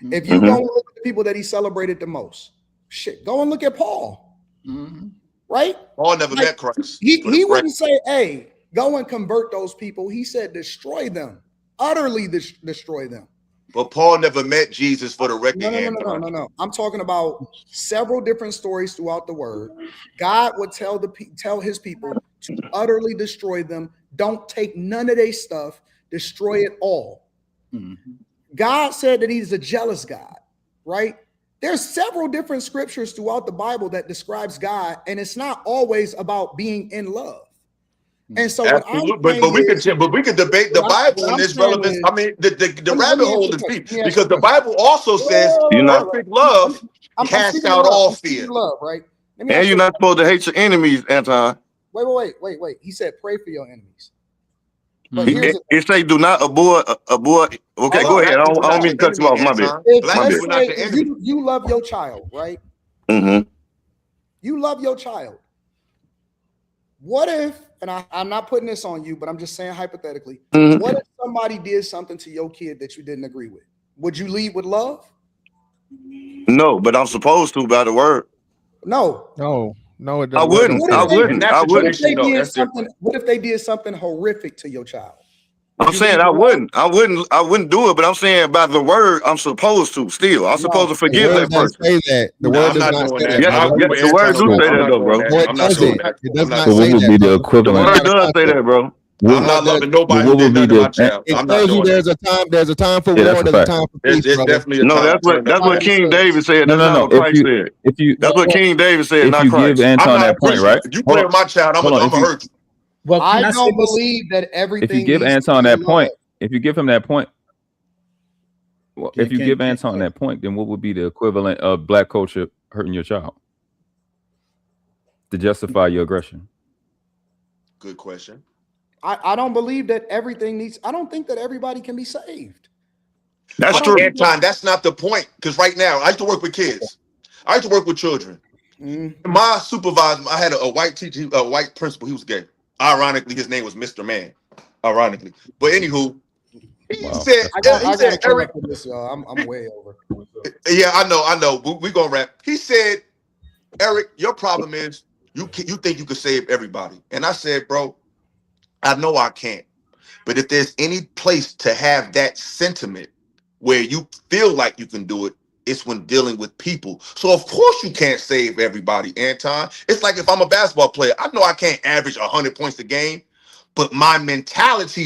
Mm-hmm. If you go and look at the people that he celebrated the most, shit, go and look at Paul. Mm-hmm. Right? Paul never met Christ. He wouldn't say, hey, go and convert those people. He said, destroy them, utterly destroy them. But Paul never met Jesus for the record. No. I'm talking about several different stories throughout the word. God would tell his people to utterly destroy them. Don't take none of their stuff. Destroy it all. Mm-hmm. God said that he's a jealous God, right? There's several different scriptures throughout the Bible that describes God, and it's not always about being in love. And so what I'm saying but we could debate the Bible and its relevance. I mean, the rabbit hole is deep because the Bible also says perfect love casts out all fear. Love, right? And you're not supposed to hate your enemies, Anton. Wait. He said pray for your enemies. But It say do not abhor. Okay, go ahead. I don't mean to cut you off. My bad. Let's say you love your child, right? Mm-hmm. You love your child. What if, and I'm not putting this on you, but I'm just saying hypothetically, what if somebody did something to your kid that you didn't agree with? Would you lead with love? No, but I'm supposed to by the word. No, it doesn't. I wouldn't. What if they did something horrific to your child? I'm saying I wouldn't do it, but I'm saying by the word I'm supposed to. Still, I'm supposed to forgive that person. Say that. The word does not say that. The word do say that though, bro. It doesn't. It does not So say what would be the that. equivalent? The word does say that, bro. I'm not loving nobody who did nothing to my child. It tells you there's a time for war, there's a time for peace, There's brother. definitely a time. That's what King David said. No. That's not what Christ said. That's what King David said, not Christ. Give Anton that point, right? If you play with my child, I'm gonna hurt you. Well, I don't believe that everything. If you give Anton that point, if you give him that point, if you give Anton that point, then what would be the equivalent of black culture hurting your child to justify your aggression? Good question. I don't believe that everything needs. I don't think that everybody can be saved. That's true. Anton, that's not the point. Because right now, I used to work with kids. I used to work with children. My supervisor, I had a white teacher, a white principal. He was gay. Ironically, his name was Mr. Man. Ironically, but anywho, he said, I got Eric, this, y'all. I'm way over. Yeah, I know. We gonna wrap. He said, Eric, your problem is you think you can save everybody, and I said, bro, I know I can't. But if there's any place to have that sentiment where you feel like you can do it, it's when dealing with people. So of course you can't save everybody, Anton. It's like if I'm a basketball player, I know I can't average 100 points a game, but my mentality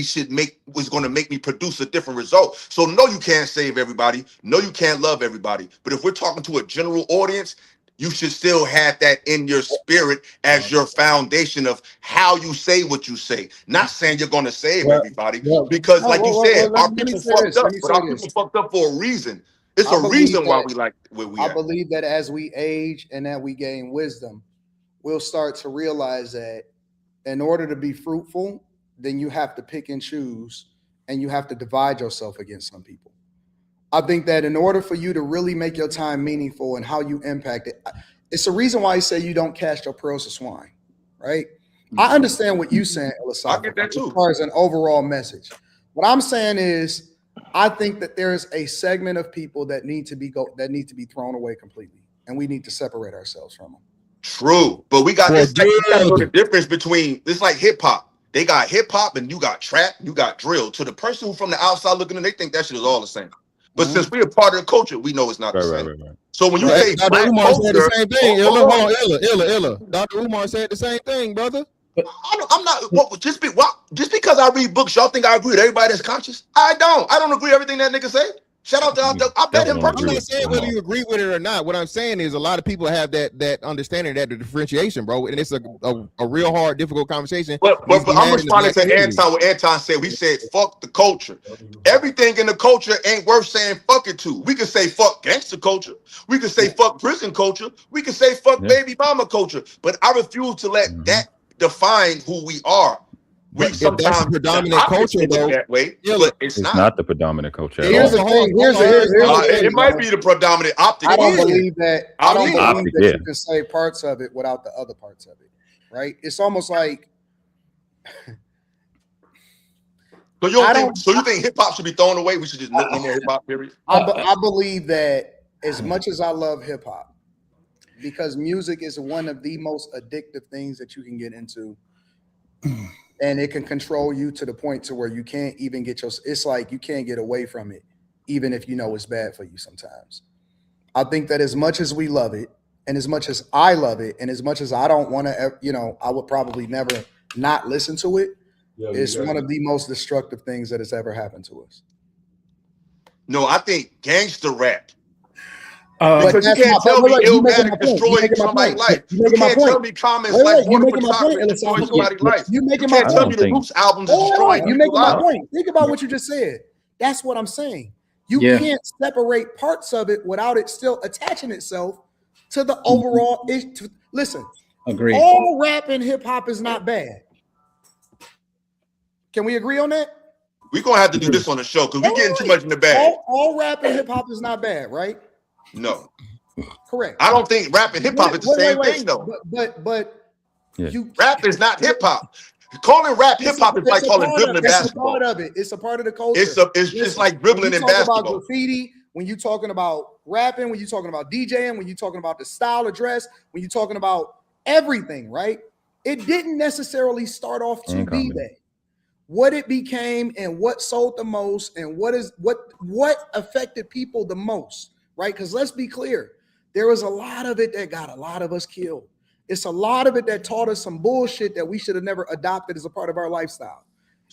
was going to make me produce a different result. So no, you can't save everybody. No, you can't love everybody. But if we're talking to a general audience, you should still have that in your spirit as your foundation of how you say what you say. Not saying you're going to save everybody, because like you said, our people fucked up, but our people fucked up for a reason. It's a reason why we like where we I at. believe that as we age and that we gain wisdom, we'll start to realize that in order to be fruitful, then you have to pick and choose, and you have to divide yourself against some people. I think that in order for you to really make your time meaningful and how you impact it, it's a reason why I say you don't cast your pearls to swine, right? I understand what you're saying, Illasophical, I get that too. as far as an overall message. What I'm saying is, I think that there's a segment of people that need to be thrown away completely, and we need to separate ourselves from them. True, but we got this. You got to know the difference between it's like hip hop. They got hip hop and you got trap, you got drill. To the person who from the outside looking in, they think that shit is all the same. But since we're a part of the culture, we know it's not the same. Right. So when you say Dr. black Umar said the culture, same thing. Illa. Dr. Umar said the same thing, brother. I'm not. Just because I read books, y'all think I agree with everybody that's conscious? I don't agree with everything that nigga say. Shout out to I bet him personally. I'm not saying whether you agree with it or not. What I'm saying is a lot of people have that understanding, that the differentiation, bro, and it's a real hard, difficult conversation. But I'm responding to Anton. What Anton said, we said fuck the culture. Everything in the culture ain't worth saying fuck it to. We can say fuck gangster culture. We can say fuck prison culture. We can say fuck baby mama culture. But I refuse to let that define who we are. We But if that's the sometimes predominant the optics culture, look though, that way, yeah, but it's It's not. not the predominant culture at Here's all. the thing. Here's the It thing. might be the predominant optic. I don't culture. believe that. I don't believe Optic, that yeah. you can say parts of it without the other parts of it. Right? It's almost like. So you don't think? So you think hip hop should be thrown away? We should just no more hip hop. Period. I believe that as much as I love hip hop, because music is one of the most addictive things that you can get into, and it can control you to the point to where you can't even get your. It's like you can't get away from it, even if you know it's bad for you. Sometimes, I think that as much as we love it, and as much as I love it, and as much as I don't want to, I would probably never not listen to it. It's one of the most destructive things that has ever happened to us. No, I think gangster rap. But Because you that's can't tell me you making my Illmatic point. You destroyed making my somebody's point. life. You You making my can't tell point. me comments Wait, like you Border making my point, Photography destroyed Illasophical. somebody's life. You You making my can't tell me point. the Roots albums is Hold destroying on, you people's making my lives. point. Think about what you just said. That's what I'm saying. You can't separate parts of it without it still attaching itself to the overall. Listen, Agreed. all rap and hip hop is not bad. Can we agree on that? We're gonna have to do this on the show because we're getting too much in the bag. All rap and hip hop is not bad, right? No, correct. I don't think rap and hip hop is the same thing though. But rap is not hip hop. Calling rap hip hop is like calling dribbling basketball. It's a part of it. It's a part of the culture. It's just like dribbling in basketball. About graffiti, when you're talking about rapping, when you're talking about DJing, when you're talking about the style of dress, when you're talking about everything, right? It didn't necessarily start off to be that. What it became and what sold the most and what affected people the most, right? Because let's be clear, there was a lot of it that got a lot of us killed. It's a lot of it that taught us some bullshit that we should have never adopted as a part of our lifestyle.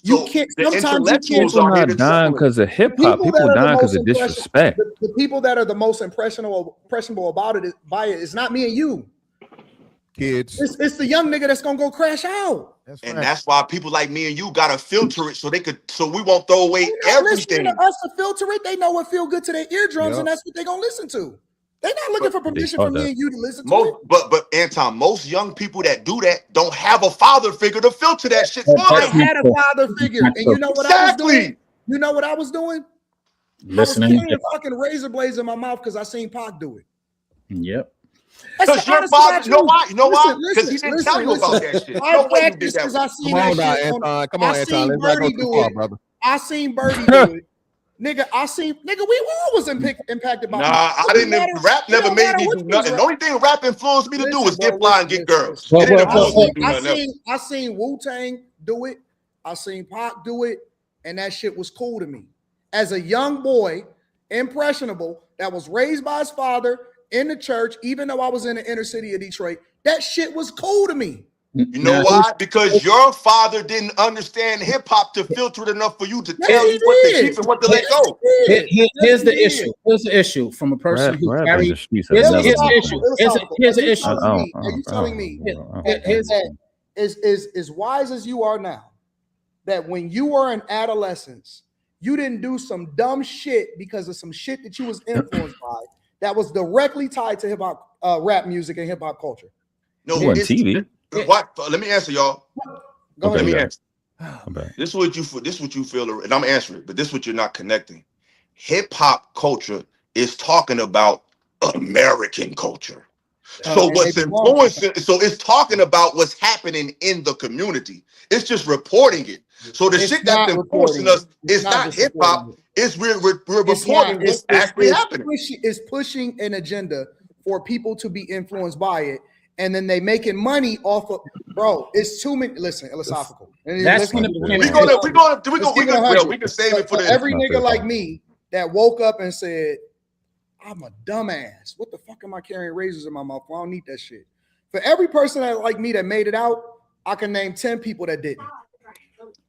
You can't. Sometimes People not dying because of hip hop. People dying because of disrespect. The people that are the most impressionable about it is not me and you. Kids. It's the young nigga that's gonna go crash out. That's why people like me and you gotta filter it so we won't throw away everything. To us to filter it, they know what feel good to their eardrums, and that's what they're gonna listen to. They're not looking for permission from me and you to listen to it. But Anton, most young people that do that don't have a father figure to filter that shit for them. I had a father figure, and you know what I was doing? You know what I was doing? Listening. I was carrying fucking razor blades in my mouth because I seen Pac do it. Yep. Because your father, you know why? Because he didn't tell you about that shit. I practiced because I seen that shit. Come on, Anton. Let's not go too far, brother. I seen Birdie do it. Nigga, we all was impacted by I didn't. Rap never made me do nothing. The only thing rap influenced me to do was get fly and get girls. It didn't influence me to do nothing else. I seen Wu-Tang do it. I seen Pac do it. And that shit was cool to me. As a young boy, impressionable, that was raised by his father in the church, even though I was in the inner city of Detroit, that shit was cool to me. You know why? Because your father didn't understand hip hop to filter it enough for you to tell you what to keep and what to let go. Here's the issue. Here's the issue from a person who carried. Here's the issue. Here's the issue. Are you telling me as wise as you are now, that when you were in adolescence, you didn't do some dumb shit because of some shit that you was influenced by that was directly tied to hip hop, rap music and hip hop culture? No, it's TV. What? Let me answer, y'all. Let me answer. This is what you feel, and I'm answering it, but this is what you're not connecting. Hip hop culture is talking about American culture. So what's influencing? So it's talking about what's happening in the community. It's just reporting it. So the shit that's influencing us is not hip hop. It's we're reporting what's actually happening. It's pushing an agenda for people to be influenced by it. And then they making money off of, bro. It's too many. Listen, Illasophical. That's gonna. We can save it for every nigga like me that woke up and said, "I'm a dumbass. What the fuck am I carrying razors in my mouth? I don't need that shit." For every person that like me that made it out, I can name 10 people that didn't.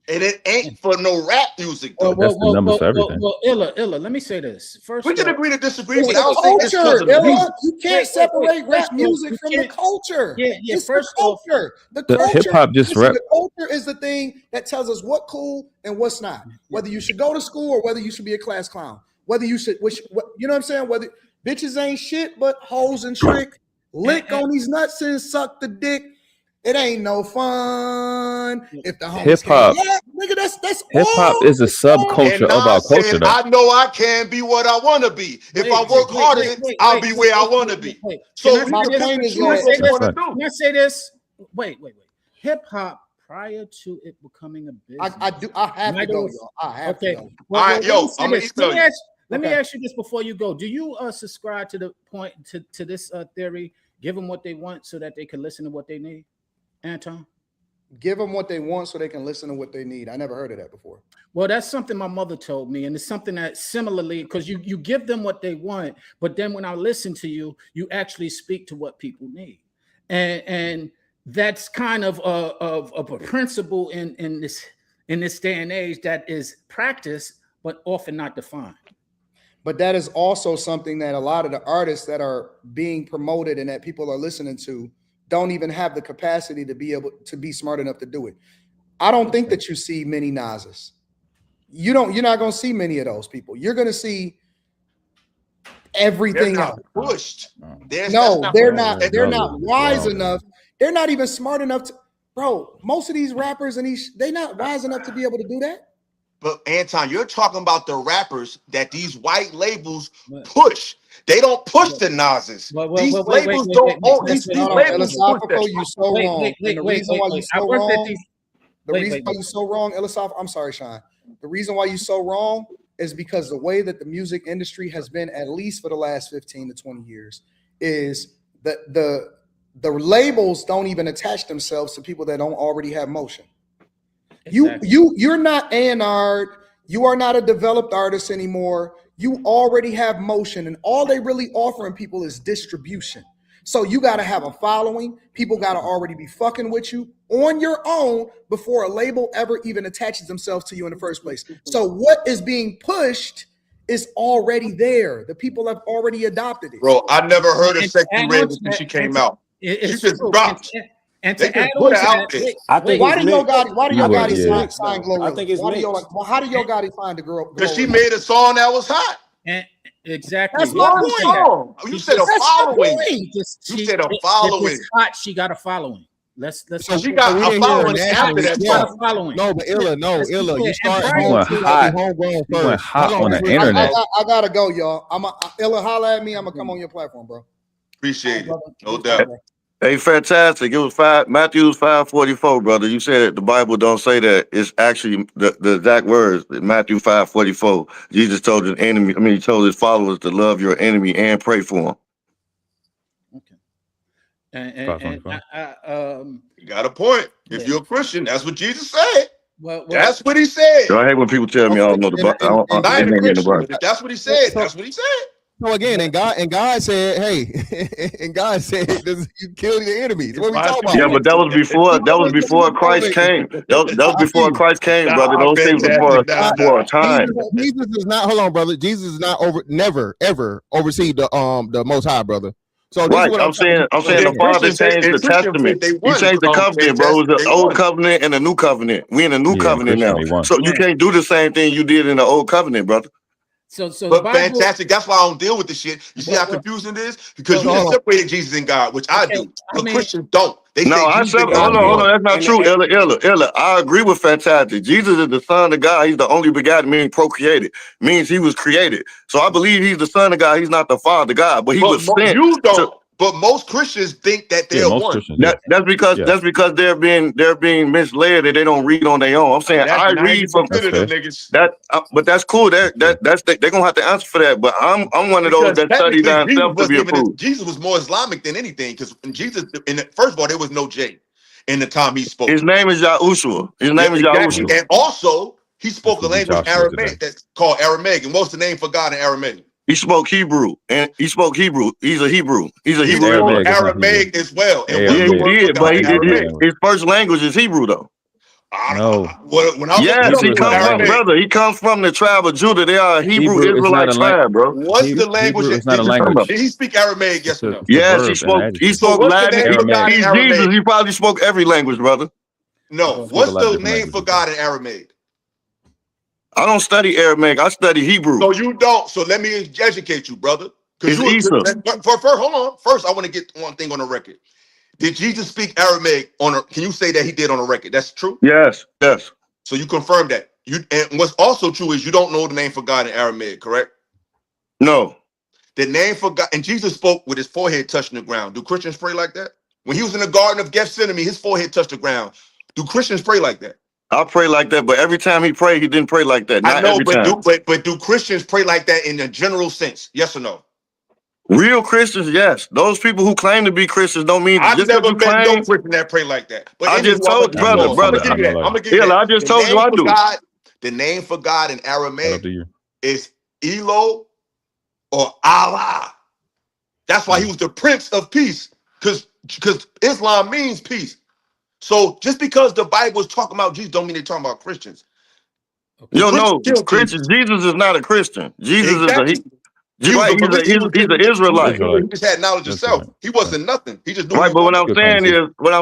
And it ain't for no rap music, though. That's the numbers for everything. Illa, let me say this. First, we can agree to disagree, but it's I don't think it's culture. You can't separate rap music from the culture. Yeah. It's First the culture. The hip hop just rap. The culture is the thing that tells us what cool and what's not. Whether you should go to school or whether you should be a class clown. Whether you should, you know what I'm saying? Whether bitches ain't shit but hoes and trick, lick on these nuts and suck the dick. It ain't no fun if the homies Hip can't hop. laugh. Nigga, that's Hip hop all. is a subculture And of our Nas culture, said, though. I know I can be what I want to be. If I work hard at it, I'll be where I want to be. So Can you I can say pick this? and choose what you want to do. Can I say this? Wait. Hip hop, prior to it becoming a business, I have to go, y'all. I have to go. All right, yo, I'm gonna email you. Let me ask you this before you go. Do you subscribe to the point to this theory? Give them what they want so that they can listen to what they need, Anton? Give them what they want so they can listen to what they need. I never heard of that before. Well, that's something my mother told me, and it's something that similarly, because you give them what they want, but then when I listen to you, you actually speak to what people need, and that's kind of a principle in this day and age that is practiced but often not defined. But that is also something that a lot of the artists that are being promoted and that people are listening to don't even have the capacity to be able to be smart enough to do it. I don't think that you see many Nas's. You're not going to see many of those people. You're going to see everything else. Pushed. They're not wise enough. They're not even smart enough to, bro. Most of these rappers and they're not wise enough to be able to do that. But Anton, you're talking about the rappers that these white labels push. They don't push the Nas's. These labels don't own these labels. Illasophical, you so wrong. The reason why you so wrong. The reason why you so wrong, Illasophical. I'm sorry, Sean. The reason why you so wrong is because the way that the music industry has been, at least for the last 15 to 20 years, is that the labels don't even attach themselves to people that don't already have motion. Exactly. You're not A&R. You are not a developed artist anymore. You already have motion, and all they really offering people is distribution. So you got to have a following. People got to already be fucking with you on your own before a label ever even attaches themselves to you in the first place. So what is being pushed is already there. The people have already adopted it. Bro, I never heard of Sexy Red until she came out. She just dropped. And they to can add put on her to out that, there. I think why do Yo Gotti sign Glorilla? I think it's how do Yo Gotti find the girl? Because she made a song that was hot. And exactly. That's my song. You said a following. You said a following. It's hot. She got a following. Let's so she got a following after that. She got a following. No, but Illa. You start homegrown first. Went hot on the internet. I gotta go, y'all. Illa, holla at me. I'm gonna come on your platform, bro. Appreciate it. No doubt. Hey, fantastic. It was Matthew 5:44, brother. You said it. The Bible don't say that. It's actually the exact words. Matthew 5:44. Jesus told his enemy, he told his followers to love your enemy and pray for him. You got a point. If you're a Christian, that's what Jesus said. Well, that's what he said. I hate when people tell me I don't know the Bible. I ain't a Christian, but if that's what he said, that's what he said. So again, and God said, hey, and God said, you kill your enemies. What we talking about? Yeah, but that was before Christ came. That was before Christ came, brother. Those things were for a time. Jesus is not. Hold on, brother. Jesus is not never ever oversee the Most High, brother. So this right, is what I'm saying the Father changed the Testament. He changed the covenant, bro. It was the old covenant and the new covenant. We in the new covenant now. So you can't do the same thing you did in the old covenant, brother. But fantastic. That's why I don't deal with the shit. You see how confusing it is? Because you just separated Jesus and God, which I do. But Christians don't. They say Jesus and God. Hold on. That's not true. Illa. I agree with fantastic. Jesus is the Son of God. He's the only begotten, meaning procreated. Means he was created. So I believe he's the Son of God. He's not the Father God, but he was sent. You don't. But most Christians think that they're one. That's because they're being misled and they don't read on their own. I'm saying I read from that, but that's cool. They're gonna have to answer for that. But I'm one of those that study themselves to be approved. Jesus was more Islamic than anything because Jesus, first of all, there was no J in the time he spoke. His name is Yahushua. And also he spoke a language Aramaic that's called Aramaic. And what's the name for God in Aramaic? He spoke Hebrew, and he spoke Hebrew. He's a Hebrew. He spoke Aramaic as well. And he did, but his first language is Hebrew, though. No. He comes from the tribe of Judah. They are a Hebrew Israelite tribe, bro. What's the language? It's not a language. Did he speak Aramaic? Yes or no? Yes, he spoke Latin. He's Jesus. He probably spoke every language, brother. No. What's the name for God in Aramaic? I don't study Aramaic. I study Hebrew. So you don't. So let me educate you, brother. It's Isa. Hold on. First, I want to get one thing on the record. Did Jesus speak Aramaic on a? Can you say that he did on a record? That's true. Yes, yes. So you confirm that. And what's also true is you don't know the name for God in Aramaic, correct? No. The name for God, and Jesus spoke with his forehead touching the ground. Do Christians pray like that? When he was in the Garden of Gethsemane, his forehead touched the ground. Do Christians pray like that? I pray like that, but every time he prayed, he didn't pray like that. I Not know, every time. but do Christians pray like that in a general sense? Yes or no? Real Christians, yes. Those people who claim to be Christians don't mean I've just because never you met no claim. Christian that pray like that. But I anywho, just told I'm brother. gonna give you that. I'm gonna give you Yeah, that. I just The told you name I for do. God, the name for God in Aramaic is Elo or Allah. That's why he was the Prince of Peace, because Islam means peace. So just because the Bible is talking about Jesus, don't mean they're talking about Christians. Yo, no, Killed Christian. Jesus. Jesus is not a Christian. Jesus is a Exactly. He was right. a believer. He's an Israelite. He just had knowledge of self. He wasn't nothing. He just knew Right, he was but what going I'm to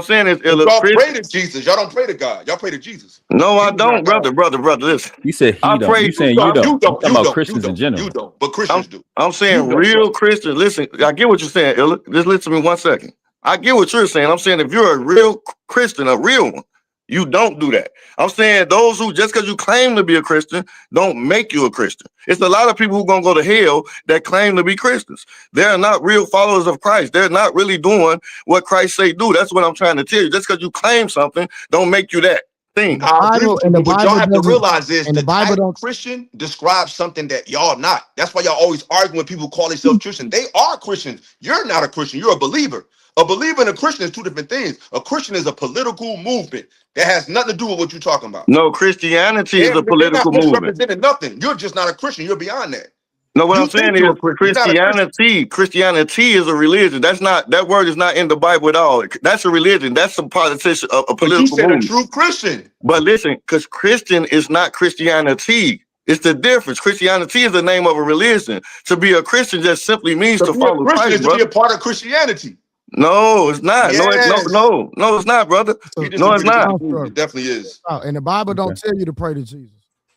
saying is, y'all Chris. pray to Jesus. Y'all don't pray to God. Y'all pray to Jesus. No, I Jesus not don't, God. brother. Listen. You said I he don't. pray. You saying you don't. You You don't. talking You about don't. Christians in general. You don't. But Christians do. I'm saying You don't, real bro. Christians. Listen, I get what you're saying, Illa. Just listen to me 1 second. I get what you're saying. I'm saying if you're a real Christian, a real one, you don't do that. I'm saying those who, just because you claim to be a Christian, don't make you a Christian. It's a lot of people who gonna go to hell that claim to be Christians. They're not real followers of Christ. They're not really doing what Christ say do. That's what I'm trying to tell you. Just because you claim something, don't make you that thing. I agree with you, but what y'all have to doesn't, realize is and the the Bible title don't. Christian describes something that y'all not. That's why y'all always argue when people call themselves Christian. They are Christians. You're not a Christian. You're a believer. A believer and a Christian is two different things. A Christian is a political movement that has nothing to do with what you're talking about. No, Christianity is a They're not political movement. misrepresenting nothing. You're just not a Christian. You're beyond that. No, what You I'm saying think is you're a Christian. You're not a Christian. Christianity is a religion. That word is not in the Bible at all. That's a religion. That's a politician, a But you political said a movement. true Christian. But listen, because Christian is not Christianity. It's the difference. Christianity is the name of a religion. To be a Christian just simply means To to be a follow Christian Christ, is to be brother. a part of Christianity. No, it's not. Yes. No, it's not, brother. You No, it's disagree not. with it definitely is. And the Bible don't tell you to pray to Jesus.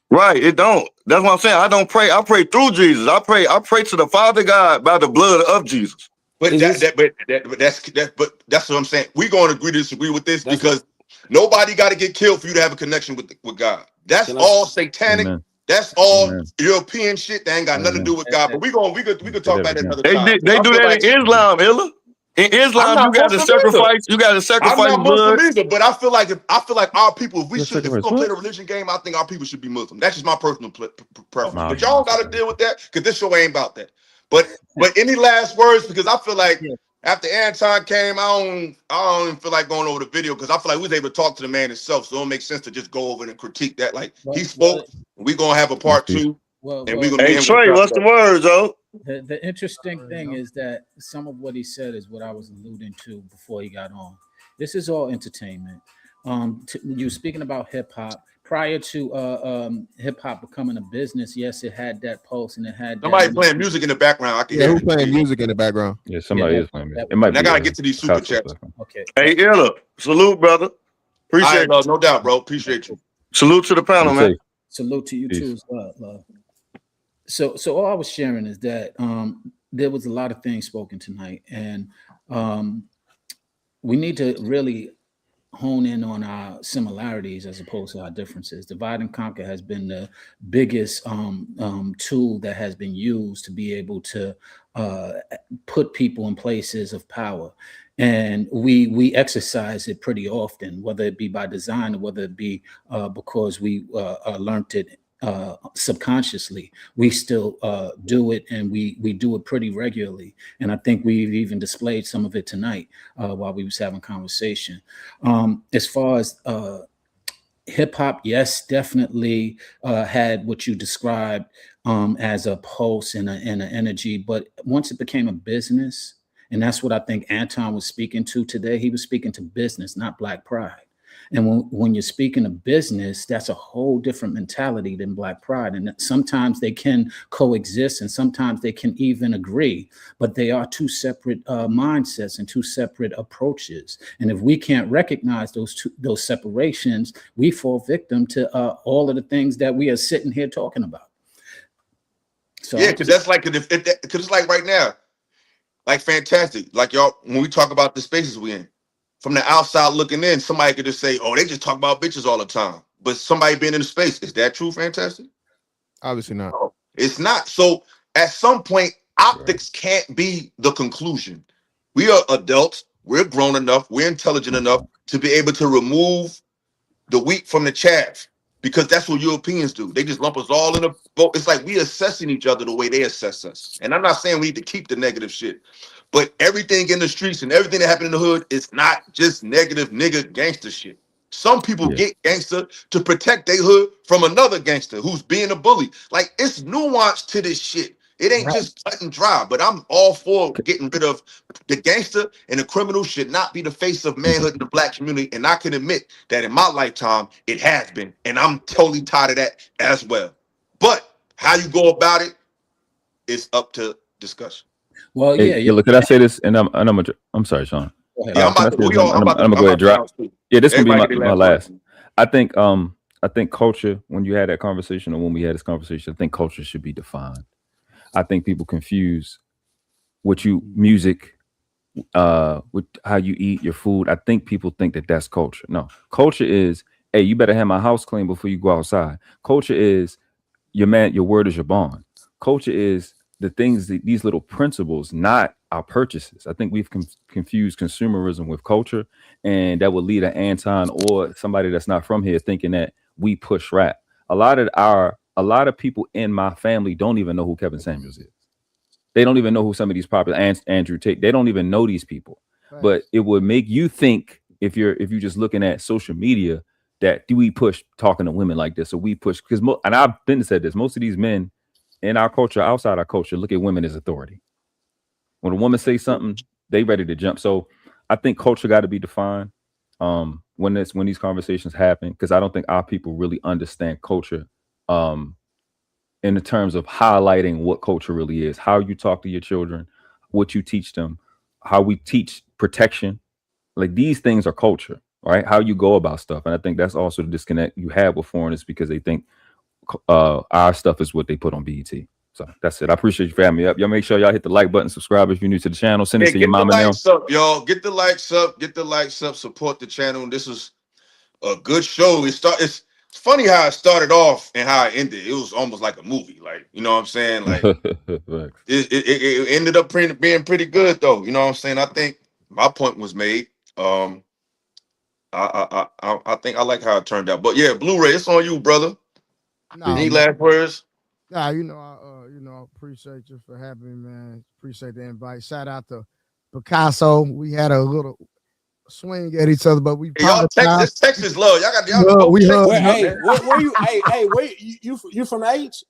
Right, it don't. That's what I'm saying. I don't pray. I pray through Jesus. I pray to the Father God by the blood of Jesus. But that's what I'm saying. We're going to agree to disagree with this because nobody got to get killed for you to have a connection with God. That's all satanic. Amen. That's all Amen. European shit that ain't got nothing to do with God. But we could talk about that another They time. they I do feel that like in Islam, Illa. In I'm Islam, you not got to Muslim either. sacrifice. You got to I'm sacrifice not Muslim blood. either, but I feel like our people, if we're Sacrifice gonna play what? the religion game, I think our people should be Muslim. That's just my personal preference. Nah, But y'all got to deal with that because this show ain't about that. But any last words? Because I feel like after Anton came, I don't even feel like going over the video because I feel like we was able to talk to the man himself, so it don't make sense to just go over and critique that. Like he spoke, we're gonna have a part two, and we're gonna Hey be Trey, what's the word, Joe? The interesting thing is that some of what he said is what I was alluding to before he got on. This is all entertainment. You speaking about hip hop prior to hip hop becoming a business. Yes, it had that pulse and it had somebody that playing music in the background. I can hear Who's it. playing music in the background? Yeah, somebody Yeah, is playing music. It might And I be. gotta get to these super chats. Okay. Hey Illa, salute, brother. All Appreciate right, no doubt, bro. Appreciate you. Salute to the panel, Be man. safe. Salute to you Peace. too as well, love. So all I was sharing is that there was a lot of things spoken tonight, and we need to really hone in on our similarities as opposed to our differences. Divide and conquer has been the biggest tool that has been used to be able to put people in places of power. And we exercise it pretty often, whether it be by design or whether it be because we learned it subconsciously. We still do it, and we do it pretty regularly. And I think we've even displayed some of it tonight while we was having conversation. As far as hip hop, yes, definitely had what you described as a pulse and an energy. But once it became a business, and that's what I think Anton was speaking to today. He was speaking to business, not Black pride. And when you're speaking of business, that's a whole different mentality than Black pride. And sometimes they can coexist and sometimes they can even agree, but they are two separate mindsets and two separate approaches. And if we can't recognize those separations, we fall victim to all of the things that we are sitting here talking about. So Yeah, because that's like, because it's like right now, like fantastic. Like y'all, when we talk about the spaces we in, from the outside looking in, somebody could just say, "Oh, they just talk about bitches all the time." But somebody being in the space, is that true, Fantastic? Obviously not. No, it's not. So at some point, optics can't be the conclusion. We are adults. We're grown enough. We're intelligent enough to be able to remove the wheat from the chaff, because that's what Europeans do. They just lump us all in a boat. It's like we assessing each other the way they assess us. And I'm not saying we need to keep the negative shit, but everything in the streets and everything that happened in the hood is not just negative nigga gangster shit. Some people Yeah. get gangster to protect their hood from another gangster who's being a bully. Like, it's nuance to this shit. It ain't just cut and dry, but I'm all for getting rid of the gangster, and the criminal should not be the face of manhood in the black community. And I can admit that in my lifetime, it has been. And I'm totally tired of that as well. But how you go about it is up to discussion. Well, Hey, yeah. look, can I say this? And I'm sorry, Sean. Yeah, I'm Can I about say to, we this? all, I'm about to, I'm gonna I'm go ahead about and to drop. bounce too. Yeah, this gonna be Everybody get my their last. word. I think culture, when you had that conversation, or when we had this conversation, I think culture should be defined. I think people confuse music, with how you eat your food. I think people think that that's culture. No, culture is, hey, you better have my house clean before you go outside. Culture is your word is your bond. Culture is the things, these little principles, not our purchases. I think we've confused consumerism with culture, and that would lead an Anton or somebody that's not from here thinking that we push rap. A lot of people in my family don't even know who Kevin Samuels is. They don't even know who some of these popular Andrew Tate. They don't even know these people. But it would make you think, if you're just looking at social media, that do we push talking to women like this, or we push, because and I've been said this, most of these men in our culture, outside our culture, look at women as authority. When a woman says something, they ready to jump. So I think culture got to be defined when these conversations happen, because I don't think our people really understand culture in the terms of highlighting what culture really is, how you talk to your children, what you teach them, how we teach protection. Like, these things are culture, right? How you go about stuff. And I think that's also the disconnect you have with foreigners, because they think our stuff is what they put on BET. So that's it. I appreciate you for having me up. Y'all make sure y'all hit the like button, subscribe if you're new to the channel, send it Hey, to your get the mom and them. likes up, y'all. Get the likes up. Get the likes up. Support the channel. This is a good show. It's funny how it started off and how it ended. It was almost like a movie. Like, you know what I'm saying? Like, it ended up being pretty good, though. You know what I'm saying? I think my point was made. I think I like how it turned out. But yeah, Blu-ray, it's on you, brother. Any last words? Nah, I appreciate you for having me, man. Appreciate the invite. Shout out to Picasso. We had a little swing at each other, but we Hey, y'all, Texas love. Y'all got we Texas. Where you? Hey, where you from H?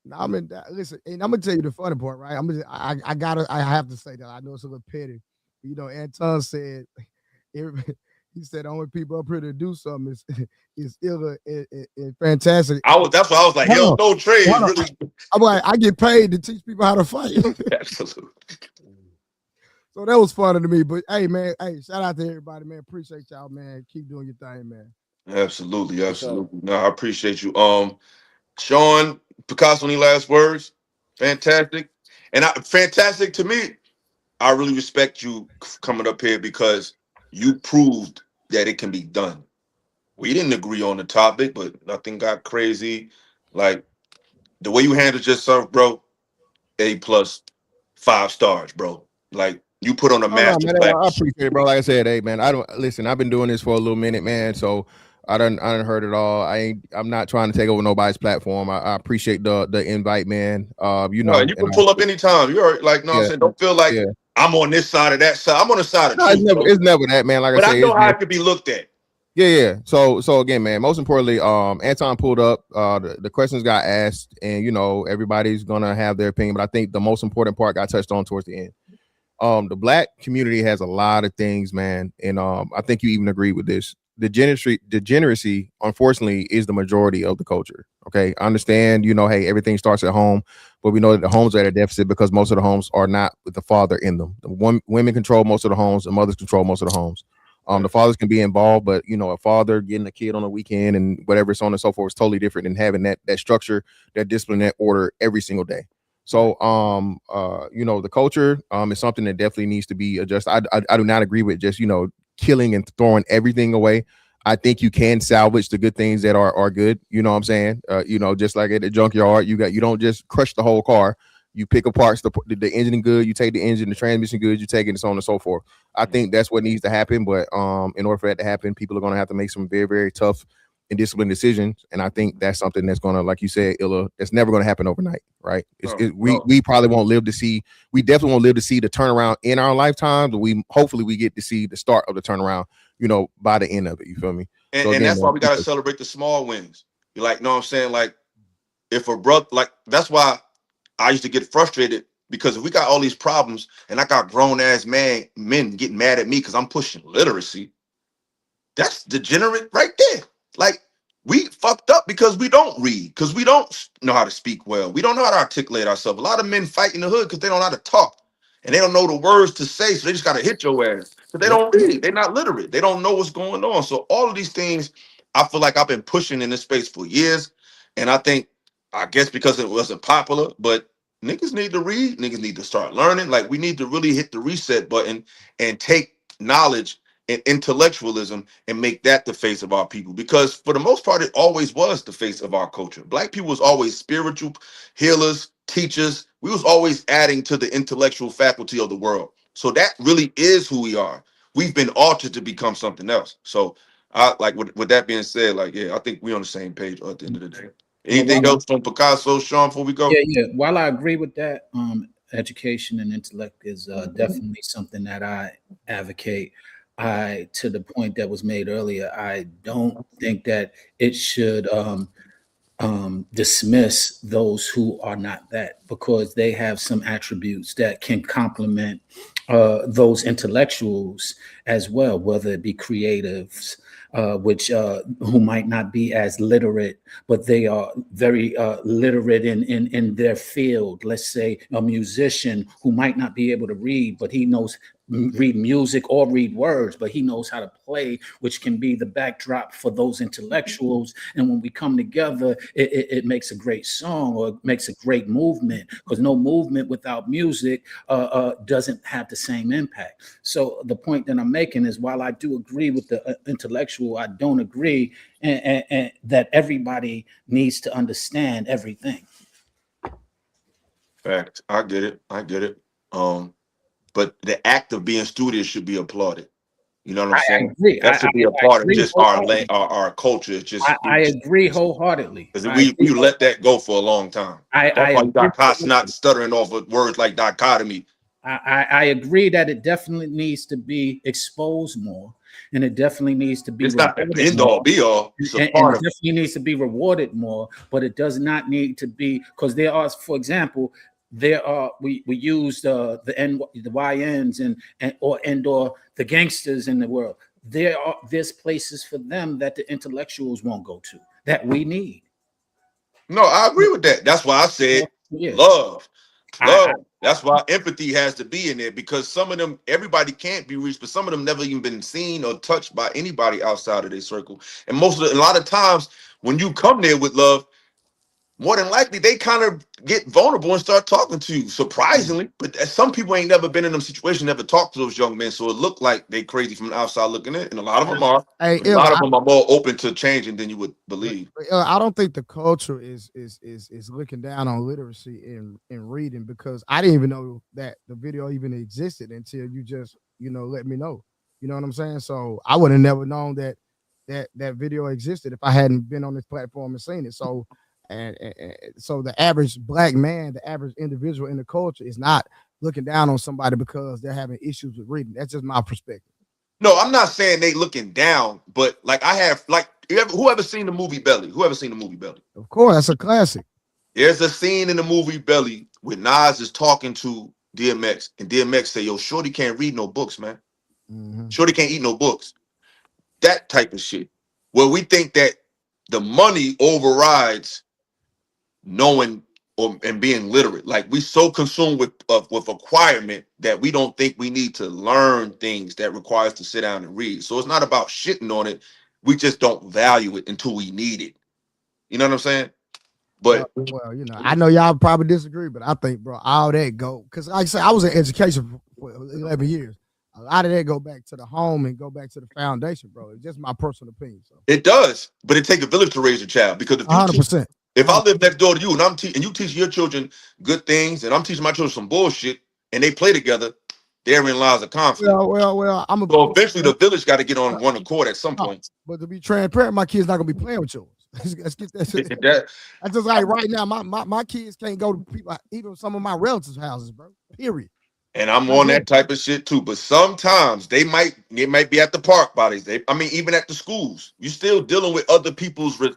No, I'm in that. Listen, and I'm gonna tell you the funny part, right? I have to say that. I know it's a little petty. Anton said, he said, the only people up here to do something is Illa and Fantastic. That's why I was like, yo, no trade. Really. I'm like, I get paid to teach people how to fight. Absolutely. So that was funny to me. But hey, man, shout out to everybody, man. Appreciate y'all, man. Keep doing your thing, man. Absolutely. No, I appreciate you. Sean, Picasso, any last words? Fantastic. And fantastic to me. I really respect you coming up here, because you proved that it can be done. We didn't agree on the topic, but nothing got crazy. Like, the way you handled yourself, bro, A+, 5 stars, bro. Like, you put on a master Man, I class. appreciate it, bro. Like I said, hey man, listen. I've been doing this for a little minute, man. So I done heard it all. I'm not trying to take over nobody's platform. I appreciate the invite, man. You know, You can pull up anytime. You're like, no, I'm saying, don't feel like I'm on this side or that side. I'm on the side of truth. It's never that, man. Like but I say, I know how it could be looked at. Yeah. So again, man, most importantly, Anton pulled up, the questions got asked, and everybody's gonna have their opinion. But I think the most important part got touched on towards the end. The black community has a lot of things, man, and I think you even agree with this. Degeneracy, unfortunately, is the majority of the culture. Okay, I understand. Hey, everything starts at home, but we know that the homes are at a deficit because most of the homes are not with the father in them. Women control most of the homes, and mothers control most of the homes. The fathers can be involved, but a father getting a kid on a weekend and whatever, so on and so forth, is totally different than having that structure, that discipline, that order every single day. So, the culture is something that definitely needs to be adjusted. I do not agree with just, killing and throwing everything away. I think you can salvage the good things that are good. You know what I'm saying? Just like at the junkyard, you don't just crush the whole car. You pick apart the engine good, you take the engine, the transmission good, you take it, and so on and so forth. I think that's what needs to happen. But in order for that to happen, people are going to have to make some very, very tough and disciplined decisions. And I think that's something that's going to, like you said, Illa, that's never going to happen overnight, right? We probably won't live to see. We definitely won't live to see the turnaround in our lifetime, but hopefully we get to see the start of the turnaround, by the end of it. You feel me? And that's why we gotta celebrate the small wins. You know what I'm saying? Like, if a brother, like, that's why I used to get frustrated, because if we got all these problems and I got grown ass men getting mad at me because I'm pushing literacy, that's degenerate right there. Like, we fucked up because we don't read, because we don't know how to speak well. We don't know how to articulate ourselves. A lot of men fight in the hood because they don't know how to talk. And they don't know the words to say, so they just got to hit your ass. But they don't read. They're not literate. They don't know what's going on. So all of these things, I feel like I've been pushing in this space for years. And I guess because it wasn't popular, but niggas need to read. Niggas need to start learning. Like, we need to really hit the reset button and take knowledge and intellectualism and make that the face of our people. Because for the most part, it always was the face of our culture. Black people was always spiritual healers, teachers. We was always adding to the intellectual faculty of the world. So that really is who we are. We've been altered to become something else. So I like, with that being said, like, yeah, I think we're on the same page at the end of the day. Anything else from Picasso, Sean, before we go? Yeah. While I agree with that, education and intellect is definitely something that I advocate. To the point that was made earlier, I don't think that it should dismiss those who are not that, because they have some attributes that can complement those intellectuals as well, whether it be creatives, who might not be as literate, but they are very literate in their field. Let's say a musician who might not be able to read, but he knows read music or read words, but he knows how to play, which can be the backdrop for those intellectuals. And when we come together, it makes a great song, or it makes a great movement, because no movement without music doesn't have the same impact. So the point that I'm making is, while I do agree with the intellectual, I don't agree and that everybody needs to understand everything. Fact. I get it. But the act of being studious should be applauded. You know what I'm saying? Agree. That should be a I part of agree just wholeheartedly. our culture. It's just I agree wholeheartedly. because we let that go for a long time. That's why you got cops not stuttering off of words like dichotomy. I agree that it definitely needs to be exposed more, and it definitely needs to be. It's not the end all be all. It's a And part it of definitely needs to be rewarded more, but it does not need to be, because there are, for example, there are we use the YNs or the gangsters in the world. There's places for them that the intellectuals won't go to, that we need. No, I agree with that. That's why I said love. That's why empathy has to be in there, because some of them, everybody can't be reached, but some of them never even been seen or touched by anybody outside of their circle. And a lot of times when you come there with love, more than likely they kind of get vulnerable and start talking to you, surprisingly. But some people ain't never been in them situations, never talked to those young men, so it looked like they crazy from the outside looking in. And a lot of them are. Hey, a lot of them are more open to changing than you would believe. I don't think the culture is looking down on literacy in reading, because I didn't even know that the video even existed until you just let me know. You know what I'm saying? So I would have never known that video existed if I hadn't been on this platform and seen it. So and so the average black man, the average individual in the culture, is not looking down on somebody because they're having issues with reading. That's just my perspective. No, I'm not saying they looking down, but like I have, like, whoever seen the movie Belly? Whoever seen the movie Belly? Of course, that's a classic. There's a scene in the movie Belly where Nas is talking to DMX, and DMX say, "Yo, Shorty can't read no books, man. Shorty can't eat no books." That type of shit. Where we think that the money overrides knowing and being literate. Like, we so consumed with acquirement that we don't think we need to learn things that requires to sit down and read. So it's not about shitting on it. We just don't value it until we need it. You know what I'm saying? But well, I know y'all probably disagree, but I think, bro, all that go, because like I said, I was in education for 11 years. a lot of that go back to the home and go back to the foundation, bro. It's just my personal opinion. So It does, but it takes a village to raise a child. Because if you 100%. if I live next door to you and and you teach your children good things, and I'm teaching my children some bullshit, and they play together, therein lies a conflict. Well. So eventually, the village got to get on one accord at some point. But to be transparent, my kids not gonna be playing with yours. Let's get that shit. That- That's just like right now, my kids can't go to people, even some of my relatives' houses, bro. Period. And I'm on that type of shit too. But sometimes it might be at the park bodies. I mean, even at the schools, you still dealing with other people's. When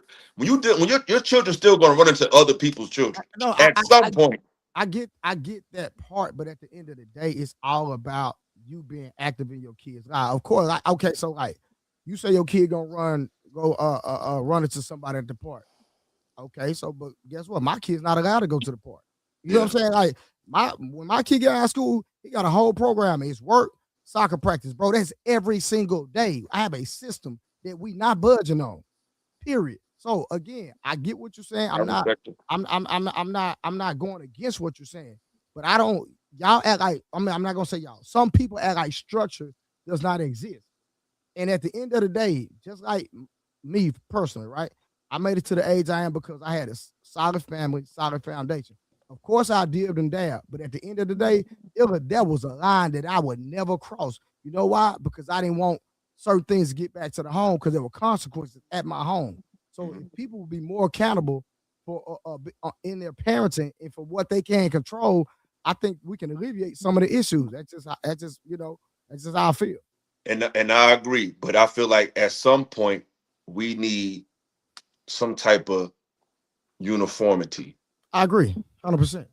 your children still gonna run into other people's children at some point. I get that part, but at the end of the day, it's all about you being active in your kids' life. Of course, okay, so like you say your kid gonna run into somebody at the park. Okay, so but guess what? My kid's not allowed to go to the park. You know what I'm saying? Like when my kid get out of school, he got a whole program. It's work, soccer practice, bro. That's every single day. I have a system that we not budging on. Period. So again, I get what you're saying. I'm not going against what you're saying, but I don't. Y'all act like I'm not gonna say y'all. Some people act like structure does not exist. And at the end of the day, just like me personally, right? I made it to the age I am because I had a solid family, solid foundation. Of course, I dibbed and dabbed, but at the end of the day, there was a line that I would never cross. You know why? Because I didn't want certain things to get back to the home because there were consequences at my home. So if people would be more accountable for in their parenting and for what they can control, I think we can alleviate some of the issues. That's just how I feel. And I agree, but I feel like at some point we need some type of uniformity. I agree, 100%.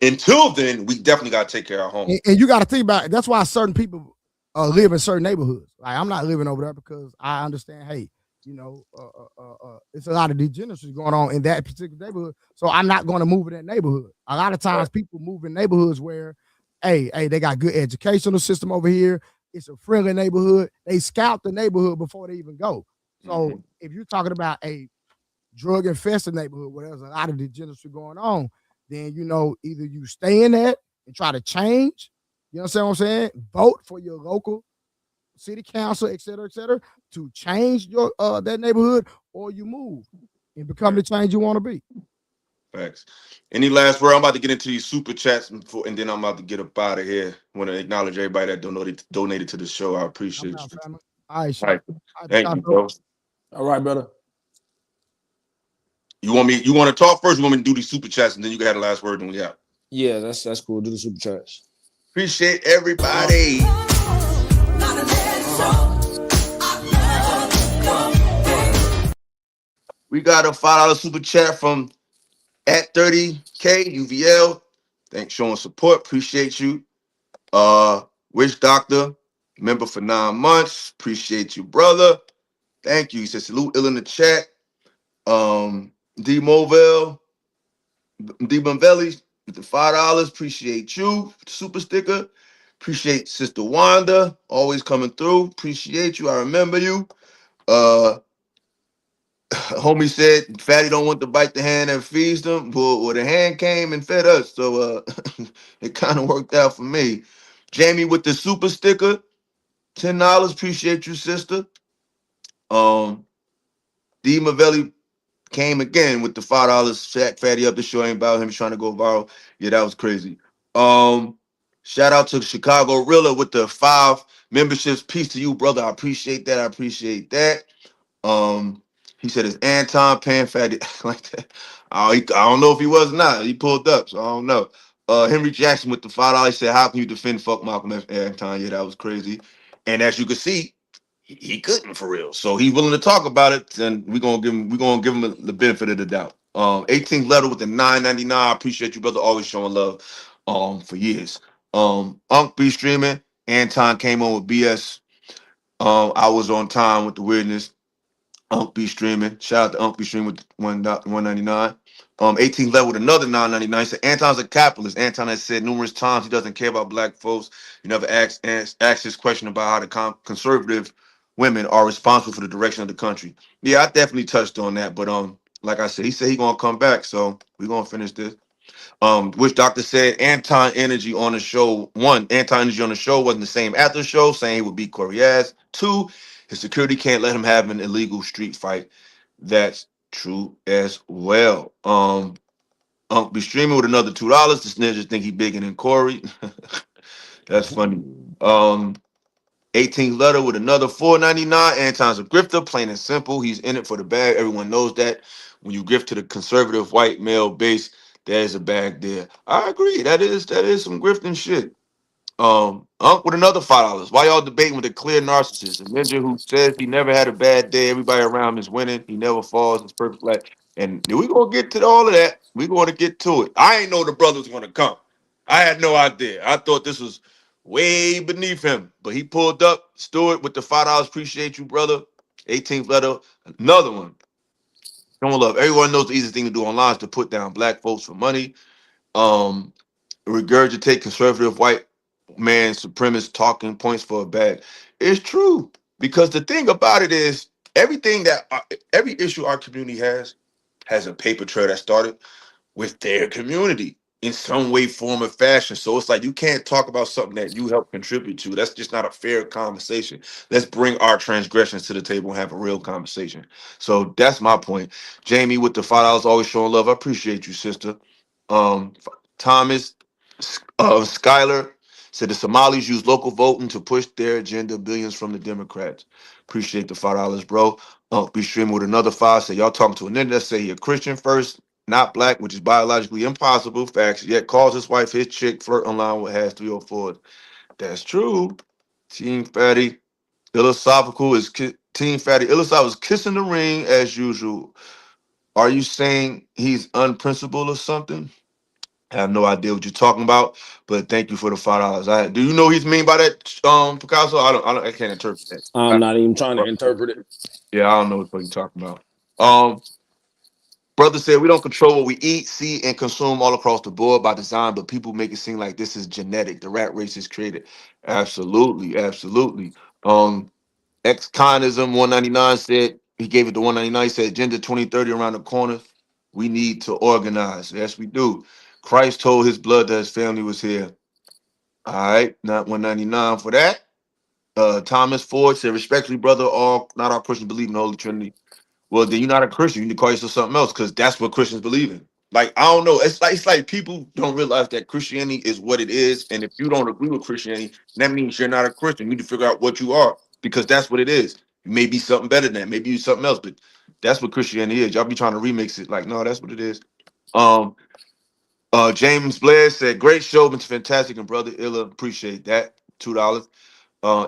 Until then, we definitely got to take care of our home. And you got to think about it. That's why certain people live in certain neighborhoods. Like I'm not living over there because I understand. Hey, it's a lot of degeneracy going on in that particular neighborhood. So I'm not going to move in that neighborhood. A lot of times, people move in neighborhoods where, hey, they got good educational system over here. It's a friendly neighborhood. They scout the neighborhood before they even go. So if you're talking about a drug infested neighborhood where there's a lot of degeneracy going on, then either you stay in that and try to change. You understand what I'm saying? Vote for your local city council, et cetera, to change your that neighborhood, or you move and become the change you want to be. Facts. Any last word? I'm about to get into these super chats and then I'm about to get up out of here. I want to acknowledge everybody that donated to the show. I appreciate you. All right, thank you, bro. All right, brother. You want to talk first? You want me to do these super chats and then you can have the last word when we out? Yeah, that's cool. Do the super chats. Appreciate everybody. We got a $5 super chat from at 30K UVL. Thanks showing support. Appreciate you. Witch Doctor, member for 9 months. Appreciate you, brother. Thank you. He said salute ill in the chat. D Movell, D Bonvelli with the $5. Appreciate you. Super sticker. Appreciate Sister Wanda. Always coming through. Appreciate you. I remember you. Homie said Fatty don't want to bite the hand that feeds them. Well, the hand came and fed us. So it kind of worked out for me. Jamie with the super sticker. $10. Appreciate you, sister. D Mavelli came again with the $5. Shaq Fatty up the show. Ain't about him trying to go viral. Yeah, that was crazy. Shout out to Chicago Rilla with the 5 memberships. Peace to you, brother. I appreciate that. He said, "Is Anton paying Fatty like that?" I don't know if he was or not. He pulled up, so I don't know. Henry Jackson with the $5 said, "How can you defend fuck Malcolm X Anton?" Yeah, that was crazy. And as you can see, he couldn't for real. So he's willing to talk about it, and we're gonna give him the benefit of the doubt. 18th letter with the $9.99. I appreciate you, brother. Always showing love. For years. Unc be streaming. Anton came on with BS. I was on time with the weirdness. Unc be streaming. Shout out to Unc be streaming with $1.99. 18th level with another $9.99. He said Anton's a capitalist. Anton has said numerous times he doesn't care about black folks. He never asked this question about how the conservative women are responsible for the direction of the country. Yeah, I definitely touched on that. But like I said, he said he's gonna come back. So we're gonna finish this. Which doctor said Anton Energy on the show. One, Anton Energy on the show wasn't the same after the show, saying he would beat Corey ass. Two, his security can't let him have an illegal street fight. That's true as well. Unc be streaming with another $2. This ninja think he bigger than Corey. That's funny. 18th letter with another $4.99. Anton's a grifter, plain and simple. He's in it for the bag. Everyone knows that. When you grift to the conservative white male base, there's a bag there. I agree. That is some grifting shit. Unc with another $5. Why y'all debating with a clear narcissist? A ninja who says he never had a bad day. Everybody around him is winning. He never falls. It's perfect life. And we gonna get to all of that. We gonna get to it. I ain't know the brother was gonna come. I had no idea. I thought this was way beneath him, but he pulled up. Stewart with the $5. Appreciate you, brother. 18th letter, another one. Don't love. Everyone knows the easiest thing to do online is to put down black folks for money. Um, Regurgitate conservative white man supremacist talking points for a bag. It's true, because the thing about it is everything that every issue our community has a paper trail that started with their community in some way, form, or fashion. So it's like you can't talk about something that you help contribute to. That's just not a fair conversation. Let's bring our transgressions to the table and have a real conversation. So that's my point. Jamie with the $5 always showing love. I appreciate you, sister. Thomas Skyler said the Somalis use local voting to push their agenda, billions from the Democrats. Appreciate the $5, bro. Be streaming with another five. Say y'all talking to a nigga that say he a Christian first, not black, which is biologically impossible. Facts. Yet calls his wife his chick, flirt online with has 304. That's true. Team Fatty. Illasophical is Team Fatty. Illasophical is kissing the ring as usual. Are you saying he's unprincipled or something? I have no idea what you're talking about, but thank you for the $5. Do you know what he's mean by that, Picasso? I can't interpret that. I'm not even trying to interpret it. Yeah, I don't know what you're talking about. Brother said we don't control what we eat, see, and consume all across the board by design, but people make it seem like this is genetic. The rat race is created. Absolutely, absolutely. Ex-conism 199 said he gave it to 199. He said Agenda 2030 around the corner. We need to organize. Yes, we do. Christ told his blood that his family was here. All right, not 199 for that. Thomas Ford said, respectfully, brother, not all Christians believe in the Holy Trinity. Well, then you're not a Christian. You need to call yourself something else, because that's what Christians believe in. Like, I don't know. It's like people don't realize that Christianity is what it is. And if you don't agree with Christianity, that means you're not a Christian. You need to figure out what you are, because that's what it is. You may be something better than that. Maybe you something else, but that's what Christianity is. Y'all be trying to remix it. Like, no, that's what it is. James Blair said, great show, been fantastic, and brother Illa, appreciate that. $2.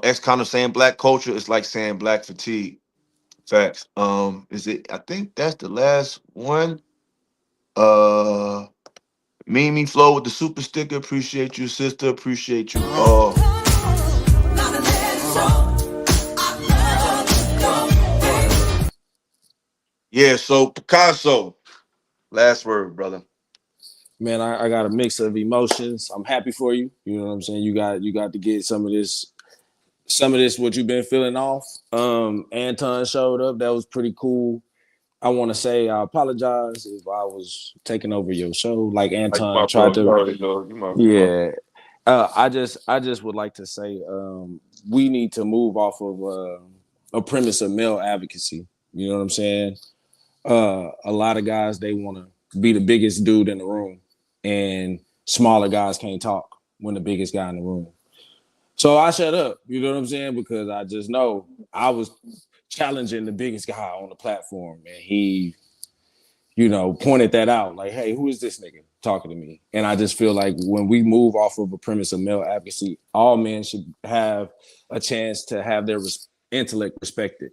Ex-con of saying black culture is like saying black fatigue. Facts. Is it? I think that's the last one. Mimi Flow with the super sticker. Appreciate you, sister. Appreciate you all. Yeah. So Picasso, last word, brother. Man, I got a mix of emotions. I'm happy for you. You know what I'm saying? You got to get some of this what you've been feeling off. Anton showed up. That was pretty cool. I want to say I apologize if I was taking over your show, like Anton tried to. Yeah, I just would like to say we need to move off of a premise of male advocacy. You know what I'm saying? A lot of guys, they want to be the biggest dude in the room, and smaller guys can't talk when the biggest guy in the room. So I shut up, you know what I'm saying? Because I just know I was challenging the biggest guy on the platform, and he, pointed that out. Like, hey, who is this nigga talking to me? And I just feel like when we move off of a premise of male advocacy, all men should have a chance to have their intellect respected.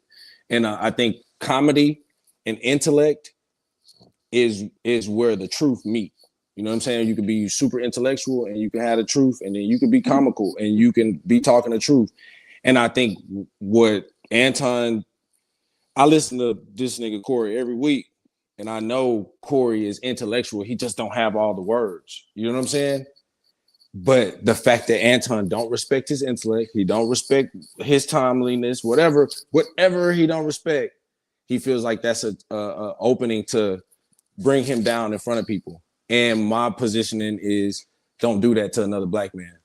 And I think comedy and intellect is where the truth meet. You know what I'm saying? You can be super intellectual and you can have the truth, and then you can be comical and you can be talking the truth. And I think what Anton, I listen to this nigga Corey every week, and I know Corey is intellectual. He just don't have all the words. You know what I'm saying? But the fact that Anton don't respect his intellect, he don't respect his timeliness, whatever he don't respect, he feels like that's a opening to bring him down in front of people. And my positioning is don't do that to another black man.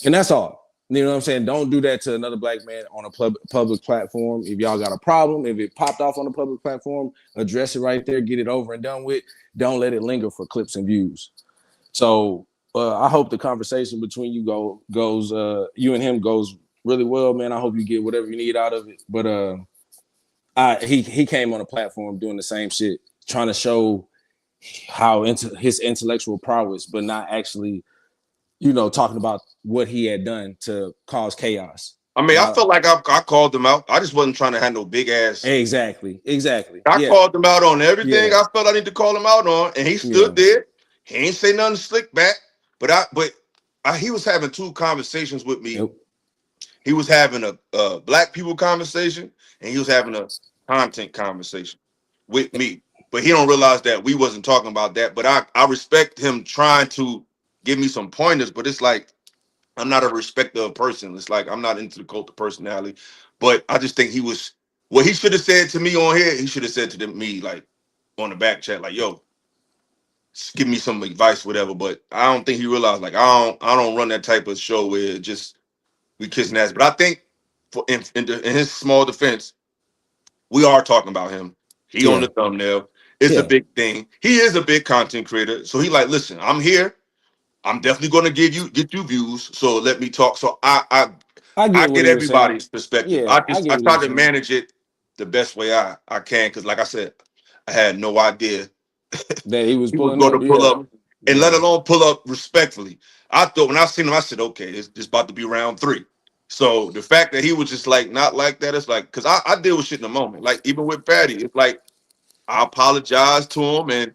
And that's all. You know what I'm saying? Don't do that to another black man on a public platform. If y'all got a problem, if it popped off on a public platform, address it right there, get it over and done with. Don't let it linger for clips and views. So I hope the conversation between you goes you and him goes really well, man. I hope you get whatever you need out of it. But he came on a platform doing the same shit, trying to show how his intellectual prowess, but not actually, talking about what he had done to cause chaos. I mean, I felt like I called him out. I just wasn't trying to have no big ass. Exactly. I called him out on everything I felt I need to call him out on, and he stood there. He ain't say nothing slick back, but he was having two conversations with me. Yep. He was having a black people conversation, and he was having a content conversation with me. But he don't realize that we wasn't talking about that. But I respect him trying to give me some pointers, but it's like I'm not a respecter of person. It's like I'm not into the cult of personality. But I just think he was what he should have said to me on here. He should have said to me like on the back chat, like, "Yo, give me some advice, whatever." But I don't think he realized like I don't run that type of show where just we kissing ass. But I think in his small defense, we are talking about him. He on the thumbnail. It's a big thing. He is a big content creator. So he like, listen, I'm here. I'm definitely going to get you views. So let me talk. So I get everybody's perspective. Yeah, I try to manage it the best way I can. Cause like I said, I had no idea that he was going to pull up and let alone pull up respectfully. I thought when I seen him, I said, okay, it's about to be round 3. So the fact that he was just like not like that, it's like, cause I deal with shit in the moment. Like even with Fatty, it's like I apologized to him and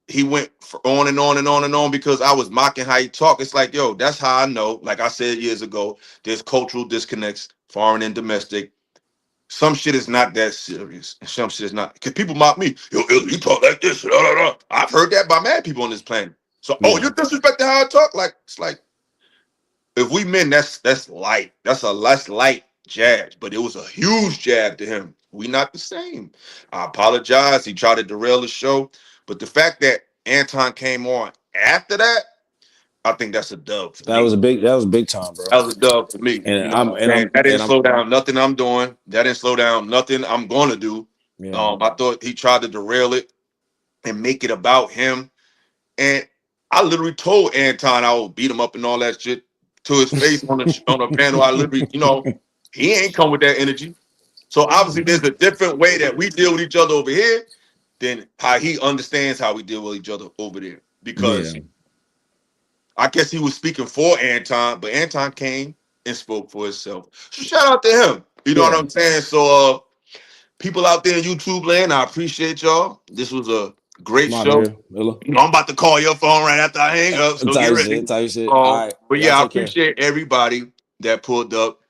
he went on and on and on and on because I was mocking how he talked. It's like, yo, that's how I know. Like I said years ago, there's cultural disconnects, foreign and domestic. Some shit is not that serious. And some shit is not. Because people mock me. Yo, you talk like this. Blah, blah, blah. I've heard that by mad people on this planet. So, you disrespect how I talk? Like, it's like, if we men, that's light. That's a less light jab. But it was a huge jab to him. We not the same. I apologize. He tried to derail the show. But the fact that Anton came on after that, I think that's a dub for me. That was big time, bro. That was a dub for me. And that didn't slow down nothing I'm doing. That didn't slow down nothing I'm gonna do. Yeah. I thought he tried to derail it and make it about him. And I literally told Anton I would beat him up and all that shit to his face on a panel. I literally, he ain't come with that energy. So obviously there's a different way that we deal with each other over here than how he understands how we deal with each other over there. Because I guess he was speaking for Anton, but Anton came and spoke for himself. So shout out to him. You know what I'm saying? So people out there in YouTube land, I appreciate y'all. This was a great show. I'm about to call your phone right after I hang up. So get ready. All right. But yeah, I appreciate everybody that pulled up.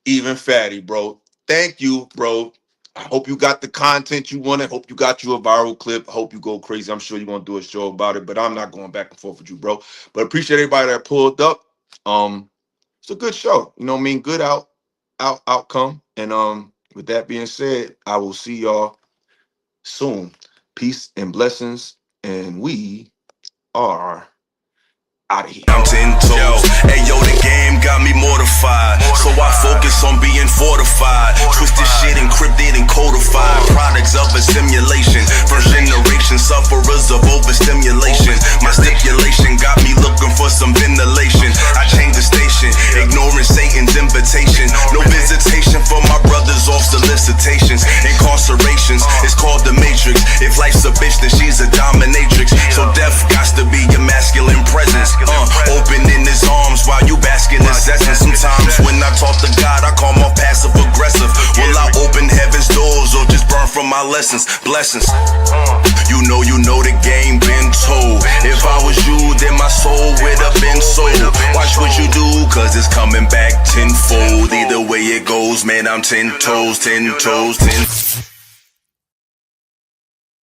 Even Fatty, bro. Thank you, bro. I hope you got the content you wanted. Hope you got you a viral clip. Hope you go crazy. I'm sure you're gonna do a show about it, but I'm not going back and forth with you, bro. But appreciate everybody that pulled up. It's a good show. You know what I mean? Good outcome. And with that being said, I will see y'all soon. Peace and blessings. And we are out of here. I'm 10 toes. Hey yo, the game got me mortified. So I focus on being fortified. Twisted shit encrypted and codified. Products of a simulation. First generation sufferers of overstimulation. My stipulation got me looking for some ventilation. I changed the station, ignoring Satan's invitation. No visitation for my brothers off solicitations. Incarcerations, it's called the Matrix. If life's a bitch, then she's a dominatrix. So death got to be your masculine presence. Opening his arms while you bask in his essence. Sometimes when I talk to God, I call my passive aggressive. Will I open heaven's doors or just burn from my lessons? Blessings. You know the game been told. If I was you, then my soul would have been sold. Watch what you do, cause it's coming back tenfold. Either way it goes, man, I'm 10 toes, 10 toes, 10.